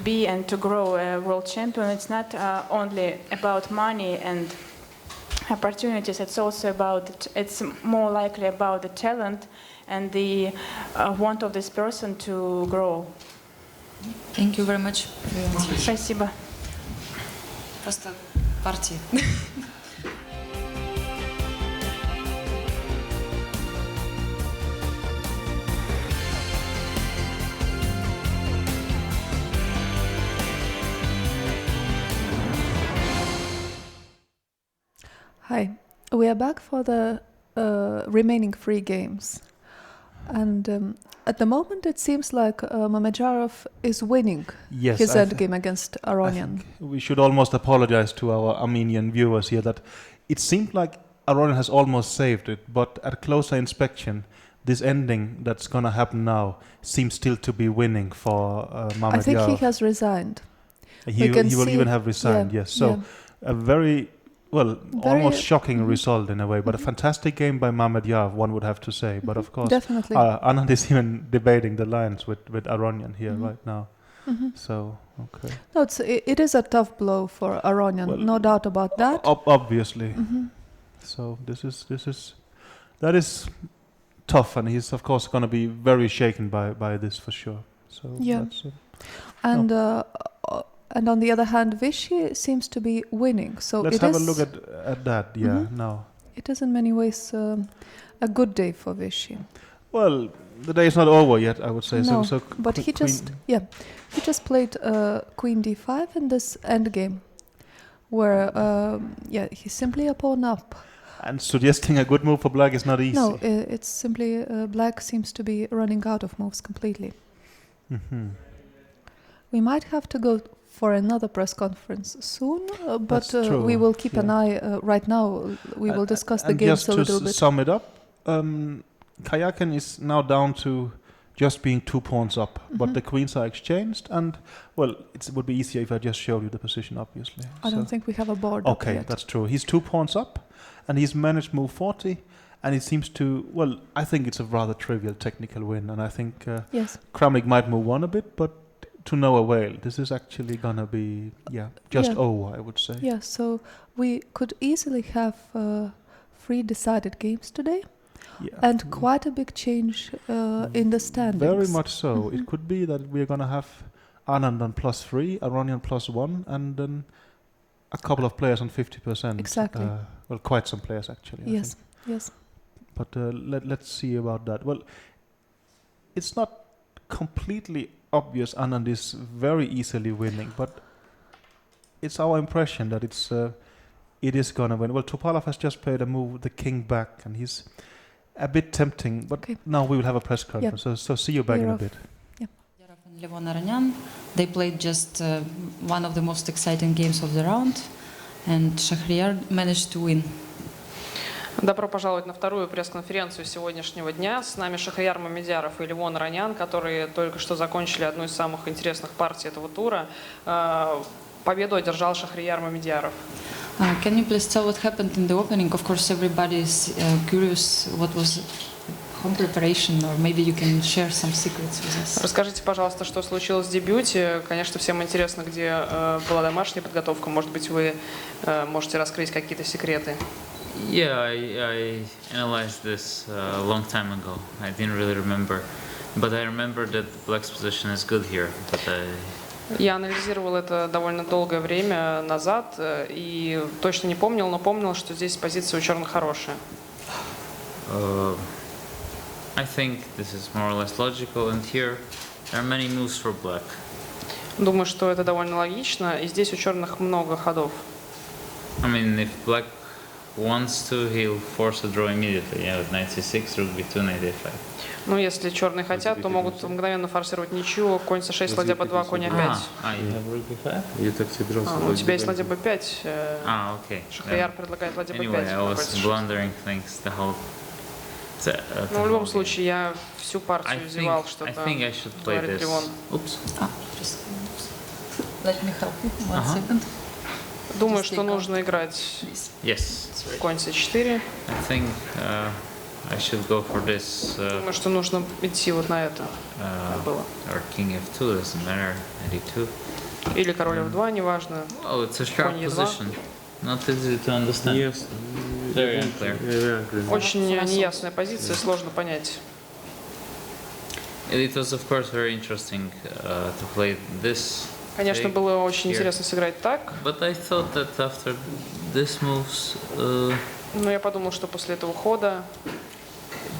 be and to grow a world champion, it's not only about money and opportunities. It's also about it's more likely about the talent and the want of this person to grow. Thank you very much. Спасибо. Просто партии. Hi, we are back for the remaining 3 games, and at the moment it seems like Mamedyarov is winning his endgame against Aronian. We should almost apologize to our Armenian viewers here that it seemed like Aronian has almost saved it, but at closer inspection, this ending that's going to happen now seems still to be winning for Mamedyarov. I think he has resigned. He will even have resigned, yes. So a very almost shocking result in a way, but a fantastic game by Mamedyarov, one would have to say. But of course, definitely. Anand is even debating the lines with Aronian here right now. So, okay. No, it is a tough blow for Aronian, no doubt about that. Obviously. So that is tough, and he's of course going to be very shaken by this for sure. So that's and on the other hand, Vichy seems to be winning. So let's have a look at that. Now it is in many ways a good day for Vichy. Well, the day is not over yet, I would say. No, so but he just played Queen D5 in this endgame, where he's simply a pawn up. And suggesting a good move for Black is not easy. No, it's simply Black seems to be running out of moves completely. We might have to go for another press conference soon, but we will keep an eye. Right now, we will discuss the games a little bit. Just to sum it up, Karjakin is now down to just being 2 pawns up, but the queens are exchanged, and well, it would be easier if I just showed you the position, obviously. I don't think we have a board. Okay, yet. That's true. He's 2 pawns up, and he's managed move 40, and it seems to. Well, I think it's a rather trivial technical win, and I think Kramnik might move on a bit, but to no avail. This is actually gonna be just over, I would say. Yeah, so we could easily have 3 decided games today. Yeah. And quite a big change in the standings. Very much so. It could be that we're going to have Anand on +3, Aronian +1, and then a couple of players on 50%. Exactly. Well, quite some players actually. Yes, yes. But let's see about that. Well, it's not completely obvious Anand is very easily winning, but it's our impression that it is going to win. Well, Topalov has just played a move, the king back, and he's a bit tempting, but now we will have a press conference, so see you back in a bit. Mamedyarov and Levon Aronian, they played just one of the most exciting games of the round, and Shahryar managed to win. Добро пожаловать на вторую пресс-конференцию сегодняшнего дня. С нами Шахрияр Мамедяров и Левон Аронян, которые только что закончили одну из самых интересных партий этого тура. Победу одержал Шахрияр Мамедяров. Can you please tell what happened in the opening? Of course, everybody is curious what was home preparation, or maybe you can share some secrets with us. Расскажите, пожалуйста, что случилось в дебюте. Конечно, всем интересно, где была домашняя подготовка. Может быть, вы можете раскрыть какие-то секреты. Yeah, I analyzed this a long time ago. I didn't really remember, but I remember that the black's position is good here. But Я анализировал это довольно долгое время назад и точно не помнил, но помнил, что здесь позиция у черных хорошая. I think this is more or less logical, and here there are many moves for black. Думаю, что это довольно логично, и здесь у черных много ходов. I mean, if black wants to, he'll force a draw immediately. Yeah, with knight c6, rook b2, knight a5. Ну, если черные хотят, то могут мгновенно форсировать ничью, конь c6, ладья b2, конь a5. You have rook b5? У тебя есть ладья b5. Okay. Шахрияр предлагает ладья b5. Anyway, I was blundering things the whole. Ну, в любом случае, я всю партию зевал, что-то говорит Левон. Oops. Let me help you. 1 second. Думаю, что нужно играть конь c4. I think I should go for this. Думаю, что нужно идти вот на это. Было. Or king f2 doesn't matter. d2. Или король f2, неважно. Oh, it's a sharp position. Not easy to understand. Yes. Very unclear. Очень неясная позиция, сложно понять. It was, of course, very interesting to play this. Конечно, было очень интересно сыграть так. But I thought that after this moves, но я подумал, что после этого хода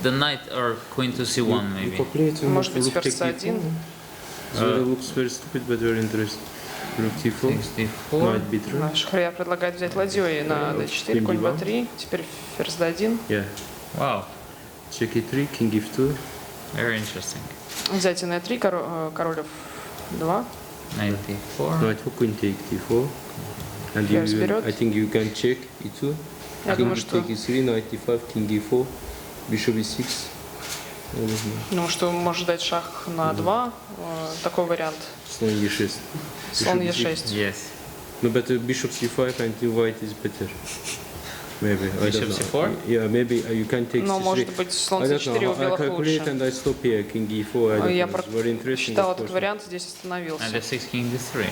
the knight or queen to c1 maybe. Может быть, ферзь c1. Looks very stupid, but very interesting. Rook d4, knight b3. Шахрияр предлагает взять ладьей на d4, конь b3, теперь ферзь d1. Yeah. Wow. Check e3, king f2. Very interesting. Взятие на e3, король f2. Knight d4. Knight for queen take d4. And you, I think you can check e2. Я думаю, что take e3, knight d5, king e4, bishop e6. Ну, что может дать шах на 2, такой вариант. Слон e6. Слон e6. Yes. No, but bishop c5 and white is better. Maybe. Bishop c4? Yeah, maybe you can take Но c3. может быть слон c4 у белых лучше. And I stop here, king e4. Я просчитал этот вариант, здесь остановился. And f6, king d3,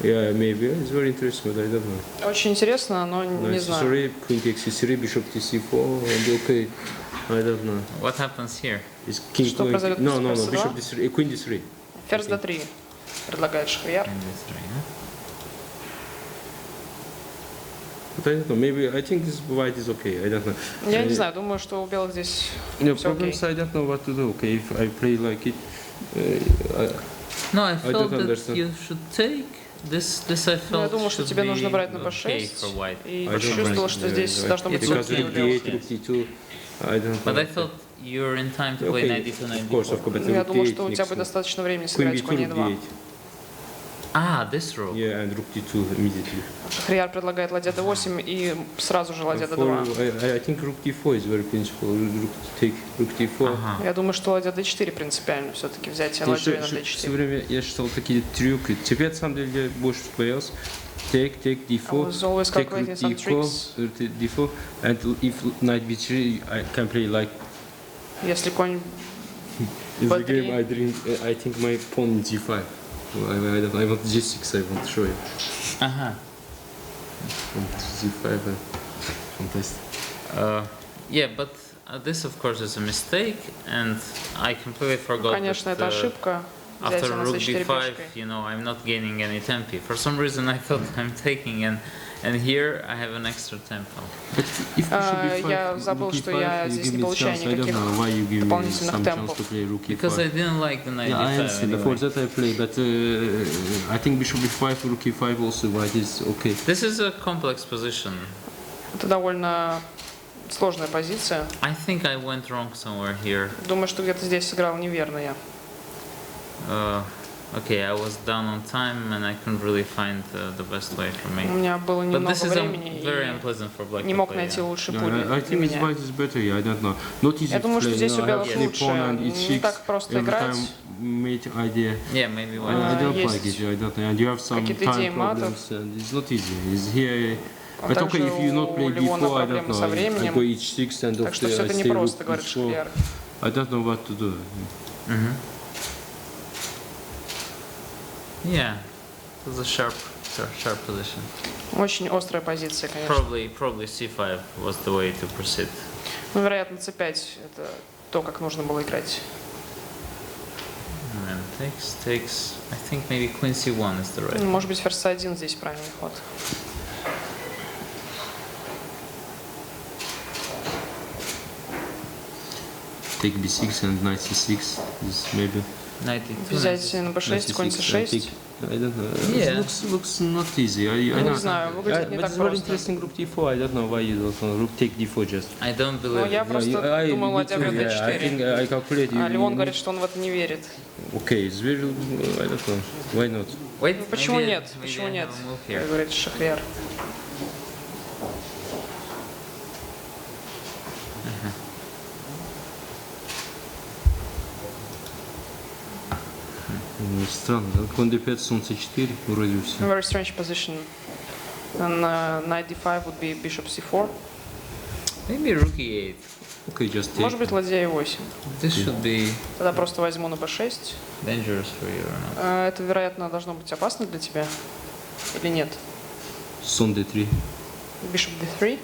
Yeah, maybe. It's very interesting, but I don't know. Очень интересно, но не знаю. Sorry, queen takes c3, bishop to c4, and okay. I don't know. What happens here? Is king Что произойдет no, bishop d3, queen d3. Ферзь d3 предлагает Шахрияр. But I don't know. Maybe I think this white is okay. I don't know. Я не знаю, думаю, что у белых здесь no все окей. problems. I don't know what to do. Okay, if I play like it. No, I felt that you should take. This I felt. Я думал, что тебе нужно брать на b6, и почувствовал, что здесь должно быть окей у белых. But I thought you're in time to play knight d2, knight d4. Я думал, что у тебя будет достаточно времени сыграть конь e2. Ah, this rook. Yeah, and rook d2 immediately. Шахрияр предлагает ладья d8 и сразу же ладья d2. I think rook d4 is very principal. Take rook d4. Я думаю, что ладья d4 принципиально все-таки взятие ладьи на d4. Все время я считал такие трюки. Теперь, на самом деле, я больше боялся. Take d4, take rook d4, and if knight b3, I can play like... Если конь In the game, I think my pawn g5. I want g6, I want to show you. G5, fantastic. Yeah, but this of course is a mistake, and I completely forgot. Конечно, это ошибка. After rook b5, you know, I'm not gaining any tempi. For some reason, I thought I'm taking, and here I have an extra tempo. Я забыл, что я здесь не получаю никаких дополнительных темпов. Because I didn't like the knight b5 anyway. For that I play, but I think bishop b5, rook e5 also white is okay. This is a complex position. Это довольно сложная позиция. I think I went wrong somewhere here. Думаю, что где-то здесь сыграл неверно я. Okay, I was down on time and I couldn't really find the best way for me. У меня было немного времени и не мог найти лучший путь для меня. Я думаю, что здесь у белых лучше. Не так просто играть. Yeah, maybe Есть какие-то идеи матов. But okay, if you not play before, I don't know. I go h6 and так что все это не просто, говорит Шахрияр. I don't know what to do. Yeah, it's a sharp position. Очень острая позиция, конечно. Probably c5 was the way to proceed. Ну, вероятно, c5 это то, как нужно было играть. And takes. I think maybe queen c1 is the right. Может быть, ферзь c1 здесь правильный ход. Take b6 and knight c6 is maybe. Взять на b6, конь c6. I don't know. Yeah. Looks not easy. I не знаю, выглядит не так просто. Very interesting rook d4. I don't know why you don't know. Rook take d4 just. I don't believe. Ну, я просто думал, ладья b4. I think I calculate. А Леон говорит, что он в это не верит. Okay, it's very. I don't know. Why not? Wait, почему нет? Почему нет? Говорит Шахрияр. Странно, да? Конь d5, слон c4, вроде все. Very strange position. And knight d5 would be bishop c4. Maybe rook e8. Okay, just take. Может быть, ладья e8. This should be. Тогда просто возьму на b6. Dangerous for you or not? Это, вероятно, должно быть опасно для тебя. Или нет? Слон d3. Bishop d3.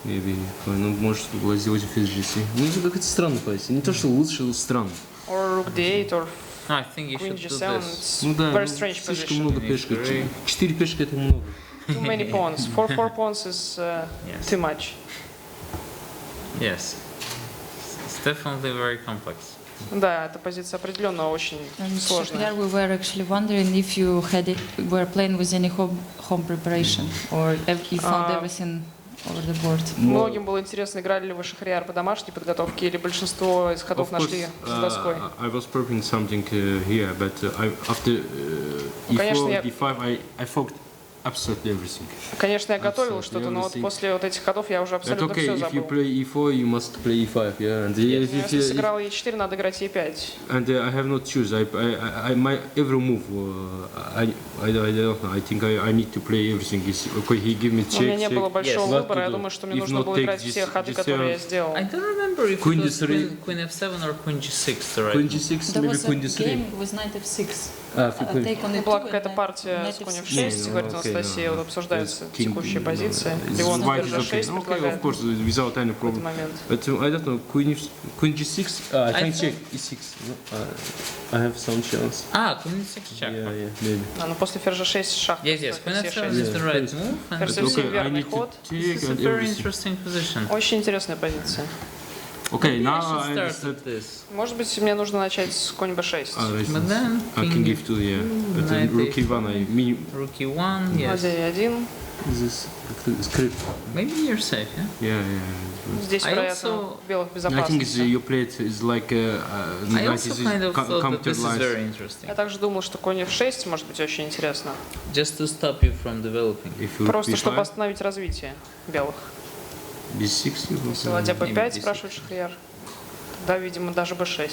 Maybe. Ну, может, сделать ферзь g3. Ну, это какая-то странная позиция. Не то, что лучше, но странно. Or rook d8, or I think you should do this. Ну да, very strange слишком position. много пешек. 4 пешки это много. Too many pawns. 4 pawns is too much. Yes. It's definitely very complex. Да, эта позиция определенно очень сложная. We were actually wondering if you were playing with any home preparation or if you found everything over the board. Многим было интересно, играли ли вы Шахрияр по домашней подготовке или большинство из ходов нашли с доской. I was preparing something here, but after e4, d5, I forgot absolutely everything. Конечно, я готовил что-то, но вот после вот этих ходов я уже абсолютно все забыл. If you play e4, you must play e5, yeah. And если сыграл e4, надо играть e5. And I have not choose. My every move. I don't know. I think I need to play everything. Okay, he give me check. У меня не было большого выбора. Я думаю, что мне нужно было играть все ходы, которые я сделал. I don't remember if it was queen f7 or queen g6, right? Queen g6, maybe queen d3. Game with knight f6. Была какая-то партия с конем f6, говорит Анастасия, вот обсуждаются текущие позиции. Леон ферзь g6 предлагает в этот момент. But I don't know, queen g6, I can check e6. I have some chance. Queen e6 check. Yeah, maybe. Ну после ферзь g6 шах. Yes, queen f7 is the right move. Ферзь f7 верный ход. This is a very interesting position. Очень интересная позиция. Okay, now I understand this. Может быть, мне нужно начать с конь b6. But then I can give to, yeah. But then rook e1, rook e1, yes. Ладья e1. This script. Maybe you're safe, yeah? Yeah, yeah. Здесь, вероятно, белых I think безопасность. you played is like I also kind of thought that this is very interesting. Я также думал, что конь f6 может быть очень интересно. Just to stop you from developing. Просто чтобы остановить развитие белых. B6. Если ладья b5, спрашивает Шахрияр. Тогда, видимо, даже b6.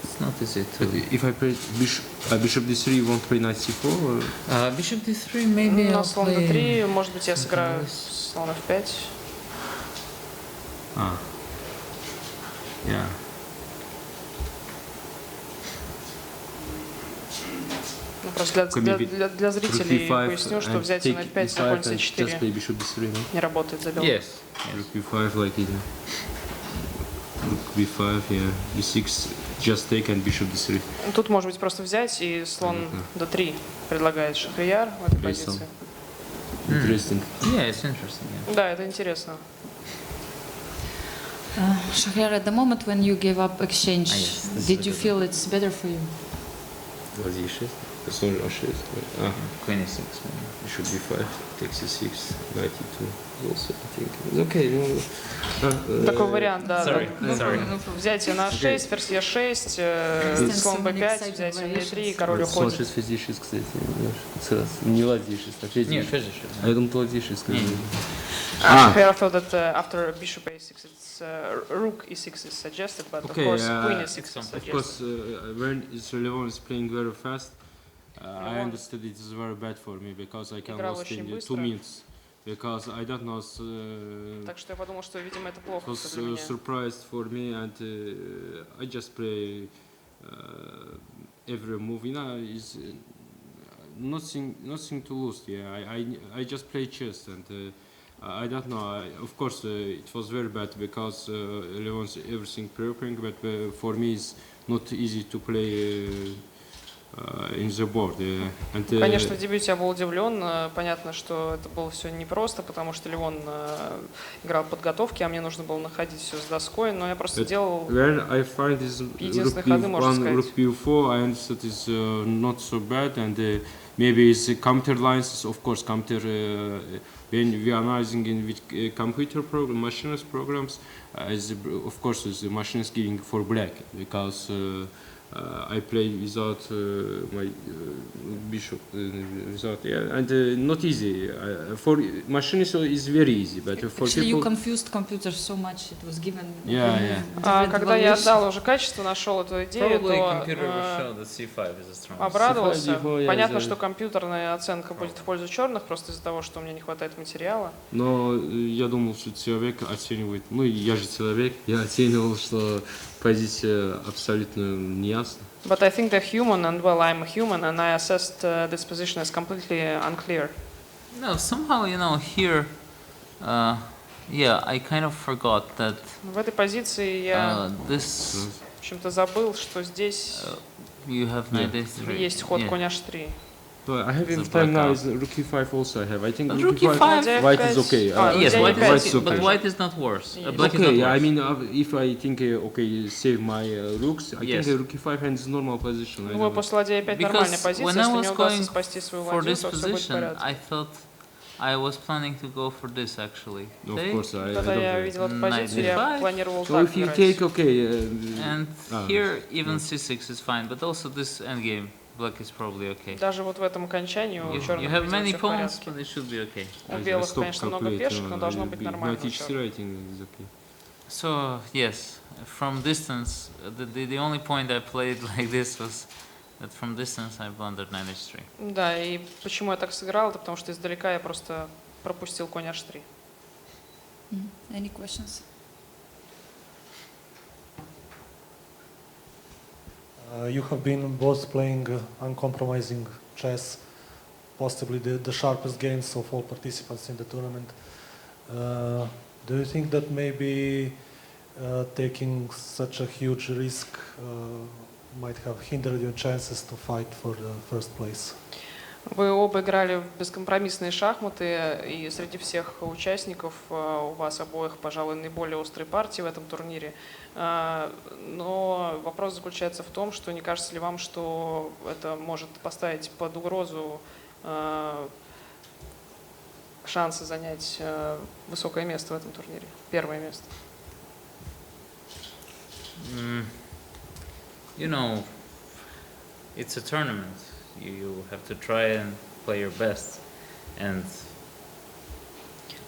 It's not easy to... If I play bishop d3, you won't play knight c4? Bishop d3, maybe На I'll слон play... d3, может быть, я сыграю слон f5. Yeah. Ну, просто для зрителей поясню, что взятие на f5 на конь c4 не работает за белых. Yes. Rook b5 like it. Rook b5, yeah. b6, just take and bishop d3. Тут может быть просто взять и слон d3 предлагает Шахрияр в этой позиции. Interesting. Yeah, it's interesting. Yeah. Да, это интересно. Shahriar, at the moment when you gave up exchange, did you feel it's better for you? Ладья e6. Слон a6. Queen e6. Bishop b5, takes e6, knight e2. Also, I think it's okay. Такой вариант, да. Sorry. Взятие на a6, ферзь e6, слон b5, взятие на e3, и король уходит. Слон 6, ферзь e6, кстати. Сразу. Не ладья e6, а ферзь e6. Нет, ферзь e6. А я думал, ладья e6, сказали. Shahriar thought that after bishop a6, it's rook e6 is suggested, but of course queen e6 is suggested. Of course, when Levon is playing very fast, I understood it is very bad for me because I can lost in 2 minutes. Because I don't know. Так что я подумал, что, видимо, это плохо для меня. It was surprised for me, and I just play every move. You know, is nothing to lose. Yeah, I just play chess, and I don't know. Of course, it was very bad because Levon's everything preparing, but for me, it's not easy to play. In the board. Конечно, в дебюте я был удивлен. Понятно, что это было все непросто, потому что Левон играл подготовки, а мне нужно было находить все с доской, но я просто делал единственные ходы, можно сказать. Rook b4, I understood is not so bad, and maybe it's counter lines. Of course, counter when we are analyzing in with computer program, machinist programs, of course, the machine is giving for black because. I play without my bishop, without, and not easy. For machinists is very easy, but for actually people... you confused computers so much. It was given. Когда я отдал уже качество, нашел эту идею, то обрадовался. Понятно, что компьютерная оценка будет в пользу черных, просто из-за того, что у меня не хватает материала. Но я думал, что человек оценивает. Ну, я же человек, я оценивал, что позиция абсолютно неясна. But I think they're human, and well, I'm a human, and I assessed this position as completely unclear. No, somehow, you know, here, yeah, I kind of forgot that. В этой позиции я чем-то забыл, что здесь есть ход конь h3. But I have in time now is rook e5 also I have. I think rook e5 white is okay. Yes, white is okay. But white is not worse. Black okay, is not worse. I mean, if I think okay, save my rooks, I think rook e5 and is normal position. Ну, после ладья e5 нормальная позиция, если мне удастся спасти свою ладью, то все будет в порядке. I thought I was planning to go for this actually. Of course, когда я видел эту позицию, я планировал так играть. So if you take, okay. And here even c6 is fine, but also this endgame. Black is probably okay. Даже вот в этом окончании у черных you have many все в pawns, порядке. but it should be okay. У белых, конечно, много пешек, но должно быть нормально. So yes, from distance, the only point I played like this was that from distance I blundered knight h3. Да, и почему я так сыграл, это потому что издалека я просто пропустил конь h3. Any questions? You have been both playing uncompromising chess, possibly the sharpest games of all participants in the tournament. Do you think that maybe taking such a huge risk might have hindered your chances to fight for the first place? Вы оба играли в бескомпромиссные шахматы, и среди всех участников у вас обоих, пожалуй, наиболее острые партии в этом турнире. Но вопрос заключается в том, что не кажется ли вам, что это может поставить под угрозу шансы занять высокое место в этом турнире, первое место? You know, it's a tournament. You have to try and play your best. And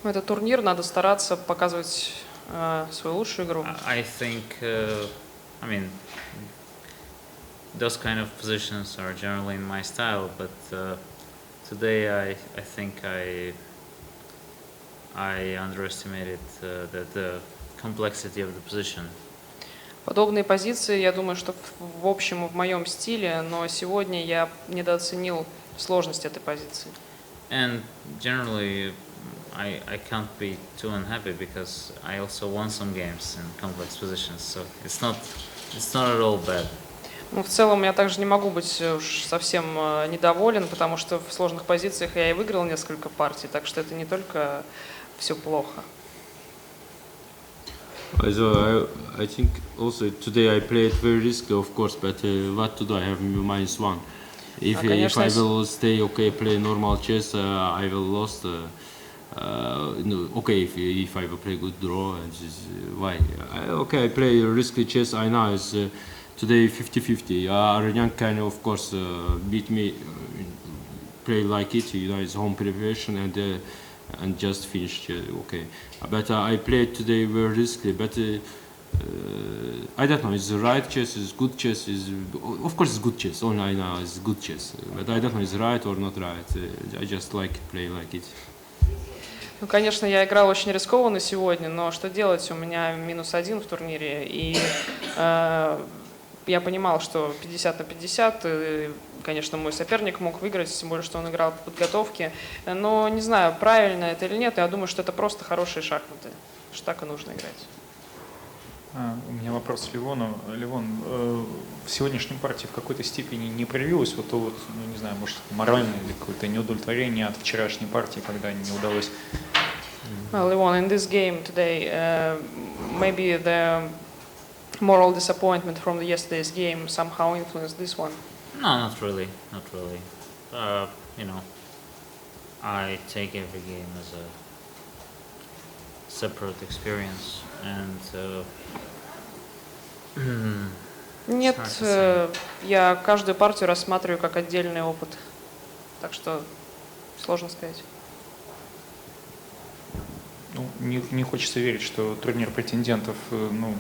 это турнир, надо стараться показывать свою лучшую игру. I think, I mean, those kind of positions are generally in my style, but today I think I underestimated the complexity of the position. Подобные позиции, я думаю, что в общем в моем стиле, но сегодня я недооценил сложность этой позиции. And generally, I can't be too unhappy because I also won some games in complex positions, so it's not at all bad. Ну, в целом я также не могу быть уж совсем недоволен, потому что в сложных позициях я и выиграл несколько партий, так что это не только все плохо. So I think also today I played very risky, of course, but what to do? I have -1. If I will stay okay, play normal chess, I will lost. No, okay, if I will play good draw, and why? Okay, I play risky chess. I know it's today 50-50. Aronian can of course beat me, play like it. You know, it's home preparation and just finish. Okay, but I played today very risky. But I don't know. It's the right chess. It's good chess. Of course it's good chess. All I know is good chess. But I don't know it's right or not right. I just like play like it. Ну, конечно, я играл очень рискованно сегодня, но что делать? У меня -1 в турнире, и я понимал, что 50 на 50, и, конечно, мой соперник мог выиграть, тем более, что он играл по подготовке. Но не знаю, правильно это или нет, я думаю, что это просто хорошие шахматы, что так и нужно играть. У меня вопрос Левону. Левон, в сегодняшней партии в какой-то степени не проявилось вот то вот, ну не знаю, может моральное или какое-то неудовлетворение от вчерашней партии, когда не удалось? Well, Levon, in this game today, maybe the moral disappointment from yesterday's game somehow influenced this one? No, not really. You know, I take every game as a separate experience, and Нет, я каждую партию рассматриваю как отдельный опыт, так что сложно сказать. Ну, не хочется верить, что турнир претендентов, ну,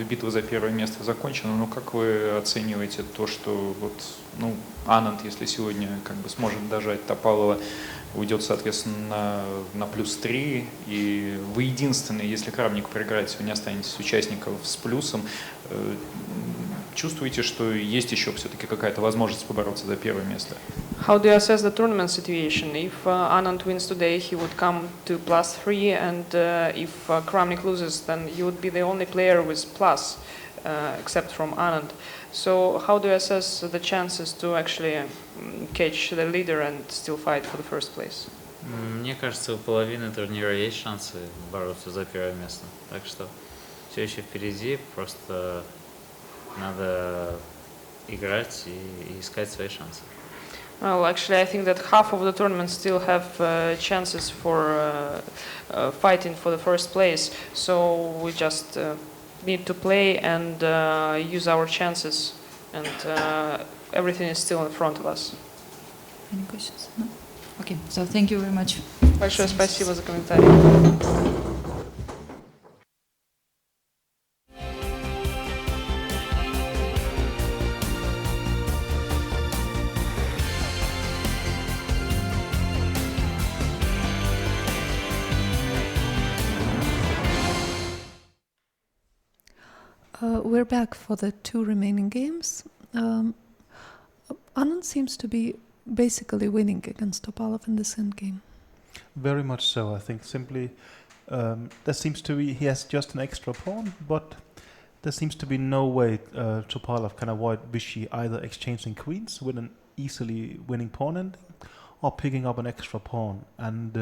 битва за первое место закончена, но как вы оцениваете то, что вот, ну, Ананд, если сегодня как бы сможет дожать Топалова, уйдет, соответственно, на +3, и вы единственный, если Крамник проиграет, сегодня останетесь участников с плюсом, чувствуете, что есть еще все-таки какая-то возможность побороться за первое место? How do you assess the tournament situation? If Anand wins today, he would come to +3, and if Kramnik loses, then you would be the only player with plus, except from Anand. So how do you assess the chances to actually catch the leader and still fight for the first place? Мне кажется, у половины турнира есть шансы бороться за первое место. Так что все еще впереди, просто надо играть и искать свои шансы. Well, actually, I think that half of the tournament still have chances for fighting for the first place. So we just need to play and use our chances, and everything is still in front of us. Any questions? No? Okay, so thank you very much. Большое спасибо за комментарий. We're back for the 2 remaining games. Anand seems to be basically winning against Topalov in this endgame. Very much so. I think simply there seems to be, he has just an extra pawn, but there seems to be no way Topalov can avoid Vichy either exchanging queens with an easily winning pawn ending or picking up an extra pawn. And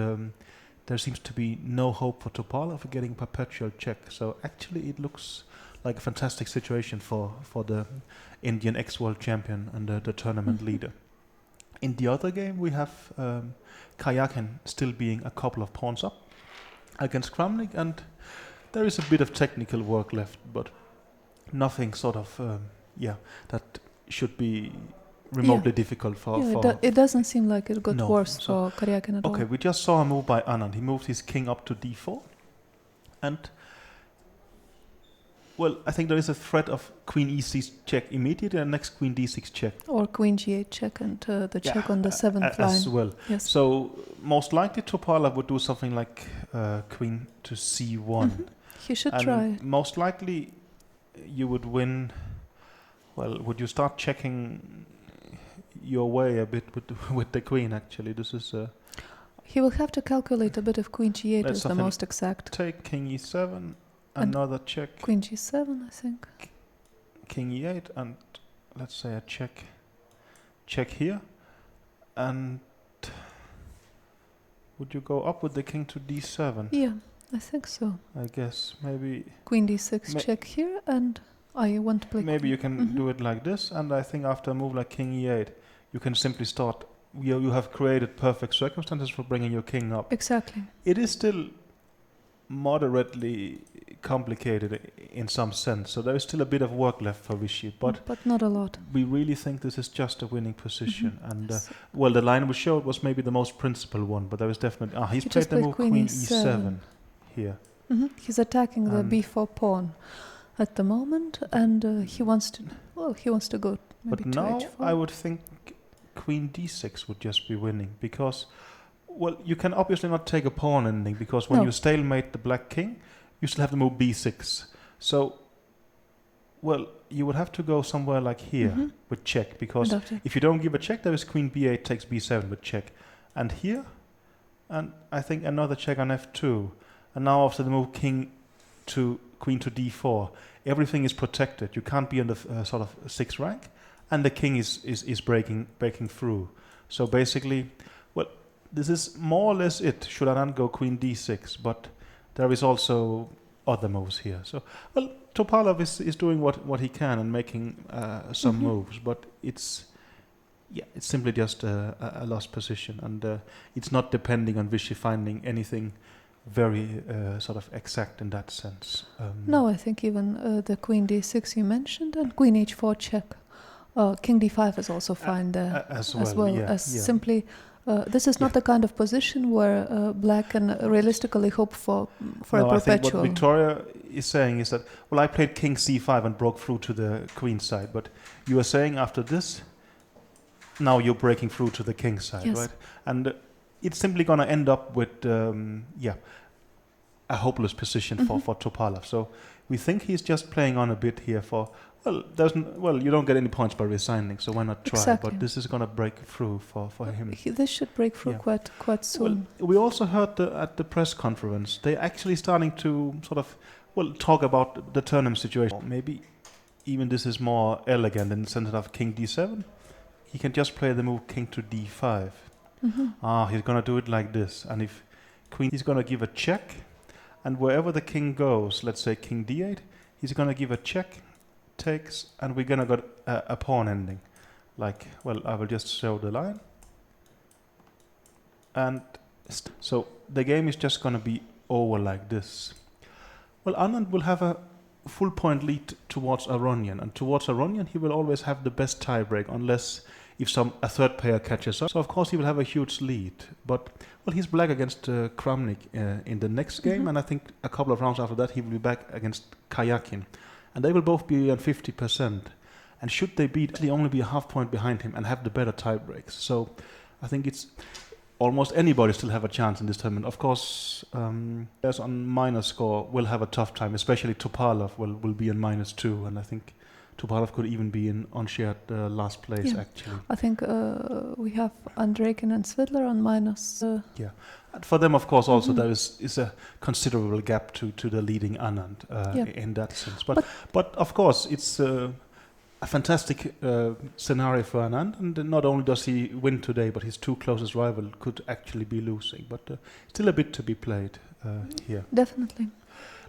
there seems to be no hope for Topalov getting perpetual check. So actually it looks like a fantastic situation for the Indian ex-world champion and the tournament leader. In the other game, we have Karjakin still being a couple of pawns up against Kramnik, and there is a bit of technical work left, but nothing sort of, that should be remotely difficult for... It doesn't seem like it got worse so for Karjakin at all. Okay, we just saw a move by Anand. He moved his king up to d4, and well, I think there is a threat of queen e6 check immediately, and next queen d6 check. Or queen g8 check and the check on the 7th line. As well. Yes. So most likely Topalov would do something like queen to c1. He should and try. Most likely you would win. Well, would you start checking your way a bit with the queen? Actually, this is. He will have to calculate a bit if queen g8 is the most exact. Take king e7. Another check. Queen g7, I think. King e8, and let's say a check here. And would you go up with the king to d7? Yeah, I think so. I guess maybe queen d6 check here, and I want to play. Maybe you can do it like this, and I think after a move like king e8, you can simply start. You have created perfect circumstances for bringing your king up. Exactly. It is still moderately complicated in some sense, so there is still a bit of work left for Vichy, but not a lot. We really think this is just a winning position, and well, the line we showed was maybe the most principal one, but there is definitely he's played the move queen e7 here. He's attacking the b4 pawn at the moment, and he wants to go maybe but now to h4. I would think queen d6 would just be winning, because well, you can obviously not take a pawn ending, because when you stalemate the black king, you still have to move b6. So, well, you would have to go somewhere like here with check, because if you don't give a check, there is queen b8 takes b7 with check. And here, and I think another check on f2. And now after the move king to queen to d4, everything is protected. You can't be in the sort of 6th rank, and the king is breaking through. So basically, well, this is more or less it. Should Anand go queen d6, but there is also other moves here. So, well, Topalov is doing what he can and making some moves, but it's simply just a lost position, and it's not depending on Vichy finding anything very sort of exact in that sense. No, I think even the queen d6 you mentioned and queen h4 check. King d5 is also fine there as well. Simply. This is not the kind of position where black can realistically hope for a perpetual. I think what Victoria is saying is that, well, I played king c5 and broke through to the queen side, but you are saying after this, now you're breaking through to the king side, right? And it's simply going to end up with, a hopeless position for Topalov. So we think he's just playing on a bit here for, you don't get any points by resigning, so why not try? Exactly. But this is going to break through for him. This should break through quite soon. Well, we also heard at the press conference, they're actually starting to sort of, talk about the tournament situation. Maybe even this is more elegant in the sense of king d7. He can just play the move king to d5. He's going to do it like this. And if queen, he's going to give a check. And wherever the king goes, let's say king d8, he's going to give a check, takes, and we're going to get a pawn ending. Like, I will just show the line. And so the game is just going to be over like this. Well, Anand will have a full point lead towards Aronian. And towards Aronian, he will always have the best tiebreak, unless if a third player catches up. So, of course, he will have a huge lead. But, he's black against Kramnik in the next game. And I think a couple of rounds after that, he will be back against Karjakin. And they will both be on 50%. And should they beat, they only be a half point behind him and have the better tiebreaks. So I think it's almost anybody still have a chance in this tournament. Of course, players on minus score will have a tough time, especially Topalov will be in -2. And I think Topalov could even be in unshared last place, actually. I think we have Andreikin and Svidler on minus. And for them, of course, also there is a considerable gap to the leading Anand in that sense. But of course, it's a fantastic scenario for Anand. And not only does he win today, but his two closest rivals could actually be losing. But still a bit to be played here. Definitely.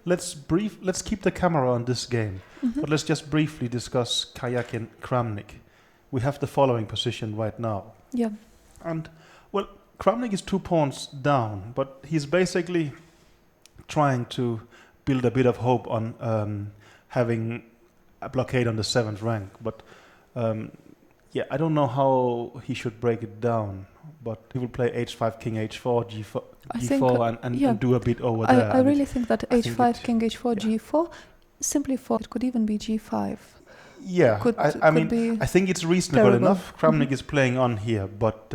Let's keep the camera on this game, but let's just briefly discuss Karjakin Kramnik. we have the following position right now. Yeah. And, well, Kramnik is 2 pawns down, but he's basically trying to build a bit of hope on having a blockade on the 7th rank. But, yeah, I don't know how he should break it down, but he will play h5, king h4, g4, and do a bit over there. I really think that h5, king h4, g4, simply for it could even be g5. Yeah, I mean, I think it's reasonable terrible. enough. Kramnik is playing on here, but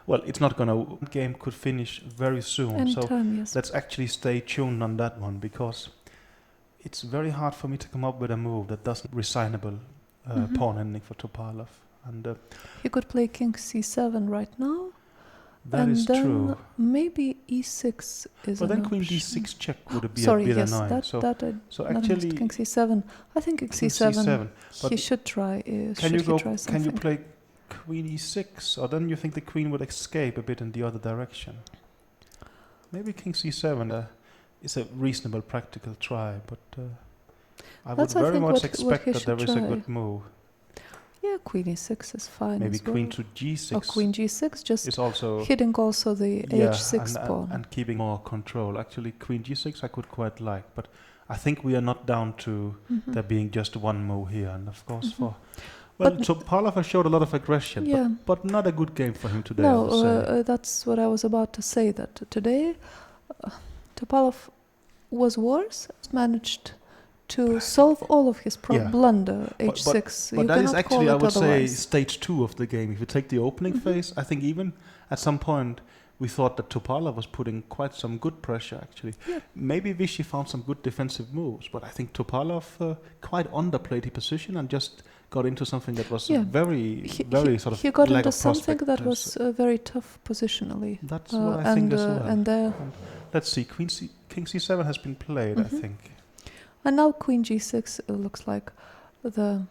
well, it's not gonna. Game could finish very soon, Anytime, yes. Let's actually stay tuned on that one, because it's very hard for me to come up with a move that doesn't resignable pawn ending for Topalov. And he could play king c7 right now. That is true. Maybe e6 is. But then an queen option. d6 check would be Sorry, a bit yes, annoying. So actually, king c7. I think king c7. He should try. Can you play queen e6, or then you think the queen would escape a bit in the other direction? Maybe king c7 is a reasonable practical try, but I would very much expect that there is a good move. Yeah, queen e6 is fine. Maybe as well. queen to g6. Or queen g6, just is also hitting also the h6 pawn. And keeping more control. Actually, queen g6 I could quite like, but I think we are not down to there being just one move here. And of course, Topalov has showed a lot of aggression, but not a good game for him today. No, that's what I was about to say. That today, Topalov was worse. Managed to solve all of his blunder, h6. But that is actually, I would say, stage 2 of the game. If you take the opening phase, I think even at some point we thought that Topalov was putting quite some good pressure, actually. Yeah. Maybe Vichy found some good defensive moves, but I think Topalov quite underplayed his position and just got into something that was very sort of he got lack into of something prospect. that was very tough positionally. That's what I think as well. And let's see, king c7 has been played, I think. And now queen g6 looks like the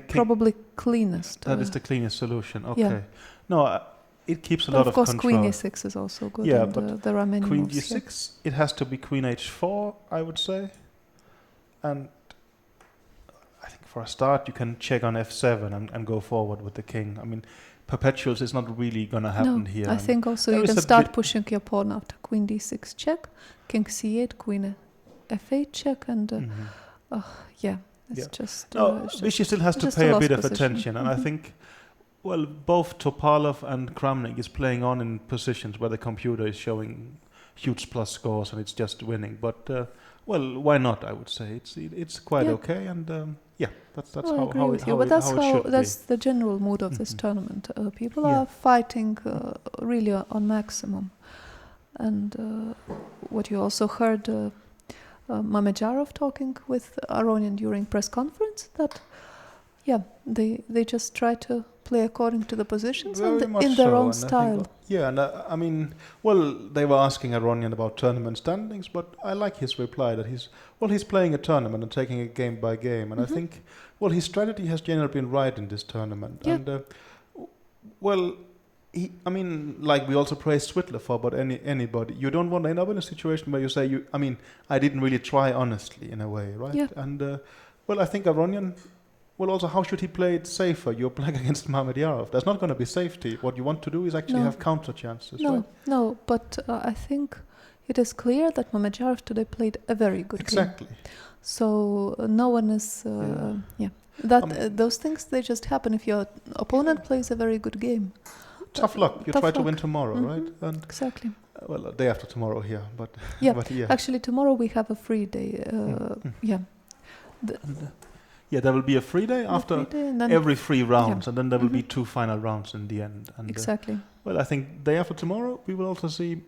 probably cleanest. That is the cleanest solution. Okay. Yeah. No, it keeps a lot of control. Of course, queen e6 is also good. Yeah, and, but there are many queen moves, g6, it has to be queen h4, I would say. And I think for a start, you can check on f7 and go forward with the king. I mean, perpetuals is not really going to happen here. I think also you can start pushing your pawn after queen d6 check, king c8, queen f8 check, and it's just. Vichy still has to pay a bit of attention, and I think, well, both Topalov and Kramnik is playing on in positions where the computer is showing huge plus scores and it's just winning. But well, why not? I would say it's quite okay, and that's how it should be. That's the general mood of this tournament. People are fighting really on maximum, and what you also heard. Mamedyarov talking with Aronian during press conference that they just try to play according to the positions and in their own style. I mean, well, they were asking Aronian about tournament standings, but I like his reply that he's playing a tournament and taking it game by game, and I think his strategy has generally been right in this tournament. And I mean, like we also praised Svidler for, but anybody, you don't want to end up in a situation where you say, I didn't really try honestly in a way, right? Yeah. And, I think Aronian, also, how should he play it safer? You're playing against Mamedyarov. There's not going to be safety. What you want to do is actually have counter chances, right? No, but I think it is clear that Mamedyarov today played a very good game. So no one is, those things, they just happen if your opponent plays a very good game. Tough luck. You try to win tomorrow, right? And exactly. Well, day after tomorrow here, but Actually, tomorrow we have a free day. There will be a free day after every 3 rounds, and then there will be 2 final rounds in the end. And, exactly. I think day after tomorrow we will also see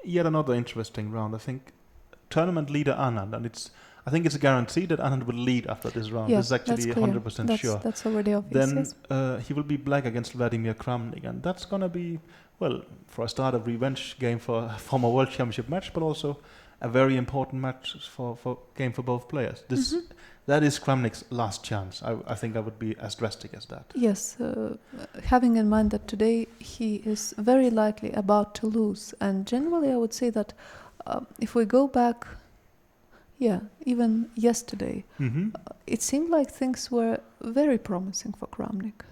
yet another interesting round. I think tournament leader Anand, and I think it's a guarantee that Anand will lead after this round. Yeah, this is actually 100% sure. That's already obvious. Then he will be black against Vladimir Kramnik, and that's going to be, for a start, a revenge game for a former World Championship match, but also a very important match for game for both players. That is Kramnik's last chance. I think I would be as drastic as that. Yes, having in mind that today he is very likely about to lose, and generally I would say that if we go back. Even yesterday, it seemed like things were very promising for Kramnik.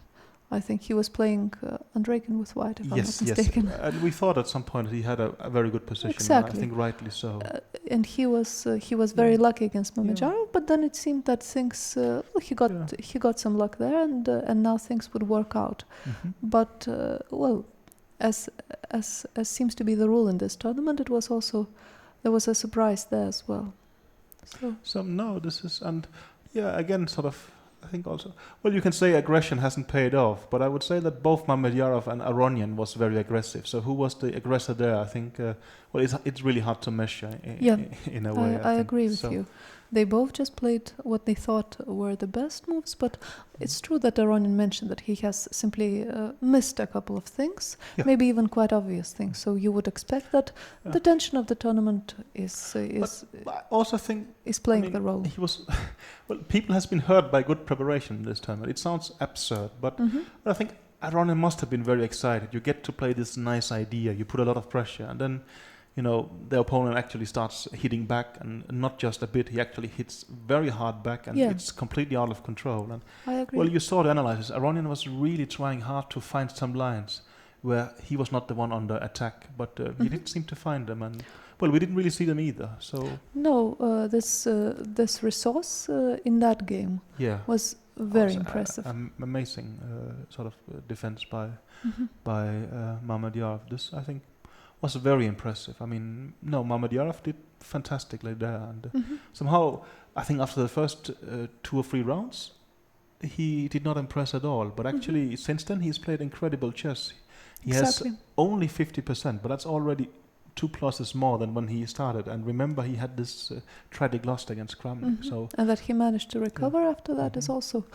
I think he was playing Andreikin with white, if I'm not mistaken. Yes. And we thought at some point he had a very good position. Exactly. I think rightly so. And he was very lucky against Mamedyarov, but then it seemed that things he got some luck there, and now things would work out. But as seems to be the rule in this tournament, there was a surprise there as well. So no, this is again sort of. I think also, you can say aggression hasn't paid off, but I would say that both Mamedyarov and Aronian was very aggressive. So who was the aggressor there? I think, it's really hard to measure in a way. I agree with you. They both just played what they thought were the best moves, but it's true that Aronian mentioned that he has simply missed a couple of things, maybe even quite obvious things. So you would expect that the tension of the tournament is I also think is playing the role. He was people has been hurt by good preparation in this tournament. It sounds absurd, but I think Aronian must have been very excited. You get to play this nice idea, you put a lot of pressure, and then the opponent actually starts hitting back, and not just a bit, he actually hits very hard back, and it's completely out of control. And I agree. Well, you saw the analysis. Aronian was really trying hard to find some lines where he was not the one under attack, but he didn't seem to find them, and we didn't really see them either. So no, this resource in that game was very impressive. Amazing sort of defense by Mamedyarov. This, I think, was very impressive. I mean, Mamedyarov did fantastically there, and somehow I think after the first 2 or 3 rounds, he did not impress at all. But actually, since then, he's played incredible chess. He has only 50%, but that's already 2 pluses more than when he started. And remember, he had this tragic loss against Kramnik. So and that he managed to recover after that is also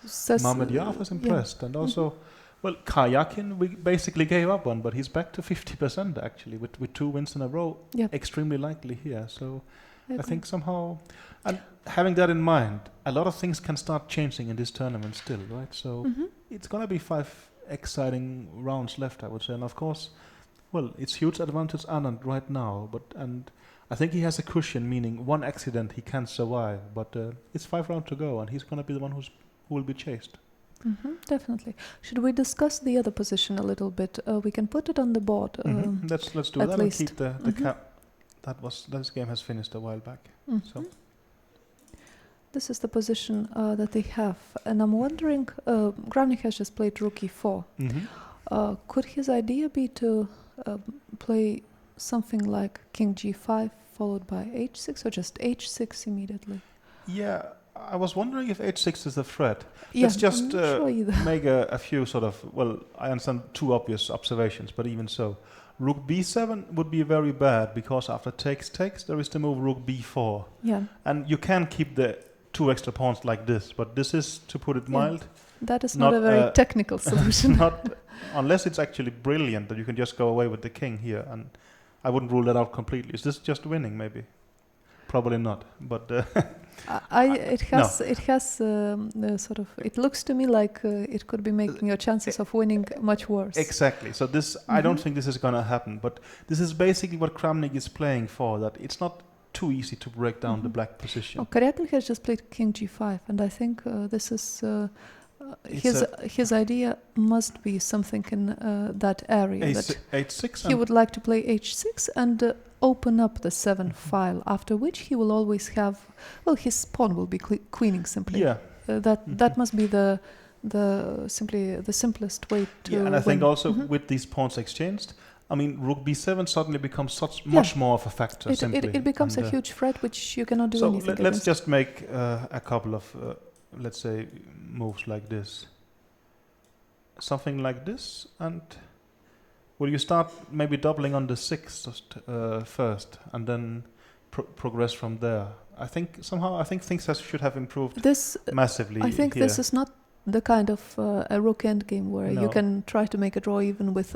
Mamedyarov was impressed, and also. Well, Karjakin, we basically gave up on, but he's back to 50% actually, with 2 wins in a row. Extremely likely here. So I think somehow, and having that in mind, a lot of things can start changing in this tournament still, right? So it's going to be 5 exciting rounds left, I would say. And of course, it's huge advantage Anand right now, and I think he has a cushion, meaning 1 accident he can survive, but it's 5 rounds to go, and he's going to be the one who will be chased. Definitely. Should we discuss the other position a little bit? We can put it on the board. Let's do that and keep the cap. This game has finished a while back. So this is the position that they have, and I'm wondering. Kramnik has just played rook e4. Could his idea be to play something like king g5 followed by h6, or just h6 immediately? Yeah. I was wondering if h6 is a threat. Let's just make a few sort of, I understand 2 obvious observations, but even so. Rook b7 would be very bad, because after takes, there is the move rook b4. And you can keep the 2 extra pawns like this, but this is, to put it mild, that is not a very technical solution. Not unless it's actually brilliant that you can just go away with the king here, and I wouldn't rule that out completely. Is this just winning, maybe? Probably not, but it has sort of. It looks to me like it could be making your chances of winning much worse. Exactly. So this, I don't think this is going to happen. But this is basically what Kramnik is playing for. That it's not too easy to break down the black position. Karjakin has just played king g5, and I think this is. His idea must be something in that area. H6. He would like to play h6 and open up the 7 file, after which he will always have. His pawn will be queening simply. That must be the simplest way to. Yeah, and win. I think also with these pawns exchanged, I mean, rook b7 suddenly becomes much more of a factor. It becomes a huge threat which you cannot do anything. So let's just make a couple of. Let's say moves like this, something like this, and will you start maybe doubling on the 6th first, and then progress from there? I think things should have improved massively. I think this is not the kind of a rook endgame where you can try to make a draw even with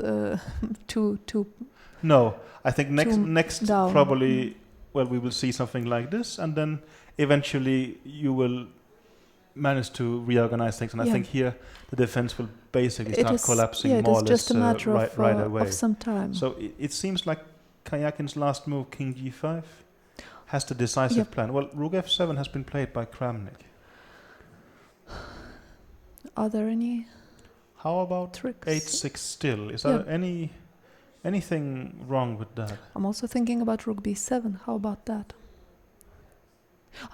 two. No, I think next probably we will see something like this, and then eventually you will manage to reorganize things, and I think here the defense will basically start collapsing more or less just a matter right away. Of some time. So it seems like Karjakin's last move, king g5, has the decisive plan. Well, rook f7 has been played by Kramnik. Are there any? How about tricks? h6 still? Is there anything wrong with that? I'm also thinking about rook b7. How about that?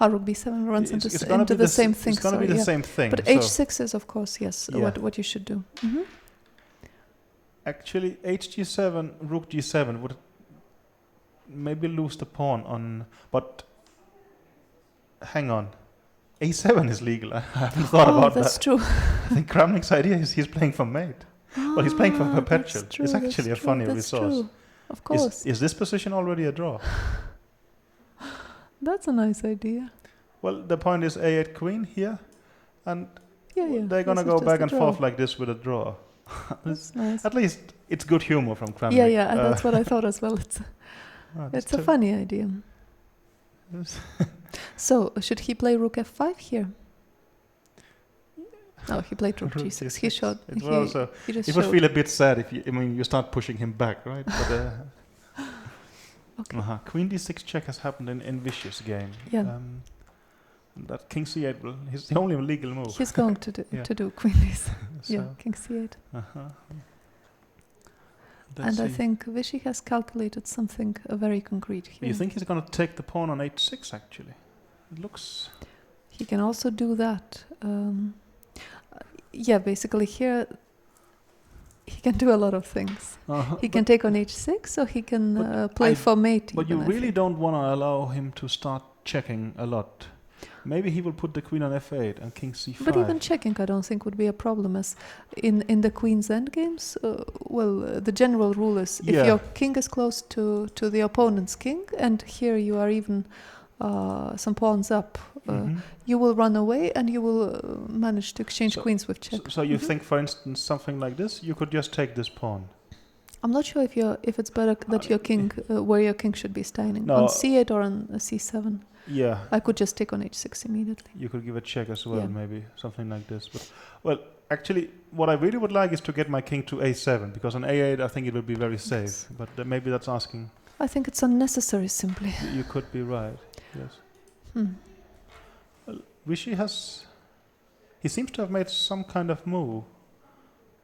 Rook b7 runs into the same thing. It's going to be the same thing. But h6 is, of course, yes, what you should do. Actually, hg7, rook g7 would maybe lose the pawn on... But hang on. a7 is legal. I haven't thought about that. That's true. I think Kramnik's idea is he's playing for mate. Well, he's playing for perpetual. It's actually a funny resource. True. Of course. Is this position already a draw? That's a nice idea. Well, the point is a8 queen here, and they're going to go back and forth like this with a draw. That's nice. At least it's good humor from Kramnik. Yeah, that's what I thought as well. It's a funny idea. So, should he play rook f5 here? No, he played rook g6. He showed. It would feel a bit sad if you start pushing him back, right? But, okay. Queen d6 check has happened in Vicious game. Yeah. That king c8 is the only legal move. He's going to do queen d6. King c8. And I think Vichy has calculated something very concrete here. You think he's going to take the pawn on h6? Actually, it looks. He can also do that. Basically here he can do a lot of things. He can take on h6, or he can play for mate. But you really don't want to allow him to start checking a lot. Maybe he will put the queen on f8 and king c5. But even checking, I don't think, would be a problem, as in the queen's endgames. The general rule is if your king is close to the opponent's king, and here you are even some pawns up, you will run away and you will manage to exchange queens with check. So you think, for instance, something like this, you could just take this pawn. I'm not sure if it's better that your king, where your king should be standing, on c8 or on c7. Yeah. I could just take on h6 immediately. You could give a check as well, maybe, something like this. But, well, actually, what I really would like is to get my king to a7, because on a8 I think it will be very safe. But maybe that's asking... I think it's unnecessary, simply. You could be right, yes. Well, Vichy has... He seems to have made some kind of move,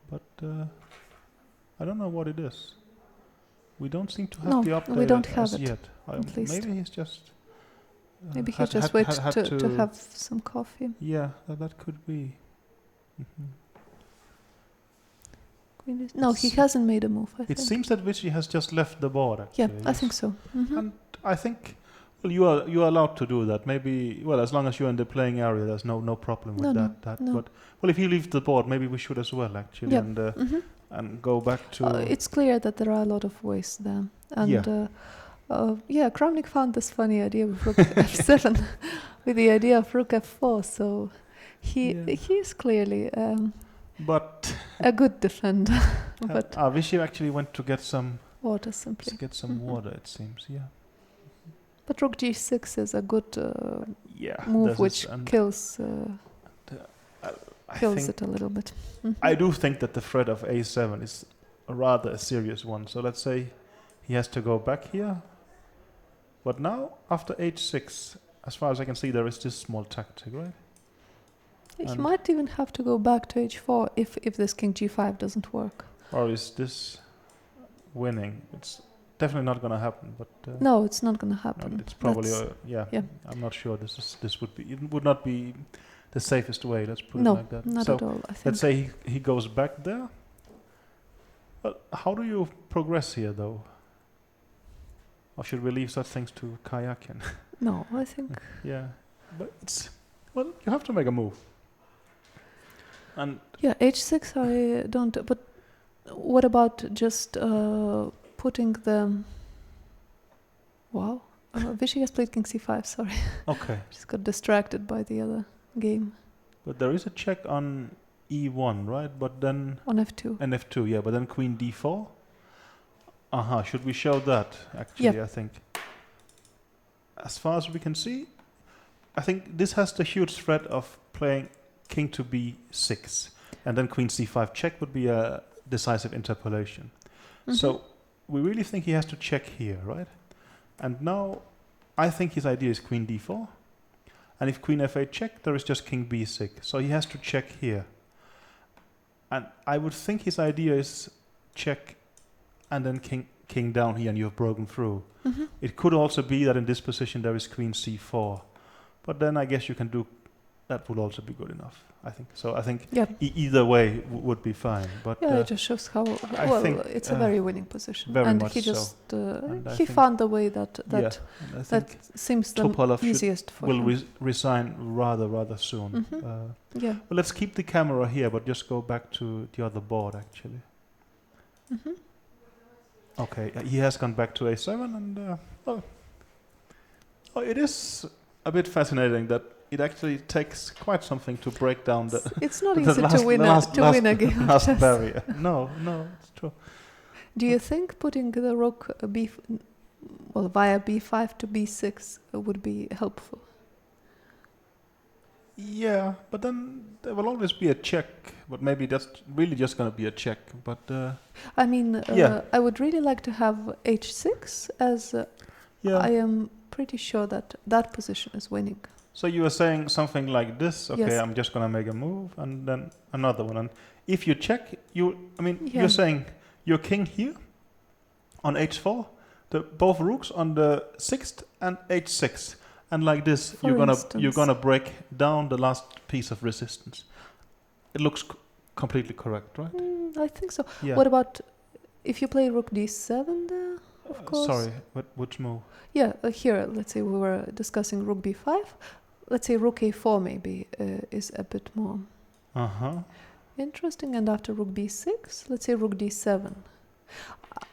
but I don't know what it is. We don't seem to have the update we don't have it yet. Maybe he's just... Maybe he just waits to have some coffee. Yeah, that could be. No, he hasn't made a move, I think. It seems that Vichy has just left the board, actually. Yeah, I think so. And I think, well, you are allowed to do that. Maybe, well, as long as you're in the playing area, there's no problem with that. No. But, well, if you leave the board, maybe we should as well, actually, and go back to... it's clear that there are a lot of ways there. And Kramnik found this funny idea with rook f7, with the idea of rook f4. So he is clearly a good defender. But Vichy actually went to get some water, simply. Water, it seems. Yeah. But rook g6 is a good move, which kills it a little bit. I do think that the threat of a7 is rather a serious one. So let's say he has to go back here. But now, after h6, as far as I can see, there is this small tactic, right? He might even have to go back to h4 if this king g5 doesn't work. Or is this winning? It's definitely not going to happen. But no, it's not going to happen. It's probably I'm not sure. This would not be the safest way. Let's put it like that. Not at all. I think. Let's say he goes back there. Well, how do you progress here, though? Or should we leave such things to Karjakin? No, I think... but you have to make a move. And h6 I don't... But what about just putting the... Wow. Vichy has played king c5, sorry. Okay. Just got distracted by the other game. But there is a check on e1, right? But then... On f2. And f2, yeah. But then queen d4? Should we show that, actually, I think? As far as we can see, I think this has the huge threat of playing king to b6, and then queen c5 check would be a decisive interpolation. So we really think he has to check here, right? And now I think his idea is queen d4, and if queen f8 check, there is just king b6. So he has to check here. And I would think his idea is check and then king down here and you have broken through. Mm-hmm. It could also be that in this position there is queen c4. But then I guess you can do, that would also be good enough, I think. So I think either way would be fine. But it just shows how well it's a very winning position. Very and much he just and he found the way that seems the Topalov easiest for him. will resign rather soon. Mm-hmm. Well, let's keep the camera here, but just go back to the other board actually. Mm-hmm. Okay, he has gone back to a7, and it is a bit fascinating that it actually takes quite something to break down the. It's not easy to win a game of last chess. barrier. No, it's true. Do you think putting the rook via b5 to b6 would be helpful? Yeah, but then there will always be a check. But maybe that's really just going to be a check. But I mean, I would really like to have h6 as I am pretty sure that that position is winning. So you are saying something like this? Okay, yes. I'm just going to make a move and then another one. And if you check, you're saying your king here on h4, both rooks on the 6th and h6. And like this, you're gonna break down the last piece of resistance. It looks completely correct, right? I think so. Yeah. What about if you play rook d7 there? Of course. Sorry, which move? Yeah, here. Let's say we were discussing rook b5. Let's say rook a4 maybe is a bit more interesting. And after rook b6, let's say rook d7.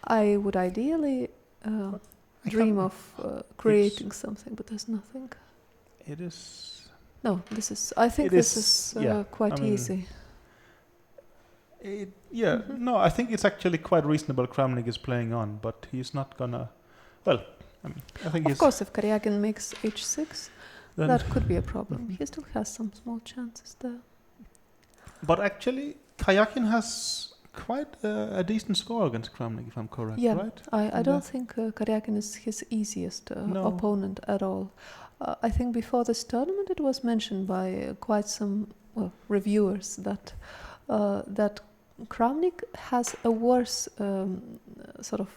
I would ideally. Dream of creating something, but there's nothing. It is. No, this is. I think this is quite easy. No, I think it's actually quite reasonable. Kramnik is playing on, but he's not gonna. Well, I think. Of course, if Karjakin makes h6, that could be a problem. He still has some small chances there. But actually, Karjakin has quite a decent score against Kramnik, if I'm correct, right? I don't think Karjakin is his easiest opponent at all. I think before this tournament it was mentioned by quite some reviewers that that Kramnik has a worse sort of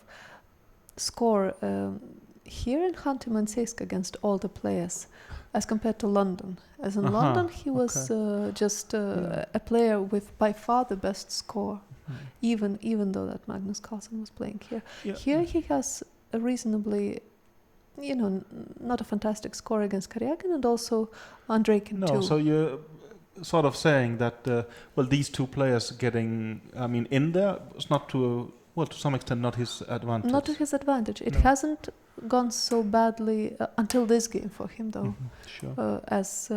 score here in Khanty-Mansiysk against all the players as compared to London. As in London he was just a player with by far the best score. Even though that Magnus Carlsen was playing here. Here he has a reasonably, not a fantastic score against Karjakin and also Andreikin too. No, so you're sort of saying that, these two players getting, in there was not to some extent not his advantage. Not to his advantage. It hasn't gone so badly until this game for him though. Sure. As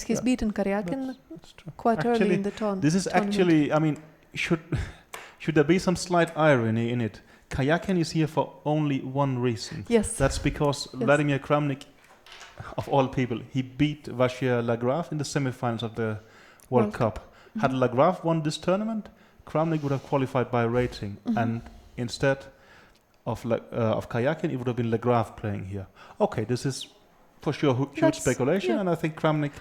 he's beaten Karjakin quite early in the tournament. This is actually, should there be some slight irony in it? Karjakin is here for only one reason. Yes. That's because Vladimir Kramnik, of all people, he beat Vachier Lagrave in the semifinals of the World Cup. Mm-hmm. Had Lagrave won this tournament, Kramnik would have qualified by rating, and instead of Karjakin, it would have been Lagrave playing here. Okay, this is for sure huge speculation, and I think Kramnik,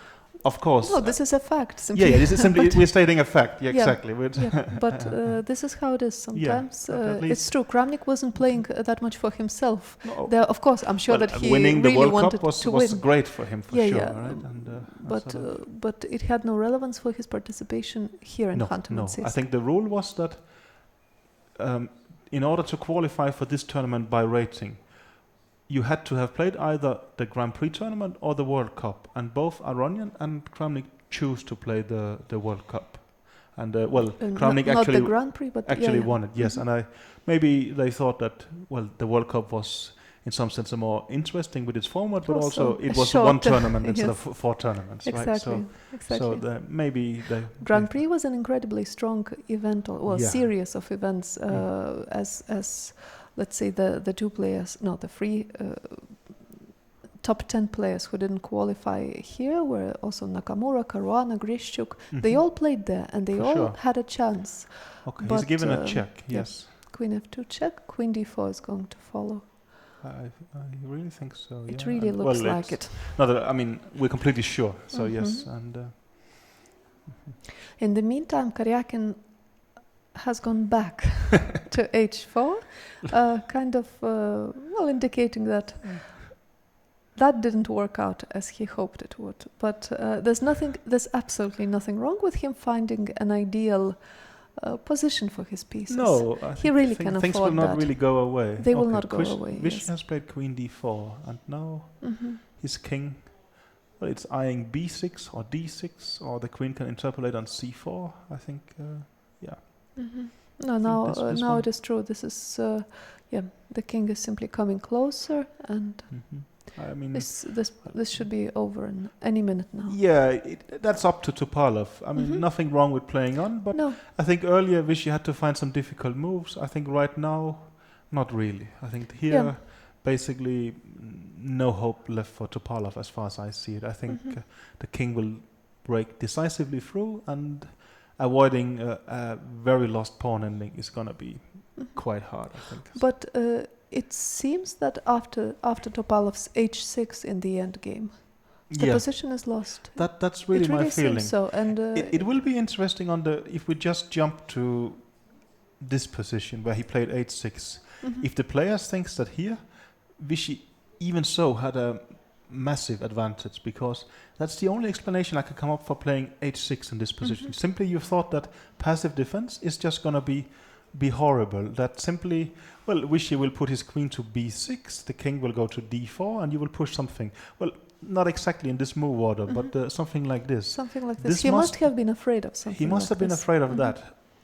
of course. No, this is a fact. Simply. This is simply we're stating a fact. Yeah, exactly. But this is how it is sometimes. It's true. Kramnik wasn't playing that much for himself. No. There, of course, I'm sure that he winning really the World wanted Cup to was win. Great for him, for sure. Right? And, but it had no relevance for his participation here in Khanty-Mansiysk. No, I think the rule was that in order to qualify for this tournament by rating, you had to have played either the Grand Prix tournament or the World Cup, and both Aronian and Kramnik choose to play the World Cup. And Kramnik not the Grand Prix, but won it. Yes, and maybe they thought that the World Cup was in some sense more interesting with its format, but also it was one tournament instead of 4 tournaments. Exactly. Right? Exactly. So maybe the Grand Prix was an incredibly strong event, series of events, as let's say the two players, no, the 3 top 10 players who didn't qualify here were also Nakamura, Caruana, Grishchuk. They all played there and they all had a chance. Okay, he's given a check, yes. Queen f2 check, Queen d4 is going to follow. I really think so. It really looks like it. No, we're completely sure. So yes, and In the meantime, Karjakin has gone back to h4, kind of indicating that that didn't work out as he hoped it would. But there's absolutely nothing wrong with him finding an ideal position for his pieces. No, he really can afford that. Things will not really go away. They will not go away. Vishy has played queen d4, and now his king, well, it's eyeing b6 or d6, or the queen can interpolate on c4. I think, No, now it is true. This is, the king is simply coming closer, and I mean, this should be over in any minute now. Yeah, that's up to Topalov. I mean, nothing wrong with playing on, but I think earlier Vishy had to find some difficult moves. I think right now, not really. I think here, basically, no hope left for Topalov as far as I see it. I think the king will break decisively through, and avoiding a very lost pawn ending is going to be quite hard, I think. But it seems that after Topalov's h6 in the end game, the position is lost. That's really my feeling. Seems so, and it will be interesting if we just jump to this position where he played h6. If the players thinks that here Vishy even so had a massive advantage, because that's the only explanation I can come up for playing h6 in this position. Simply you thought that passive defense is just going to be horrible, that simply, well, Vishy will put his queen to b6, the king will go to d4, and you will push something. Well, not exactly in this move order, but something like this. Something like this. He must have been afraid of something. He must have been afraid of that.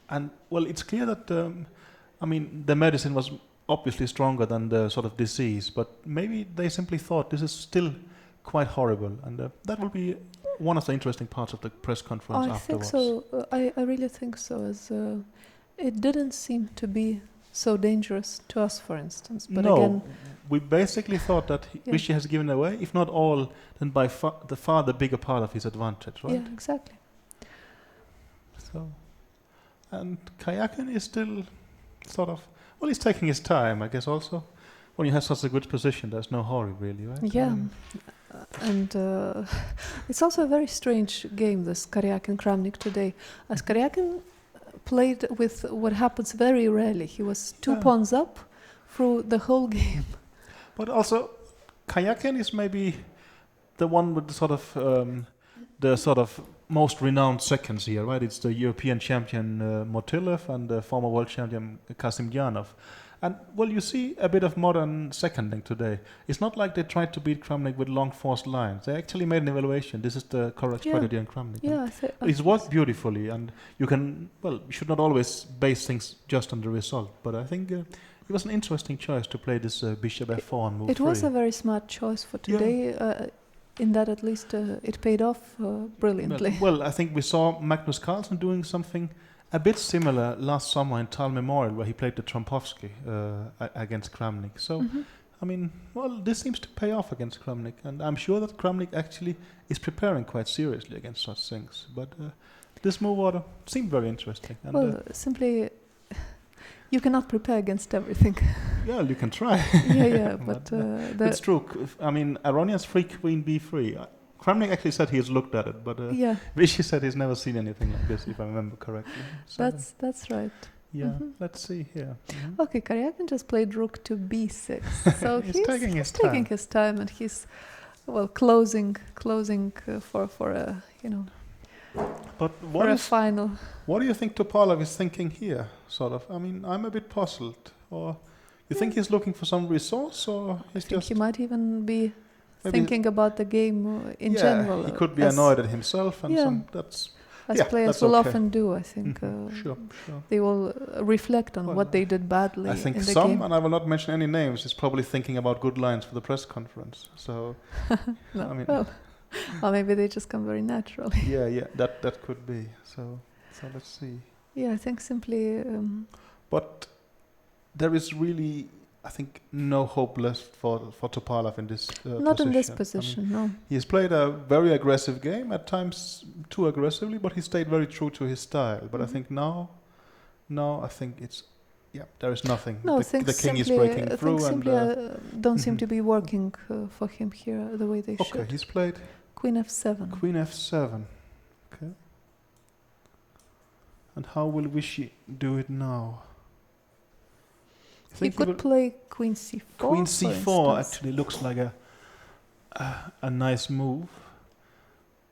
And, well, it's clear that, the medicine was obviously stronger than the sort of disease, but maybe they simply thought this is still quite horrible, and that will be one of the interesting parts of the press conference afterwards. I think so. I really think so, as it didn't seem to be so dangerous to us, for instance. But again, we basically thought that Vishy has given away, if not all, then by far the bigger part of his advantage, right? Yeah, exactly. So, and Karjakin is still sort of, well, he's taking his time, I guess. Also, when you have such a good position, there's no hurry, really, right? Yeah, and it's also a very strange game, this Karjakin Kramnik today, as Karjakin played with what happens very rarely. He was 2 pawns up through the whole game. But also, Karjakin is maybe the one with the sort of most renowned seconds here, right? It's the European champion Motilev and the former world champion Cmilyte. And, well, you see a bit of modern seconding today. It's not like they tried to beat Kramnik with long forced lines. They actually made an evaluation. This is the correct strategy in Kramnik. Yeah, it's worked beautifully, and you should not always base things just on the result. But I think it was an interesting choice to play this bishop f4 on move 3. It was a very smart choice for today. In that, at least, it paid off brilliantly. Well, I think we saw Magnus Carlsen doing something a bit similar last summer in Tal Memorial, where he played the Trompovsky against Kramnik. So, this seems to pay off against Kramnik, and I'm sure that Kramnik actually is preparing quite seriously against such things. But this move order seemed very interesting. And simply, you cannot prepare against everything. Yeah, you can try. But it's true. Aronian's free queen b3. Kramnik actually said he has looked at it, but Vishy said he's never seen anything like this, if I remember correctly. So that's right. Yeah, let's see here. Okay, Karjakin just played rook to b6. So he's taking his time, and he's closing for a But for a final. What do you think Topalov is thinking here? Sort of. I'm a bit puzzled. Or you think he's looking for some resource, or I think he might even be thinking about the game in general. He could be annoyed at himself, and as players will often do, I think. Sure. They will reflect on what they did badly. I think in the some, game. and I will not mention any names, is probably thinking about good lines for the press conference. So, or maybe they just come very naturally. Yeah, that could be. So let's see. Yeah, I think simply. But there is really, I think, no hope left for Topalov in this position. Not in this position, no. He has played a very aggressive game, at times too aggressively, but he stayed very true to his style. But I think now I think it's, there is nothing. No, the king is breaking through. Things simply don't seem to be working for him here the way they should. Okay, he's played Queen f7. Queen f7. Okay. And how will Vichy do it now? He could play Queen C4. Queen C4 instance. actually looks like a nice move.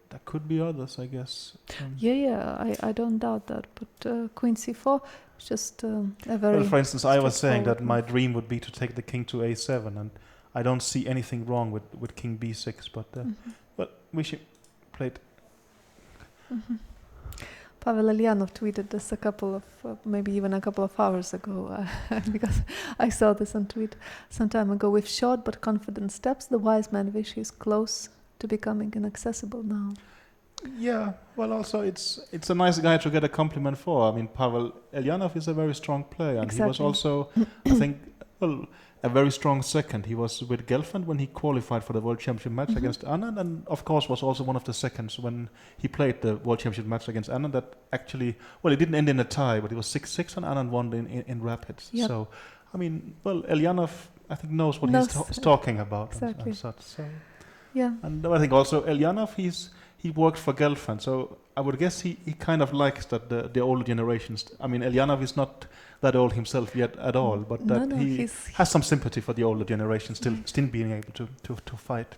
There could be others, I guess. I don't doubt that. But Queen C4 is just a very. Well, for instance, I was saying that straightforward my dream would be to take the king to A7, and I don't see anything wrong with King B6. But Vichy played. Pavel Elyanov tweeted this a couple of, maybe even a couple of hours ago, because I saw this on tweet some time ago. With short but confident steps, the wise man Vichy is close to becoming inaccessible now. Yeah, well, also it's a nice guy to get a compliment for. I mean, Pavel Elyanov is a very strong player, and he was also, I think, a very strong second. He was with Gelfand when he qualified for the World Championship match against Anand, and of course was also one of the seconds when he played the World Championship match against Anand. That actually, well, it didn't end in a tie, but it was 6-6, and Anand won in rapids. Yep. So, I mean, well, Elyanov, I think, knows what he's talking about. Exactly. And such. So. Yeah. And I think also Elyanov, he worked for Gelfand, so I would guess he kind of likes that the older generations. I mean, Elyanov is not that old himself yet at all, but that he has some sympathy for the older generation, still being able to fight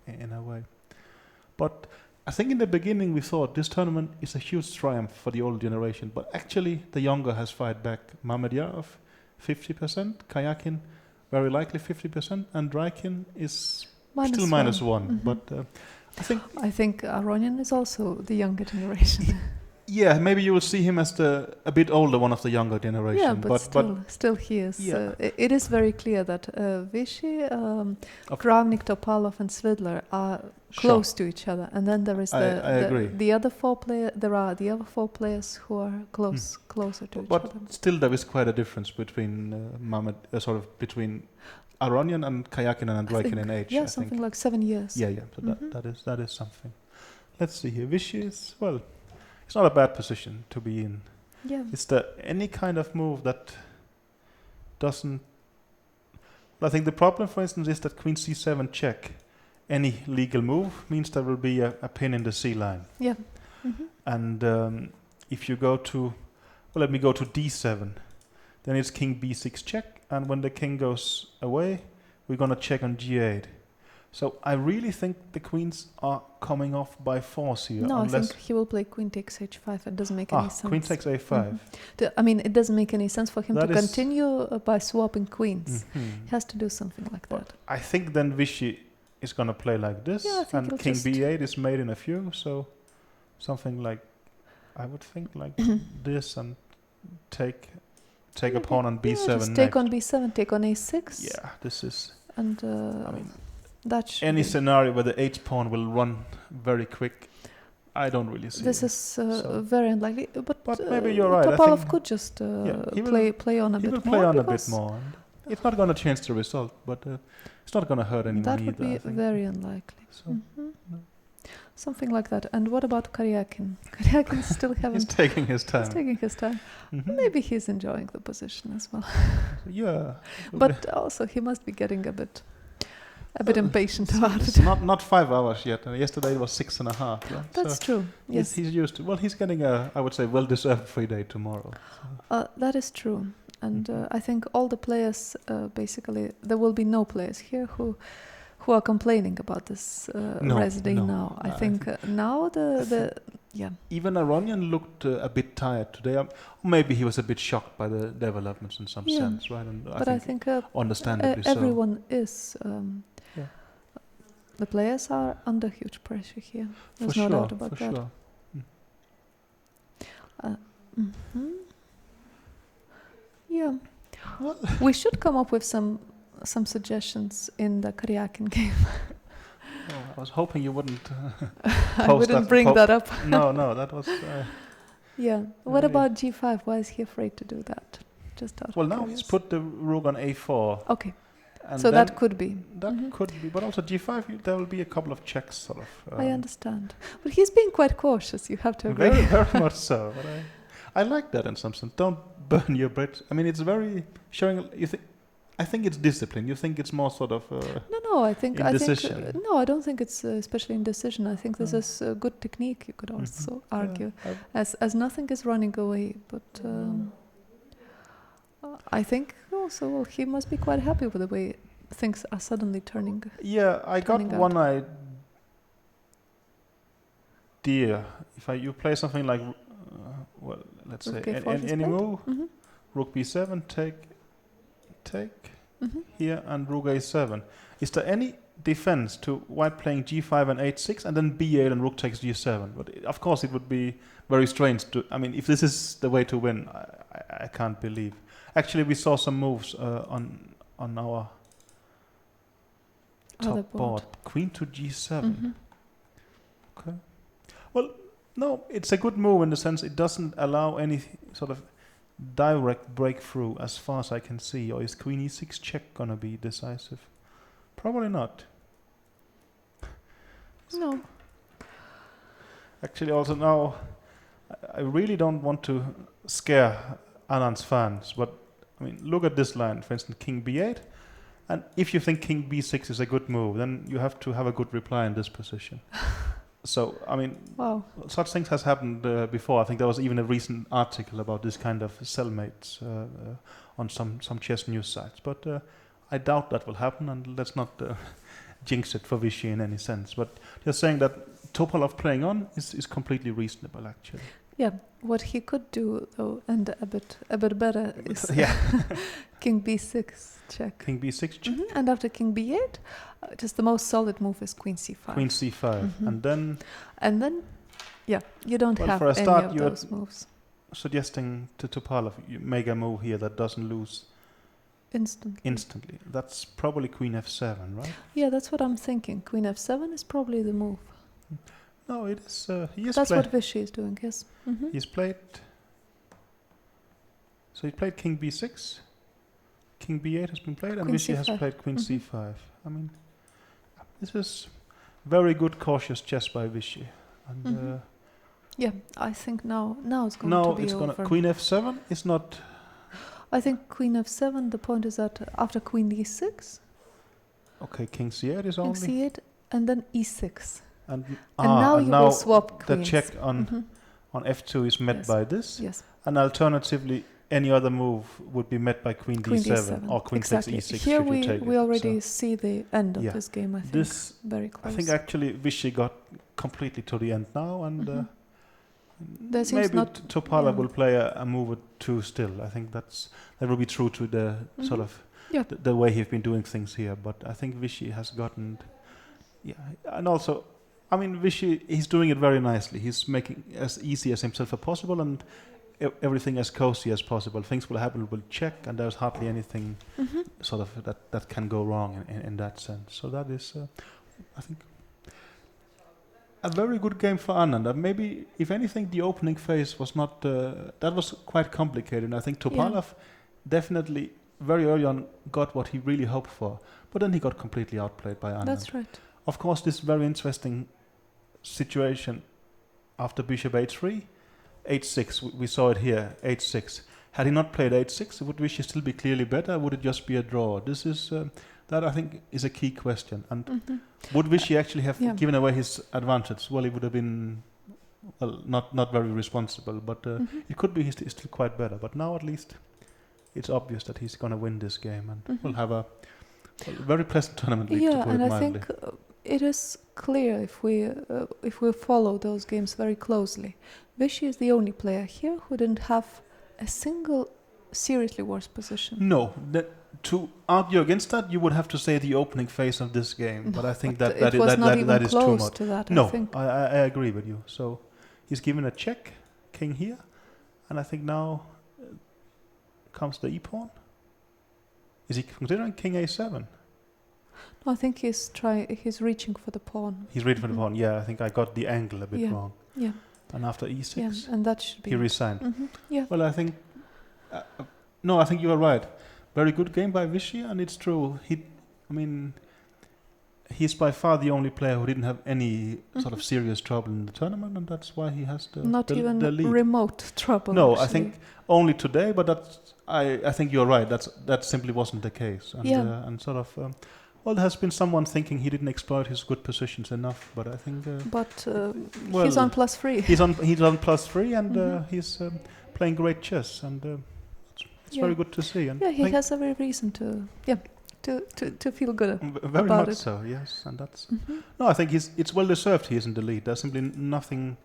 in a way. But I think in the beginning we thought this tournament is a huge triumph for the older generation, but actually the younger has fight back. Mamedyarov, 50%, Karjakin, very likely 50%, and Andreikin is still -1. But I think Aronian is also the younger generation. Yeah, maybe you will see him as a bit older one of the younger generation. Yeah, but still he is. Yeah. It is very clear that Vichy, Kramnik, Topalov, and Svidler are close to each other, and then there is the other four players. There are the other four players who are closer to each other. But still, there is quite a difference between between Aronian and Karjakin and Andreikin in age. Yeah, something like 7 years. Yeah. So that is something. Let's see here. Vichy is it's not a bad position to be in. Yeah. Is there any kind of move that doesn't? I think the problem, for instance, is that Queen C7 check, any legal move means there will be a pin in the C line. Yeah. And if you go to, let me go to D7, then it's King B6 check, and when the king goes away, we're gonna check on G8. So I really think the queens are coming off by force here. No, I think he will play Queen takes H5. It doesn't make any sense. Queen takes A5. I mean, it doesn't make any sense for him to continue by swapping queens. He has to do something like that. I think then Vichy is going to play like this, and King B8 is made in a few. So something like, I would think like this, and take a pawn on B7. Just take on B7, take on A6. Yeah, this is. And I mean, that any scenario where the H pawn will run very quick, I don't really see. This is very unlikely. But maybe you're right. Topalov could just play on a bit more. He will play on a bit more. And it's not going to change the result, but it's not going to hurt anyone either. That would be very unlikely. So, no. Something like that. And what about Karjakin? Karjakin still haven't. He's taking his time. He's taking his time. Maybe he's enjoying the position as well. Yeah. But also he must be getting a bit impatient about it. Not 5 hours yet. Yesterday it was 6.5. Yeah? That's true. Yes. He's used to. Well, he's getting I would say, well-deserved free day tomorrow. So. That is true. And I think all the players, basically, there will be no players here who are complaining about this rest day now. I think now even Aronian looked a bit tired today. Maybe he was a bit shocked by the developments in some sense, right? And I think understandably so. Everyone is. The players are under huge pressure here. There's no doubt about that. Sure. Yeah. Well, we should come up with some suggestions in the Karjakin game. I was hoping you wouldn't. I wouldn't bring that up. No, that was. Yeah. What about G5? Why is he afraid to do that? Just out. Well, now he's put the rook on A4. Okay. And so that could be. That could be, but also G5. There will be a couple of checks, sort of. I understand, but he's being quite cautious. You have to agree. Very, very much so. But I like that in some sense. Don't burn your bridge. I mean, it's very showing. I think it's discipline. You think it's more sort of No, I think indecision. no, I don't think it's especially indecision. I think this is a good technique. You could also argue, as nothing is running away. But I think also he must be quite happy with the way things are suddenly turning. Yeah, I got one idea. If you play something like, well, let's say any move, rook b7, take here, and rook a7. Is there any defense to white playing g5 and h6 and then b8 and rook takes g7? But of course it would be very strange to. I mean, if this is the way to win, I can't believe. Actually, we saw some moves on our top board. Queen to g7. Okay. Well, no, it's a good move in the sense it doesn't allow any sort of direct breakthrough as far as I can see. Or is queen e6 check gonna be decisive? Probably not. No. Actually, also now, I really don't want to scare Anand's fans, but I mean, look at this line. For instance, king b8, and if you think king b6 is a good move, then you have to have a good reply in this position. So, I mean, such things has happened before. I think there was even a recent article about this kind of cellmates on some chess news sites. But I doubt that will happen, and let's not jinx it for Vichy in any sense. But just saying that Topalov playing on is completely reasonable, actually. Yeah, what he could do though, and a bit better, is king b6 check. King b6 check. And after king b8, just the most solid move is queen c5. Queen c5, and then. Yeah, you don't have for a start, any of those moves. Suggesting to Topalov, you make a move here that doesn't lose instantly. That's probably queen f7, right? Yeah, that's what I'm thinking. Queen f7 is probably the move. No, it is. That's what Vichy is doing. Yes. He's played. So he played king b6. King b8 has been played, and Vichy has played queen c5. I mean, this is very good cautious chess by Vichy. And yeah, I think now it's going to be over. Queen f7 is not. I think queen f7. The point is that after queen e6. Okay, king c8 is only. King c8 and then e6. And now you will swap queens. The check on f2 is met by this. Yes. And alternatively, any other move would be met by queen d7 or queen takes e6. Here we already see the end of this game, I think. This, very close. I think actually Vichy got completely to the end now, and maybe Topalov will play a move or two still. I think that will be true to the sort of the way he's been doing things here. But I think Vichy has gotten, and also, I mean, Vichy, he's doing it very nicely. He's making as easy as himself as possible and everything as cozy as possible. Things will happen, will check, and there's hardly anything sort of that can go wrong in that sense. So that is, I think, a very good game for Anand. Maybe, if anything, the opening phase was not, that was quite complicated. I think Topalov definitely very early on got what he really hoped for, but then he got completely outplayed by Anand. That's right. Of course, this very interesting situation after bishop h3, h6, we saw it here, h6. Had he not played h6, would Vichy still be clearly better? Would it just be a draw? This is, that I think is a key question. And would Vichy actually have given away his advantage? Well, he would have been, well, not very responsible, but it could be he's still quite better. But now at least it's obvious that he's going to win this game, and we'll have a very pleasant tournament week, to put it mildly. I think it is clear if we follow those games very closely. Vichy is the only player here who didn't have a single seriously worse position. No, to argue against that, you would have to say the opening phase of this game. But I think that is too much. To that, no, I agree with you. So he's given a check, king here, and I think now comes the e-pawn. Is he considering king a7? No, I think he's reaching for the pawn. He's reaching for the pawn. Yeah, I think I got the angle a bit wrong. Yeah. And after e6, and that should be. He resigned. Yeah. Well, I think. No, I think you are right. Very good game by Vichy, and it's true. he's by far the only player who didn't have any sort of serious trouble in the tournament, and that's why he has the lead. Remote trouble. No, actually. I think only today, but I think you're right. That simply wasn't the case, and sort of. Well, there has been someone thinking he didn't exploit his good positions enough, but I think. He's on +3. He's on +3, and he's playing great chess, and it's very good to see. And he has every reason to feel good very about much it. so, yes, and that's. No, I think it's well deserved. He is in the lead. There's simply nothing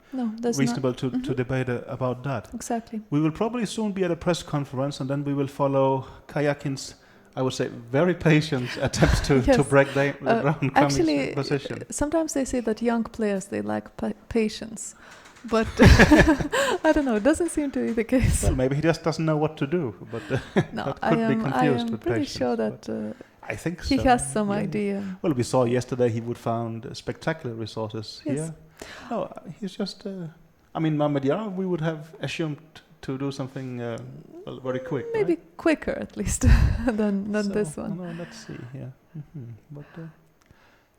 reasonable to debate about that. Exactly. We will probably soon be at a press conference, and then we will follow Karjakin's, I would say, very patient attempts to break down Kramnik's position. Sometimes they say that young players, they lack patience. But I don't know, it doesn't seem to be the case. Well, maybe he just doesn't know what to do, but that could be confused with patience. I am pretty sure that I think he has some idea. Well, we saw yesterday he would found spectacular resources here. No, he's just... I mean, Mamedyarov, we would have assumed to do something very quick. Maybe quicker, at least, than this one. No, let's see, But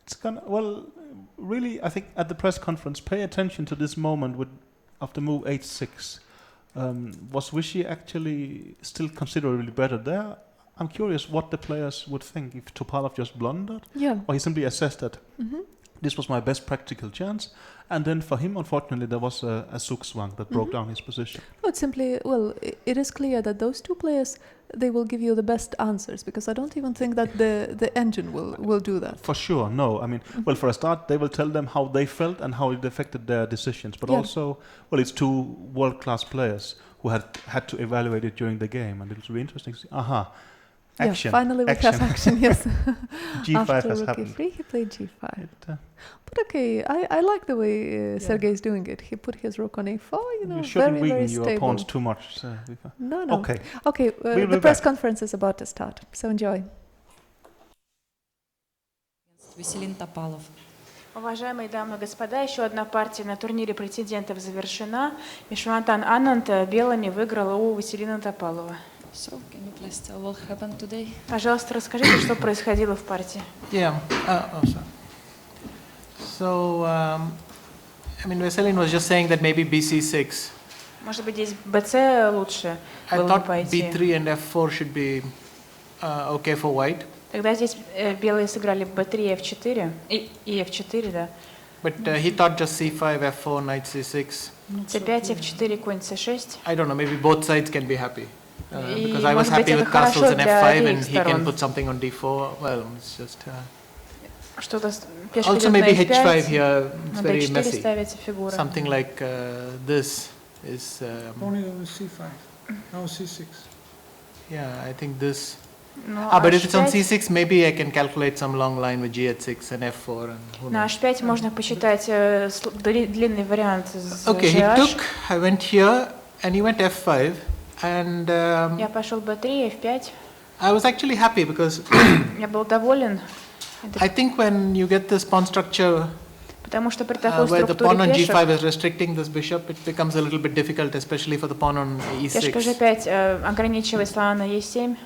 it's gonna... Well, really, I think at the press conference, pay attention to this moment of the move h6. Was Vishy actually still considerably better there? I'm curious what the players would think if Topalov just blundered, or he simply assessed that this was my best practical chance, and then for him, unfortunately, there was a Zugzwang that broke down his position. No, it's simply, it is clear that those two players, they will give you the best answers, because I don't even think that the engine will do that. For sure, no. I mean, well, for a start, they will tell them how they felt and how it affected their decisions, but also, well, it's two world-class players who had to evaluate it during the game, and it was really interesting to see, action. Yeah, finally we have action, yes. G5 After has rook happened. e3, he played G5. But okay, I like the way Sergei is doing it. He put his rook on a4, you shouldn't very weaken stable. your pawns too much. No. Okay, the press conference is about to start, so enjoy. Topalov. Уважаемые дамы и господа, еще одна партия на турнире претендентов завершена. Вишванатан Ананд белыми выиграла у Василина Топалова. So, can you please tell what happened today? Пожалуйста, расскажите, что происходило в партии. So, I mean, Veselin was just saying that maybe BC6. Может быть, здесь BC лучше было бы пойти. I thought B3 and F4 should be okay for white. Тогда здесь белые сыграли B3, F4 и F4, да. But he thought just C5, F4, knight C6. C5, F4, конь C6. I don't know, maybe both sides can be happy. Because I was happy with castles in F5 and he can put something on D4. Well, it's just... Also maybe H5 here, it's very messy. Something like this is... Only on C5, no C6. Yeah, I think this... but if it's on C6, maybe I can calculate some long line with G at 6 and F4. And на H5 можно посчитать длинный вариант. Okay, he took, I went here and he went F5. And я пошел B3, F5. I was actually happy because я был доволен. I think when you get this pawn structure потому что при такой where the pawn on пешек, G5 is restricting this bishop, it becomes a little bit difficult, especially for the pawn on E6. Пешка G5 ограничивает слона на E7.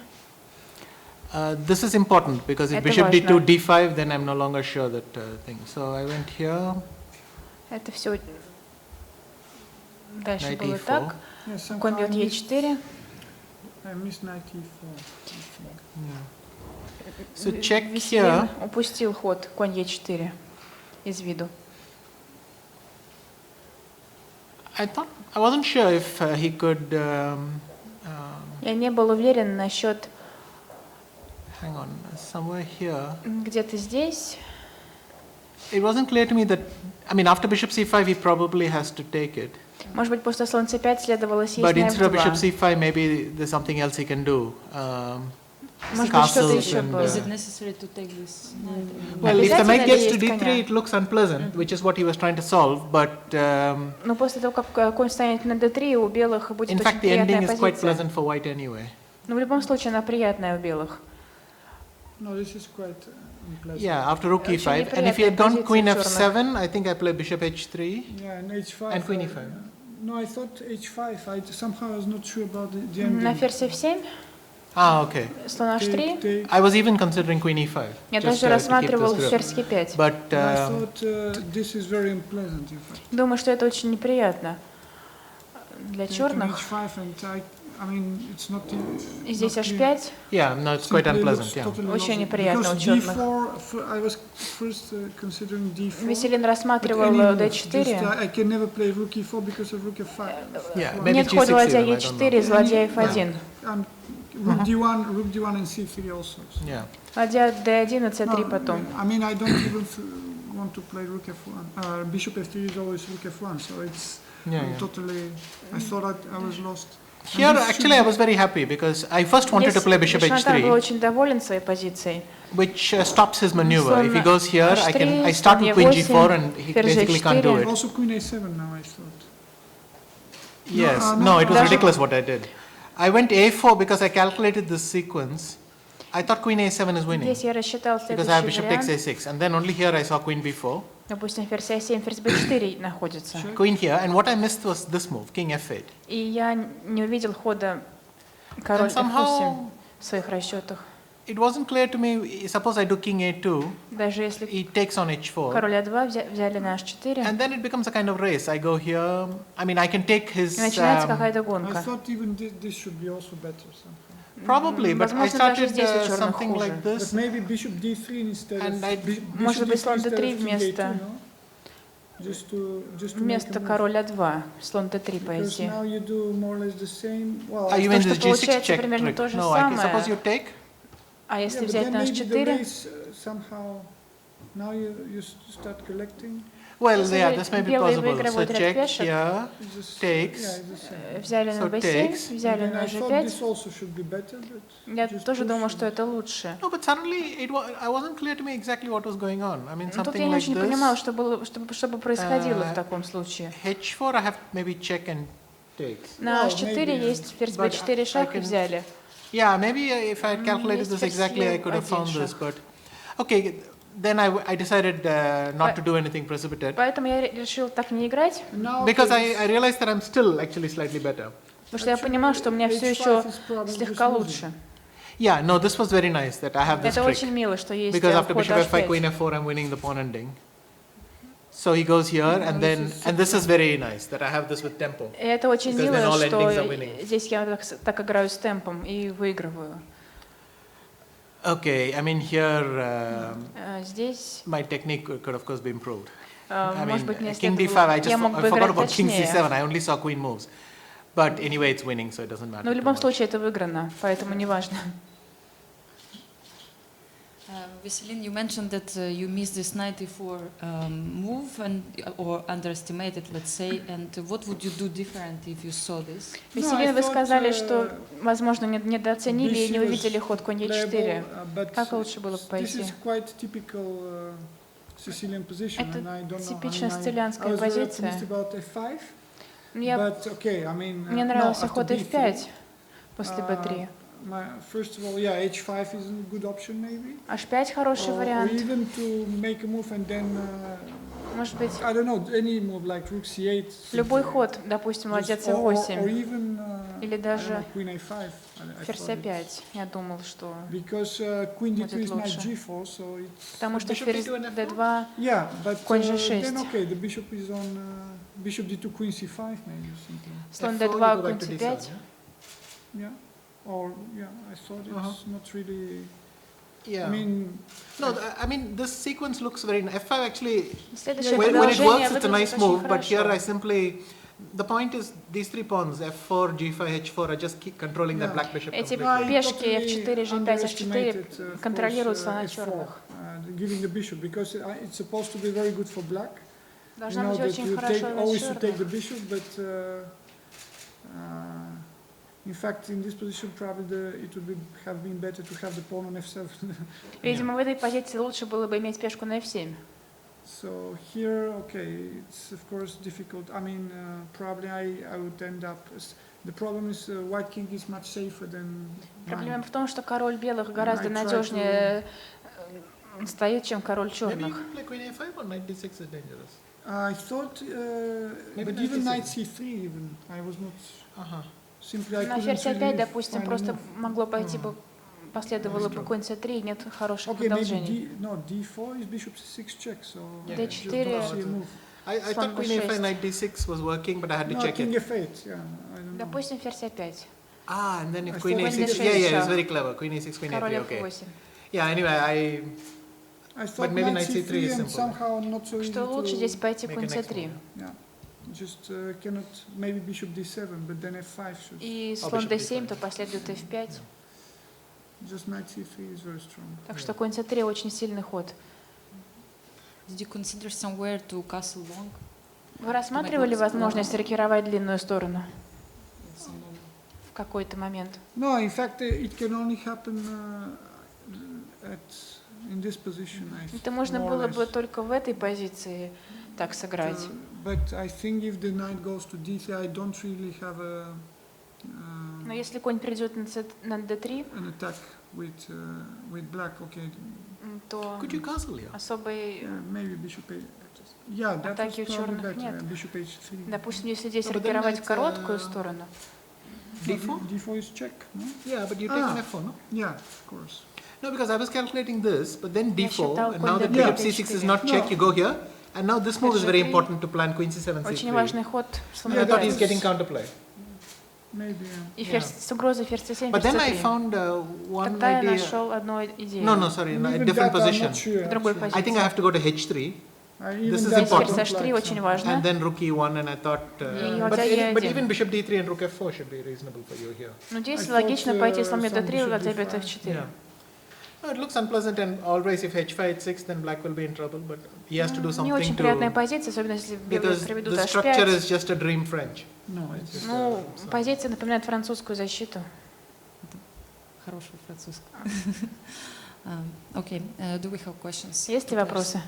This is important because if bishop D2, D5, then I'm no longer sure that thing. So I went here. Это все дальше было так. Конь бьет Е4. I missed knight E4. So check here. Упустил ход конь Е4 из виду. I wasn't sure if he could. Я не был уверен насчет. Hang on, somewhere here. Где-то здесь. It wasn't clear to me that. I mean, after bishop c5, he probably has to take it. Может быть, после слон c5 следовало съесть But на instead of bishop f2. c5, maybe there's something else he can do. Может быть, что-то еще было. Is it necessary to take this? Well, if the knight gets to d3, it looks unpleasant, which is what he was trying to solve. But но после того, как конь станет на d3, у белых будет in fact, the ending is quite pleasant for white anyway. Но в любом случае, она приятная у белых. No, this is quite unpleasant. Yeah, after rook e5, and if he had gone queen f7, I think I play bishop h3. Yeah, and h5. And queen e5. No, I thought h5. I somehow was not sure about the ending. На ферзь f7? Ah, okay. Слон h3. I was even considering queen e5. Я даже рассматривал ферзь e5. But I thought this is very unpleasant. In fact. Думаю, что это очень неприятно для черных. I mean, it's not. И здесь h5. Yeah, no, it's quite unpleasant. Yeah. Очень неприятно у черных. I was first considering d4. Веселин рассматривал d4. I can never play rook e4 because of rook f5. Нет хода ладья e4, злодей f1. Rook d1 and c3 also. Yeah. Ладья d1 и c3 потом. I mean, I don't even want to play rook f1. Bishop f3 is always rook f1, so it's totally. I thought I was lost. Here, actually, I was very happy because I first wanted to play bishop h3, был очень доволен своей позицией. which stops his maneuver. If he goes here, I start with queen g4 and he basically can't do it. Also queen a7 now, I thought. Yes, no, it was ridiculous what I did. I went a4 because I calculated this sequence. I thought queen a7 is winning Здесь я рассчитал because I have следующий bishop takes вариант. a6, and then only here I saw queen b4. Допустим, ферзь a7, ферзь b4 находится. Queen here, and what I missed was this move, king f8. И я не увидел хода король f8 в своих расчетах. It wasn't clear to me. Suppose I do king a2. Даже если he takes on h4. Король a2 взяли на h4. And then it becomes a kind of race. I go here. I mean, I can take his. Начинается какая-то гонка. I thought even this should be also better somehow. Probably, but I started something like this. But maybe bishop d3 instead of. Может быть, слон d3 вместо. Вместо король a2, слон d3 пойти. Now you do more or less the same. Well, you mean this получается g6 check примерно trick? то же No, самое. suppose you take. А если взять на h4? Somehow, now you start collecting. Well, yeah, this may be possible. So check here, takes. Взяли на b7, взяли на g5. Я тоже думал, что это лучше. No, but suddenly I wasn't clear to me exactly what was going on. I mean, Тут я something не like очень понимала, что происходило в таком случае. h4 I have maybe check and takes. На h4 есть ферзь b4 шаг и взяли. Yeah, maybe if I had calculated this exactly, I could have found this. But okay, then I decided not to do anything precipitate. Поэтому я решил так не играть. Because I realized that I'm still actually slightly better. Потому что я понимал, что у меня все еще слегка лучше. Yeah, no, this was very nice that I have this Это trick. очень мило, что есть Because after ход bishop f5, h5. queen f4, I'm winning the pawn ending. So he goes here, and then this is very nice that I have this with tempo. И это очень Because мило, then all endings are что winning. здесь я так играю с темпом и выигрываю. Okay, I mean here здесь my technique could of course be improved. Может быть, мне king d5, I forgot about king c7. I only saw queen moves. But anyway, it's winning, so it doesn't matter. Но в любом случае это выиграно, поэтому не важно. Veselin, you mentioned that you missed this knight e4 move or underestimated, let's say. And what would you do different if you saw this? Veselin, вы сказали, что, возможно, недооценили и не увидели ход конь e4. Как лучше было бы пойти? Это типично сицилианская позиция. Мне нравился ход f5 после b3. First of all, yeah, h5 is a good option maybe. h5 хороший вариант. Or even to make a move and then. Может быть. I don't know, any move like rook c8. Любой ход, допустим, ладья c8. Or even. Или даже queen a5. ферзь a5. Я думал, что. Because queen d2 is knight g4, so it's. Потому что ферзь d2. Yeah, but конь g6. Then okay, the bishop is on bishop d2, queen c5 maybe something. Слон d2, конь c5. Yeah. Or yeah, I thought it's not really. Yeah. I mean, no. I mean, this sequence looks very. F5 actually. When it works, it's a nice move. But here, I simply. The point is, these three pawns F4, G5, H4 are just keep controlling that black bishop. Эти пешки F4, G5, H4 контролируют слона черных. Giving the bishop because it's supposed to be very good for black. Должна быть очень хорошо для черных. Take the bishop, but. In fact, in this position, probably it would have been better to have the pawn on f7. Видимо, в этой позиции лучше было бы иметь пешку на f7. So here, okay, it's of course difficult. I mean, probably I would end up. The problem is white king is much safer than. Проблема в том, что король белых гораздо надежнее стоит, чем король черных. Maybe you play queen a5 or knight d6 is dangerous. I thought, but even knight c3, even I was not. Simply I На couldn't ферзь опять, really допустим, find a просто move. могло пойти бы, последовало бы конь c3, нет хороших Okay, maybe продолжений. d4 is bishop c6 check, so D4. just don't see a move. I thought queen a5 knight d6 was working, but I had to check king it. f8, yeah, I don't know. Допустим, ферзь опять. Ah, and then if I queen thought a6, yeah, it's very clever. Queen a6, queen Король a3, okay. f8. Yeah, anyway, I thought but maybe knight knight c3 is and simple. somehow not so easy Что лучше здесь to пойти make конь a next c3. move. yeah. Just cannot, maybe bishop d7, but then f5 should. И слон d7, то последует f5. Just knight c3 is very strong. Так что конь c3 очень сильный ход. Did you consider somewhere to castle long? Вы рассматривали возможность рокировать длинную сторону в какой-то момент? No, in fact, it can only happen in this position. Это можно было бы только в этой позиции так сыграть. But I think if the knight goes to d3, I don't really have Но если конь придет на d3, an attack with black. Okay. то Could you castle here? особой Maybe bishop a. Yeah, that атаки у was probably черных better. нет. Bishop h3. Допустим, если здесь No, but then рокировать it's, короткую сторону. d4? d4 is check, no? Yeah, but you take an f4, no? Yeah, of course. No, because I was calculating this, but then Я d4, считал, and конь now that d4, bishop c6 is d4. not check, you go here, and now this move is very d3. important to plan queen c7, Очень c3. важный ход. слон I thought d5. he's getting counterplay. Maybe. И ферзь с угрозой ферзь c7, But ферзь then I c3. found one Тогда я idea. нашел одну идею. No, sorry, a Even different that I'm position. not sure, В другой actually. I think I have to go to h3, Even This is that I important. don't Ферзь h3 like очень some. важно. and then rook e1, and I thought, И but, ладья but e1. even bishop d3 and rook f4 should be reasonable for you here. Ну, здесь I логично thought, пойти слон some d3, bishop ладья d5. бьет f4. Yeah. No, it looks unpleasant, and always if h5 6, then black will be in trouble. But he has to do Не очень something приятная to, позиция, особенно если белые because проведут the structure h5. is just a dream French. No, it's Ну, позиция напоминает французскую защиту. Хорошего французского. Okay, do we have questions? Есть ли вопросы?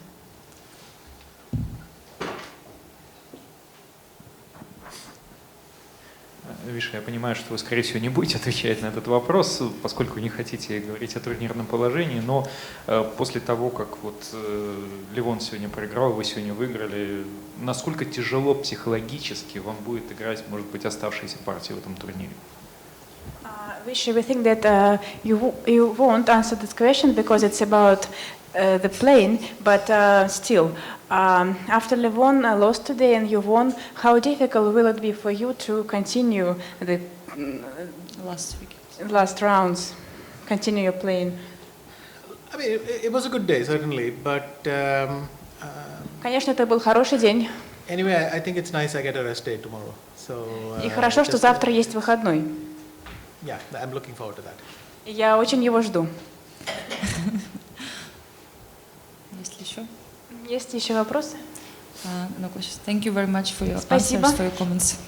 Виша, я понимаю, что вы, скорее всего, не будете отвечать на этот вопрос, поскольку не хотите говорить о турнирном положении, но после того, как вот Левон сегодня проиграл, вы сегодня выиграли, насколько тяжело психологически вам будет играть, может быть, оставшиеся партии в этом турнире? Vishy, we think that you won't answer this question because it's about the playing, but still, after Levon lost today and you won, how difficult will it be for you to continue the last rounds, continue your playing? I mean, it was a good day, certainly, but Конечно, это был хороший день. anyway, I think it's nice I get a rest day tomorrow. So, И хорошо, что just- завтра есть выходной. Yeah, I'm looking forward to that. Я очень его жду. Есть ли еще? Есть еще вопросы? No questions. Thank you very much for your Спасибо. answers, for your comments.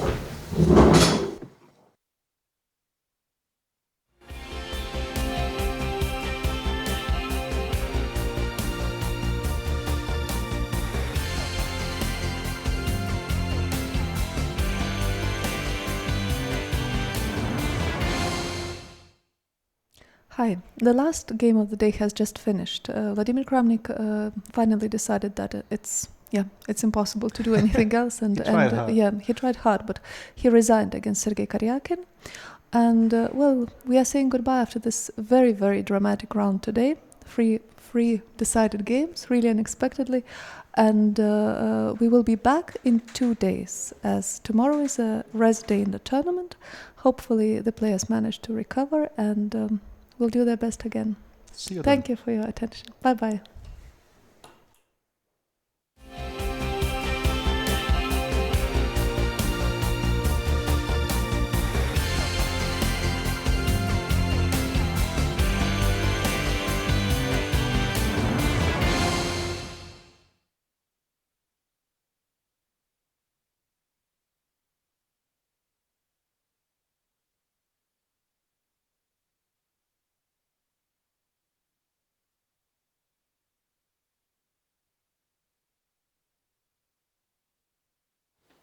Hi, the last game of the day has just finished. Vladimir Kramnik finally decided that it's impossible to do anything else, and He tried hard. he tried hard, but he resigned against Sergei Karjakin. And well, we are saying goodbye after this very, very dramatic round today. Three decided games, really unexpectedly, and we will be back in 2 days, as tomorrow is a rest day in the tournament. Hopefully, the players manage to recover and will do their best again. See you Thank you for your attention. Bye bye.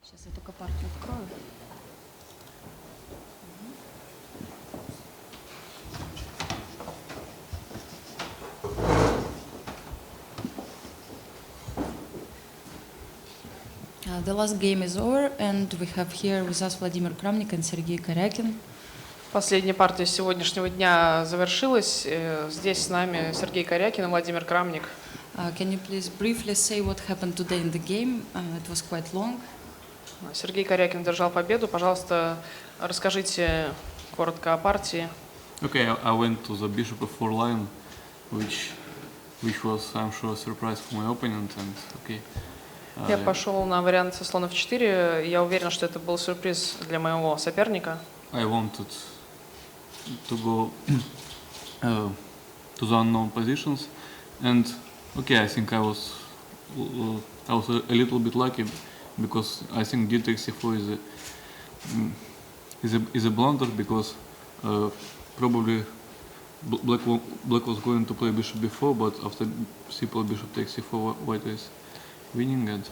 Сейчас я только партию открою. The last game is over, and we have here with us Vladimir Kramnik and Sergei Karjakin. Последняя партия сегодняшнего дня завершилась. Здесь с нами Сергей Карякин и Владимир Крамник. Can you please briefly say what happened today in the game? It was quite long. Сергей Карякин держал победу. Пожалуйста, расскажите коротко о партии. Okay, I went to the bishop f4 line, which was, I'm sure, a surprise for my opponent. And okay. Я пошел на вариант со слон f4. Я уверен, что это был сюрприз для моего соперника. I wanted to go to the unknown positions, and okay, I think I was a little bit lucky because I think d takes c4 is a blunder because probably black was going to play bishop b4, but after simple bishop takes c4, white is winning. And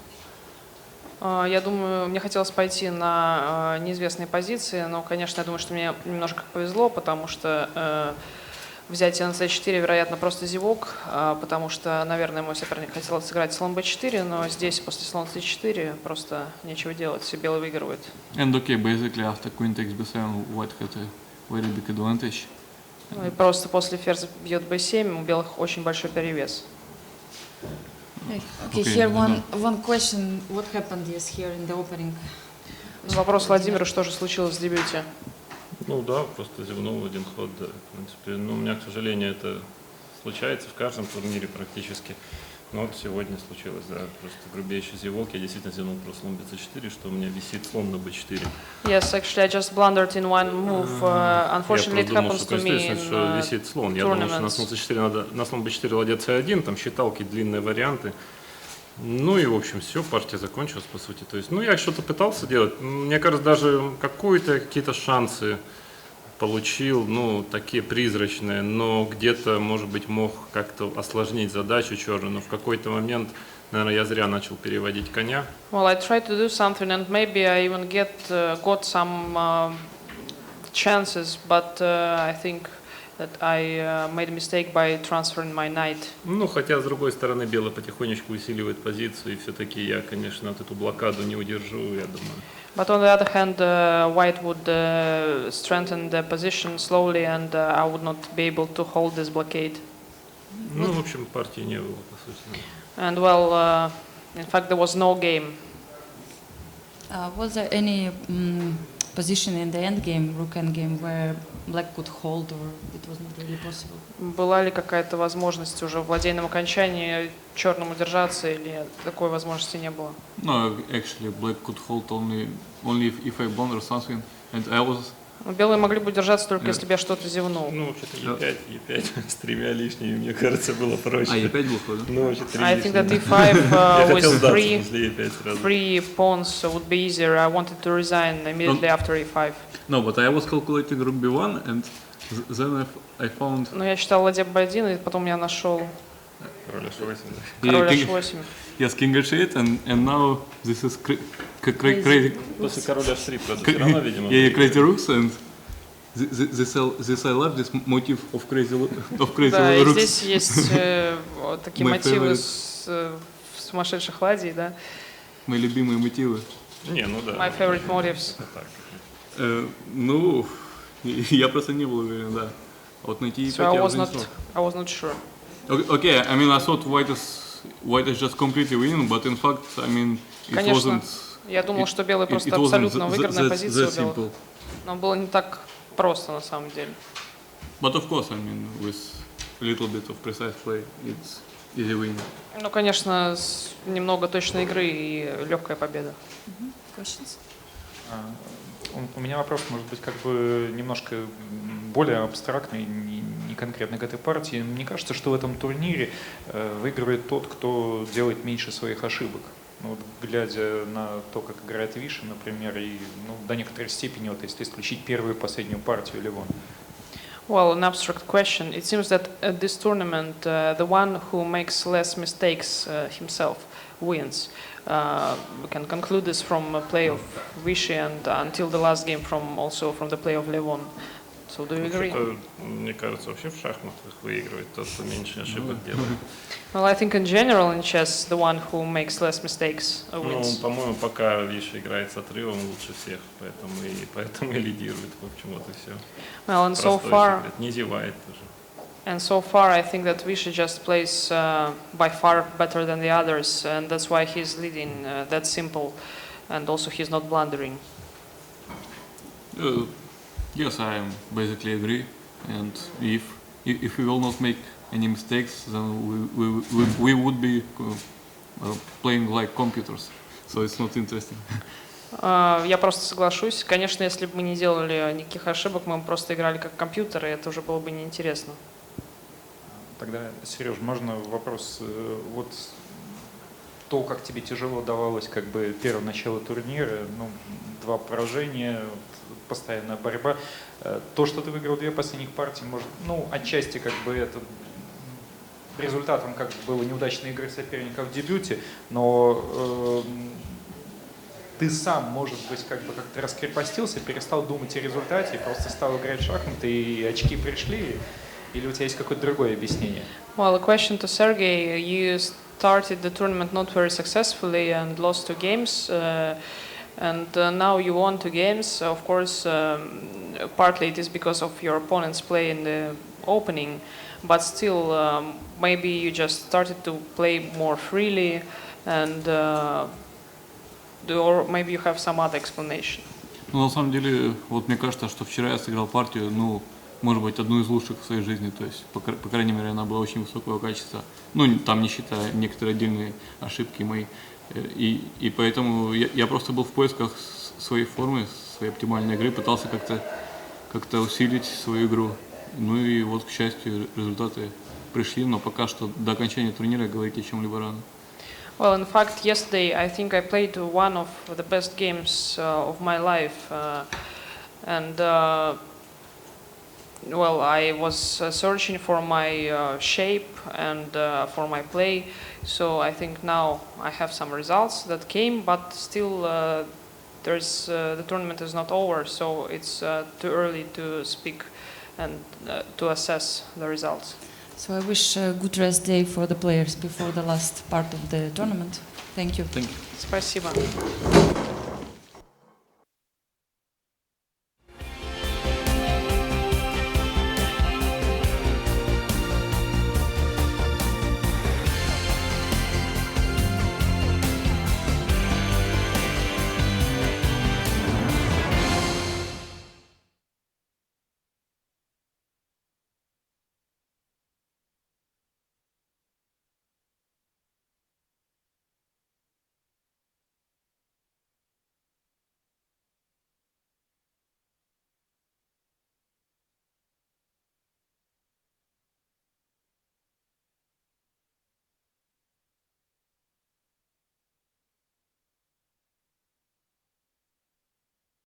я думаю, мне хотелось пойти на неизвестные позиции, но, конечно, я думаю, что мне немножко повезло, потому что взятие на c4, вероятно, просто зевок, потому что, наверное, мой соперник хотел сыграть слон b4, но здесь после слон c4 просто нечего делать, все белые выигрывают. And okay, basically after queen takes b7, white had a very big advantage. Ну и просто после ферзь бьет b7, у белых очень большой перевес. Okay, here one question. What happened here in the opening? Вопрос Владимиру, что же случилось в дебюте? Ну да, просто зевнул один ход, да, в принципе. Но у меня, к сожалению, это случается в каждом турнире практически. Но вот сегодня случилось, да, просто грубейший зевок. Я действительно зевнул про слон b4, что у меня висит слон на b4. Yes, actually, I just blundered in one move. Unfortunately, it happens to me in что висит слон. Я думал, что на слон c4 надо, на слон b4 ладья c1, там считалки, длинные варианты. Ну и, в общем, все, партия закончилась, по сути. То есть, ну, я что-то пытался делать. Мне кажется, даже какие-то шансы получил, ну, такие призрачные, но где-то, может быть, мог как-то осложнить задачу черную, но в какой-то момент, наверное, я зря начал переводить коня. Well, I tried to do something, and maybe I even got some chances, but I think that I made a mistake by transferring my knight. Ну, хотя, с другой стороны, белый потихонечку усиливает позицию, и все-таки я, конечно, эту блокаду не удержу, я думаю. But on the other hand, white would strengthen the position slowly, and I would not be able to hold this blockade. Ну, в общем, партии не было, по сути. And well, in fact, there was no game. Was there any position in the endgame, rook endgame, where black could hold, or it was not really possible? Была ли какая-то возможность уже в ладейном окончании черному держаться, или такой возможности не было? No, actually, black could hold only if I blunder something, and I was. Белые могли бы держаться только если бы я что-то зевнул. Ну, вообще-то e5 с тремя лишними, мне кажется, было проще. А e5 был ход? Ну, вообще 3 I think that e5 with three pawns would be easier. I wanted to resign immediately after e5. No, but I was calculating rook b1, and then I found. Но я считал ладья b1, и потом я нашел король h8. Король h8. Yes, king h8, and now this is crazy. После короля h3, правда, все равно, видимо. Yeah, crazy rooks, and this I love this motif of crazy rooks. Да, и здесь есть такие мотивы сумасшедших ладей, да. Мои любимые мотивы. Не, ну да. My favorite motives. Ну, я просто не был уверен, да. Вот найти So I was not sure. Okay, I mean, I thought white is just completely winning, but in fact, I mean, it Конечно, wasn't. я думал, что белые просто абсолютно выигранная позиция у белых. Но было не так просто на самом деле. But of course, I mean, with a little bit of precise play, it's easy win. Ну, конечно, немного точной игры и легкая победа. Questions? У меня вопрос, может быть, как бы немножко более абстрактный, не конкретно к этой партии. Мне кажется, что в этом турнире выигрывает тот, кто делает меньше своих ошибок. Ну, вот, глядя на то, как играет Виша, например, и до некоторой степени, вот, если исключить первую и последнюю партию Левон. Well, an abstract question. It seems that at this tournament, the one who makes less mistakes himself wins. We can conclude this from a play of Vichy and until the last game from the play of Levon. So do you agree? Мне кажется, вообще в шахматах выигрывает тот, кто меньше ошибок делает. Well, I think in general in chess, the one who makes less mistakes wins. Ну, по-моему, пока Виша играет с отрывом лучше всех, поэтому и лидирует, в общем, вот и все. Well, and so far, не зевает тоже. And so far, I think that Visha just plays by far better than the others, and that's why he's leading. That's simple, and also he's not blundering. Yes, I basically agree. And if we will not make any mistakes, then we would be playing like computers. So it's not interesting. Я просто соглашусь. Конечно, если бы мы не делали никаких ошибок, мы бы просто играли как компьютеры, и это уже было бы неинтересно. Тогда, Сереж, можно вопрос? Вот то, как тебе тяжело давалось как бы первое начало турнира, ну, 2 поражения, постоянная борьба. То, что ты выиграл 2 последних партии, может, ну, отчасти как бы это результатом как бы было неудачной игры соперника в дебюте, но ты сам, может быть, как бы как-то раскрепостился, перестал думать о результате, просто стал играть в шахматы, и очки пришли. Или у тебя есть какое-то другое объяснение? Well, a question to Sergey. You started the tournament not very successfully and lost 2 games, and now you won 2 games. Of course, partly it is because of your opponent's play in the opening, but still, maybe you just started to play more freely, and or maybe you have some other explanation. Ну, на самом деле, вот мне кажется, что вчера я сыграл партию, ну, может быть, одну из лучших в своей жизни, то есть, по крайней мере, она была очень высокого качества, ну, там не считая некоторые отдельные ошибки мои, и поэтому я просто был в поисках своей формы, своей оптимальной игры, пытался как-то усилить свою игру, ну и вот, к счастью, результаты пришли, но пока что до окончания турнира говорить о чем-либо рано. Well, in fact, yesterday I think I played one of the best games of my life, and well, I was searching for my shape and for my play, so I think now I have some results that came, but still the tournament is not over, so it's too early to speak and to assess the results. So I wish a good rest day for the players before the last part of the tournament. Thank you. Thank you. Спасибо.